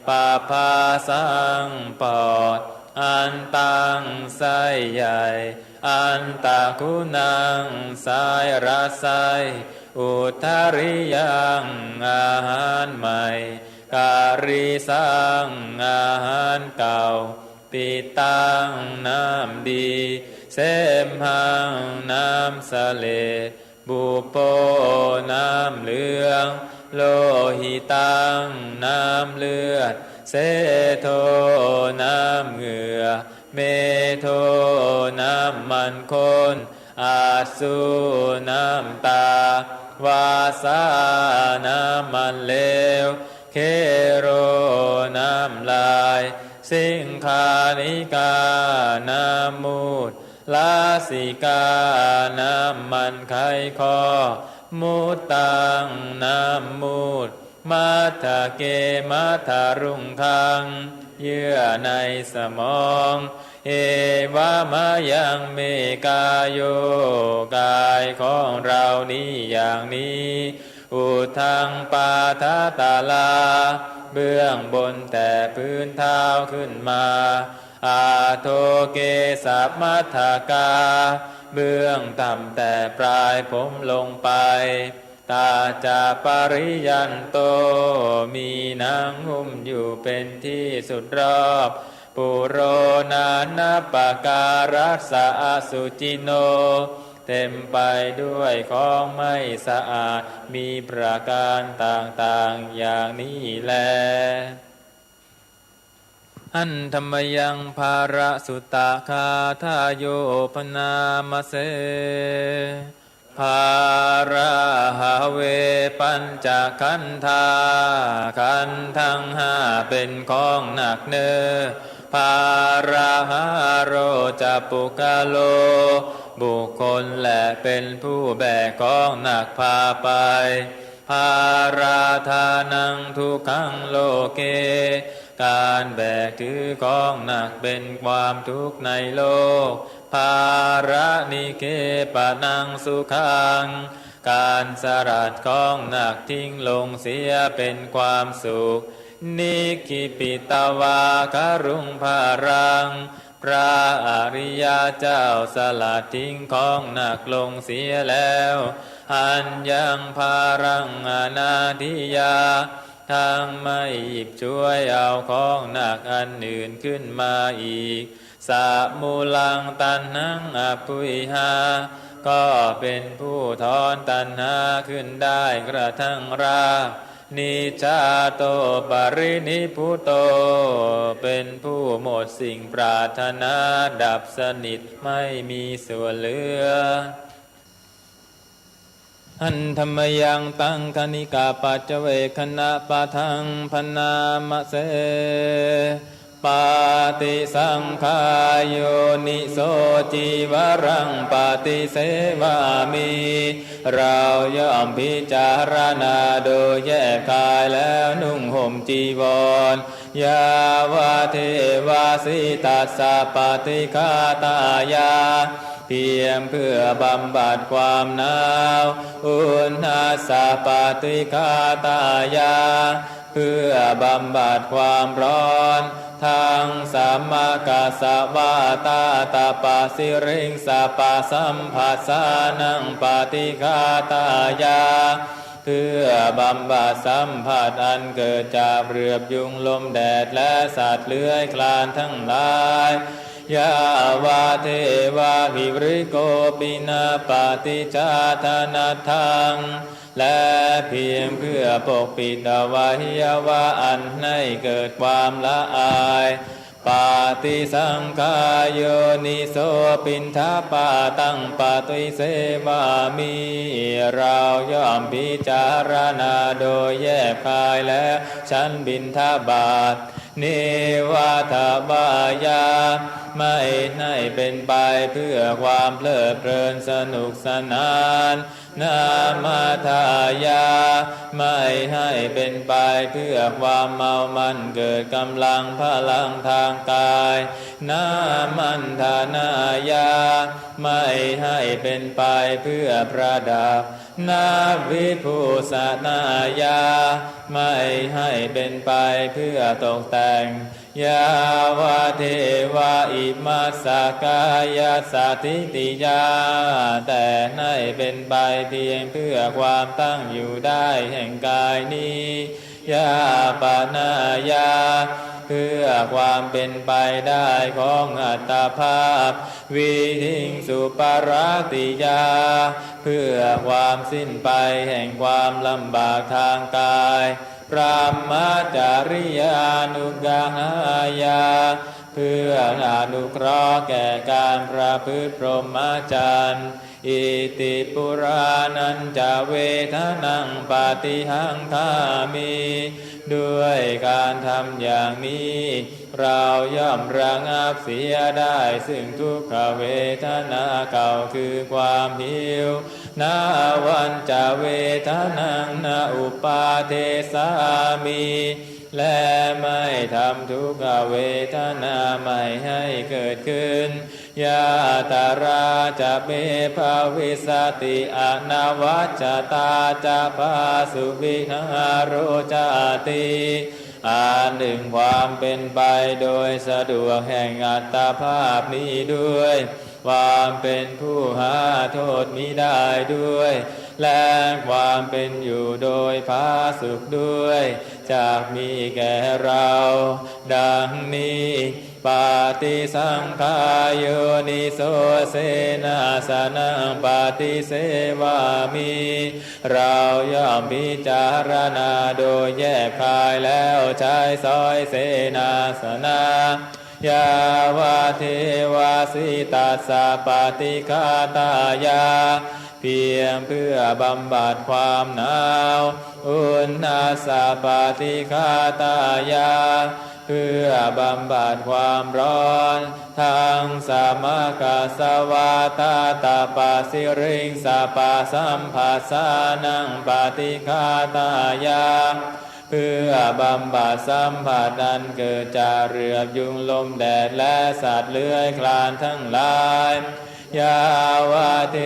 ปาภาสังปอดอันตังไส้ใหญ่อันตาคุณังสายรัสไสอุทาริยังอาหารใหม่การิสังอาหารเก่าปิตังน้ำดีเสมหังน้ำสะเลดบุโปน้ำเหลืองโลหิตังน้ำเลือดเสโทน้ำเหงื่อเมโทน้ำมันข้นอาสุน้ำตาวาสาน้ำมันเลวเคโรน้ำลายสิงคานิกาน้ำมูดลาสิกาน้ำมันไขคอมุตตังน้ำมูดมัทธเกมัทธรุงคังเยื่อในสมองเอวามายังเมกายโยกายของเรานี้อย่างนี้อุทังปาทาตาลาเบื้องบนแต่พื้นเท้าขึ้นมาอาโทเกสมัทธกาเบื้องต่ำแต่ปลายผมลงไปตาจาปริยันโตมีนางหุ้มอยู่เป็นที่สุดรอบปุโรนานาปการัสสะอสุจิโนเต็มไปด้วยของไม่สะอาดมีประการต่างๆอย่างนี้แลหันธรรมยังภาระสุตตะคาทาโยปนามเสภาราหาเวปัญจขันธาขันธ์ทั้งห้าเป็นของหนักเนอภาราหาโรจะปุกะโลบุคคลและเป็นผู้แบกของหนักพาไปภาราธานังทุกขังโลเกการแบกถือของหนักเป็นความทุกข์ในโลกภาระนิเคปะนังสุขัง การสลัดของหนักทิ้งลงเสียเป็นความสุขนิคิปิตวาคารุงภารังพระอริยเจ้าสลัดทิ้งของหนักลงเสียแล้วอัญญังภารังอนาทิยาทางไม่หยิบช่วยเอาของหนักอันอื่นขึ้นมาอีกสะมูลังตันนังอปุยหาก็เป็นผู้ถอนตัณหาขึ้นได้กระทั่งรานิจาโตปรินิพุโตเป็นผู้หมดสิ่งปรารถนาดับสนิทไม่มีส่วนเหลืออันธรรมยังตังคณิกาปัจเจเวคณะปะทังพนามะเสปาติสังขายโยนิโสจีวรังปาติเสวามิเราย่อมพิจารณาโดยแยกกายแล้วนุ่งห่มจีวรยาวาเทวาสิตัสสะปฏิฆาตายาเพียงเพื่อบำบัดความหนาวอุณหสะปฏิฆาตายาเพื่อบำบัดความร้อนทางสัมมากัสสวาตาตาปะสิริงสปะสัมผัสสานังปฏิฆาตายาเพื่อบำบัดสัมผัสอันเกิดจากเรือบยุงลมแดดและสัตว์เลื้อยคลานทั้งหลายยาวาเทวาหิริโกปินาปฏิจาทนาทังและเพียงเพื่อปกปิดอวัยวะอันให้เกิดความละอายปาติสังขายโยนิโสปินทปาตังปาติเสวามิเราย่อมพิจารณาโดยแยกคายและฉันบิณฑบาตเนวาทบายาไม่ให้เป็นไปเพื่อความเพลิดเพลินสนุกสนานนามาทายาไม่ให้เป็นไปเพื่อความเมามันเกิดกำลังพลังทางกายนามันธานายาไม่ให้เป็นไปเพื่อประดับนาวิภูสนายาไม่ให้เป็นไปเพื่อตกแต่งยาวาเทวาอิมัสสกายสัตติติยาแต่ให้เป็นไปเพียงเพื่อความตั้งอยู่ได้แห่งกายนี้ยาปนายาเพื่อความเป็นไปได้ของอัตภาพวิหิงสุปราติยาเพื่อความสิ้นไปแห่งความลำบากทางกายพระมจาริยานุกหายาเพื่ออนุเคราะห์แก่การประพฤติพรหมจรรย์อิติปุรานันจะเวทนังปาฏิหังคามิด้วยการทำอย่างนี้เราย่อมระงับเสียได้ซึ่งทุกขเวทนาเก่าคือความหิวนาวันจะเวทนังนาอุปาเทสามิและไม่ทำทุกขเวทนาไม่ให้เกิดขึ้นยาตาราจะเปภาวิสติอนวัจจตาจะภาสุวิหารโรจติอันหนึ่งความเป็นไปโดยสะดวกแห่งอัตภาพนี้ด้วยความเป็นผู้หาโทษมิได้ด้วยและความเป็นอยู่โดยผาสุขด้วยจากมีแก่เราดังนี้ปาติสังขายโยนิโสเสนาสนังปาติเสวามิเราย่อมพิจารณาโดยแยกคายแล้วใช้สอยเสนาสนะยาวาเทวาสิตัสสะปฏิฆาตายาเพียงเพื่อบำบัดความหนาวอุณหสะปฏิฆาตายาเพื่อบำบัดความร้อนทางสมกัสสวาตาตาปะสิริงสปะสัมผัสสานังปฏิฆาตายาเพื่อบำบัดสัมผัสอันเกิดจากเรือบยุงลมแดดและสัตว์เลื้อยคลานทั้งหลาย ยาวะเท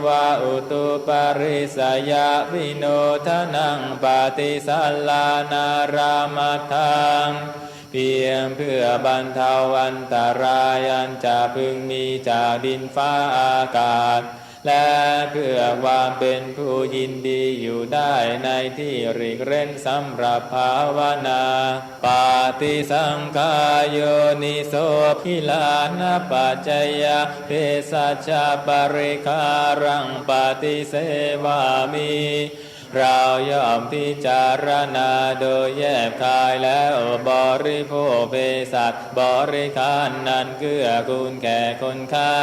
วะอุตุปริสยะวิโนทนังปฏิสัลลานารามัทธังเพียงเพื่อบรรเทาอันตรายอันจะพึงมีจากดินฟ้าอากาศและเพื่อความเป็นผู้ยินดีอยู่ได้ในที่หลีกเร้นสำหรับภาวนาปาติสังขายโยนิโสภิลานะปัจจยะเภสัชฌะปริคารังปฏิเสวามิเราย่อมพิจารณาโดยแยบคายแล้วบริโภคเภสัชบริคารนั้นเกื้อกูลแก่คนไข้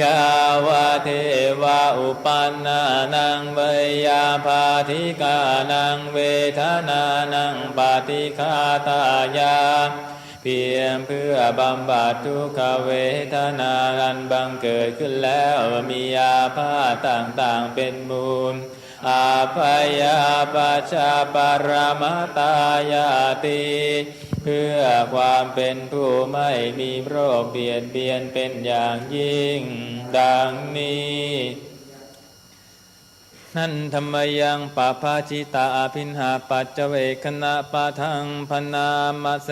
ยาวะเทวะอุปันนานังเวยาภาธิกานังเวทนานังปฏิฆาตายาเพียงเพื่อบำบัดทุกขเวทนาอันบังเกิดขึ้นแล้วมีอาพาธต่างๆเป็นมูลอาภยาปัชชาปรมัตตายาติเพื่อความเป็นผู้ไม่มีโรคเบียดเบียนเป็นอย่างยิ่งดังนี้นั่นธรรมยังปะภาชิตาอภินหาปัจเจเวคณะปะทังพนามเส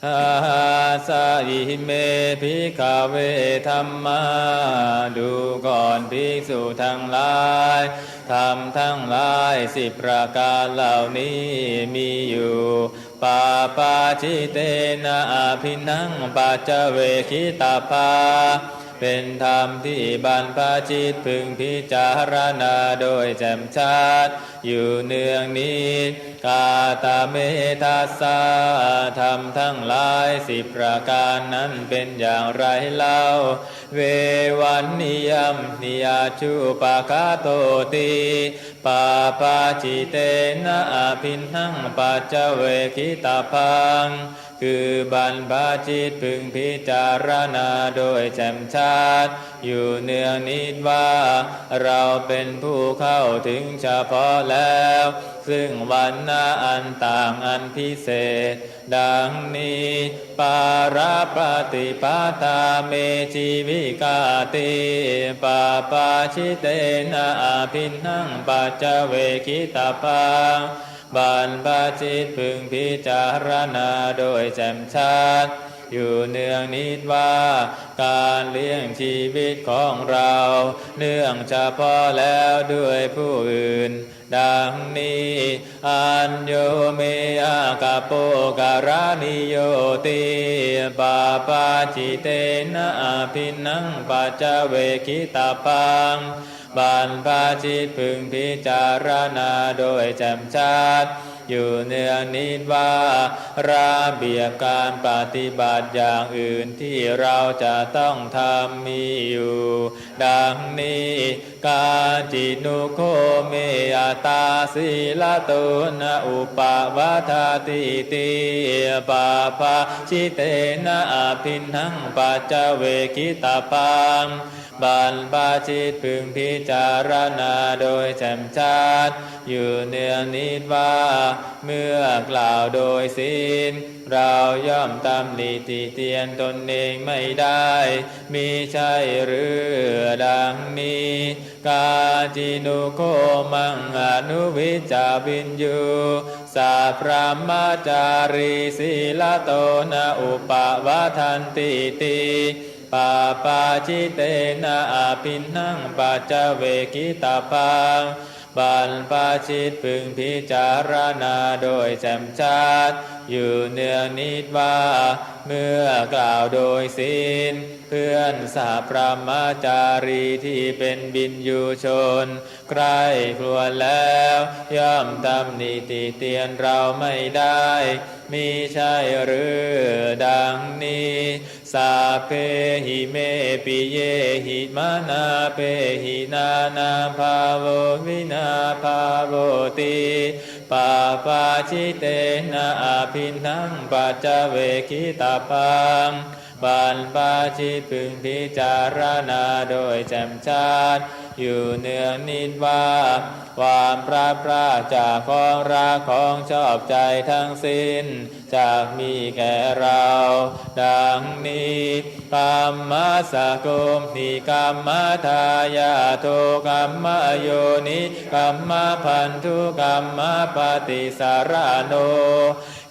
ทาสาอิเมภิกขเวธัมมาดูก่อนภิกษุทั้งหลายธรรมทั้งหลาย10ประการเหล่านี้มีอยู่ปาปาชิเตนะอภินังปัจเจเวคิตาภาเป็นธรรมที่บรรพชิตพึงพิจารณาโดยแจ่มชัดอยู่เนืองนี้กาตเมทัสสะธรรมทั้งหลาย10ประการนั้นเป็นอย่างไรเล่าเววันนิยมนิยาชุปะคาโตติปาปาจิเตนะอภินังปัจเจเวคิตาภังคือบรรพชิตพึงพิจารณาโดยแจ่มชัดอยู่เนืองนิดว่าเราเป็นผู้เข้าถึงเฉพาะแล้วซึ่งวันนาอันต่างอันพิเศษดังนี้ปาราปฏิปาตาเมชีวิกาติปาปาชิเตนะอภินังปัจเจเวคิตาภังบรรพชิตพึงพิจารณาโดยแจ่มชัดอยู่เนืองนิดว่าการเลี้ยงชีวิตของเราเนื่องเฉพาะแล้วด้วยผู้อื่นดังนี้อัญโยเมอากาโปการานิโยติปาปาจิเตนะอภินังปัจเจเวคิตาภังบรรพชิตพึงพิจารณาโดยแจ่มชัดอยู่เนืองนิดว่าระเบียบการปฏิบัติอย่างอื่นที่เราจะต้องทำมีอยู่ดังนี้กาจินุโคเมอตาสีลตุนะอุปวัฏติติปาปาชิเตนะอภินังปัจเจเวคิตาภังบรรพชิตพึงพิจารณาโดยแจ่มชัดอยู่เนืองนิดว่าเมื่อกล่าวโดยศีลเราย่อมตำหนิติเตียนตนเองไม่ได้มิใช่หรือดังนี้กาจินุโคมังอนุวิจาวินยูสัพพะมจารีศีลโตนะอุปวัฏันติติปาปาจิเตนะอภินังปัจเจเวคิตาภังบรรพชิตพึงพิจารณาโดยแจ่มชัดอยู่เนืองนิดว่าเมื่อกล่าวโดยศีลเพื่อนสหพระมจารีที่เป็นบิณฑูชนใคร่ครวญแล้วย่อมตำหนิติเตียนเราไม่ได้มิใช่หรือดังนี้สาเพหิเมปิเยหิมานาเพหินานาภาโววินาภาโวติปาปาชิเตนะอภินังปัจเจเวคิตาภังบรรพชิตพึงพิจารณาโดยแจ่มชัด อยู่เนืองนิดว่าความพลาดพลาดจากของรักของชอบใจทั้งสิ้นจากมีแก่เราดังนี้กรรมสกุมนิกรรมทายาโทกรรมโยนิกรรมพันธุกรรมปฏิสารโน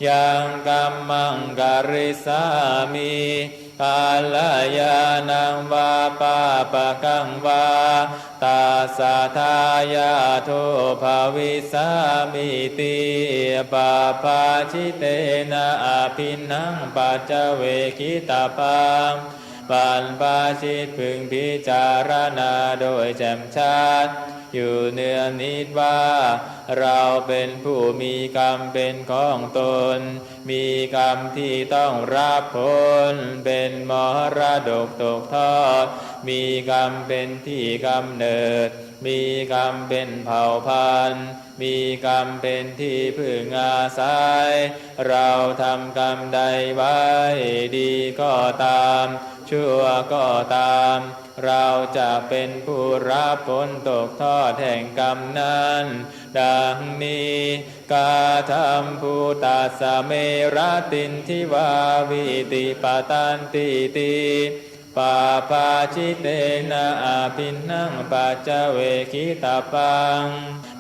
ยังกรรมังกริสามิกาลยานังวาปาปะกังวาตาสาทายาโทภาวิสามิติปาปาชิเตนะอาภินังปัจเจเวคิตาปังปันปาชิตพึงพิจารณาโดยแจ่มชัดอยู่เนืองนิดว่าเราเป็นผู้มีกรรมเป็นของตนมีกรรมที่ต้องรับผลเป็นมรดกตกทอดมีกรรมเป็นที่กำเนิดมีกรรมเป็นเผ่าพันธุ์มีกรรมเป็นที่พึ่งอาศัยเราทำกรรมใดไว้ดีก็ตามชั่วก็ตามเราจะเป็นผู้รับผลตกทอดแห่งกรรมนั้นดังนี้กาธรรมภูตัสสะเมรตินทิวาวิติปตันติติปาปาชิเตนะอาภินังปัจเจเวคิตาปัง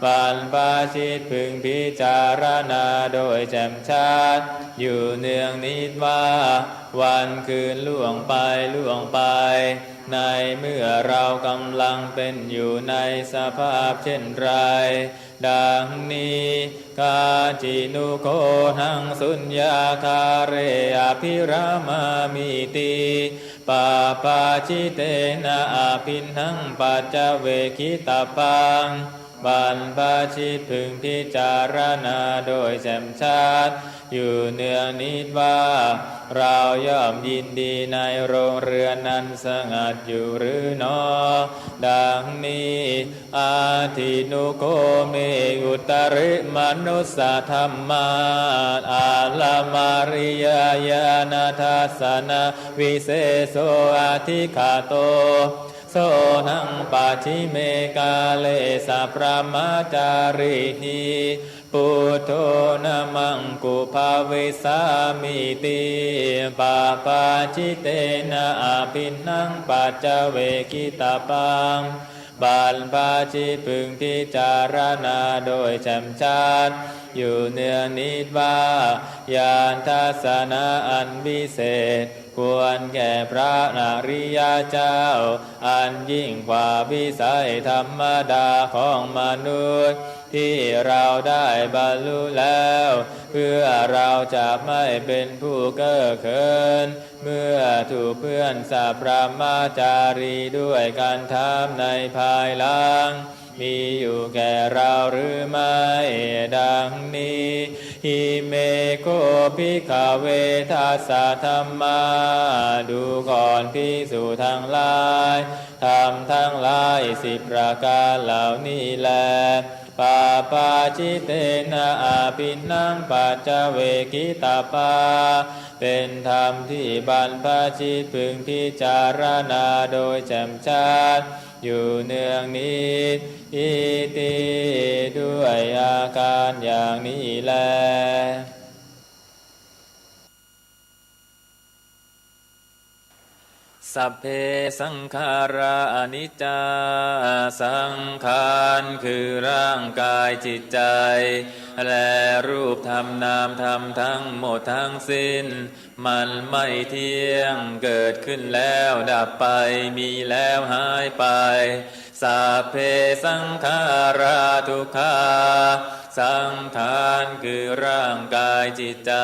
ปันปาชิตพึงพิจารณาโดยแจ่มชัดอยู่เนืองนิดว่าวันคืนล่วงไปในเมื่อเรากำลังเป็นอยู่ในสภาพเช่นไรดังนี้กาจินุโคหังสุญญาคาเรอภิรามามิติปาปาชิเตนะอาภินังปัจเจเวคิตาปังบันปาชิตพึงพิจารณาโดยแจ่มชัดอยู่เนืองนิดว่าเราย่อมยินดีในโรงเรือนนั้นสงัดอยู่หรือหนอดังนี้อาทินุโกเมอุตริมนุสสะธรรมาอาลามาริยญาณทัสสนะวิเศโสอาทิคาโตโสนังปัจฉิเมกาเลสัพพมาจาริหิปุถโธนะมังกุภาวิสามิติปาปาชิเตนะอาภินังปัจเจเวคิตาปังบัลปาชิตพึงพิจารณาโดยแจ่มชัดอยู่เนืองนิดว่าญาณทัสสนะอันวิเศษควรแก่พระอริยเจ้าอันยิ่งกว่าวิสัยธรรมดาของมนุษย์ที่เราได้บรรลุแล้วเพื่อเราจะไม่เป็นผู้เก้อเขินเมื่อถูกเพื่อนสัพพมาจารีด้วยการถามในภายหลังมีอยู่แก่เราหรือไม่ดังนี้หิเมโกภิกขเวทัสสะธัมมาดูก่อนภิกษุทั้งหลายธรรมทั้งหลาย10ประการเหล่านี้แลปาปาชิเตนะอาภินังปัจเจเวคิตาปาเป็นธรรมที่บรรพชิตพึงพิจารณาโดยแจ่มชัดอยู่เนืองนิดอิติด้วยอาการอย่างนี้แลสัพเพสังขาราอนิจจาสังขารคือร่างกายจิตใจและรูปธรรมนามธรรมทั้งหมดทั้งสิ้นมันไม่เที่ยงเกิดขึ้นแล้วดับไปมีแล้วหายไปสัพเพสังขาราทุกขาสังขารคือร่างกายจิตใจ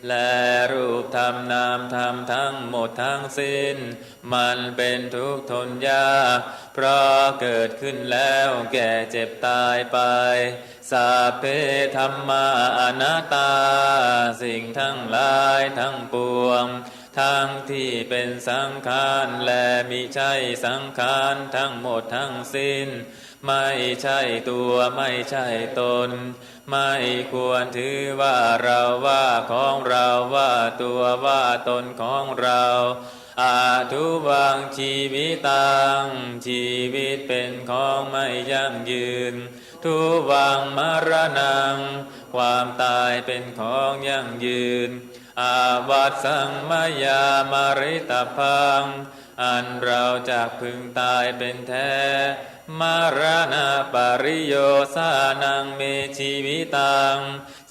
และรูปธรรมนามธรรมทั้งหมดทั้งสิ้นมันเป็นทุกข์ทนยากเพราะเกิดขึ้นแล้วแก่เจ็บตายไปสัพเพธัมมาอนัตตาสิ่งทั้งหลายทั้งปวงทั้งที่เป็นสังขารและมิใช่สังขารทั้งหมดทั้งสิ้นไม่ใช่ตัวไม่ใช่ตนไม่ควรถือว่าเราว่าของเราว่าตัวว่าตนของเรา อาทุวังชีวิตังชีวิตเป็นของไม่ยั่งยืนทุวังมรณังความตายเป็นของยั่งยืนอาวัตสังมายามริตพังอันเราจากพึงตายเป็นแท้มรณะปริโยสานังเมชีวิตัง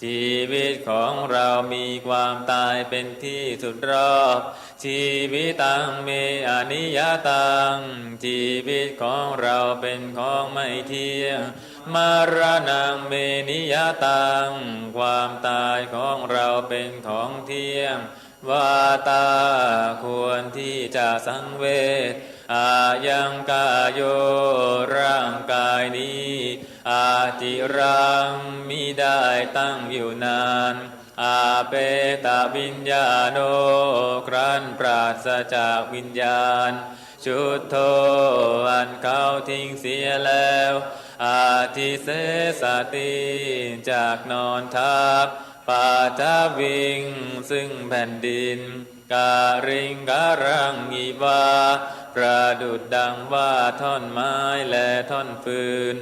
ชีวิตของเรามีความตายเป็นที่สุดรอบชีวิตังเมอนิยตังชีวิตของเราเป็นของไม่เที่ยงมรณะเมนิยตังความตายของเราเป็นของเที่ยงวาตาควรที่จะสังเวชอายังกายโยร่างกายนี้อาจิรังมิได้ตั้งอยู่นานอาเปตวิญญาโนครั้นปราศจากวิญญาณชุดโทอันเขาทิ้งเสียแล้วอาทิเสสติจากนอนทับปาทวิงซึ่งแผ่นดินการิงการังอีวาประดุจดังว่าท่อนไม้และท่อนฟืน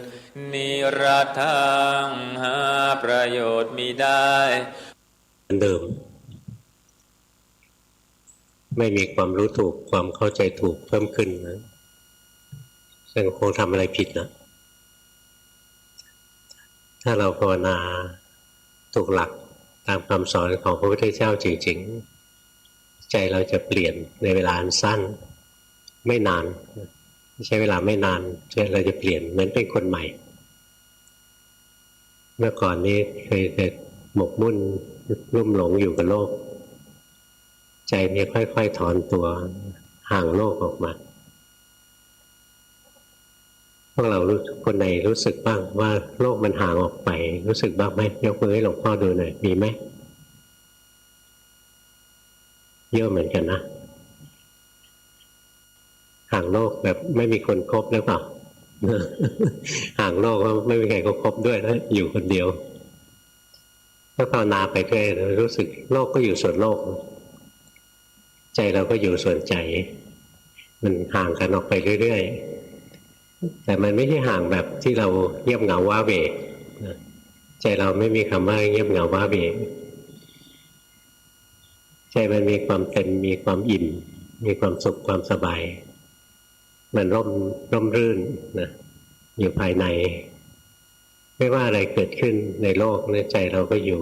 นิรัตถังหาประโยชน์มิได้
เดิมไม่มีความรู้ถูกความเข้าใจถูกเพิ่มขึ้นนะซึ่งคงทำอะไรผิดนะถ้าเราภาวนาถูกหลักตามคำสอนของพระพุทธเจ้าจริงๆใจเราจะเปลี่ยนในเวลาอันสั้นไม่นานใช้เวลาไม่นานใจเราจะเปลี่ยนเหมือนเป็นคนใหม่เมื่อก่อนนี้เคยแต่หมกมุ่นลุ่มหลงอยู่กับโลกใจเนี่ยค่อยๆถอนตัวห่างโลกออกมาพวกเราคนไหนรู้สึกบ้างว่าโลกมันห่างออกไปรู้สึกบ้างไหมยกมือให้หลวงพ่อดูหน่อยมีไหมเยอะเหมือนกันนะห่างโลกแบบไม่มีคนคบหรือเปล่า ห่างโลกไม่มีใครก็คบด้วยนะอยู่คนเดียวถ้าภาวนาไปเรื่อยรู้สึกโลกก็อยู่ส่วนโลกใจเราก็อยู่ส่วนใจมันห่างกันออกไปเรื่อยๆแต่มันไม่ใช่ห่างแบบที่เราเงียบเหงาว้าเหวใจเราไม่มีคำว่าเงียบเหงาว้าเหวใจมันมีความเต็มมีความอิ่มมีความสุขความสบายมันร่มรื่นนะอยู่ภายในไม่ว่าอะไรเกิดขึ้นในโลกในใจเราก็อยู่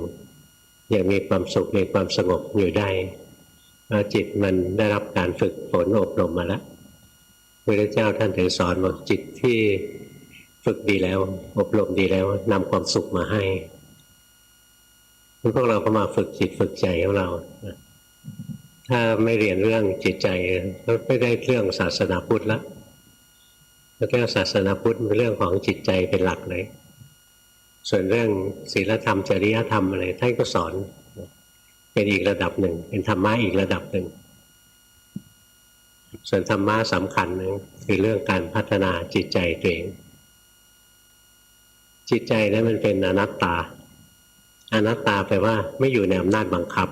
อย่างมีความสุขมีความสงบอยู่ได้เพราะจิตมันได้รับการฝึกฝนอบรมมาแล้วพระเจ้าท่านถึงสอนว่าจิตที่ฝึกดีแล้วอบรมดีแล้วนำความสุขมาให้พวกเราก็มาฝึกจิตฝึกใจของเราถ้าไม่เรียนเรื่องจิตใจก็ไม่ได้เรื่องศาสนาพุทธแล้วแล้วก็ศาสนาพุทธเป็นเรื่องของจิตใจเป็นหลักเลยส่วนเรื่องศีลธรรมจริยธรรมอะไรท่านก็สอนเป็นอีกระดับหนึ่งเป็นธรรมะอีกระดับหนึ่งส่วนธรรมะสำคัญนึงคือเรื่องการพัฒนาจิตใจตัวเองจิตใจนั้นมันเป็นอนัตตาอนัตตาแปลว่าไม่อยู่ในอำนาจบังคับ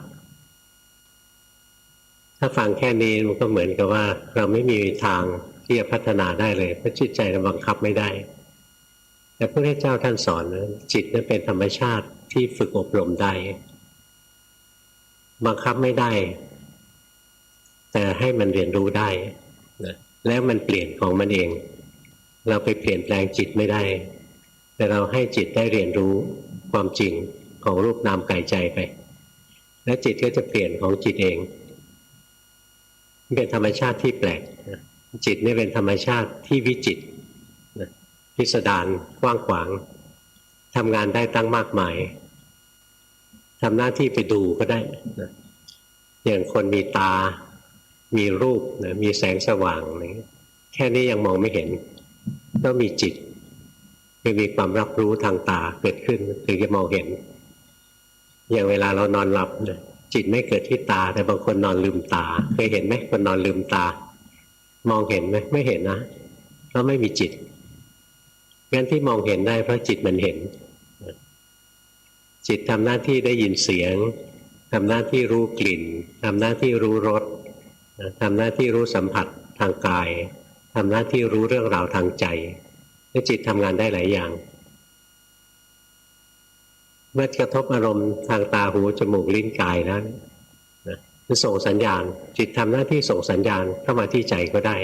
ถ้าฟังแค่นี้มันก็เหมือนกับว่าเราไม่มีทางที่จะพัฒนาได้เลยเพราะจิตใจเราบังคับไม่ได้แต่พระพุทธเจ้าท่านสอนนะจิตนั้นเป็นธรรมชาติที่ฝึกอบรมได้บังคับไม่ได้แต่ให้มันเรียนรู้ได้นะแล้วมันเปลี่ยนของมันเองเราไปเปลี่ยนแปลงจิตไม่ได้แต่เราให้จิตได้เรียนรู้ความจริงของรูปนามกายใจไปแล้วจิตก็จะเปลี่ยนของจิตเองเป็นธรรมชาติที่แปลกจิตนี่เป็นธรรมชาติที่วิจิตรพิสดารกว้างขวางทำงานได้ตั้งมากมายทำหน้าที่ไปดูก็ได้อย่างคนมีตามีรูปมีแสงสว่างอะไรแค่นี้ยังมองไม่เห็นต้องมีจิตคือมีความรับรู้ทางตาเกิดขึ้นถึงจะมองเห็นอย่างเวลาเรานอนหลับจิตไม่เกิดที่ตาแต่บางคนนอนลืมตาเคยเห็นไหมคนนอนลืมตามองเห็นไหมไม่เห็นนะเพราะไม่มีจิตงั้นที่มองเห็นได้เพราะจิตมันเห็นจิตทำหน้าที่ได้ยินเสียงทำหน้าที่รู้กลิ่นทำหน้าที่รู้รส ทำหน้าที่รู้สัมผัสทางกายทำหน้าที่รู้เรื่องราวทางใจและจิตทำงานได้หลายอย่างเมื่อกระทบอารมณ์ทางตาหูจมูกลิ้นกายนั้นจะส่งสัญญาณจิตทำหน้าที่ส่งสัญญาณเข้ามาที่ใจก็ได้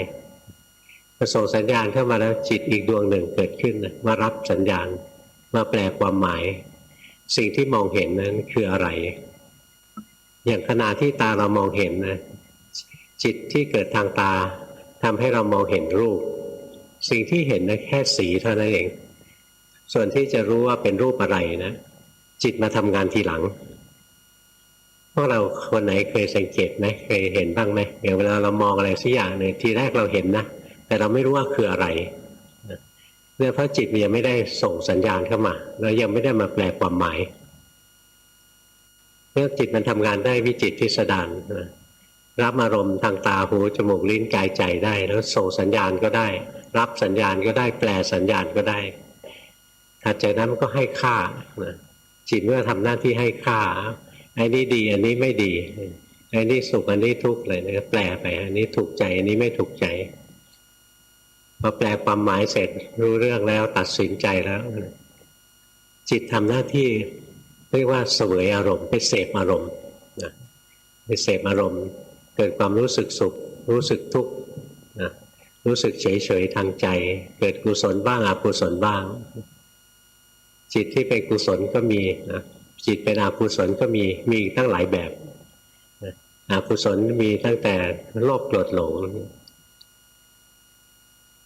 พอส่งสัญญาณเข้ามาแล้วจิตอีกดวงหนึ่งเกิดขึ้นมารับสัญญาณมาแปลความหมายสิ่งที่มองเห็นนั้นคืออะไรอย่างขณะที่ตาเรามองเห็นนะจิตที่เกิดทางตาทำให้เรามองเห็นรูปสิ่งที่เห็นนะแค่สีเท่านั้นเองส่วนที่จะรู้ว่าเป็นรูปอะไรนะจิตมาทำงานทีหลังพวกเราคนไหนเคยสังเกตไหมเคยเห็นบ้างไหมอย่างเวลาเรามองอะไรสักอย่างเนี่ยทีแรกเราเห็นนะแต่เราไม่รู้ว่าคืออะไรเนี่ยเพราะจิตมันยังไม่ได้ส่งสัญญาณเข้ามาแล้วยังไม่ได้มาแปลความหมายเนี่ยจิตมันทำงานได้วิจิตรพิสดารรับอารมณ์ทางตาหูจมูกลิ้นกายใจได้แล้วส่งสัญญาณก็ได้รับสัญญาณก็ได้แปลสัญญาณก็ได้ถัดจากนั้นมันก็ให้ค่าจิตเมื่อทำหน้าที่ให้ค่าอันนี้ดีอันนี้ไม่ดีอันนี้สุขอันนี้ทุกข์เลยนะแปลไปอันนี้ถูกใจอันนี้ไม่ถูกใจพอแปลความหมายเสร็จรู้เรื่องแล้วตัดสินใจแล้วจิตทำหน้าที่เรียกว่าเสวยอารมณ์ไปเสพอารมณ์ไปเสพอารมณ์เกิดความรู้สึกสุขรู้สึกทุกข์รู้สึกเฉยๆทางใจเกิดกุศลบ้างอกุศลบ้างจิตที่เป็นกุศลก็มีนะจิตเป็นอกุศลก็มีตั้งหลายแบบอกุศลมีตั้งแต่โลภโกรธหลง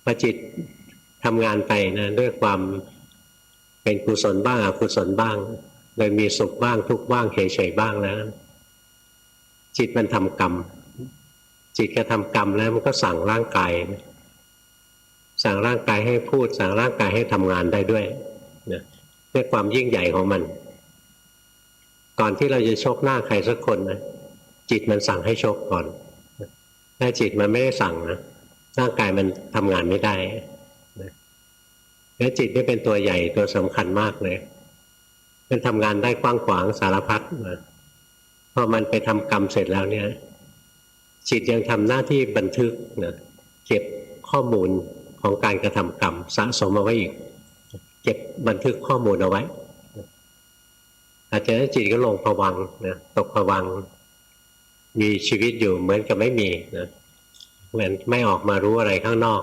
พอจิตทำงานไปนะด้วยความเป็นกุศลบ้างอกุศลบ้างโดยมีสุขบ้างทุกข์บ้างเฉยๆบ้างแล้วจิตมันทำกรรมจิตก็ทำกรรมแล้วมันก็สั่งร่างกายสั่งร่างกายให้พูดสั่งร่างกายให้ทำงานได้ด้วยด้วยความยิ่งใหญ่ของมันก่อนที่เราจะชกหน้าใครสักคนนะจิตมันสั่งให้ชกก่อนถ้าจิตมันไม่ได้สั่งนะร่างกายมันทำงานไม่ได้แล้วจิตนี่เป็นตัวใหญ่ตัวสำคัญมากเลยมันทำงานได้กว้างขวางสารพัดนะพอมันไปทำกรรมเสร็จแล้วเนี่ยจิตยังทำหน้าที่บันทึกนะเก็บข้อมูลของการกระทำกรรมสะสมเอาไว้อีกเก็บบันทึกข้อมูลเอาไว้อาจจะจิตก็ลงภวังค์นะตกภวังค์มีชีวิตอยู่เหมือนกับไม่มีนะเหมือนไม่ออกมารู้อะไรข้างนอก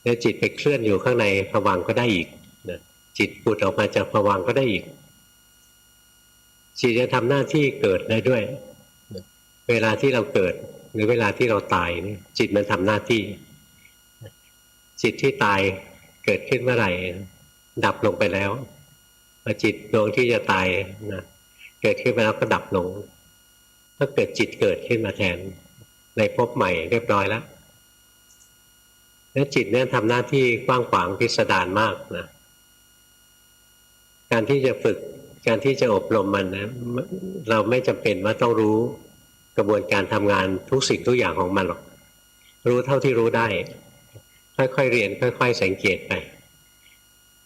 แล้วจิตไปเคลื่อนอยู่ข้างในภวังค์ก็ได้อีกนะจิตปุดออกมาจากภวังค์ก็ได้อีกจิตจะทำหน้าที่เกิดได้ด้วยเวลาที่เราเกิดหรือเวลาที่เราตายนี่จิตมันทำหน้าที่จิตที่ตายเกิดขึ้นเมื่อไหร่ดับลงไปแล้วพอจิตดวงที่จะตายนะเกิดขึ้นไปแล้วก็ดับลงก็เกิดจิตเกิดขึ้นมาแทนในภพใหม่เรียบร้อยแล้วจิตเนี่ยทำหน้าที่กว้างขวางพิสดารมากนะการที่จะฝึกการที่จะอบรมมันนะเราไม่จำเป็นว่าต้องรู้กระบวนการทำงานทุกสิ่งทุกอย่างของมันหรอกรู้เท่าที่รู้ได้ค่อยๆเรียนค่อยๆสังเกตไป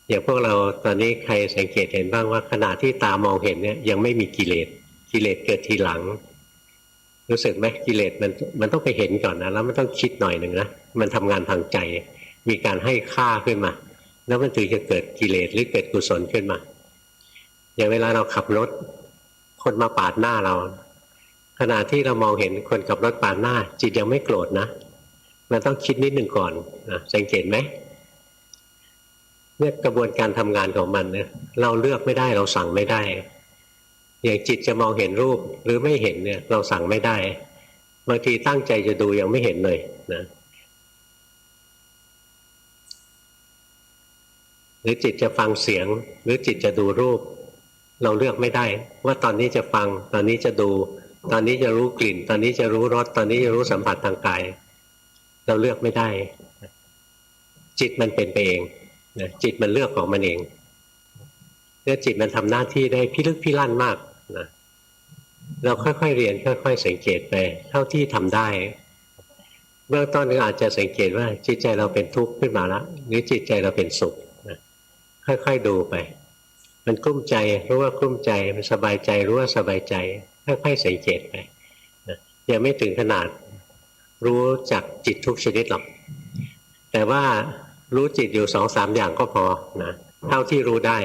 อย่างพวกเราตอนนี้ใครสังเกตเห็นบ้างว่าขณะที่ตามองเห็นเนี่ยยังไม่มีกิเลสเกิดทีหลังรู้สึกไหมกิเลสมันต้องไปเห็นก่อนนะแล้วมันต้องคิดหน่อยหนึ่งนะมันทำงานทางใจมีการให้ค่าขึ้นมาแล้วมันถึงจะเกิดกิเลสหรือเกิดกุศลขึ้นมาอย่างเวลาเราขับรถคนมาปาดหน้าเราขณะที่เรามองเห็นคนขับรถปาดหน้าจิตยังไม่โกรธนะมันต้องคิดนิดหนึ่งก่อนนะสังเกตไหมเนี่ยกระบวนการทำงานของมันเนี่ยเราเลือกไม่ได้เราสั่งไม่ได้อย่างจิตจะมองเห็นรูปหรือไม่เห็นเนี่ยเราสั่งไม่ได้บางทีตั้งใจจะดูยังไม่เห็นเลยนะหรือจิตจะฟังเสียงหรือจิตจะดูรูปเราเลือกไม่ได้ว่าตอนนี้จะฟังตอนนี้จะดูตอนนี้จะรู้กลิ่นตอนนี้จะรู้รสตอนนี้จะรู้สัมผัสทางกายเราเลือกไม่ได้จิตมันเป็นไปเองนะจิตมันเลือกของมันเองแล้วจิตมันทำหน้าที่ได้พิลึกพิลั่นมากนะเราค่อยๆเรียนค่อยๆสังเกตไปเท่าที่ทำได้เบื้องต้นก็อาจจะสังเกตว่าจิตใจเราเป็นทุกข์ขึ้นมาแล้วหรือจิตใจเราเป็นสุขนะค่อยๆดูไปมันกลุ้มใจรู้ว่ากลุ้มใจมันสบายใจรู้ว่าสบายใจค่อยๆสังเกตไปนะ ยังไม่ถึงขนาดรู้จักจิตทุกชนิดหรอกแต่ว่ารู้จิตอยู่2-3อย่างก็พอนะเท่าที่รู้ได้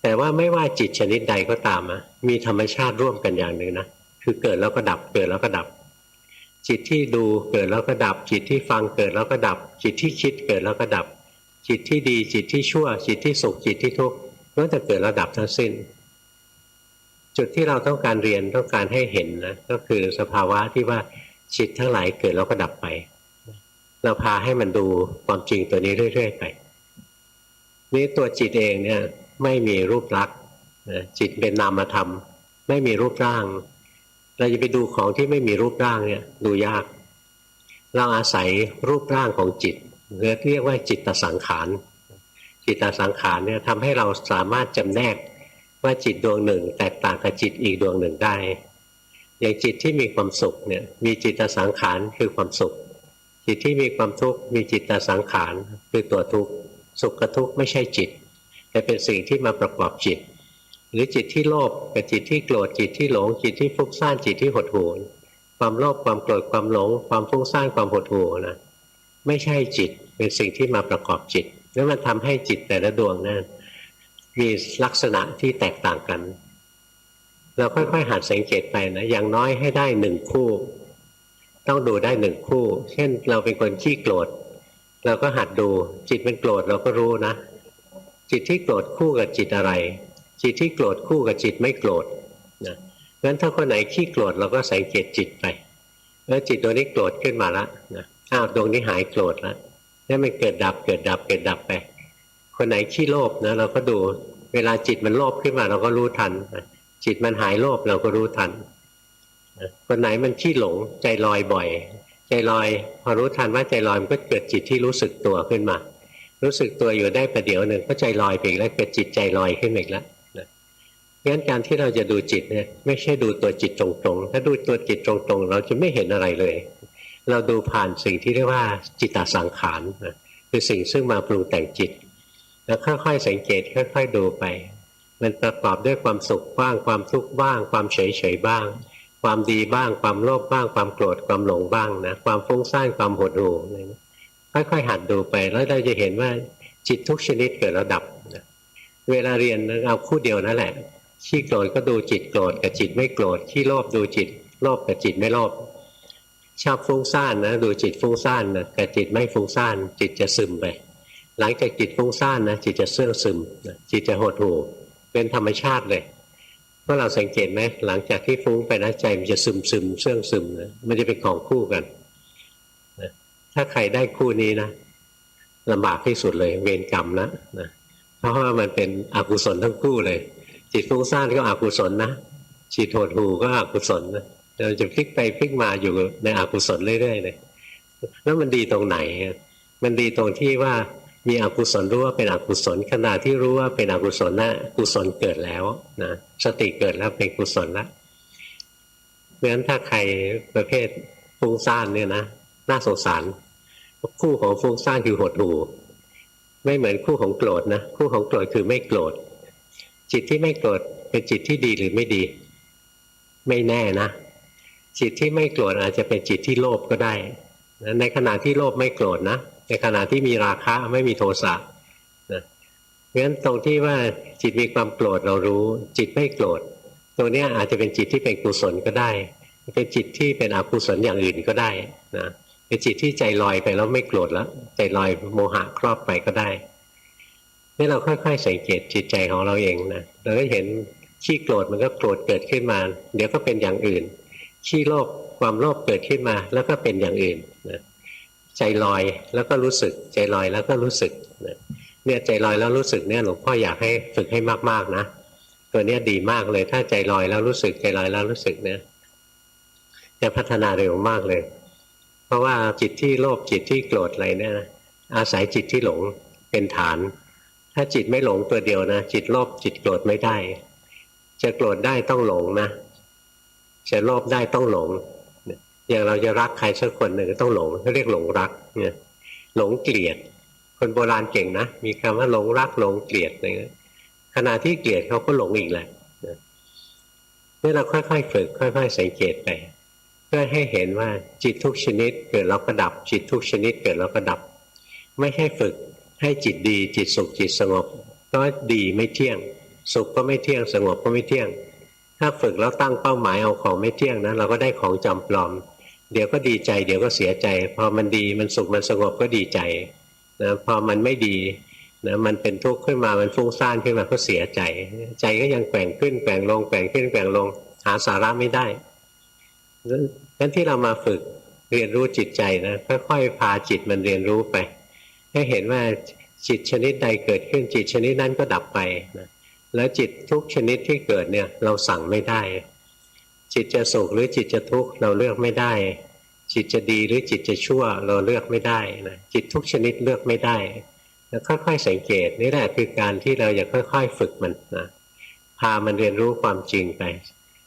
แต่ว่าไม่ว่าจิตชนิดใดก็ตามมีธรรมชาติร่วมกันอย่างหนึ่งนะคือเกิดแล้วก็ดับเกิดแล้วก็ดับจิตที่ดูเกิดแล้วก็ดับจิตที่ฟังเกิดแล้วก็ดับจิตที่คิดเกิดแล้วก็ดับจิตที่ดีจิตที่ชั่วจิตที่สุขจิตที่ทุกข์ล้วนแต่เกิดแล้วดับทั้งสิ้นจุดที่เราต้องการเรียนต้องการให้เห็นนะก็คือสภาวะที่ว่าจิตทั้งหลายเกิดแล้วก็ดับไปเราพาให้มันดูความจริงตัวนี้เรื่อยๆไปนี่ตัวจิตเองเนี่ยไม่มีรูปลักษณ์จิตเป็นนามธรรมไม่มีรูปร่างเราจะไปดูของที่ไม่มีรูปร่างเนี่ยดูยากเราอาศัยรูปร่างของจิตเรียกว่าจิตตสังขารจิตตสังขารเนี่ยทำให้เราสามารถจำแนกว่าจิตดวงหนึ่งแตกต่างกับจิตอีกดวงหนึ่งได้อย่างจิตที่มีความสุขเนี่ยมีจิตตสังขารคือความสุขจิตที่มีความทุกข์มีจิตตสังขารคือตัวทุกข์สุขกับทุกข์ไม่ใช่จิตแต่เป็นสิ่งที่มาประกอบจิตหรือจิตที่โลภกับจิตที่โกรธจิตที่หลงจิตที่ฟุ้งซ่านจิตที่หดหู่ความโลภความโกรธความหลงความฟุ้งซ่านความหดหู่นะไม่ใช่จิตเป็นสิ่งที่มาประกอบจิตแล้วมันทำให้จิตแต่ละดวงนั้นมีลักษณะที่แตกต่างกันเราค่อยๆหัดสังเกตไปนะอย่างน้อยให้ได้1คู่ต้องดูได้1คู่เช่นเราเป็นคนขี้โกรธเราก็หัดดูจิตมันโกรธเราก็รู้นะจิตที่โกรธคู่กับจิตอะไรจิตที่โกรธคู่กับจิตไม่โกรธนะงั้นถ้าคนไหนขี้โกรธเราก็สังเกตจิตไปแล้วจิตตัวนี้โกรธขึ้นมาแล้วนะดวงนี้หายโกรธแล้วนี่มันเกิดดับเกิดดับเกิดดับไปคนไหนขี้โลภนะเราก็ดูเวลาจิตมันโลภขึ้นมาเราก็รู้ทันจิตมันหายโลภเราก็รู้ทันคนไหนมันขี้หลงใจลอยบ่อยใจลอยพอรู้ทันว่าใจลอยมันก็เกิดจิตที่รู้สึกตัวขึ้นมารู้สึกตัวอยู่ได้ประเดี๋ยวหนึ่งก็ใจลอยไปอีกแล้วเกิดจิตใจลอยขึ้นอีกแล้วงั้นการที่เราจะดูจิตเนี่ยไม่ใช่ดูตัวจิตตรงๆถ้าดูตัวจิตตรงๆเราจะไม่เห็นอะไรเลยเราดูผ่านสิ่งที่เรียกว่าจิตตสังขารคือสิ่งซึ่งมาปรุงแต่งจิตแล้วค่อยๆสังเกตค่อยๆดูไปมันประกอบด้วยความสุขบ้างความทุกข์บ้างความเฉยๆบ้างความดีบ้างความโลภบ้างความโกรธความหลงบ้างนะความฟุ้งซ่านความหดหู่ค่อยๆหัดดูไปแล้วเราจะเห็นว่าจิตทุกชนิดเกิดแล้วดับเวลาเรียนเอาคู่เดียวนั่นแหละขี้โกรธก็ดูจิตโกรธกับจิตไม่โกรธขี้โลภดูจิตโลภกับจิตไม่โลภชอบฟุ้งซ่านนะดูจิตฟุ้งซ่านนะกับจิตไม่ฟุ้งซ่านจิตจะซึมไปหลังจากจิตฟุ้งซ่านนะจิตจะเสื่องซึมจิตจะหดหู่เป็นธรรมชาติเลยเพราะเราสังเกตไหมหลังจากที่ฟุ้งไปนะใจมันจะซึมซึมเสื่องซึมนะมันจะเป็นของคู่กันถ้าใครได้คู่นี้นะลำบากที่สุดเลยเวรกรรมนะเพราะว่ามันเป็นอกุศลทั้งคู่เลยจิตฟุ้งซ่านก็อกุศลนะจิตหดหู่ก็อกุศลนะเราจะพลิกไปพลิกมาอยู่ในอกุศลเรื่อยๆเลยแล้วมันดีตรงไหนมันดีตรงที่ว่ามีอกุศลรู้ว่าเป็นอกุศลขณะที่รู้ว่าเป็นอกุศลนะกุศลเกิดแล้วนะสติเกิดแล้วเป็นกุศลแล้วเพราะฉะนั้นถ้าใครประเภทฟุ้งซ่านเนี่ยนะน่าสงสารคู่ของฟุ้งซ่านคือหดหู่ไม่เหมือนคู่ของโกรธนะคู่ของโกรธคือไม่โกรธจิตที่ไม่โกรธเป็นจิตที่ดีหรือไม่ดีไม่แน่นะจิตที่ไม่โกรธอาจจะเป็นจิตที่โลภก็ได้ในขณะที่โลภไม่โกรธนะในขณะที่มีราคะไม่มีโทสะนะเพราะฉะนั้นตรงที่ว่าจิตมีความโกรธเรารู้จิตไม่โกรธตรงนี้อาจจะเป็นจิตที่เป็นกุศลก็ได้เป็นจิตที่เป็นอกุศลอย่างอื่นก็ได้นะเป็นจิตที่ใจลอยไปแล้วไม่โกรธแล้วใจลอยโมหะครอบไปก็ได้นี่เราค่อยๆสังเกตจิตใจของเราเองนะเราก็เห็นขี้โกรธมันก็โกรธเกิดขึ้นมาเดี๋ยวก็เป็นอย่างอื่นขี้โลภความโลภเกิดขึ้นมาแล้วก็เป็นอย่างอื่นนะใจลอยแล้วก็รู้สึกใจลอยแล้วก็รู้สึกเนี่ยใจลอยแล้วรู้สึกเนี่ยหลวงพ่ออยากให้ฝึกให้มากๆนะตัวเนี้ยดีมากเลยถ้าใจลอยแล้วรู้สึกใจลอยแล้วรู้สึกเนี่ยจะพัฒนาเร็วมากเลยเพราะว่าจิตที่โลภจิตที่โกรธอะไรเนี่ยอาศัยจิตที่หลงเป็นฐานถ้าจิตไม่หลงตัวเดียวนะจิตโลภจิตโกรธไม่ได้จะโกรธได้ต้องหลงนะจะโลภได้ต้องหลงอย่างเราจะรักใครสักคนหนึ่งก็ต้องหลงเขาเรียกหลงรักเนี่ยหลงเกลียดคนโบราณเก่งนะมีคำว่าหลงรักหลงเกลียดอะไรเงี้ยขณะที่เกลียดเขาก็หลงอีกแหละนี่เราค่อยๆฝึกค่อยๆสังเกตไป พื่อให้เห็นว่าจิตทุกชนิดเกิดแล้วก็ดับจิตทุกชนิดเกิดแล้วก็ดับไม่ใช่ฝึกให้จิตดีจิตสุขจิตสงบเพราะดีไม่เที่ยงสุขก็ไม่เที่ยงสงบก็ไม่เที่ยงถ้าฝึกแล้วตั้งเป้าหมายเอาของไม่เที่ยงนะเราก็ได้ของจำปลอมเดี๋ยวก็ดีใจเดี๋ยวก็เสียใจพอมันดีมันสุขมันสงบก็ดีใจนะพอมันไม่ดีนะมันเป็นทุกข์ขึ้นมามันฟุ้งซ่านขึ้นมาก็เสียใจใจก็ยังแกว่งขึ้นแกว่งลงแกว่งขึ้นแกว่งลงหาสาระไม่ได้งั้นที่เรามาฝึกเรียนรู้จิตใจนะค่อยๆพาจิตมันเรียนรู้ไปให้เห็นว่าจิตชนิดใดเกิดขึ้นจิตชนิดนั้นก็ดับไปนะแล้วจิตทุกชนิดที่เกิดเนี่ยเราสั่งไม่ได้จิตจะสุขหรือจิตจะทุกข์เราเลือกไม่ได้จิตจะดีหรือจิตจะชั่วเราเลือกไม่ได้นะจิตทุกชนิดเลือกไม่ได้แล้วค่อยๆสังเกตนี่แหละคือการที่เราอยากค่อยๆฝึกมันนะพามันเรียนรู้ความจริงไป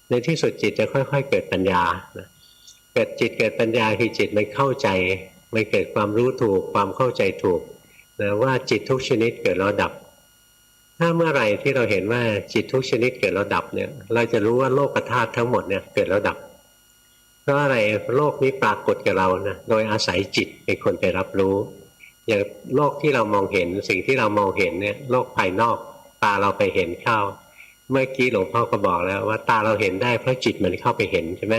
ในที่สุดจิตจะค่อยๆเกิดปัญญานะเกิดจิตเกิดปัญญาคือจิตมันเข้าใจมันเกิดความรู้ถูกความเข้าใจถูกนะว่าจิตทุกชนิดเกิดแล้วดับถ้าเมื่อไหร่ที่เราเห็นว่าจิตทุกชนิดเกิดแล้วดับเนี่ยเราจะรู้ว่าโลกธาตุทั้งหมดเนี่ยเกิดแล้วดับเพราะอะไรโลกนี้ปรากฏกับเรานะโดยอาศัยจิตเป็นคนไปรับรู้อย่างโลกที่เรามองเห็นสิ่งที่เรามองเห็นเนี่ยโลกภายนอกตาเราไปเห็นเข้าเมื่อกี้หลวงพ่อก็บอกแล้วว่าตาเราเห็นได้เพราะจิตมันเข้าไปเห็นใช่ไหม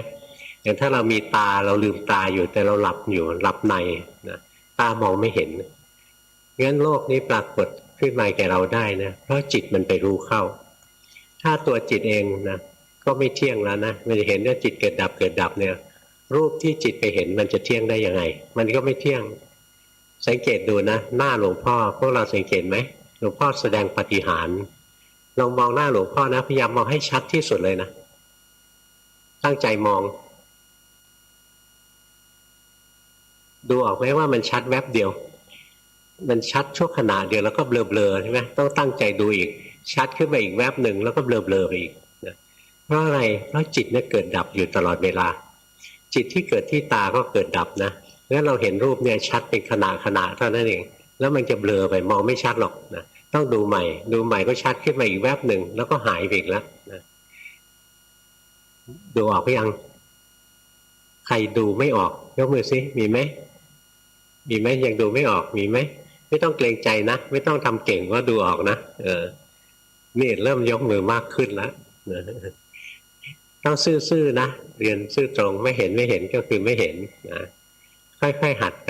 อย่างถ้าเรามีตาเราลืมตาอยู่แต่เราหลับอยู่หลับในนะตามองไม่เห็นงั้นโลกนี้ปรากฏขึ้นมาแก่เราได้นะเพราะจิตมันไปรู้เข้าถ้าตัวจิตเองนะก็ไม่เที่ยงแล้วนะมันจะเห็นว่าจิตเกิดดับเกิดดับเนี่ยรูปที่จิตไปเห็นมันจะเที่ยงได้ยังไงมันก็ไม่เที่ยงสังเกตดูนะหน้าหลวงพ่อพวกเราสังเกตไหมหลวงพ่อแสดงปาฏิหาริย์ลองมองหน้าหลวงพ่อนะพยายามมองให้ชัดที่สุดเลยนะตั้งใจมองดูออกไหมว่ามันชัดแวบเดียวมันชัดชั่วขณะเดียวแล้วก็เบลอๆใช่ไหมต้องตั้งใจดูอีกชัดขึ้นไปอีกแวบหนึ่งแล้วก็เบลอๆไปอีกนะเพราะอะไรเพราะจิตเนี่ยเกิดดับอยู่ตลอดเวลาจิตที่เกิดที่ตาก็เกิดดับนะงั้นเราเห็นรูปเนี่ยชัดเป็นขณะเท่านั้นเองแล้วมันจะเบลอไปมองไม่ชัดหรอกนะต้องดูใหม่ก็ชัดขึ้นมาอีกแวบหนึ่งแล้วก็หายไปอีกแล้วนะดูออกหรือยังใครดูไม่ออกยกมือสิมีไหมยังดูไม่ออกมีไหมไม่ต้องเกรงใจนะไม่ต้องทำเก่งว่าดูออกนะนี่เริ่มยกมือมากขึ้นแล้วต้องซื่อๆนะเรียนซื่อตรงไม่เห็นก็คือไม่เห็นนะค่อยๆหัดไป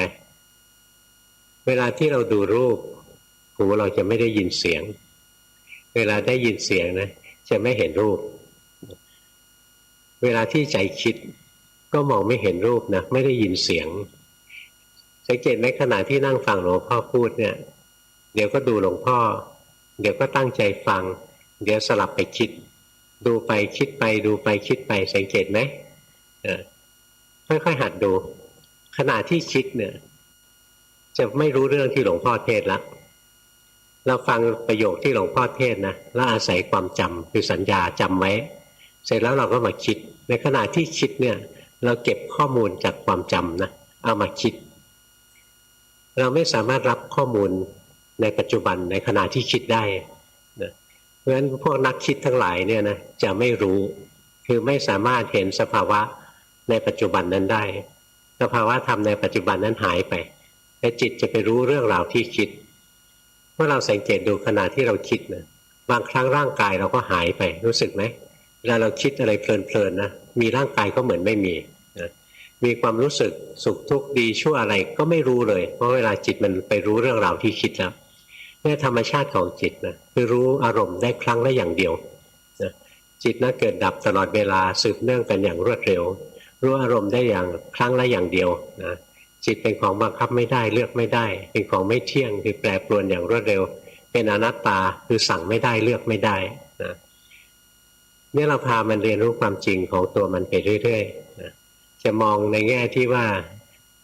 เวลาที่เราดูรูปหูเราจะไม่ได้ยินเสียงเวลาได้ยินเสียงนะจะไม่เห็นรูปเวลาที่ใจคิดก็มองไม่เห็นรูปนะไม่ได้ยินเสียงสังเกตไหมขณะที่นั่งฟังหลวงพ่อพูดเนี่ยเดี๋ยวก็ดูหลวงพ่อเดี๋ยวก็ตั้งใจฟังเดี๋ยวสลับไปคิดดูไปคิดไปดูไปคิดไปสังเกตไหมค่อยๆหัดดูขณะที่คิดเนี่ยจะไม่รู้เรื่องที่หลวงพ่อเทศละเราฟังประโยคที่หลวงพ่อเทศนะแล้วอาศัยความจำคือสัญญาจำไว้เสร็จแล้วเราก็มาคิดในขณะที่คิดเนี่ยเราเก็บข้อมูลจากความจำนะเอามาคิดเราไม่สามารถรับข้อมูลในปัจจุบันในขณะที่คิดได้นะเพราะฉะนั้นพวกนักคิดทั้งหลายเนี่ยนะจะไม่รู้คือไม่สามารถเห็นสภาวะในปัจจุบันนั้นได้สภาวะธรรมในปัจจุบันนั้นหายไปแต่จิตจะไปรู้เรื่องราวที่คิดเมื่อเราสังเกตดูขณะที่เราคิดนะบางครั้งร่างกายเราก็หายไปรู้สึกไหมเวลาเราคิดอะไรเพลินๆนะมีร่างกายก็เหมือนไม่มีนะมีความรู้สึกสุขทุกข์ดีชั่วอะไรก็ไม่รู้เลยเพราะเวลาจิตมันไปรู้เรื่องราวที่คิดแล้วเนี่ยธรรมชาติของจิตนะคือรู้อารมณ์ได้ครั้งละอย่างเดียวนะจิตนะเกิดดับตลอดเวลาสืบเนื่องกันอย่างรวดเร็วรู้อารมณ์ได้อย่างครั้งละอย่างเดียวนะจิตเป็นของบังคับไม่ได้เลือกไม่ได้เป็นของไม่เที่ยงคือแปรปรวนอย่างรวดเร็วเป็นอนัตตาคือสั่งไม่ได้เลือกไม่ได้นะเนี่ยเราพามันเรียนรู้ความจริงของตัวมันไปเรื่อยๆนะจะมองในแง่ที่ว่า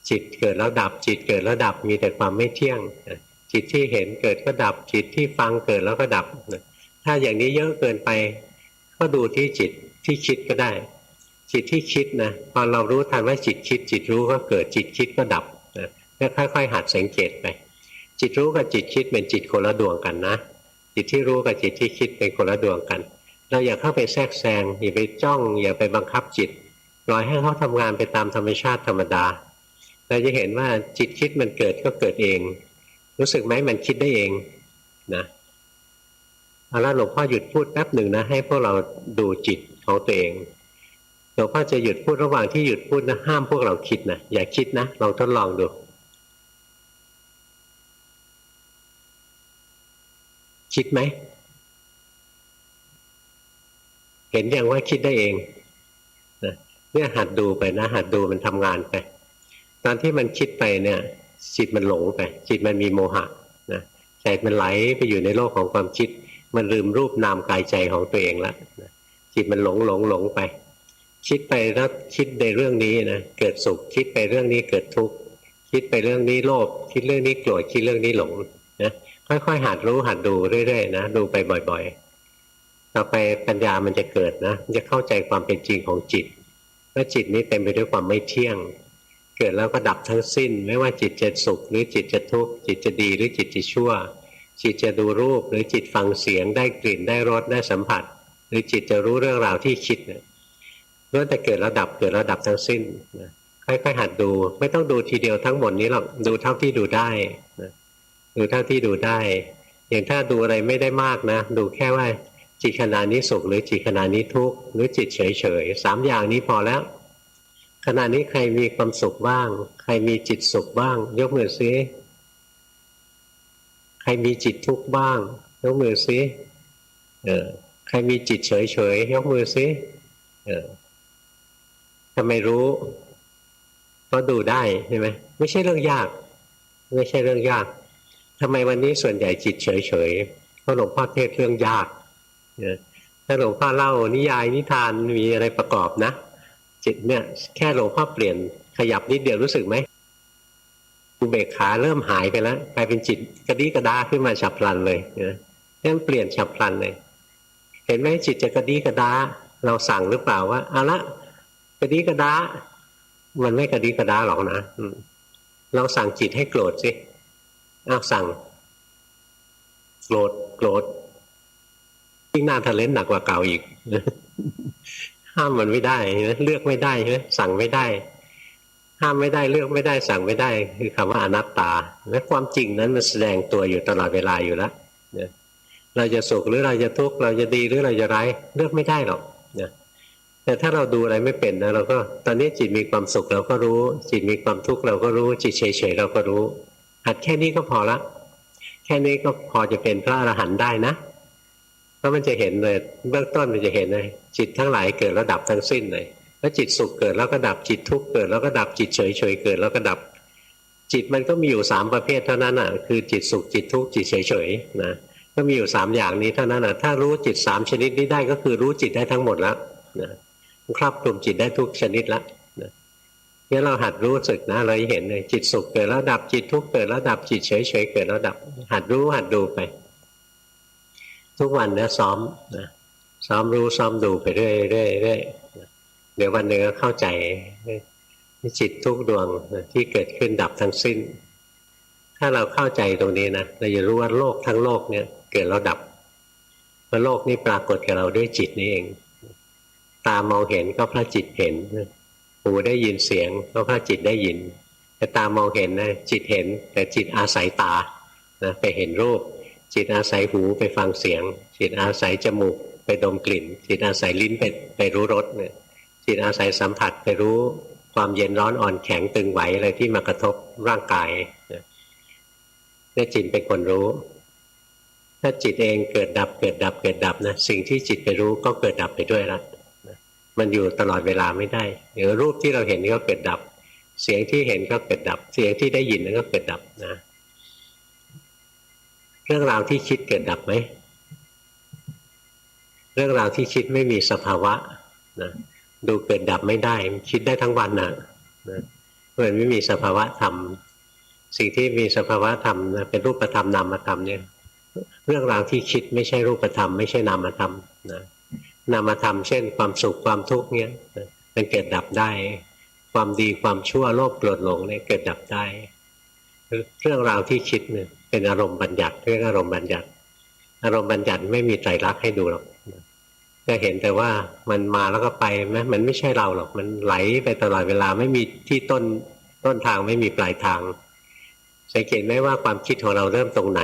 จิตเกิดแล้วดับจิตเกิดแล้วดับมีแต่ความไม่เที่ยงนะจิตที่เห็นเกิดก็ดับจิตที่ฟังเกิดแล้วก็ดับนะถ้าอย่างนี้เยอะเกินไปก็ดูที่จิตที่คิดก็ได้จิตที่คิดนะพอเรารู้ทันว่าจิตคิดจิตรู้ก็เกิดจิตคิดก็ดับนะก็ค่อยๆหัดสังเกตไปจิตรู้กับจิตคิดเป็นจิตคนละดวงกันนะจิตที่รู้กับจิตที่คิดเป็นคนละดวงกันเราอย่าเข้าไปแทรกแซงอย่าไปจ้องอย่าไปบังคับจิตเว ล่อยให้เขาทำงานไปตามธรรมชาติธรรมดาเราจะเห็นว่าจิตคิดมันเกิดก็เกิดเอง รู้สึกไหมมันคิดได้เองนะเอาละหลวงพ่อหยุดพูดแป๊บหนึ่งนะให้พวกเราดูจิตของตัวเองหลวงพ่อจะหยุดพูดระหว่างที่หยุดพูดนะห้ามพวกเราคิดนะอย่าคิดนะลองทดลองดูคิดไหมเห็นอย่างว่าคิดได้เองนะเนี่ยหัดดูไปนะหัดดูมันทำงานไปตอนที่มันคิดไปเนี่ยจิตมันหลงไปจิตมันมีโมหะนะใจมันไหลไปอยู่ในโลกของความคิดมันลืมรูปนามกายใจของตัวเองแล้วจิตมันหลงไปคิดไปแล้วคิดในเรื่องนี้นะเกิดสุขคิดไปเรื่องนี้เกิดทุกข์คิดไปเรื่องนี้โลภคิดเรื่องนี้โกรธคิดเรื่องนี้หลงนะค่อยๆหัดรู้หัดดูเรื่อยๆนะดูไปบ่อยๆต่อไปปัญญามันจะเกิดนะจะเข้าใจความเป็นจริงของจิตว่าจิตนี้เต็มไปด้วยความไม่เที่ยงเกิดแล้วก็ดับทั้งสิ้นไม่ว่าจิตจะสุขหรือจิตจะทุกข์จิตจะดีหรือจิตจะชั่วจิตจะดูรูปหรือจิตฟังเสียงได้กลิ่นได้รสได้สัมผัสหรือจิตจะรู้เรื่องราวที่คิดเนี่ยล้วนแต่เกิดแล้วดับเกิดแล้วดับทั้งสิ้นนะค่อยๆหัดดูไม่ต้องดูทีเดียวทั้งหมดนี้หรอกดูเท่าที่ดูได้นะดูเท่าที่ดูได้อย่างถ้าดูอะไรไม่ได้มากนะดูแค่ว่าจิตขณะนี้สุขหรือจิตขณะนี้ทุกข์หรือจิตเฉยๆ3อย่างนี้พอแล้วขณะนี้ใครมีความสุขบ้างใครมีจิตสุขบ้างยกมือซิใครมีจิตทุกข์บ้างยกมือซิใครมีจิตเฉยๆยกมือซิทำไมรู้ก็ดูได้ใช่ไหมไม่ใช่เรื่องยากไม่ใช่เรื่องยากทำไมวันนี้ส่วนใหญ่จิตเฉยๆเพราะหลวงพ่อเทศเรื่องยากถ้าหลวงพ่อเล่านิยายนิทานมีอะไรประกอบนะจิตเนี่ยแค่หลวงพ่อเปลี่ยนขยับนิดเดียวรู้สึกไหมอุเบกขาเริ่มหายไปแล้วกลายเป็นจิตกระดิกระดาขึ้นมาฉับพลันเลยเนี่ยเปลี่ยนฉับพลันเลยเห็นไหมจิตจะกระดิกระดาเราสั่งหรือเปล่าว่าเอาละกระดิกระดามันไม่กระดิกระดาหรอกนะเราสั่งจิตให้โกรธสิสั่งโกรธยิ่งหน้าทะเลนหนักกว่าเก่าอีกห้ามมันไม่ได้เลือกไม่ได้ใช่ไหมสั่งไม่ได้ห้ามไม่ได้เลือกไม่ได้สั่งไม่ได้คือคำว่าอนัตตาและความจริงนั้นมันแสดงตัวอยู่ตลอดเวลาอยู่แล้วเราจะสุขหรือเราจะทุกข์เราจะดีหรือเราจะร้ายเลือกไม่ได้หรอกแต่ถ้าเราดูอะไรไม่เป็นนะเราก็ตอนนี้จิตมีความสุขเราก็รู้จิตมีความทุกข์เราก็รู้จิตเฉยๆเราก็รู้หัดแค่นี้ก็พอละแค่นี้ก็พอจะเป็นพระอรหันต์ได้นะเพราะมันจะเห็นเลยเบื้องต้นมันจะเห็นเลยจิตทั้งหลายเกิดแล้วดับทั้งสิ้นเลยแล้วจิตสุขเกิดแล้วก็ดับจิตทุกข์เกิดแล้วก็ดับจิตเฉยๆเกิดแล้วก็ดับจิตมันก็มีอยู่3ประเภทเท่านั้นอ่ะคือจิตสุขจิตทุกข์จิตเฉยๆนะก็มีอยู่3อย่างนี้เท่านั้นอ่ะถ้ารู้จิต3ชนิดนี้ได้ก็คือรู้จิตได้ทั้งหมดแล้วนะครอบคลุมจิตได้ทุกชนิดแล้วงั้นเราหัดรู้สึกนะเราเห็นเลยจิตสุขเกิดแล้วดับจิตทุกข์เกิดแล้วดับจิตเฉยๆเกิดแล้วดับหัดรู้หัดดูไปทุกวันเนี่ยซ้อมนะซ้อมรู้ซ้อมดูไปเรื่อยๆเดี๋ยววันหนึ่งก็เข้าใจจิตทุกดวงที่เกิดขึ้นดับทั้งสิ้นถ้าเราเข้าใจตรงนี้นะเราจะรู้ว่าโลกทั้งโลกเนี่ยเกิดแล้วดับว่าโลกนี้ปรากฏกับเราด้วยจิตนี้เองตามองเห็นก็เพราะจิตเห็นหูได้ยินเสียงก็เพราะจิตได้ยินแต่ตามองเห็นนะจิตเห็นแต่จิตอาศัยตานะไปเห็นรูปจิตอาศัยหูไปฟังเสียงจิตอาศัยจมูกไปดมกลิ่นจิตอาศัยลิ้นไปรู้รสเนี่ยจิตอาศัยสัมผัสไปรู้ความเย็นร้อนอ่อนแข็งตึงไหวอะไรที่มากระทบร่างกายเนี่ยจิตเป็นคนรู้ถ้าจิตเองเกิดดับเกิดดับเกิดดับนะสิ่งที่จิตไปรู้ก็เกิดดับไปด้วยละมันอยู่ตลอดเวลาไม่ได้หรือรูปที่เราเห็นก็เกิดดับเสียงที่เห็นก็เกิดดับเสียงที่ได้ยินก็เกิดดับนะเรื่องราวที่คิดเกิดดับไหมเรื่องราวที่คิดไม่มีสภาวะนะดูเกิดดับไม่ได้คิดได้ทั้งวันนะมันไม่มีสภาวะธรรมสิ่งที่มีสภาวะธรรมนะเป็นรูปธรรมนามธรรมเนี่ยเรื่องราวที่คิดไม่ใช่รูปธรรมไม่ใช่นามธรรมนะนามธรรมเช่นความสุขความทุกข์เนี่ยมันเกิดดับได้ความดีความชั่วโลภโกรธหลงเนี่ยเกิดดับได้เรื่องราวที่คิดเนี่ยเป็นอารมณ์บัญญัติเรียกอารมณ์บัญญัติอารมณ์บัญญัติไม่มีไตรลักษณ์ให้ดูหรอก จะเห็นแต่ว่ามันมาแล้วก็ไปไหมมันไม่ใช่เราหรอกมันไหลไปตลอดเวลาไม่มีที่ต้นทางไม่มีปลายทางสังเกตไหมว่าความคิดของเราเริ่มตรงไหน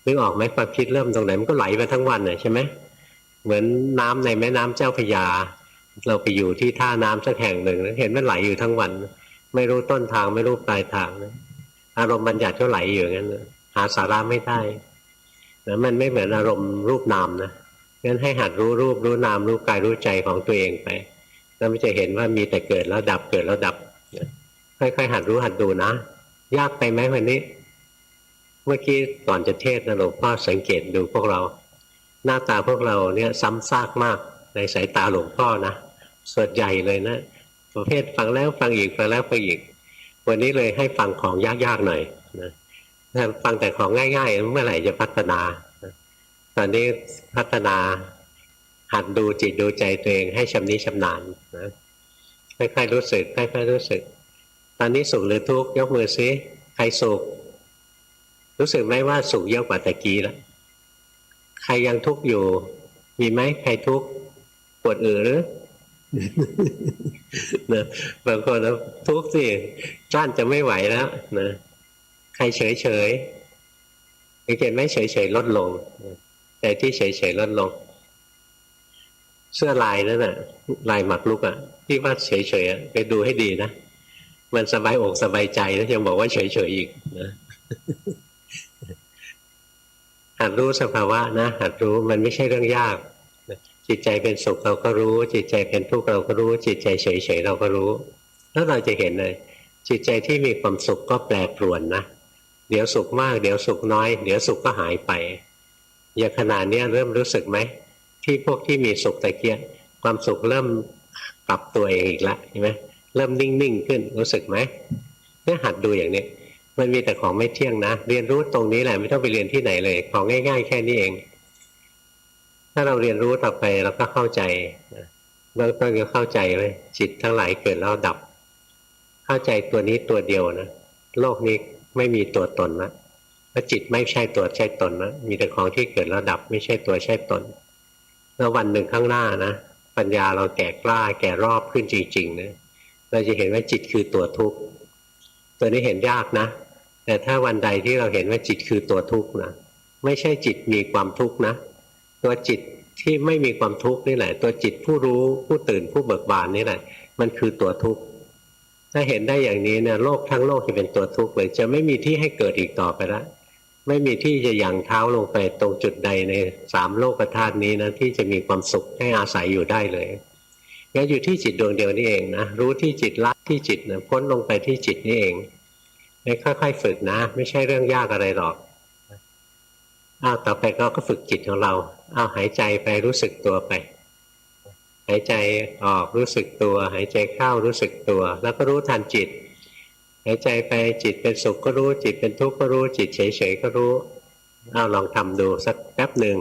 นึกออกไหมความคิดเริ่มตรงไหนมันก็ไหลไปทั้งวันใช่ไหมเหมือนน้ำในแม่น้ำเจ้าพระยาเราไปอยู่ที่ท่าน้ำสักแห่งหนึ่งเห็นมันไหลอยู่ทั้งวันไม่รู้ต้นทางไม่รู้ปลายทางอารมณ์บัญญัติก็ไหลอยู่งั้นหาสาระไม่ได้นะมันไม่เหมือนอารมณ์รูปนามนะงั้นให้หัดรู้รูปรู้นามรู้กายรู้ใจของตัวเองไปแล้วมันจะเห็นว่ามีแต่เกิดแล้วดับเกิดแล้วดับค่อยๆหัดรู้หัดดูนะยากไปไหมวันนี้เมื่อกี้ก่อนจะเทศน์นะหลวงพ่อสังเกตดูพวกเราหน้าตาพวกเราเนี่ยซ้ำซากมากในสายตาหลวงพ่อนะส่วนใหญ่เลยนะประเภทฟังแล้วฟังอีกฟังแล้วฟังอีกวันนี้เลยให้ฟังของยากๆหน่อยนะถ้าฟังแต่ของง่ายๆเมื่อไหร่จะพัฒนาตอนนี้พัฒนาหัดดูจิตดูใจตัวเองให้ชำนิชำนาญนะค่อยๆรู้สึกค่อยๆรู้สึกตอนนี้สุขหรือทุกข์ยกมือซิใครสุขรู้สึกไหมว่าสุขเยอะกว่าตะกี้แล้วใครยังทุกข์อยู่มีไหมใครทุกข์ปวดหรือนะบางคนนะทุกข์สิกลั้นจะไม่ไหวแล้วนะใครเฉยเฉยสังเกตไหมเฉยเฉยลดลงใจที่เฉยเฉยลดลงเสื้อลายนั่นน่ะลายหมักลุกที่ว่าเฉยเฉยไปดูให้ดีนะมันสบายอกสบายใจแล้วยังบอกว่าเฉยเฉยอีกนะหัดรู้สภาวะนะหัดรู้มันไม่ใช่เรื่องยากจิตใจเป็นสุขเราก็รู้จิตใจเป็นทุกข์เราก็รู้จิตใจเฉยๆเราก็รู้แล้วเราจะเห็นเลยจิตใจที่มีความสุขก็แปรปรวนนะเดี๋ยวสุขมากเดี๋ยวสุขน้อยเดี๋ยวสุขก็หายไปอย่างขณะนี้เริ่มรู้สึกไหมที่พวกที่มีสุขตะเกียบความสุขเริ่มปรับตัวเองอีกแล้วเห็นไหมเริ่มนิ่งๆขึ้นรู้สึกไหมเนี่ยหัดดูอย่างนี้มันมีแต่ของไม่เที่ยงนะเรียนรู้ตรงนี้แหละไม่ต้องไปเรียนที่ไหนเลยของง่ายๆแค่นี้เองถ้าเราเรียนรู้ต่อไปเราก็เข้าใจเบื้องต้นก็เข้าใจเลยจิตทั้งหลายเกิดแล้วดับเข้าใจตัวนี้ตัวเดียวนะโลกนี้ไม่มีตัวตนนะเพราะจิตไม่ใช่ตัวใช่ตนนะมีแต่ของที่เกิดแล้วดับไม่ใช่ตัวใช่ตนแล้ววันหนึ่งข้างหน้านะปัญญาเราแก่กล้าแก่รอบขึ้นจริงๆนะเราจะเห็นว่าจิตคือตัวทุกข์ตัวนี้เห็นยากนะแต่ถ้าวันใดที่เราเห็นว่าจิตคือตัวทุกข์นะไม่ใช่จิตมีความทุกข์นะตัวจิตที่ไม่มีความทุกข์นี่แหละตัวจิตผู้รู้ผู้ตื่นผู้เบิกบานนี่แหละมันคือตัวทุกข์ถ้าเห็นได้อย่างนี้เนี่ยโลกทั้งโลกจะเป็นตัวทุกข์เลยจะไม่มีที่ให้เกิดอีกต่อไปแล้วไม่มีที่จะหยั่งเท้าลงไปตรงจุดใดใน3โลกธาตุนี้นะที่จะมีความสุขให้อาศัยอยู่ได้เลยงั้นอยู่ที่จิตดวงเดียวนี่เองนะรู้ที่จิตละที่จิตนะพ้นลงไปที่จิตนี่เองให้ค่อยๆฝึกนะไม่ใช่เรื่องยากอะไรหรอกต่อไปก็ฝึกจิตของเราหายใจไปรู้สึกตัวไปหายใจออกรู้สึกตัวหายใจเข้ารู้สึกตัวแล้วก็รู้ทันจิตหายใจไปจิตเป็นสุขก็รู้จิตเป็นทุกข์ก็รู้จิตเฉยๆก็รู้ลองทำดูสักแป๊บหนึ่ง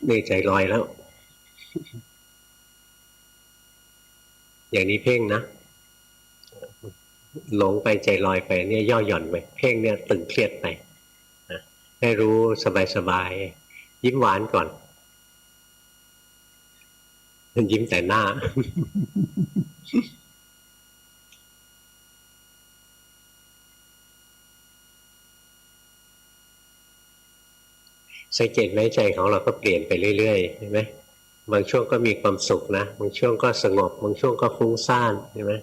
นี่ใจลอยแล้วอย่างนี้เพ่งนะหลงไปใจลอยไปเนี่ยย่อหย่อนไปเพ่งเนี่ยตึงเครียดไปให้รู้สบายๆยิ้มหวานก่อนยิ้มแต่หน้าสังเกตไหมใจของเราก็เปลี่ยนไปเรื่อยๆเห็นไหมบางช่วงก็มีความสุขนะบางช่วงก็สงบบางช่วงก็ฟุ้งซ่านเห็นไหม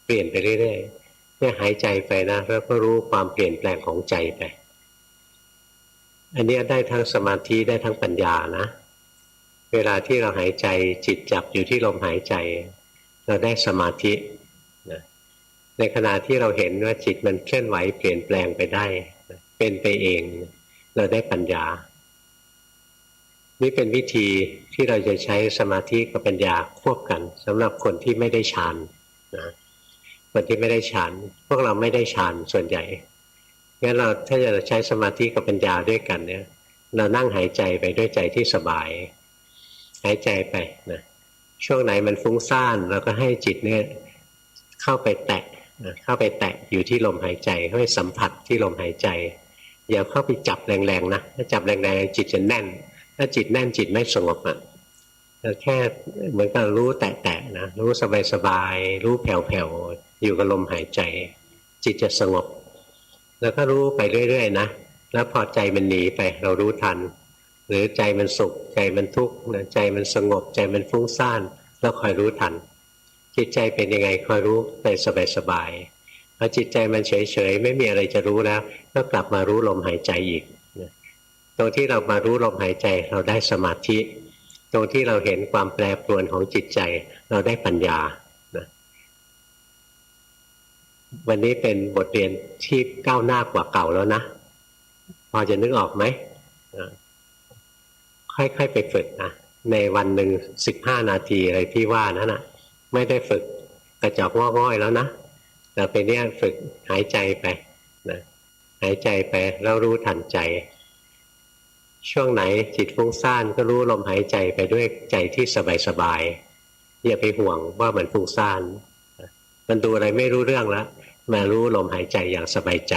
เปลี่ยนไปเรื่อยๆเนี่ยหายใจไปนะแล้วก็รู้ความเปลี่ยนแปลงของใจไปอันนี้ได้ทั้งสมาธิได้ทั้งปัญญานะเวลาที่เราหายใจจิตจับอยู่ที่ลมหายใจเราได้สมาธินะในขณะที่เราเห็นว่าจิตมันเคลื่อนไหวเปลี่ยนแปลงไปได้เป็นไปเองเราได้ปัญญานี่เป็นวิธีที่เราจะใช้สมาธิกับปัญญาควบกันสำหรับคนที่ไม่ได้ฌานนะคนที่ไม่ได้ฌานพวกเราไม่ได้ฌานส่วนใหญ่งั้นเราถ้าจะใช้สมาธิกับปัญญาด้วยกันเนี่ยเรานั่งหายใจไปด้วยใจที่สบายหายใจไปนะช่วงไหนมันฟุ้งซ่านเราก็ให้จิตเนี่ย เข้าไปแตะอยู่ที่ลมหายใจเข้าไปสัมผัสที่ลมหายใจอย่าเข้าไปจับแรงๆนะถ้าจับแรงๆจิตจะแน่นถ้าจิตแน่นจิตไม่สงบอ่ะเราแค่เหมือนกับรู้แตะๆนะรู้สบายๆรู้แผ่วๆอยู่กับลมหายใจจิตจะสงบแล้วก็รู้ไปเรื่อยๆนะแล้วพอใจมันหนีไปเรารู้ทันหรือใจมันสุขใจมันทุกข์ใจมันสงบใจมันฟุ้งซ่านแล้วคอยรู้ทันจิตใจเป็นยังไงคอยรู้ไปสบายๆพอจิตใจมันเฉยๆไม่มีอะไรจะรู้แล้วก็กลับมารู้ลมหายใจอีกตรงที่เรามารู้ลมหายใจเราได้สมาธิตรงที่เราเห็นความแปรปรวนของจิตใจเราได้ปัญญานะวันนี้เป็นบทเรียนที่ก้าวหน้ากว่าเก่าแล้วนะพอจะนึกออกไหมค่อยๆไปฝึกนะในวันหนึ่ง15 นาทีอะไรที่ว่านั่นนะไม่ได้ฝึกกระจอกง่อยๆแล้วนะแต่เป็นเนี่ยฝึกหายใจไปนะหายใจไปแล้วรู้ทันใจช่วงไหนจิตฟุ้งซ่านก็รู้ลมหายใจไปด้วยใจที่สบายๆอย่าไปห่วงว่ามันฟุ้งซ่านมันดูอะไรไม่รู้เรื่องแล้วมารู้ลมหายใจอย่างสบายใจ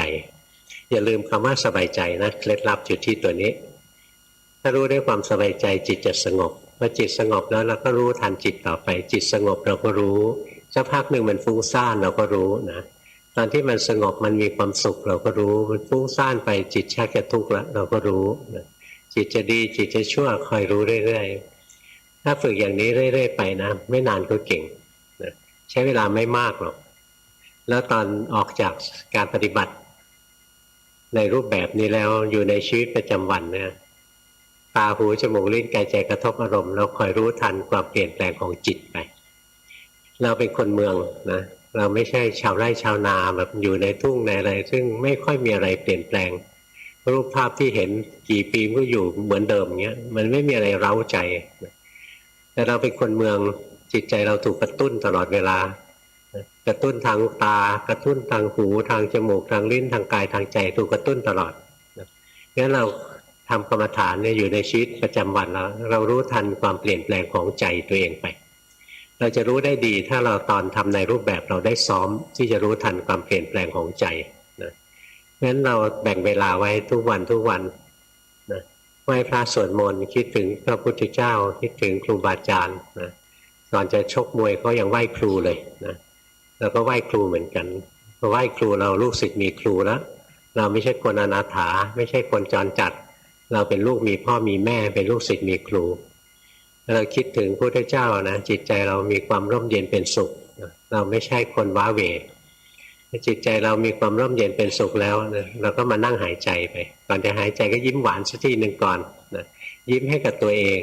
อย่าลืมคำว่าสบายใจนะเคล็ดลับอยู่ที่ตัวนี้ถ้ารู้ด้วยความสบายใจจิตจะสงบพอจิตสงบแล้วเราก็รู้ทันจิตต่อไปจิตสงบเราก็รู้สักพักหนึ่งมันฟุ้งซ่านเราก็รู้นะตอนที่มันสงบมันมีความสุขเราก็รู้มันฟุ้งซ่านไปจิตชักจะทุกข์แล้วเราก็รู้นะจิตจะดีจิตจะชั่วคอยรู้เรื่อยๆถ้าฝึกอย่างนี้เรื่อยๆไปนะไม่นานก็เก่งนะใช้เวลาไม่มากหรอกแล้วตอนออกจากการปฏิบัติในรูปแบบนี้แล้วอยู่ในชีวิตประจำวันเนี่ยตาหูจมูกลิ้นกายใจกระทบอารมณ์เราคอยรู้ทันความเปลี่ยนแปลงของจิตไปเราเป็นคนเมืองนะเราไม่ใช่ชาวไร่ชาวนาแบบอยู่ในทุ่งในอะไรซึ่งไม่ค่อยมีอะไรเปลี่ยนแปลงรูปภาพที่เห็นกี่ปีก็อยู่เหมือนเดิมเงี้ยมันไม่มีอะไรเร้าใจแต่เราเป็นคนเมืองจิตใจเราถูกกระตุ้นตลอดเวลากระตุ้นทางตากระตุ้นทางหูทางจมูกทางลิ้นทางกายทางใจถูกกระตุ้นตลอดงั้นเราทำกรรมฐานเนี่ยอยู่ในชีวิตประจำวันแล้วเรารู้ทันความเปลี่ยนแปลงของใจตัวเองไปเราจะรู้ได้ดีถ้าเราตอนทำในรูปแบบเราได้ซ้อมที่จะรู้ทันความเปลี่ยนแปลงของใจนะงั้นเราแบ่งเวลาไว้ทุกวันนะไหว้พระสวดมนต์คิดถึงพระพุทธเจ้าคิดถึงครูบาอาจารย์นะก่อนจะชกมวยก็ยังไหว้ครูเลยนะเราก็ไหว้ครูเหมือนกันพอไหว้ครูเราลูกศิษย์มีครูแล้วเราไม่ใช่คนอนาถาไม่ใช่คนจรจัดเราเป็นลูกมีพ่อมีแม่เป็นลูกศิษย์มีครูเราคิดถึงพระพุทธเจ้านะจิตใจเรามีความร่มเย็นเป็นสุขเราไม่ใช่คนว้าเหวจิตใจเรามีความร่มเย็นเป็นสุขแล้วนะเราก็มานั่งหายใจไปก่อนจะหายใจก็ยิ้มหวานสักทีหนึ่งก่อนนะยิ้มให้กับตัวเอง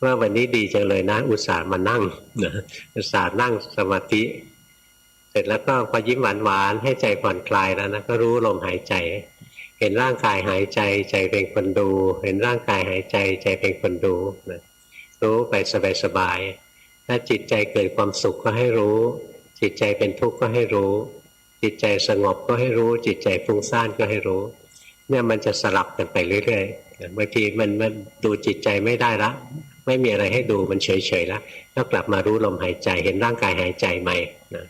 ว่าวันนี้ดีจังเลยนะอุตส่าห์มานั่งนะอุตส่าห์นั่งสมาธิเสร็จแล้วก็พอยิ้มหวานๆให้ใจผ่อนคลายแล้วนะก็รู้ลมหายใจเห็นร่างกายหายใจใจเป็นคนดูเห็นร่างกายหายใจใจเป็นคนดูนะรู้ไปสบายๆถ้าจิตใจเกิดความสุขก็ให้รู้จิตใจเป็นทุกข์ก็ให้รู้จิตใจสงบก็ให้รู้จิตใจฟุ้งซ่านก็ให้รู้เนี่ยมันจะสลับกันไปเรื่อยๆบางทีมันดูจิตใจไม่ได้ละไม่มีอะไรให้ดูมันเฉยๆแล้วก็กลับมารู้ลมหายใจเห็นร่างกายหายใจใหม่นะ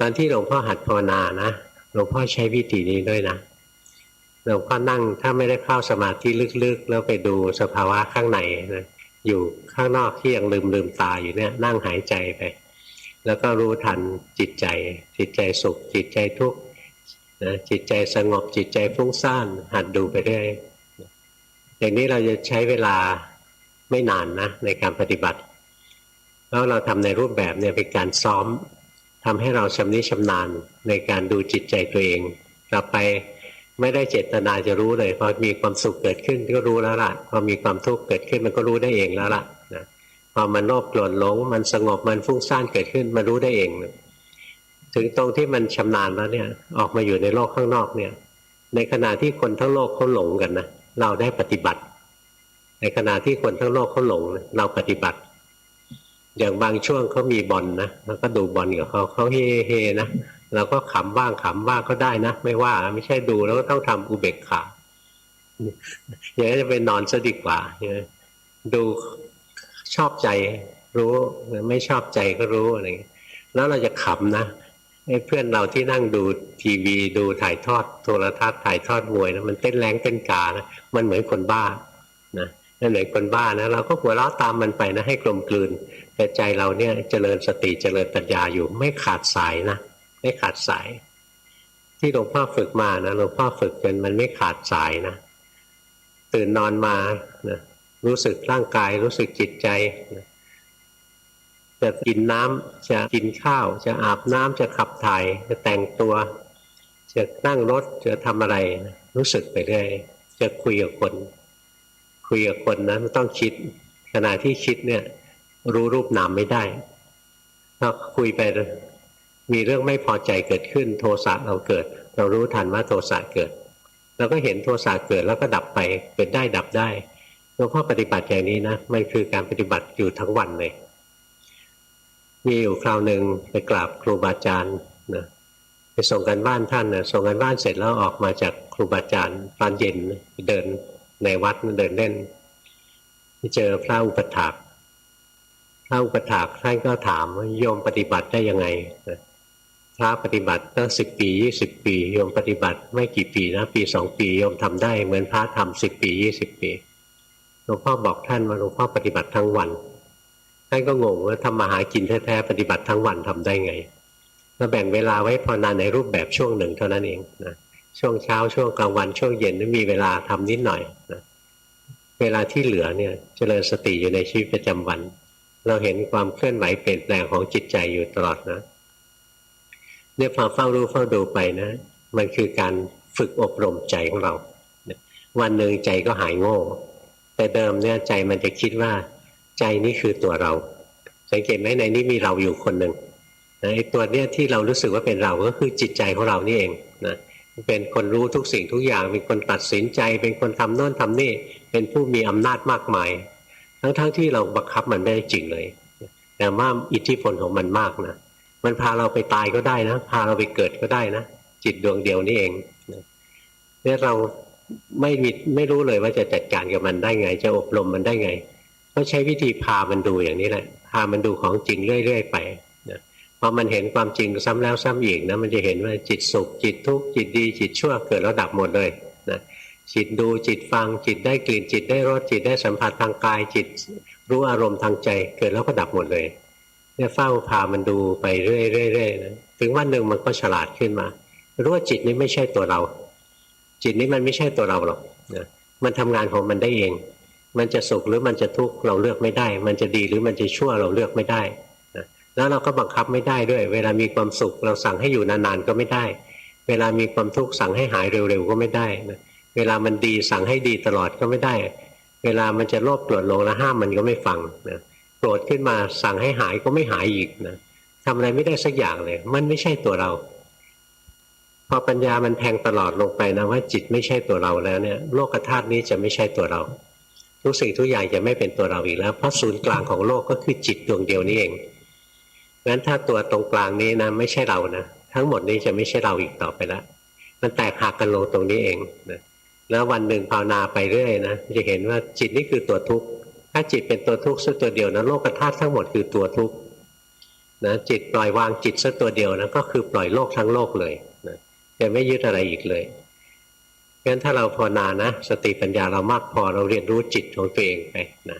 ตอนที่หลวงพ่อหัดภาวนานะหลวงพ่อใช้วิธีนี้ด้วยนะหลวงพ่อนั่งถ้าไม่ได้เข้าสมาธิลึกๆแล้วไปดูสภาวะข้างในนะอยู่ข้างนอกที่ยังลืมตาอยู่เนี่ยนั่งหายใจไปแล้วก็รู้ทันจิตใจสุขจิตใจทุกข์นะจิตใจสงบจิตใจฟุ้งซ่านหัดดูไปเรื่อยอย่างนี้เราจะใช้เวลาไม่นานนะในการปฏิบัติแล้วเราทำในรูปแบบเนี่ยเป็นการซ้อมทำให้เราชำนิชำนาญในการดูจิตใจตัวเองกลับไปไม่ได้เจตนาจะรู้เลยพอมีความสุขเกิดขึ้นก็รู้แล้วล่ะพอมีความทุกข์เกิดขึ้นมันก็รู้ได้เองแล้วล่ะนะพอมันโลภโกรธหลงมันสงบมันฟุ้งซ่านเกิดขึ้นมันรู้ได้เองถึงตรงที่มันชำนาญแล้วเนี่ยออกมาอยู่ในโลกข้างนอกเนี่ยในขณะที่คนทั้งโลกเขาหลงกันนะเราได้ปฏิบัติในขณะที่คนทั้งโลกเขาหลงเราปฏิบัติอย่างบางช่วงเขามีบอลนะแล้วก็ดูบอลกับเขาเฮนะเราก็ขำบ้างก็ได้นะไม่ว่าไม่ใช่ดูแล้วก็ต้องทำอุเบกขาอย่างนี้จะไปนอนซะดีกว่าดูชอบใจรู้ไม่ชอบใจก็รู้อะไรแล้วเราจะขำนะ ไอ้เพื่อนเราที่นั่งดูทีวีดูถ่ายทอดโทรทัศน์ถ่ายทอดมวยนะมันเต้นแรงเต้นกานะมันเหมือนคนบ้านะนั่นเหมือนคนบ้านะเราก็หัวเราะตามมันไปนะให้กลมกลืนแต่ใจเราเนี่ยเจริญสติเจริญปัญญาอยู่ไม่ขาดสายนะไม่ขาดสายที่หลวงพ่อฝึกมานะหลวงพ่อฝึกจนมันไม่ขาดสายนะตื่นนอนมานะรู้สึกร่างกายรู้สึกจิตใจนะจะกินน้ำจะกินข้าวจะอาบน้ำจะขับถ่ายจะแต่งตัวจะนั่งรถจะทำอะไรนะรู้สึกไปเรื่อยจะคุยกับคนนะไม่ต้องคิดขณะที่คิดเนี่ยรู้รูปนามไม่ได้ถ้าคุยไปมีเรื่องไม่พอใจเกิดขึ้นโทสะเราเกิดเรารู้ทันว่าโทสะเกิดเราก็เห็นโทสะเกิดแล้วก็ดับไปเกิดได้ดับได้หลวงพ่อปฏิบัติอย่างนี้นะมันคือการปฏิบัติอยู่ทั้งวันเลยมีอยู่คราวหนึ่งไปกราบครูบาอาจารย์นะไปส่งกันบ้านท่านนะส่งกันบ้านเสร็จแล้วออกมาจากครูบาอาจารย์ตอนเย็นเดินในวัดเดินเล่นเจอพระอุปถากท่านก็ถามว่าโยมปฏิบัติได้ยังไงพระปฏิบัติตั้ง10 ปี20 ปีโยมปฏิบัติไม่กี่ปีนะปี2 ปีโยมทำได้เหมือนพระทำ10 ปี20 ปีหลวงพ่อบอกท่านว่าหลวงพ่อปฏิบัติทั้งวันท่านก็งงว่าทำมาหากินแท้ๆปฏิบัติทั้งวันทำได้ไงแล้วแบ่งเวลาไว้ภาวนาในรูปแบบช่วงหนึ่งเท่านั้นเองนะช่วงเช้าช่วงกลางวันช่วงเย็นมีเวลาทำนิดหน่อยนะเวลาที่เหลือเนี่ยเจริญสติอยู่ในชีวิตประจำวันเราเห็นความเคลื่อนไหวเปลี่ยนแปลงของจิตใจอยู่ตลอดนะเนี่ยพอเฝ้ารู้เฝ้าดูไปนะมันคือการฝึกอบรมใจของเราวันหนึ่งใจก็หายโง่แต่เดิมเนี่ยใจมันจะคิดว่าใจนี่คือตัวเราสังเกตไหมในนี้มีเราอยู่คนหนึ่งนะไอ้ตัวเนี้ยที่เรารู้สึกว่าเป็นเราก็คือจิตใจของเรานี่เองนะเป็นคนรู้ทุกสิ่งทุกอย่างเป็นคนตัดสินใจเป็นคนทำโน่นทำนี่เป็นผู้มีอำนาจมากมายทั้งที่เราบังคับมันไม่ได้จริงเลยแต่ว่าอิทธิพลของมันมากนะมันพาเราไปตายก็ได้นะพาเราไปเกิดก็ได้นะจิตดวงเดียวนี่เองเนี่ยเราไม่รู้เลยว่าจะจัดการกับมันได้ไงจะอบรมมันได้ไงก็ใช้วิธีพามันดูอย่างนี้แหละพามันดูของจริงเรื่อยๆไปนะพอมันเห็นความจริงซ้ำแล้วซ้ำอีกนะมันจะเห็นว่าจิตสุขจิตทุกข์จิตดีจิตชั่วเกิดแล้วดับหมดเลยนะจิตดูจิตฟังจิตได้กลิ่นจิตได้รสจิตได้สัมผัสทางกายจิตรู้อารมณ์ทางใจเกิดแล้วก็ดับหมดเลยเนี่ยเฝ้าพามันดูไปเรื่อยๆนะถึงวันหนึ่งมันก็ฉลาดขึ้นมารู้ว่าจิตนี้ไม่ใช่ตัวเราจิตนี้มันไม่ใช่ตัวเราหรอกนะมันทำงานของมันได้เองมันจะสุขหรือมันจะทุกข์เราเลือกไม่ได้มันจะดีหรือมันจะชั่วเราเลือกไม่ได้นะแล้วเราก็บังคับไม่ได้ด้วยเวลามีความสุขเราสั่งให้อยู่นานๆก็ไม่ได้เวลามีความทุกข์สั่งให้หายเร็วๆก็ไม่ได้นะเวลามันดีสั่งให้ดีตลอดก็ไม่ได้เวลามันจะโลภโกรธหลงแล้วห้ามมันก็ไม่ฟังนะโกรธขึ้นมาสั่งให้หายก็ไม่หายอีกนะทำอะไรไม่ได้สักอย่างเลยมันไม่ใช่ตัวเราพอปัญญามันแทงตลอดลงไปนะว่าจิตไม่ใช่ตัวเราแล้วเนี่ยโลกธาตุนี้จะไม่ใช่ตัวเราทุกสิ่งทุกอย่างจะไม่เป็นตัวเราอีกแล้วเพราะศูนย์กลางของโลกก็คือจิตดวงเดียวนี้เองงั้นถ้าตัวตรงกลางนี้นะไม่ใช่เรานะทั้งหมดนี้จะไม่ใช่เราอีกต่อไปแล้วมันแตกหักกันลงตรงนี้เองนะแล้ววันหนึ่งภาวนาไปเรื่อยนะจะเห็นว่าจิตนี่คือตัวทุกข์ถ้าจิตเป็นตัวทุกข์สักตัวเดียวนะโลกธาตุทั้งหมดคือตัวทุกข์นะจิตปล่อยวางจิตสักตัวเดียวนะก็คือปล่อยโลกทั้งโลกเลยนะจะไม่ยึดอะไรอีกเลยงั้นถ้าเราภาวนานะสติปัญญาเรามากพอเราเรียนรู้จิตของตัวเองไปนะ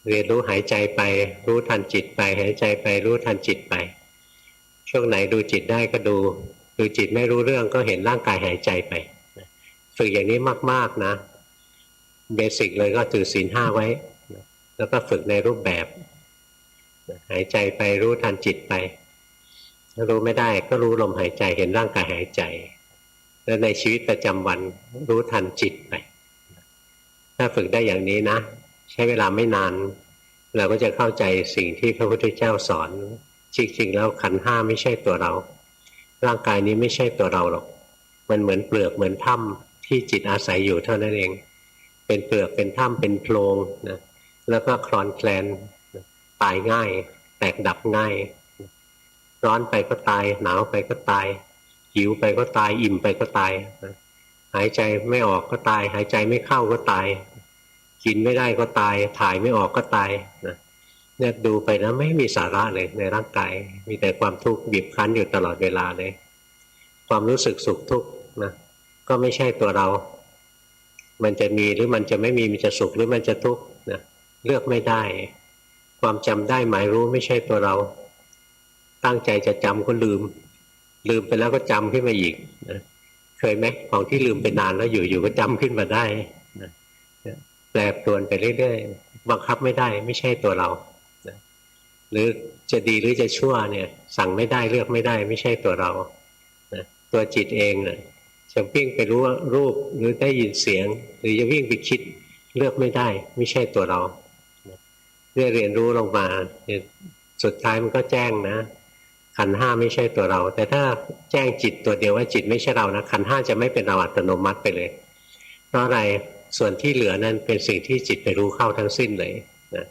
เรียนรู้หายใจไปรู้ทันจิตไปหายใจไปรู้ทันจิตไปช่วงไหนดูจิตได้ก็ดูจิตไม่รู้เรื่องก็เห็นร่างกายหายใจไปฝึกอย่างนี้มากๆนะเบสิกเลยก็ถือศีล 5ไว้แล้วก็ฝึกในรูปแบบหายใจไปรู้ทันจิตไปถ้ารู้ไม่ได้ก็รู้ลมหายใจเห็นร่างกายหายใจแล้วในชีวิตประจำวันรู้ทันจิตไปถ้าฝึกได้อย่างนี้นะใช้เวลาไม่นานเราก็จะเข้าใจสิ่งที่พระพุทธเจ้าสอนจริงๆแล้วขันธ์ 5ไม่ใช่ตัวเราร่างกายนี้ไม่ใช่ตัวเราหรอกมันเหมือนเปลือกเหมือนถ้ำที่จิตอาศัยอยู่เท่านั้นเองเป็นเปลือกเป็นถ้ำเป็นโพรงนะแล้วก็คลอนแคลนตายง่ายแตกดับง่ายร้อนไปก็ตายหนาวไปก็ตายหิวไปก็ตายอิ่มไปก็ตายนะหายใจไม่ออกก็ตายหายใจไม่เข้าก็ตายกินไม่ได้ก็ตายถ่ายไม่ออกก็ตายนะ เนี่ยดูไปนะไม่มีสาระเลยในร่างกายมีแต่ความทุกข์บีบคั้นอยู่ตลอดเวลาเลยความรู้สึกสุขทุกข์นะก็ไม่ใช่ตัวเรามันจะมีหรือมันจะไม่มีมันจะสุขหรือมันจะทุกข์นะเลือกไม่ได้ความจำได้หมายรู้ไม่ใช่ตัวเราตั้งใจจะจำก็ลืมไปแล้วก็จำขึ้นมาอีกนะเคยไหมของที่ลืมไปนานแล้วอยู่ๆก็จำขึ้นมาได้นะแปรปรวนไปเรื่อยๆบังคับไม่ได้ไม่ใช่ตัวเรานะหรือจะดีหรือจะชั่วเนี่ยสั่งไม่ได้เลือกไม่ได้ไม่ใช่ตัวเรานะตัวจิตเองนะจะวิ่งไปรู้ว่ารูปหรือได้ยินเสียงหรือจะวิ่งไปคิดเลือกไม่ได้ไม่ใช่ตัวเราเมื่อเรียนรู้ลงมาสุดท้ายมันก็แจ้งนะขันธ์ห้าไม่ใช่ตัวเราแต่ถ้าแจ้งจิตตัวเดียวว่าจิตไม่ใช่เรานะขันธ์ห้าจะไม่เป็นเราอัตโนมัติไปเลยเพราะอะไรส่วนที่เหลือนั้นเป็นสิ่งที่จิตไปรู้เข้าทั้งสิ้นเลยนะ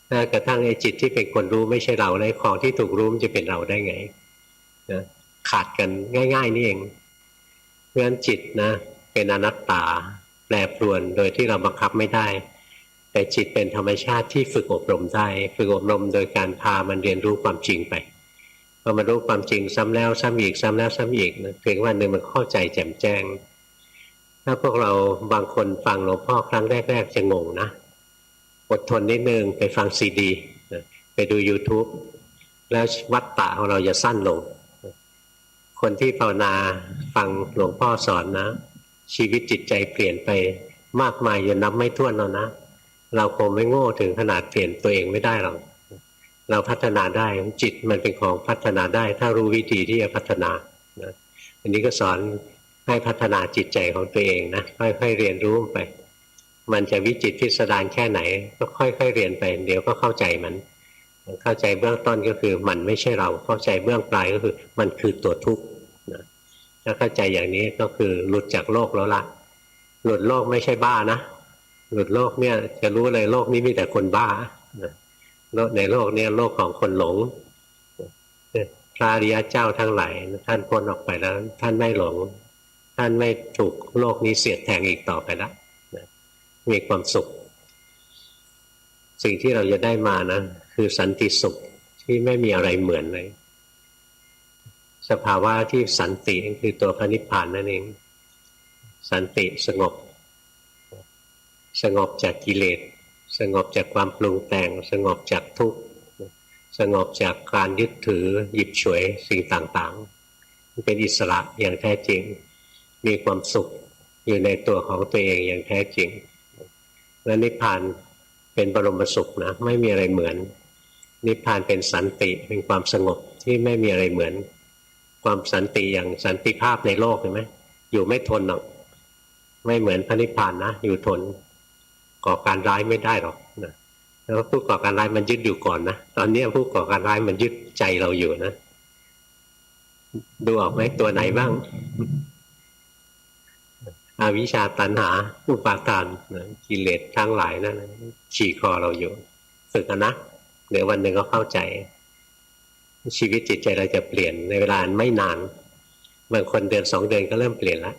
ถ้ากระทั่งไอ้จิตที่เป็นคนรู้ไม่ใช่เราเลยของที่ถูกรู้มันจะเป็นเราได้ไงนะขาดกันง่ายๆนี่เองเพราะฉะนั้นจิตนะเป็นอนัตตาแปรปรวนโดยที่เราบังคับไม่ได้แต่จิตเป็นธรรมชาติที่ฝึกอบรมได้ฝึกอบรมโดยการพามันเรียนรู้ความจริงไปพอมารู้ความจริงซ้ำแล้วซ้ำอีกซ้ำแล้วซ้ำอีกนะเพียงวันหนึ่งมันเข้าใจแจ่มแจ้งถ้าพวกเราบางคนฟังหลวงพ่อครั้งแรกๆจะงงนะอดทนนิดนึงไปฟังซีดีไปดู YouTube แล้ววัฏฏะของเราจะสั้นลงคนที่ภาวนาฟังหลวงพ่อสอนนะชีวิตจิตใจเปลี่ยนไปมากมายอย่านับไม่ถ้วนแล้วนะเราคงไม่โง่ถึงขนาดเปลี่ยนตัวเองไม่ได้หรอกเราพัฒนาได้จิตมันเป็นของพัฒนาได้ถ้ารู้วิธีที่จะพัฒนานะอันนี้ก็สอนให้พัฒนาจิตใจของตัวเองนะค่อยๆเรียนรู้ไปมันจะวิจิตรพิสดารแค่ไหนก็ค่อยๆเรียนไปเดี๋ยวก็เข้าใจมันเข้าใจเบื้องต้นก็คือมันไม่ใช่เราเข้าใจเบื้องปลายก็คือมันคือตัวทุกข์นะถ้าเข้าใจอย่างนี้ก็คือหลุดจากโลกแล้วล่ะหลุดโลกไม่ใช่บ้านะหลุดโลกเนี่ยจะรู้เลยโลกนี้มีแต่คนบ้าในโลกนี้โลกของคนหลงพระอริยเจ้าทั้งหลายท่านพ้นออกไปแล้วท่านไม่หลงท่านไม่ถูกโลกนี้เสียดแทงอีกต่อไปแล้วมีความสุขสิ่งที่เราจะได้มานะคือสันติสุขที่ไม่มีอะไรเหมือนเลยสภาวะที่สันติคือตัวพระนิพพานนั่นเองสันติสงบจากกิเลสสงบจากความปรุงแต่งสงบจากทุกข์สงบจากการยึดถือหยิบฉวยสิ่งต่างๆเป็นอิสระอย่างแท้จริงมีความสุขอยู่ในตัวของตัวเองอย่างแท้จริงและนิพพานเป็นบรมสุขนะไม่มีอะไรเหมือนนิพพานเป็นสันติเป็นความสงบที่ไม่มีอะไรเหมือนความสันติอย่างสันติภาพในโลกเห็นไหมอยู่ไม่ทนหรอกไม่เหมือนพระนิพพานนะอยู่ทนก่อการร้ายไม่ได้หรอกนะแล้วผู้ก่อการร้ายมันยึดอยู่ก่อนนะตอนนี้ผู้ก่อการร้ายมันยึดใจเราอยู่นะดูออกไหมตัวไหนบ้างอวิชชาตัณหาอุปาทานกิเลสทั้งหลายนั่นขี่คอเราอยู่ฝึกนะเดี๋ยววันหนึ่งก็เข้าใจชีวิตจิตใจเราจะเปลี่ยนในเวลาไม่นานบางคนเดือน2 เดือนก็เริ่มเปลี่ยนแล้ว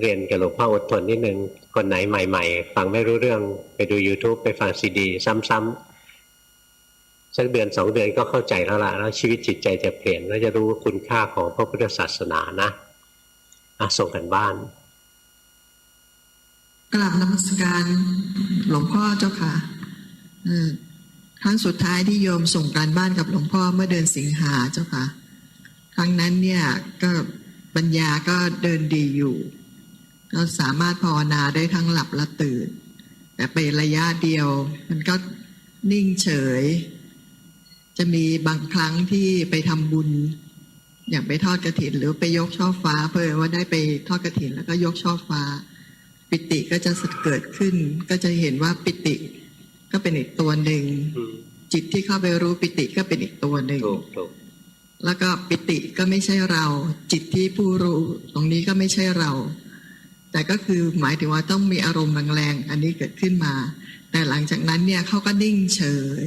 เรียนกับหลวงพ่ออดทนนิดนึงคนไหนใหม่ๆฟังไม่รู้เรื่องไปดู YouTube ไปฟังซีดีซ้ำๆสักเดือน2 เดือนก็เข้าใจแล้วล่ะแล้วชีวิตจิตใจจะเปลี่ยนแล้วจะรู้คุณค่าของพระพุทธศาสนานะส่งกันบ้าน
กราบนมัสการหลวงพ่อเจ้าค่ะครั้งสุดท้ายที่โยมส่งการบ้านกับหลวงพ่อเมื่อเดือนสิงหาเจ้าค่ะครั้งนั้นเนี่ยก็ปัญญาก็เดินดีอยู่ก็สามารถภาวนาได้ทั้งหลับและตื่นแต่ไประยะเดียวมันก็นิ่งเฉยจะมีบางครั้งที่ไปทำบุญอย่างไปทอดกฐินหรือไปยกช่อฟ้าเพื่อว่าได้ไปทอดกฐินแล้วก็ยกช่อฟ้าปิติก็จะเกิดขึ้นก็จะเห็นว่าปิติก็เป็นอีกตัวหนึ่งจิตที่เข้าไปรู้ปิติก็เป็นอีกตัวหนึ่งแล้วก็ปิติก็ไม่ใช่เราจิตที่ผู้รู้ตรงนี้ก็ไม่ใช่เราแต่ก็คือหมายถึงว่าต้องมีอารมณ์แรงๆอันนี้เกิดขึ้นมาแต่หลังจากนั้นเนี่ยเขาก็นิ่งเฉย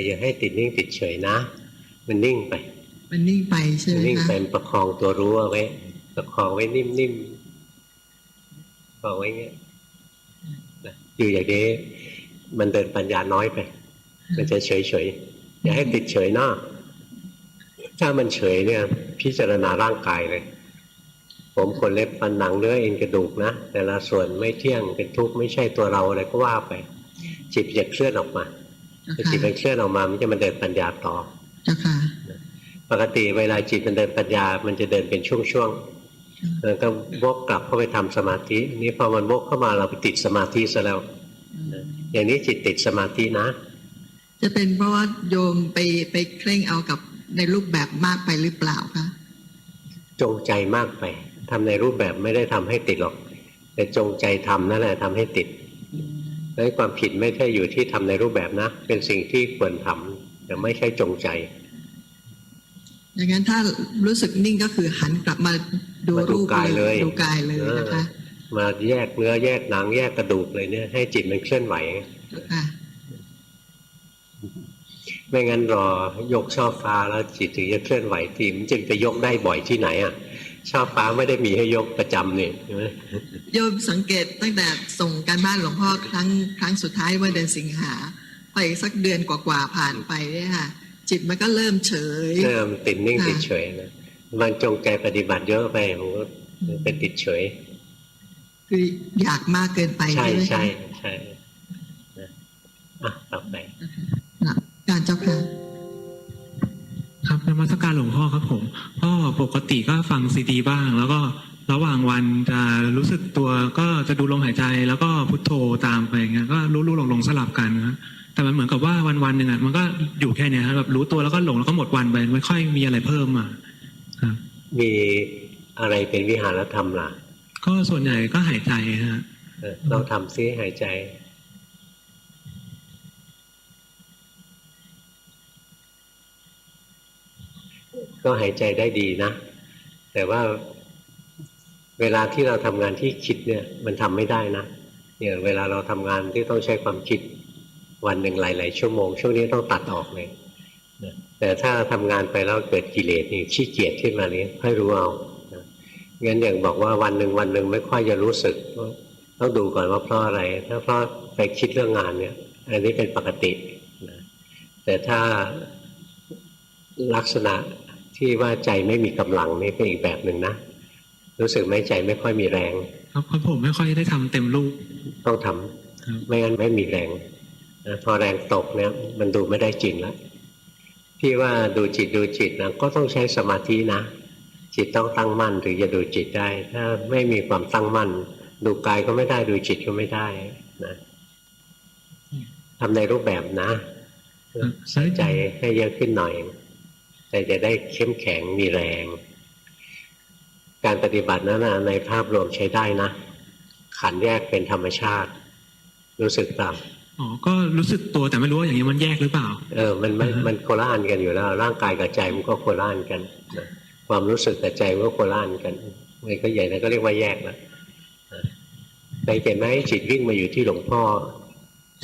อย่าให้ติดนิ่งติดเฉยนะมันนิ่งไป
ใช่ไหมคะ
นิ่งไปประคองตัวรู้เอาไว้ประคองไว้นิ่มๆประคองไว้เงี้ยอยู่อย่างนี้มันเดินปัญญาน้อยไป มันจะเฉยๆอย่าให้ติดเฉยหน้าถ้ามันเฉยเนี่ยพิจารณาร่างกายเลยผมขนเล็บฟันหนังเนื้อเอ็นกระดูกนะแต่ละส่วนไม่เที่ยงเป็นทุกข์ไม่ใช่ตัวเราอะไรก็ว่าไปจิตจะเคลื่อนออกมาถ้าจิตมันเคลื่อนออกมามันจะมาเดินปัญญาต่อปกติเวลาจิตมันเดินปัญญามันจะเดินเป็นช่วงๆแล้วก็วกกลับเข้าไปทำสมาธินี่พอมันวกเข้ามาเราไปติดสมาธิซะแล้วอย่างนี้จิตติดสมาธินะ
จะเป็นเพราะว่าโยมไปเคร่งเอากับในรูปแบบมากไปหรือเปล่าคะ
จงใจมากไปทำในรูปแบบไม่ได้ทำให้ติดหรอกแต่จงใจทำนั่นแหละทำให้ติดและความผิดไม่ใช่อยู่ที่ทำในรูปแบบนะเป็นสิ่งที่ควรทำแต่ไม่ใช่จงใจ
อย่างนั้นถ้ารู้สึกนิ่งก็คือหันกลับมาดูรูปกายเลยดูกายเลยนะคะ
มาแยกเนื้อแยกหนังแยกกระดูกเลยเนี่ยให้จิตมันเคลื่อนไหวไม่งั้นรอยกช่อฟ้าแล้วจิตถึงจะเคลื่อนไหวทีมันจะไปยกได้บ่อยที่ไหนอ่ะช่อฟ้าไม่ได้มีให้ยกประจำนี่ใช่ไหม
โยมสังเกตตั้งแต่ส่งการบ้านหลวงพ่อครั้งสุดท้ายเมื่อเดือนสิงหาไปสักเดือนกว่าๆผ่านไปเนี่ยค่ะจิตมันก็เริ่มเฉย
ติดนิ่งติดเฉยนะมันจงใจปฏิบัติเยอะไปมันก็เป็นติดเฉย
คืออยากมากเกินไป
ใช่ใช่ใช่ต่อไป
การเจ้าค่ะ
ครับนมัสการหลวงพ่อครับผมก็ปกติก็ฟังซีดีบ้างแล้วก็ระหว่างวันจะรู้สึกตัวก็จะดูลมหายใจแล้วก็พุทโธตามไปเงี้ยก็รู้หลงสลับกันนะแต่มันเหมือนกับว่าวันหนึ่งอ่ะมันก็อยู่แค่นี้ครับแบบรู้ตัวแล้วก็หลงแล้วก็หมดวันไปไม่ค่อยมีอะไรเพิ่มมาครับ
มีอะไรเป็นวิหารธรรมล่ะ
ก็ส่วนใหญ่ก็หายใจฮะ
เราทำซิหายใจก็หายใจได้ดีนะแต่ว่าเวลาที่เราทำงานที่คิดเนี่ยมันทำไม่ได้นะเนี่ยเวลาเราทำงานที่ต้องใช้ความคิดวันหนึ่งหลายๆชั่วโมงช่วงนี้ต้องตัดออกเลยแต่ถ้าทำงานไปแล้วเกิดกิเลสนี่ขี้เกียจขึ้นมานี้ให้รู้เอางั้นอย่างบอกว่าวันหนึ่งไม่ค่อยจะรู้สึกต้องดูก่อนว่าเพราะอะไรถ้าเพราะไปคิดเรื่องงานเนี่ยอันนี้เป็นปกติแต่ถ้าลักษณะที่ว่าใจไม่มีกำลังนี่เป็นอีกแบบหนึ่งนะรู้สึกไหมใจไม่ค่อยมีแรง
ครับเพราะผมไม่ค่อยได้ทำเต็มรูป
ต้องทำไม่งั้นไม่มีแรงพอแรงตกเนี่ยมันดูไม่ได้จริงแล้วที่ว่าดูจิตนะก็ต้องใช้สมาธินะจิตต้องตั้งมั่นถึงจะดูจิตได้ถ้าไม่มีความตั้งมั่นดูกายก็ไม่ได้ดูจิตก็ไม่ได้นะทำในรูปแบบนะใส่ใจให้เยอะขึ้นหน่อยแต่จะได้เข้มแข็งมีแรงการปฏิบัตินั้นในภาพรวมใช้ได้นะขันธ์แยกเป็นธรรมชาติรู้สึกตาม
ก็รู้สึกตัวแต่ไม่รู้ว่าอย่างนี้มันแยกหรือเปล่า
มันโคละอันกันอยู่แล้วร่างกายกับใจมันก็โคละอันกันความรู้สึกกับใจมันก็โคละอันกันมันก็ใหญ่แล้วก็เรียกว่าแยกแล้วเห็นไหมจิตวิ่งมาอยู่ที่หลวงพ่อ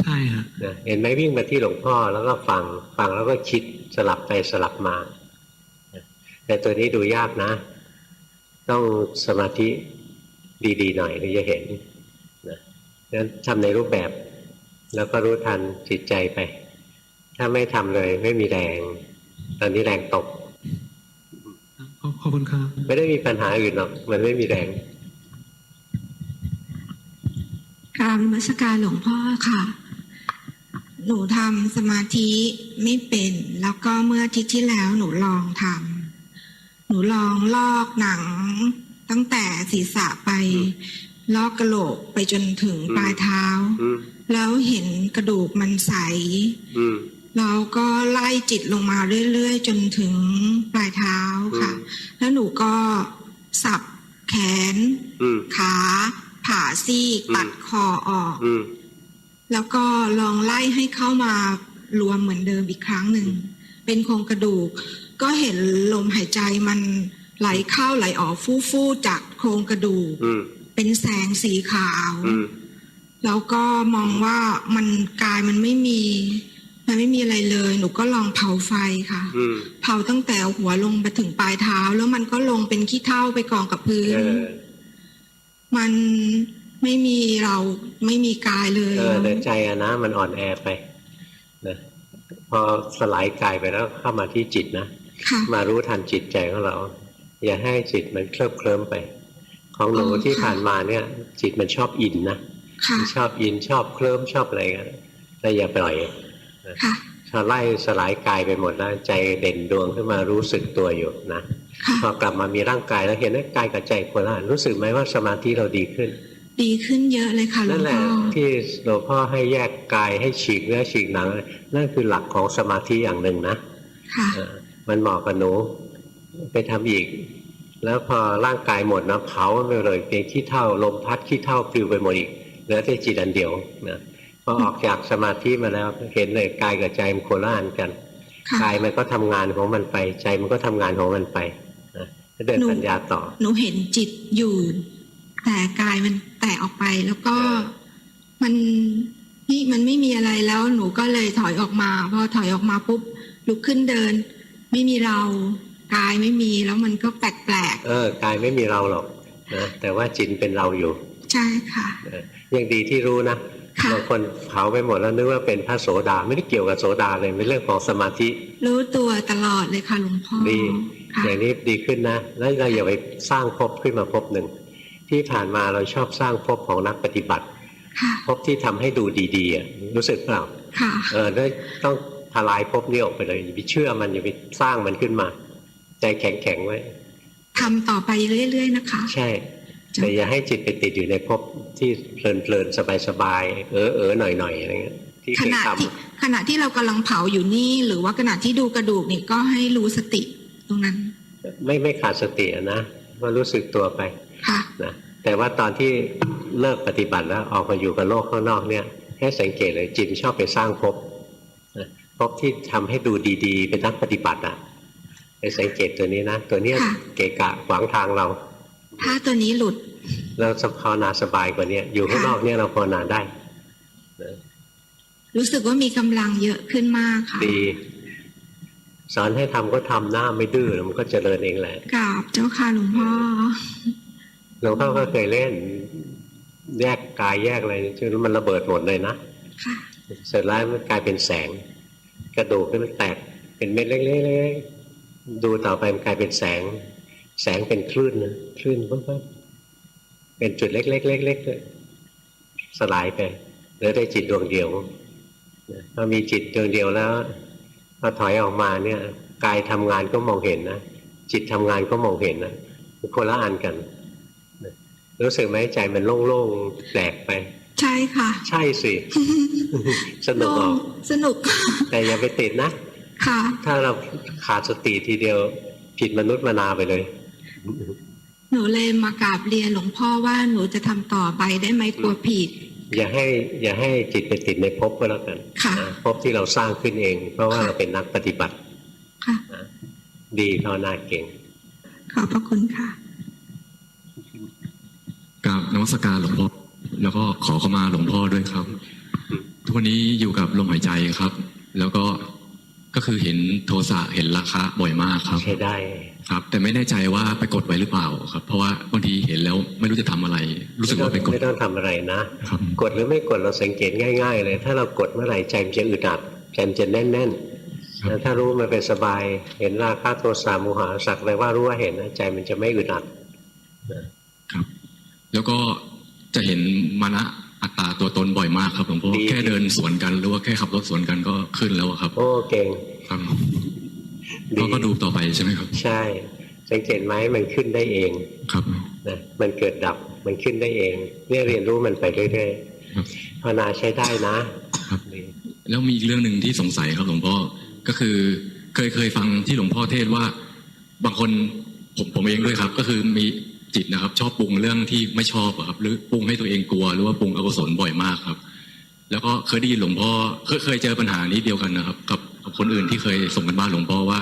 ใช่ฮะ
เห็นไหมวิ่งมาที่หลวงพ่อแล้วก็ฟังแล้วก็คิดสลับไปสลับมาแต่ตัวนี้ดูยากนะต้องสมาธิดีๆหน่อยถึงจะเห็นนะงั้นทำในรูปแบบแล้วก็รู้ทันจิตใจไปถ้าไม่ทำเลยไม่มีแรงตอนนี้แรงตก
ขอบคุณครับ
ไม่ได้มีปัญหาอื่นหรอกมันไม่มีแรง
กราบนมัสการหลวงพ่อค่ะหนูทำสมาธิไม่เป็นแล้วก็เมื่ออาทิตย์ที่แล้วหนูลองทำหนูลองลอกหนังตั้งแต่ศีรษะไปลอกกระโหลกไปจนถึงปลายเท้าแล้วเห็นกระดูกมันใสแล้วก็ไล่จิตลงมาเรื่อยๆจนถึงปลายเท้าค่ะแล้วหนูก็สับแขนขาผ่าซีกตัดคอออกแล้วก็ลองไล่ให้เข้ามารวมเหมือนเดิมอีกครั้งหนึ่งเป็นโครงกระดูกก็เห็นลมหายใจมันไหลเข้าไหลออกฟู่ๆจากโครงกระดูกเป็นแสงสีขาวแล้วก็มองว่ามันกายมันไม่มีอะไรเลยหนูก็ลองเผาไฟค่ะเผาตั้งแต่หัวลงไปถึงปลายเท้าแล้วมันก็ลงเป็นขี้เถ้าไปกองกับพื้นมันไม่มีเราไม่มีกายเลย
แต่ใจอะนะมันอ่อนแอไปนะ อสลายกายไปแล้วเข้ามาที่จิตนะมารู้ทันจิตใจของเราอย่าให้จิตมันเคลิ้มไปของหนูที่ผ่านมาเนี่ยจิตมันชอบอินนะชอบอินชอบเคลิ้มชอบอะไรกันแต่อย่าปล่อยพอไล่สลายกายไปหมดแล้วใจเด่นดวงขึ้นมารู้สึกตัวอยู่นะพอกลับมามีร่างกายแล้วเห็นว่ากายกับใจคนละรู้สึกไหมว่าสมาธิเราดีขึ้น
เยอะเลยค่ะหลวงพ่อนั่นแหละ
ที่หลวงพ่อให้แยกกายให้ฉีกเนื้อฉีกหนังนั่นคือหลักของสมาธิอย่างหนึ่งนะมันเหมาะกับหนูไปทำอีกแล้วพอร่างกายหมดนะเผาไปเลยเพียงขี้เถ้าลมพัดขี้เถ้าปลิวไปหมดอีกเหลือแต่จิตอันเดียวนะพอออกจากสมาธิมาแล้วเห็นเลยกายกับใจมันโคละอันกันกายมันก็ทำงานของมันไปใจมันก็ทำงานของมันไปนะเดินปัญญาต่อ
หนูเห็นจิตอยู่แต่กายมันแตกออกไปแล้วก็มันไม่มีอะไรแล้วหนูก็เลยถอยออกมาพอถอยออกมาปุ๊บลุกขึ้นเดินไม่มีเรากายไม่มีแล้วมันก็แปลก
กายไม่มีเราหรอกนะแต่ว่าจิตเป็นเราอยู่
ใช่ค่ะ
ยังดีที่รู้นะบางคนเผาไปหมดแล้วนึกว่าเป็นพระโสดาไม่ได้เกี่ยวกับโสดาเลยเป็นเรื่องของสมาธิ
รู้ตัวตลอดเลยค่ะหลวงพ่อ
ดีอย่างนี้ดีขึ้นนะแล้วเราอย่าไปสร้างภพขึ้นมาภพหนึ่งที่ผ่านมาเราชอบสร้างภพของนักปฏิบัติภพที่ทำให้ดูดีๆรู้สึกเปล่าต้องทลายภพนี้ออกไปเลยอย่าไปเชื่อมันอย่าไปสร้างมันขึ้นมาใจแข็งๆไว้
ทำต่อไปเรื่อยๆนะคะ
ใช่แต่อย่าให้จิตไปติดอยู่ในภพที่เพลินๆสบายๆหน่อยๆอะไรเงี้ยที่เคยท
ำขณะที่เรากำลังเผาอยู่นี่หรือว่าขณะที่ดูกระดูกนี่ก็ให้รู้สติตรงนั้น
ไม่ขาดสตินะว่ารู้สึกตัวไปนะแต่ว่าตอนที่เลิกปฏิบัติแล้วออกมาอยู่กับโลกข้างนอกเนี่ยให้สังเกตเลยจิตชอบไปสร้างภพที่ทำให้ดูดีๆเป็นนักปฏิบัติอ่ะไปสังเกตตัวนี้นะตัวนี้เกะกะขวางทางเรา
ถ้าตัวนี้หลุด
เราจะภาวนาสบายกว่านี้อยู่ข้างนอกเนี่ยเราภาวนาได้
รู้สึกว่ามีกำลังเยอะขึ้นมากค่ะ
ดีสอนให้ทำก็ทำหน้าไม่ดื้อมันก็เจริญเองแหละ
กราบเจ้าค่ะหลวงพ่อ
หลวงพ่อก็เคยเล่นแยกกายแยกอะไรจนมันระเบิดหมดเลยนะเสร็จแล้วมันกลายเป็นแสงกระดูกมันแตกเป็นเม็ดเล็กๆดูต่อไปมันกลายเป็นแสงเป็นคลื่นนะคลื่นปุ๊บเป็นจุดเล็กๆเล็กๆเลยสลายไปเหลือได้จิตดวงเดียวพอมีจิตดวงเดียวแล้วพอถอยออกมาเนี่ยกายทำงานก็มองเห็นนะจิตทำงานก็มองเห็นนะคนละอันกันรู้สึกไหมใจมันโล่งๆแปลกไป
ใช่ค่ะ
ใช่สิสนุกออก
สนุก
แต่อย่าไปติดนะ
ค่ะ
ถ้าเราขาดสติทีเดียวผิดมนุษย์มนาไปเลย
หนูเลยมากราบเรียนหลวงพ่อว่าหนูจะทำต่อไปได้ไหมกลัวผิด
อย่าให้จิตไปติดในภพก็แล้วกันภพที่เราสร้างขึ้นเองเพราะว่าเราเป็นนักปฏิบัติดีภาวนาเก่ง
ขอบพระคุณค่ะ
กราบนมัสการหลวงพ่อแล้วก็ขอเข้ามาหลวงพ่อด้วยครับทุกวันนี้อยู่กับลมหายใจครับแล้วก็คือเห็นโทสะเห็นราคะบ่อยมากครับ
ใช่ได้
ครับแต่ไม่แน่ใจว่าไปกดไว้หรือเปล่าครับเพราะว่าบางทีเห็นแล้วไม่รู้จะทำอะไรรู้สึกว่าไปกด
ไม่ต้องทำอะไรนะกดหรือไม่กดเราสังเกตง่ายๆเลยถ้าเรากดเมื่อไหร่ใจมันจะอึดอัดใจมันจะแน่นๆแล้วถ้ารู้มันเป็นสบายเห็นราคะโทสะโมหะสักเลยว่ารู้ว่าเห็นนะใจมันจะไม่อึดอัด
ครับแล้วก็จะเห็นมานะอัตตาตัวตนบ่อยมากครับหลวงพ่อแค่เดินสวนกันหรือว่าแค่ขับรถสวนกันก็ขึ้นแล้วครับ
โอ้เก่ง
ครับก็ดูต่อไปใช่ไหมครับ
ใช่สังเกตไหมมันขึ้นได้เอง
ครับ
นะมันเกิดดับมันขึ้นได้เองเนี่ยเรียนรู้มันไปเรื่อยๆภาวนาใช้ได้นะครับ
แล้วมีอีกเรื่องหนึ่งที่สงสัยครับหลวงพ่อก็คือเคยฟังที่หลวงพ่อเทศว่าบางคนผมเองด้วยครับก็คือมีจิตนะครับชอบปรุงเรื่องที่ไม่ชอบครับหรือปรุงให้ตัวเองกลัวหรือว่าปรุงอกุศลบ่อยมากครับแล้วก็เคยได้ยินหลวงพ่อเคยเจอปัญหานี้เดียวกันนะครับกับคนอื่นที่เคยส่งกันบ้านหลวงพ่อว่า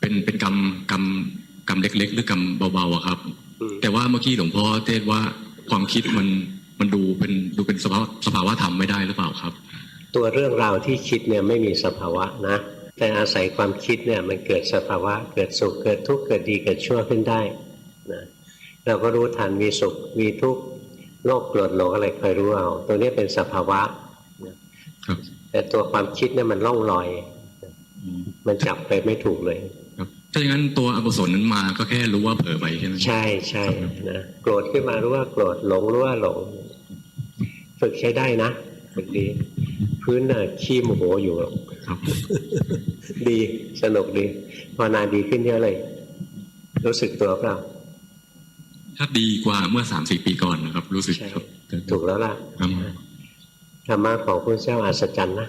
เป็นกรรมเล็กๆหรือกรรมเบาๆครับแต่ว่าเมื่อกี้หลวงพ่อเทศว่าความคิดมันดูเป็นสภาวะธรรมไม่ได้หรือเปล่าครับ
ตัวเรื่องราวที่คิดเนี่ยไม่มีสภาวะนะแต่อาศัยความคิดเนี่ยมันเกิดสภาวะเกิดสุขเกิดทุกข์เกิดดีเกิดชั่วขึ้นได้นะเราก็รู้ทันมีสุขมีทุกข์โลภโกรธหลงอะไรคอยรู้เอาตัวนี้เป็นสภาวะแต่ แต่ตัวความคิดเนี่ยมันล่องลอยมันจับไปไม่ถูกเลย
ครับถ้าอย่างนั้นตัวอกุศลนั้นมาก็แค่รู้ว่าเผลอไปใช่ไหม
ใช่ใช่นะโกรธขึ้นมารู้ว่าโกรธหลงรู้ว่าหลงฝึกใช้ได้นะฝึกดีพื้นน่ะขี้โมโหอยู่ดีสนุกดีภาวนาดีขึ้นเยอะเลยรู้สึกตัวเปล่า
ถ้าดีกว่าเมื่อ 3-4 ปีก่อนนะครับรู้สึกครับ
ถูกแล้วล่ะธรรมะของพระเจ้าอัศจรรย์นะ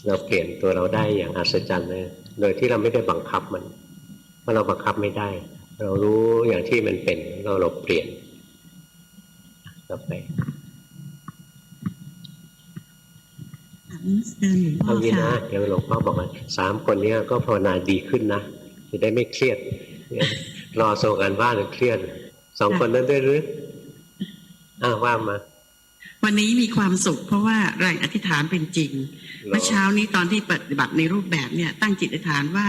เราเปลี่ยนตัวเราได้อย่างอัศจรรย์เลยโดยที่เราไม่ได้บังคับมันเพราะเราบังคับไม่ได้เรารู้อย่างที่มันเป็นเราเปลี่ยนต่อไปเอางี้นะเดี๋ยวหลวงพ่อบอกว่า3 คนนี้ก็ภาวนาดีขึ้นนะจะได้ไม่เครียดรอส่งกันบ้านเครียด2 คนนั้นด้วยหรือว่ามา
วันนี้มีความสุขเพราะว่าแรงอธิษฐานเป็นจริงเมื่อเช้านี้ตอนที่ปฏิบัติในรูปแบบเนี่ยตั้งจิตอธิษฐานว่า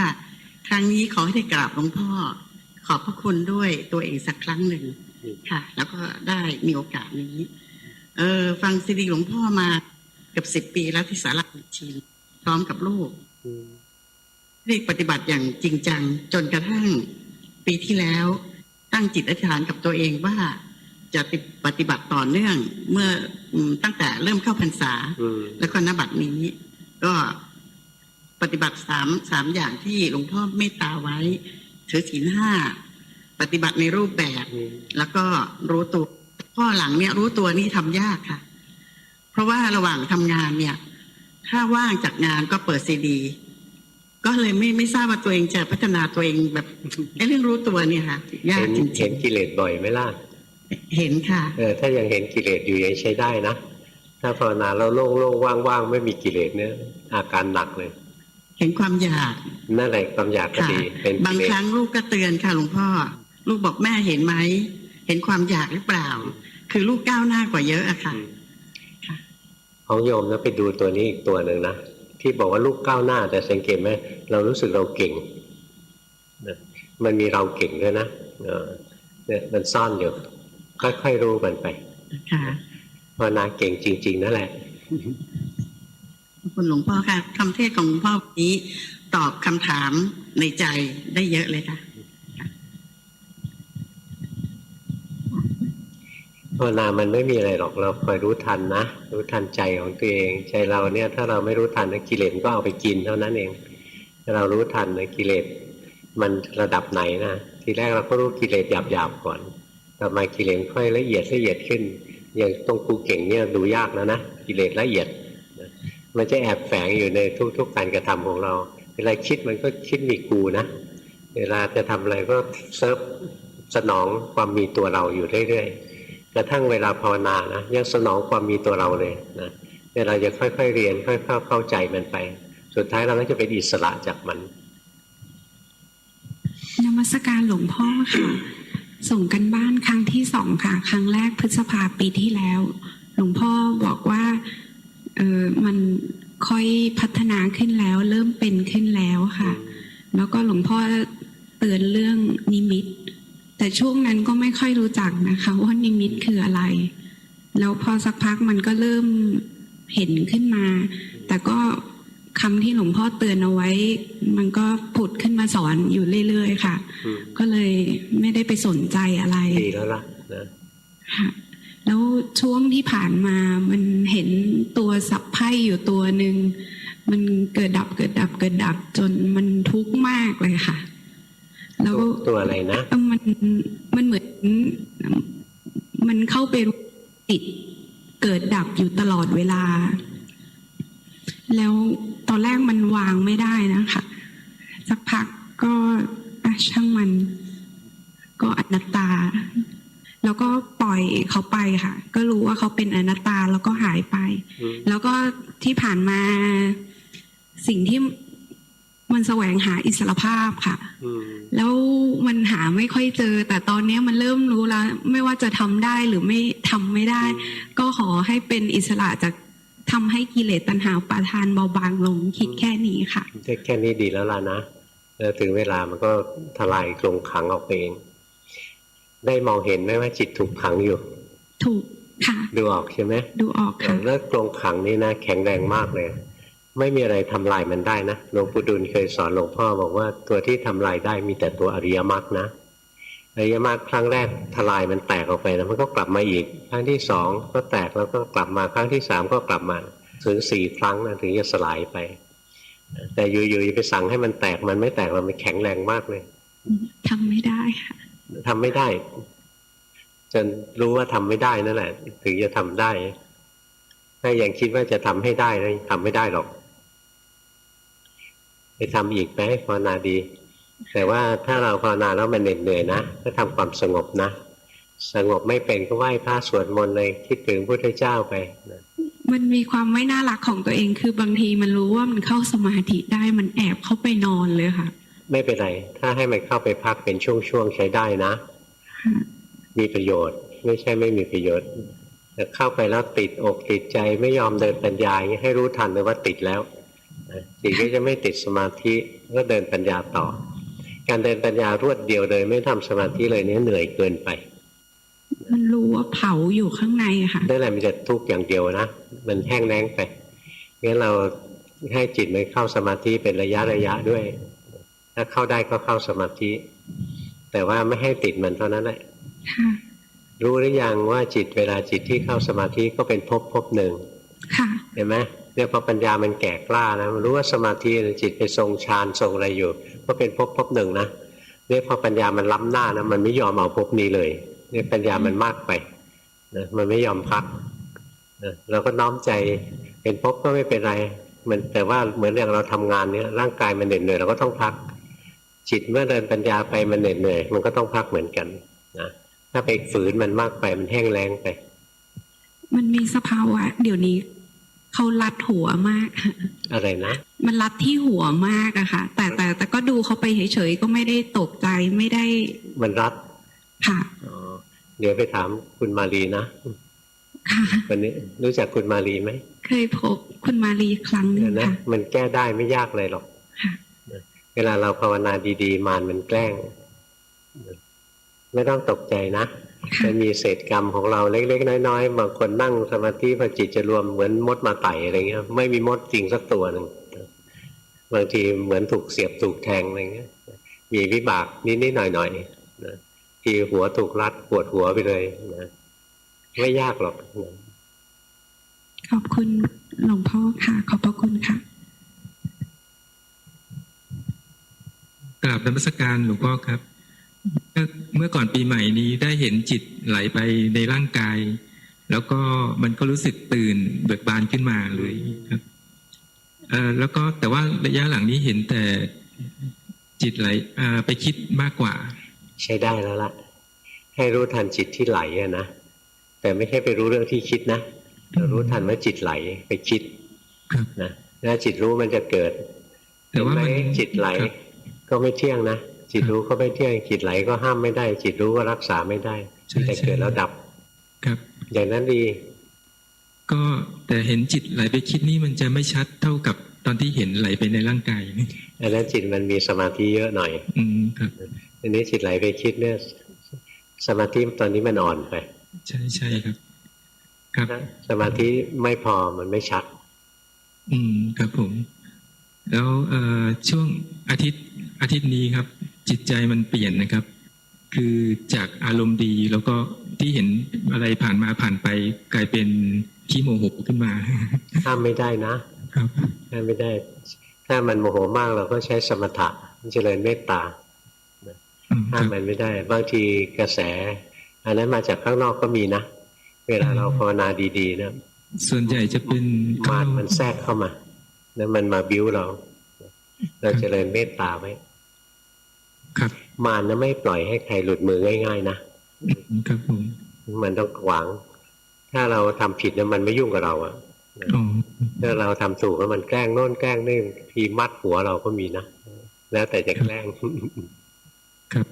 ครั้งนี้ขอให้ได้กราบหลวงพ่อขอบพระคุณด้วยตัวเองสักครั้งหนึ่งค่ะแล้วก็ได้มีโอกาสนี้ฟังซีดีหลวงพ่อมาเกือบ10 ปีแล้วที่สาระชีนพร้อมกับลูกได้ปฏิบัติอย่างจริงจังจนกระทั่งปีที่แล้วตั้งจิตอธิษฐานกับตัวเองว่าจะปฏิบัติต่อเนื่องเมื่อตั้งแต่เริ่มเข้าพรรษาแล้วก็ณบัดนี้ก็ปฏิบัติ3อย่างที่หลวงพ่อเมตตาไว้ถือศีล 5ปฏิบัติในรูปแบบแล้วก็รู้ตัวข้อหลังเนี่ยรู้ตัวนี่ทำยากค่ะเพราะว่าระหว่างทำงานเนี่ยถ้าว่างจากงานก็เปิดซีดีก็เลยไม่ทราบว่าตัวเองจะพัฒนาตัวเองแบบเรื่องรู้ตัวเนี่ยค่ะยากจริง
ๆเห็นกิเลสบ่อยไหมล่ะ
เห็นค่ะ
ถ้ายังเห็นกิเลสอยู่ยังใช้ได้นะถ้าภาวนาแล้วโล่งๆว่างๆไม่มีกิเลสเนี่ยอาการหนักเลย
เห็นความอยาก
นั่นแหละความอยากก็ดีเป็น
บางครั้งลูกก็เตือนค่ะหลวงพ่อลูกบอกแม่เห็นไหมเห็นความอยากหรือเปล่าคือลูกก้าวหน้ากว่าเยอะอะค่ะ
ของโยมนะไปดูตัวนี้อีกตัวหนึ่งนะที่บอกว่าลูกก้าวหน้าแต่สังเกตไหมเรารู้สึกเราเก่งมันมีเราเก่งด้วยนะเนี่ยมันซ่อนอยู่ค่อยๆรู้มันไปภาวนาเก่งจริงๆนั่นแหละ
ขอบคุณหลวงพ่อค่ะคำเทศของหลวงพ่อวันนี้ตอบคำถามในใจได้เยอะเลยค่ะ
ภาวนามันไม่มีอะไรหรอกเราคอยรู้ทันนะรู้ทันใจของตัวเองใจเราเนี่ยถ้าเราไม่รู้ทันนะกิเลสก็เอาไปกินเท่านั้นเองถ้าเรารู้ทันนะกิเลสมันระดับไหนนะทีแรกเราก็รู้กิเลสหยาบๆก่อนต่อมากิเลสค่อยละเอียดขึ้นอย่างตรงครูเก่งเนี่ยดูยากแล้วนะกิเลสละเอียดมันจะแอบแฝงอยู่ในทุกๆการกระทำของเราเวลาคิดมันก็คิดมีกูนะเวลาจะทำอะไรก็เซิร์ฟสนองความมีตัวเราอยู่เรื่อยๆกระทั่งเวลาภาวนานะยังสนองความมีตัวเราเลยนะเวลาจะค่อยๆเรียนค่อยๆเข้าใจมันไปสุดท้ายเราก็จะเป็นอิสระจากมัน
นมัสการหลวงพ่อค่ะส่งกันบ้านครั้งที่2ค่ะครั้งแรกพฤษภาปีที่แล้วหลวงพ่อบอกว่ามันค่อยพัฒนาขึ้นแล้วเริ่มเป็นขึ้นแล้วค่ะแล้วก็หลวงพ่อเตือนเรื่องนิมิตแต่ช่วงนั้นก็ไม่ค่อยรู้จักนะคะว่านิมิตคืออะไรแล้วพอสักพักมันก็เริ่มเห็นขึ้นมาแต่ก็คำที่หลวงพ่อเตือนเอาไว้มันก็ผุดขึ้นมาสอนอยู่เรื่อยๆค่ะก็เลยไม่ได้ไปสนใจอะไร
ดีแล้วล่ะนะ
ค่ะแล้วช่วงที่ผ่านมามันเห็นตัวสับไพ่อยู่ตัวหนึ่งมันเกิดดับจนมันทุกข์มากเลยค่ะแล้ว
ตัวอะไรนะ
มันเหมือนมันเข้าไปติดเกิดดับอยู่ตลอดเวลาแล้วตอนแรกมันวางไม่ได้นะคะสักพักก็ช่างมันก็อนัตตาแล้วก็ปล่อยเขาไปค่ะก็รู้ว่าเขาเป็นอนัตตาแล้วก็หายไปแล้วก็ที่ผ่านมาสิ่งที่มันแสวงหาอิสรภาพค่ะแล้วมันหาไม่ค่อยเจอแต่ตอนนี้มันเริ่มรู้แล้วไม่ว่าจะทำได้หรือไม่ทำไม่ได้ก็ขอให้เป็นอิสระจากทำให้กิเลสตัณหาอุปาทานเบาบางลงคิดแค่นี้ค่ะ
แค่นี้ดีแล้วล่ะนะแล้วถึงเวลามันก็ทลายกรงขังออกไปเองได้มองเห็นไหมว่าจิตถูกขังอยู่
ถูกค่ะ
ดูออกใช่ไหม
ดูออกค่ะ
แล้วกรงขังนี่นะแข็งแรงมากเลย ไม่มีอะไรทำลายมันได้นะหลวงปู่ดูลเคยสอนหลวงพ่อบอกว่าตัวที่ทำลายได้มีแต่ตัวอริยมรรคนะอริยมรรคครั้งแรกทลายมันแตกออกไปแล้วมันก็กลับมาอีกครั้งที่สองก็แตกแล้วก็กลับมาครั้งที่สามก็กลับมาถึง4 ครั้งนะถึงจะสลายไปแต่อยู่ๆไปสั่งให้มันแตกมันไม่แตกมันแข็งแรงมากเลย
ทำไม่ได้ค่ะ
ทำไม่ได้จนรู้ว่าทำไม่ได้นั่นแหละถึงจะทำได้ถ้ายังคิดว่าจะทำให้ได้นะทำไม่ได้หรอกไปทำอีกไหมภาวนาดีแต่ว่าถ้าเราภาวนาแล้วมันเหนื่อยนะก็ทำความสงบนะสงบไม่เป็นก็ไหว้พระสวดมนต์เลยคิดถึงพระพุทธเจ้าไปนะ
มันมีความไม่น่ารักของตัวเองคือบางทีมันรู้ว่ามันเข้าสมาธิได้มันแอบเข้าไปนอนเลยค่ะ
ไม่เป็นไรถ้าให้มันเข้าไปพักเป็นช่วงๆใช้ได้นะมีประโยชน์ไม่ใช่ไม่มีประโยชน์แต่เข้าไปแล้วติดอกติดใจไม่ยอมเดินปัญญาอย่างนี้ให้รู้ทันเลยว่าติดแล้วจิตก็จะไม่ติดสมาธิก็เดินปัญญาต่อการเดินปัญญารวดเดียวเลยไม่ทำสมาธิเลยเนี่ยเหนื่อยเกินไป
มันรู้ว่าเผาอยู่ข้างในค่ะ
ได้แหละมันจะทุกข์อย่างเดียวนะมันแห้งแล้งไปงั้นเราให้จิตมันเข้าสมาธิเป็นระยะด้วยถ้าเข้าได้ก็เข้าสมาธิแต่ว่าไม่ให้ติดมันเท่านั้นแหละรู้หรือยังว่าจิตเวลาจิตที่เข้าสมาธิก็เป็นภพหนึ่งเห็นไหมเนี่ยพอปัญญามันแก่กล้านะมันรู้ว่าสมาธิจิตไปทรงฌานทรงอะไรอยู่ก็เป็นภพหนึ่งนะเนี่ยพอปัญญามันล้ำหน้านะมันไม่ยอมเอาภพนี้เลยเนี่ยปัญญามันมากไปนะมันไม่ยอมพักนะเราก็น้อมใจเป็นภพก็ไม่เป็นไรมันแต่ว่าเหมือนอย่างเราทำงานเนี่ยร่างกายมันเหน็ดเหนื่อยเราก็ต้องพักจิตเมื่อเดินปัญญาไปมันเหน็ดเหนื่อยมันก็ต้องพักเหมือนกันนะถ้าไปฝืนมันมากไปมันแห้งแล้งไป
มันมีสภาวะเดี๋ยวนี้เขารัดหัวมาก
อะไรนะ
มันรัดที่หัวมากอะค่ะแต่ก็ดูเขาไปเฉยๆก็ไม่ได้ตกใจไม่ได้
มันรัด
ค่ะ
เดี๋ยวไปถามคุณมาลีนะวันนี้รู้จักคุณมาลีไหม
เคยพบคุณมาลีครั้งนึงค่ะ
มันแก้ได้ไม่ยากเลยหรอกเวลาเราภาวนาดีๆมารมันแกล้งไม่ต้องตกใจนะมันมีเศษกรรมของเราเล็กๆน้อยๆบางคนนั่งสมาธิพอจิตจะรวมเหมือนมดมาไต่อะไรเงี้ยไม่มีมดจริงสักตัวหนึ่งบางทีเหมือนถูกเสียบถูกแทงอะไรเงี้ยมีวิบากนิดๆหน่อยๆนะทีหัวถูกรัดปวดหัวไปเลยนะไม่ยากหรอกนะ
ขอบคุณหลวงพ่อค่ะขอบพระคุณค่ะ
กราบนมัสการหลวงพ่อครับเมื่อก่อนปีใหม่นี้ได้เห็นจิตไหลไปในร่างกายแล้วก็มันก็รู้สึกตื่นเบิกบานขึ้นมาเลยครับแล้วก็แต่ว่าระยะหลังนี้เห็นแต่จิตไหลไปคิดมากกว่า
ใช้ได้แล้วล่ะให้รู้ทันจิตที่ไหลอะนะแต่ไม่ใช่ไปรู้เรื่องที่คิดนะแต่รู้ทันว่าจิตไหลไปคิดนะแล้วจิตรู้มันจะเกิดแต่ว่าจิตไหลก็ไม่เที่ยงนะจิตรู้ก็ไม่เที่ยงจิตไหลก็ห้ามไม่ได้จิตรู้ก็รักษาไม่ได้แต่เกิดแล้วดับ
ครับ
อย่างนั้นดี
ก็แต่เห็นจิตไหลไปคิดนี่มันจะไม่ชัดเท่ากับตอนที่เห็นไหลไปในร่างกายนี่
อันนั้นจิตมันมีสมาธิเยอะหน่อย
ครับ
อันนี้จิตไหลไปคิดเนี่ยสมาธิตอนนี้มันอ่อนไป
ใช่ครับครับ
สมาธิไม่พอมันไม่ชัด
ครับผมแล้วช่วงอาทิตย์นี้ครับจิตใจมันเปลี่ยนนะครับคือจากอารมณ์ดีแล้วก็ที่เห็นอะไรผ่านมาผ่านไปกลายเป็นขี้โมโหขึ้นมา
ห้ามไม่ได้นะครับห้ามไม่ได้ถ้ามันโมโหมากเราก็ใช้สมถะเจริญเมตตาห้ามมันไม่ได้บางทีกระแสอันนั้นมาจากข้างนอกก็มีนะเวลาเราภาวนาดีๆนะ
ส่วนใหญ่จะเป็น
มันแทรกเข้ามาแล้วมันมาบิ้วเราเจริญเมตตาไว้
ครับ
มารนะไม่ปล่อยให้ใครหลุดมือง่ายๆ
นะครับผม
มันต้องขวางถ้าเราทำผิดเนี่ยมันไม่ยุ่งกับเราอะถ้าเราทำถูกแล้วมันแกล้งโน่นแกล้งนี่พีมัดหัวเราก็มีนะแล้วแต่จะแกล้ง
ครับ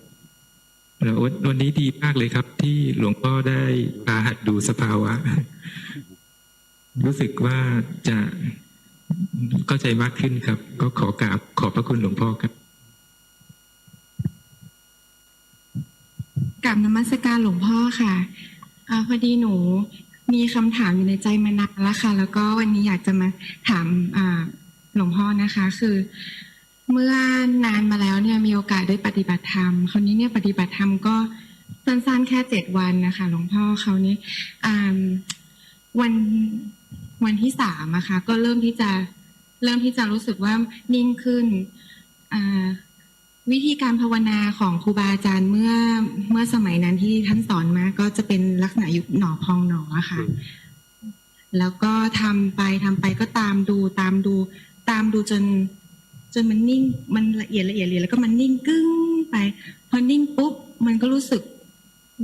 แล้ววันนี้ดีมากเลยครับที่หลวงพ่อได้พาหัดดูสภาวะรู้สึกว่าจะเข้าใจมากขึ้นครับก็ขอกราบขอบพระคุณหลวงพ่อครับ
กราบนมัสการหลวงพ่อค่ะพอดีหนูมีคำถามอยู่ในใจมานานแล้วค่ะแล้วก็วันนี้อยากจะมาถาม หลวงพ่อนะคะคือเมื่อนานมาแล้วเนี่ยมีโอกาสได้ปฏิบัติธรรมคราวนี้เนี่ยปฏิบัติธรรมก็สั้นๆแค่7 วันนะคะหลวงพ่อคราวนี้วันที่3อะค่ะก็เริ่มที่จะรู้สึกว่านิ่งขึ้นวิธีการภาวนาของครูบาอาจารย์เมื่อสมัยนั้นที่ท่านสอนมาก็จะเป็นลักษณะยุบหนอพองหนอค่ะแล้วก็ทำไปก็ตามดูจนมันนิ่งมันละเอียดแล้วก็มันนิ่งกึ้งไปพอนิ่งปุ๊บมันก็รู้สึก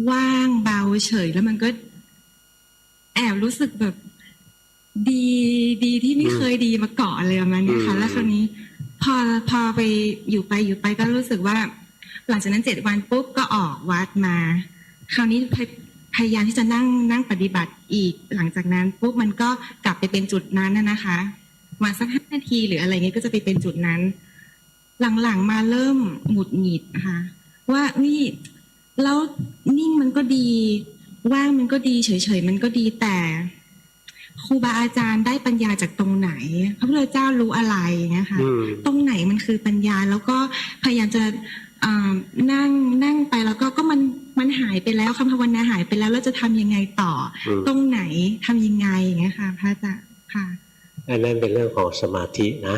ว่างเบาเฉยแล้วมันก็แอบรู้สึกแบบดีที่ไม่เคยดีมาก่อนเลยประมาณนี้ค่ะแล้วคราวนี้พอไปอยู่ไปก็รู้สึกว่าหลังจากนั้น7 วันปุ๊บก็ออกวัดมาคราวนี้พยายามที่จะนั่งปฏิบัติอีกหลังจากนั้นปุ๊บมันก็กลับไปเป็นจุดนั้นนะคะมาสัก5 นาทีหรืออะไรเงี้ยก็จะไปเป็นจุดนั้นหลังๆมาเริ่มหงุดหงิดค่ะว่านี่แล้วนิ่งมันก็ดีว่างมันก็ดีเฉยๆมันก็ดีแต่ครูบาอาจารย์ได้ปัญญาจากตรงไหนพระพุทธเจ้ารู้อะไรนะคะตรงไหนมันคือปัญญาแล้วก็พยายามจะนั่งไปแล้วก็มันหายไปแล้วคำภาวนาหายไปแล้วแล้วจะทำยังไงต่อตรงไหนทำยังไงอย่างเงี้ยค่ะพระอาจารย์ค่ะ
อันนั้นเป็นเรื่องของสมาธินะ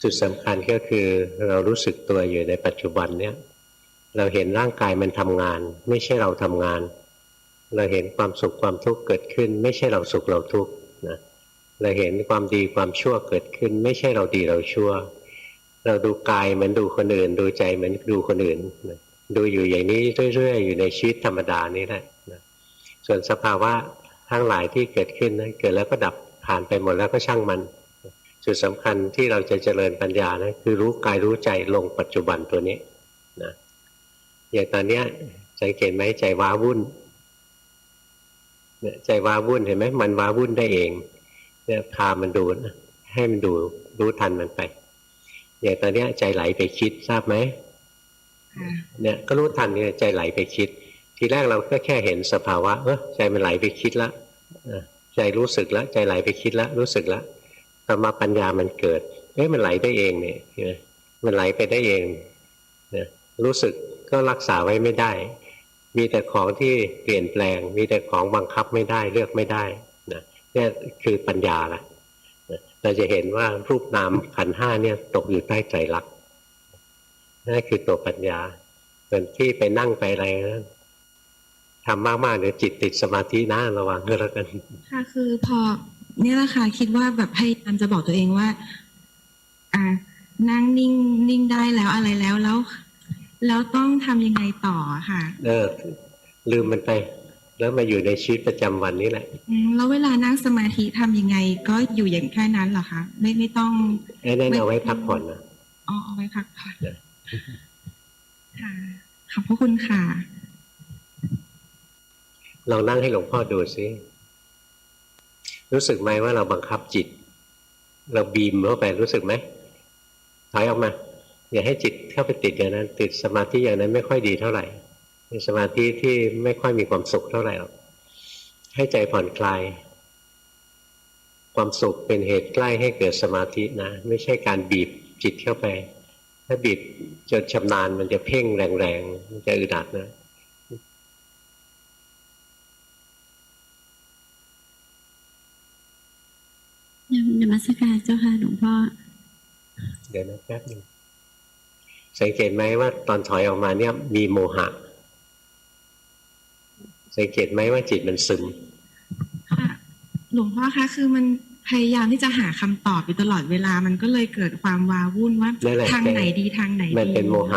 จุดสำคัญก็คือเรารู้สึกตัวอยู่ในปัจจุบันเนี่ยเราเห็นร่างกายมันทำงานไม่ใช่เราทำงานเราเห็นความสุขความทุกข์เกิดขึ้นไม่ใช่เราสุขเราทุกข์นะเราเห็นความดีความชั่วเกิดขึ้นไม่ใช่เราดีเราชั่วเราดูกายเหมือนดูคนอื่นดูใจเหมือนดูคนอื่นนะดูอยู่อย่างนี้เรื่อยๆอยู่ในชีวิตธรรมดานี่แหละนะส่วนสภาวะทั้งหลายที่เกิดขึ้นนะเกิดแล้วก็ดับผ่านไปหมดแล้วก็ช่างมันจุดสำคัญที่เราจะเจริญปัญญานะคือรู้กายรู้ใจลงปัจจุบันตัวนี้นะอย่างตอนเนี้ยสังเกตไหมใจว้าวุ่นเนี่ยใจว้าวุ่นเห็นไหมมันว้าวุ่นได้เองเนี่ยพามันดูนะให้มันดูรู้ทันมันไปอย่างตอนเนี้ยใจไหลไปคิดทราบไหมเนี่ยก็รู้ทันเนี่ยใจไหลไปคิดทีแรกเราก็แค่เห็นสภาวะใจมันไหลไปคิดแล้วใจรู้สึกแล้วใจไหลไปคิดแล้วรู้สึกแล้วต่อมาปัญญามันเกิดมันไหลได้เองเนี่ยมันไหลไปได้เองเนี่ยรู้สึกก็รักษาไว้ไม่ได้มีแต่ของที่เปลี่ยนแปลงมีแต่ของบังคับไม่ได้เลือกไม่ได้นะนี่คือปัญญาละเราจะเห็นว่ารูปนามขันธ์5เนี่ยตกอยู่ใต้ไตรลักษณ์นั่นคือตัวปัญญาส่วนที่ไปนั่งไปอะไรนะทำมากๆเดี๋ยวจิตติดสมาธินะระวังก็แล้วกัน
ค่ะคือพอเนี่ยแหละค่ะคิดว่าแบบพยายามจะบอกตัวเองว่านั่งนิ่งได้แล้วอะไรแล้วต้องทำยังไงต่อค่ะ
ลืมมันไปแล้วมาอยู่ในชีวิตประจำวันนี้แหละ
แล้วเวลานั่งสมาธิทำยังไงก็อยู่อย่างแค่นั้นเหรอคะไม่ต้อง
นั่นเอาไว้พักผ่อนนะ
เอาไว้พักผ่อนค่ะขอบพระคุณค่ะ
ลองนั่งให้หลวงพ่อดูสิรู้สึกไหมว่าเราบังคับจิตเราบีมเข้าไปรู้สึกไหมถอยออกมาอย่าให้จิตเข้าไปติดอย่างนั้นติดสมาธิอย่างนั้นไม่ค่อยดีเท่าไหร่เป็นสมาธิที่ไม่ค่อยมีความสุขเท่าไหร่หรอกให้ใจผ่อนคลายความสุขเป็นเหตุใกล้ให้เกิดสมาธินะไม่ใช่การบีบจิตเข้าไปถ้าบีบจนชำนาญมันจะเพ่งแรงๆมันจะอึดอัดนะ
นมัสการเจ้าค่ะหลวงพ่อ
เดี๋ยวนะแป๊บนึงสังเกตไหมว่าตอนถอยออกมาเนี่ยมีโมหะสังเกตไหมว่าจิตมันซึม
ค่ะหลวงพ่อคะคือมันพยายามที่จะหาคำตอบอยู่ตลอดเวลามันก็เลยเกิดความว้าวุ่นว่าทางไหนดีทางไหนดี
มันเป็นโมหะ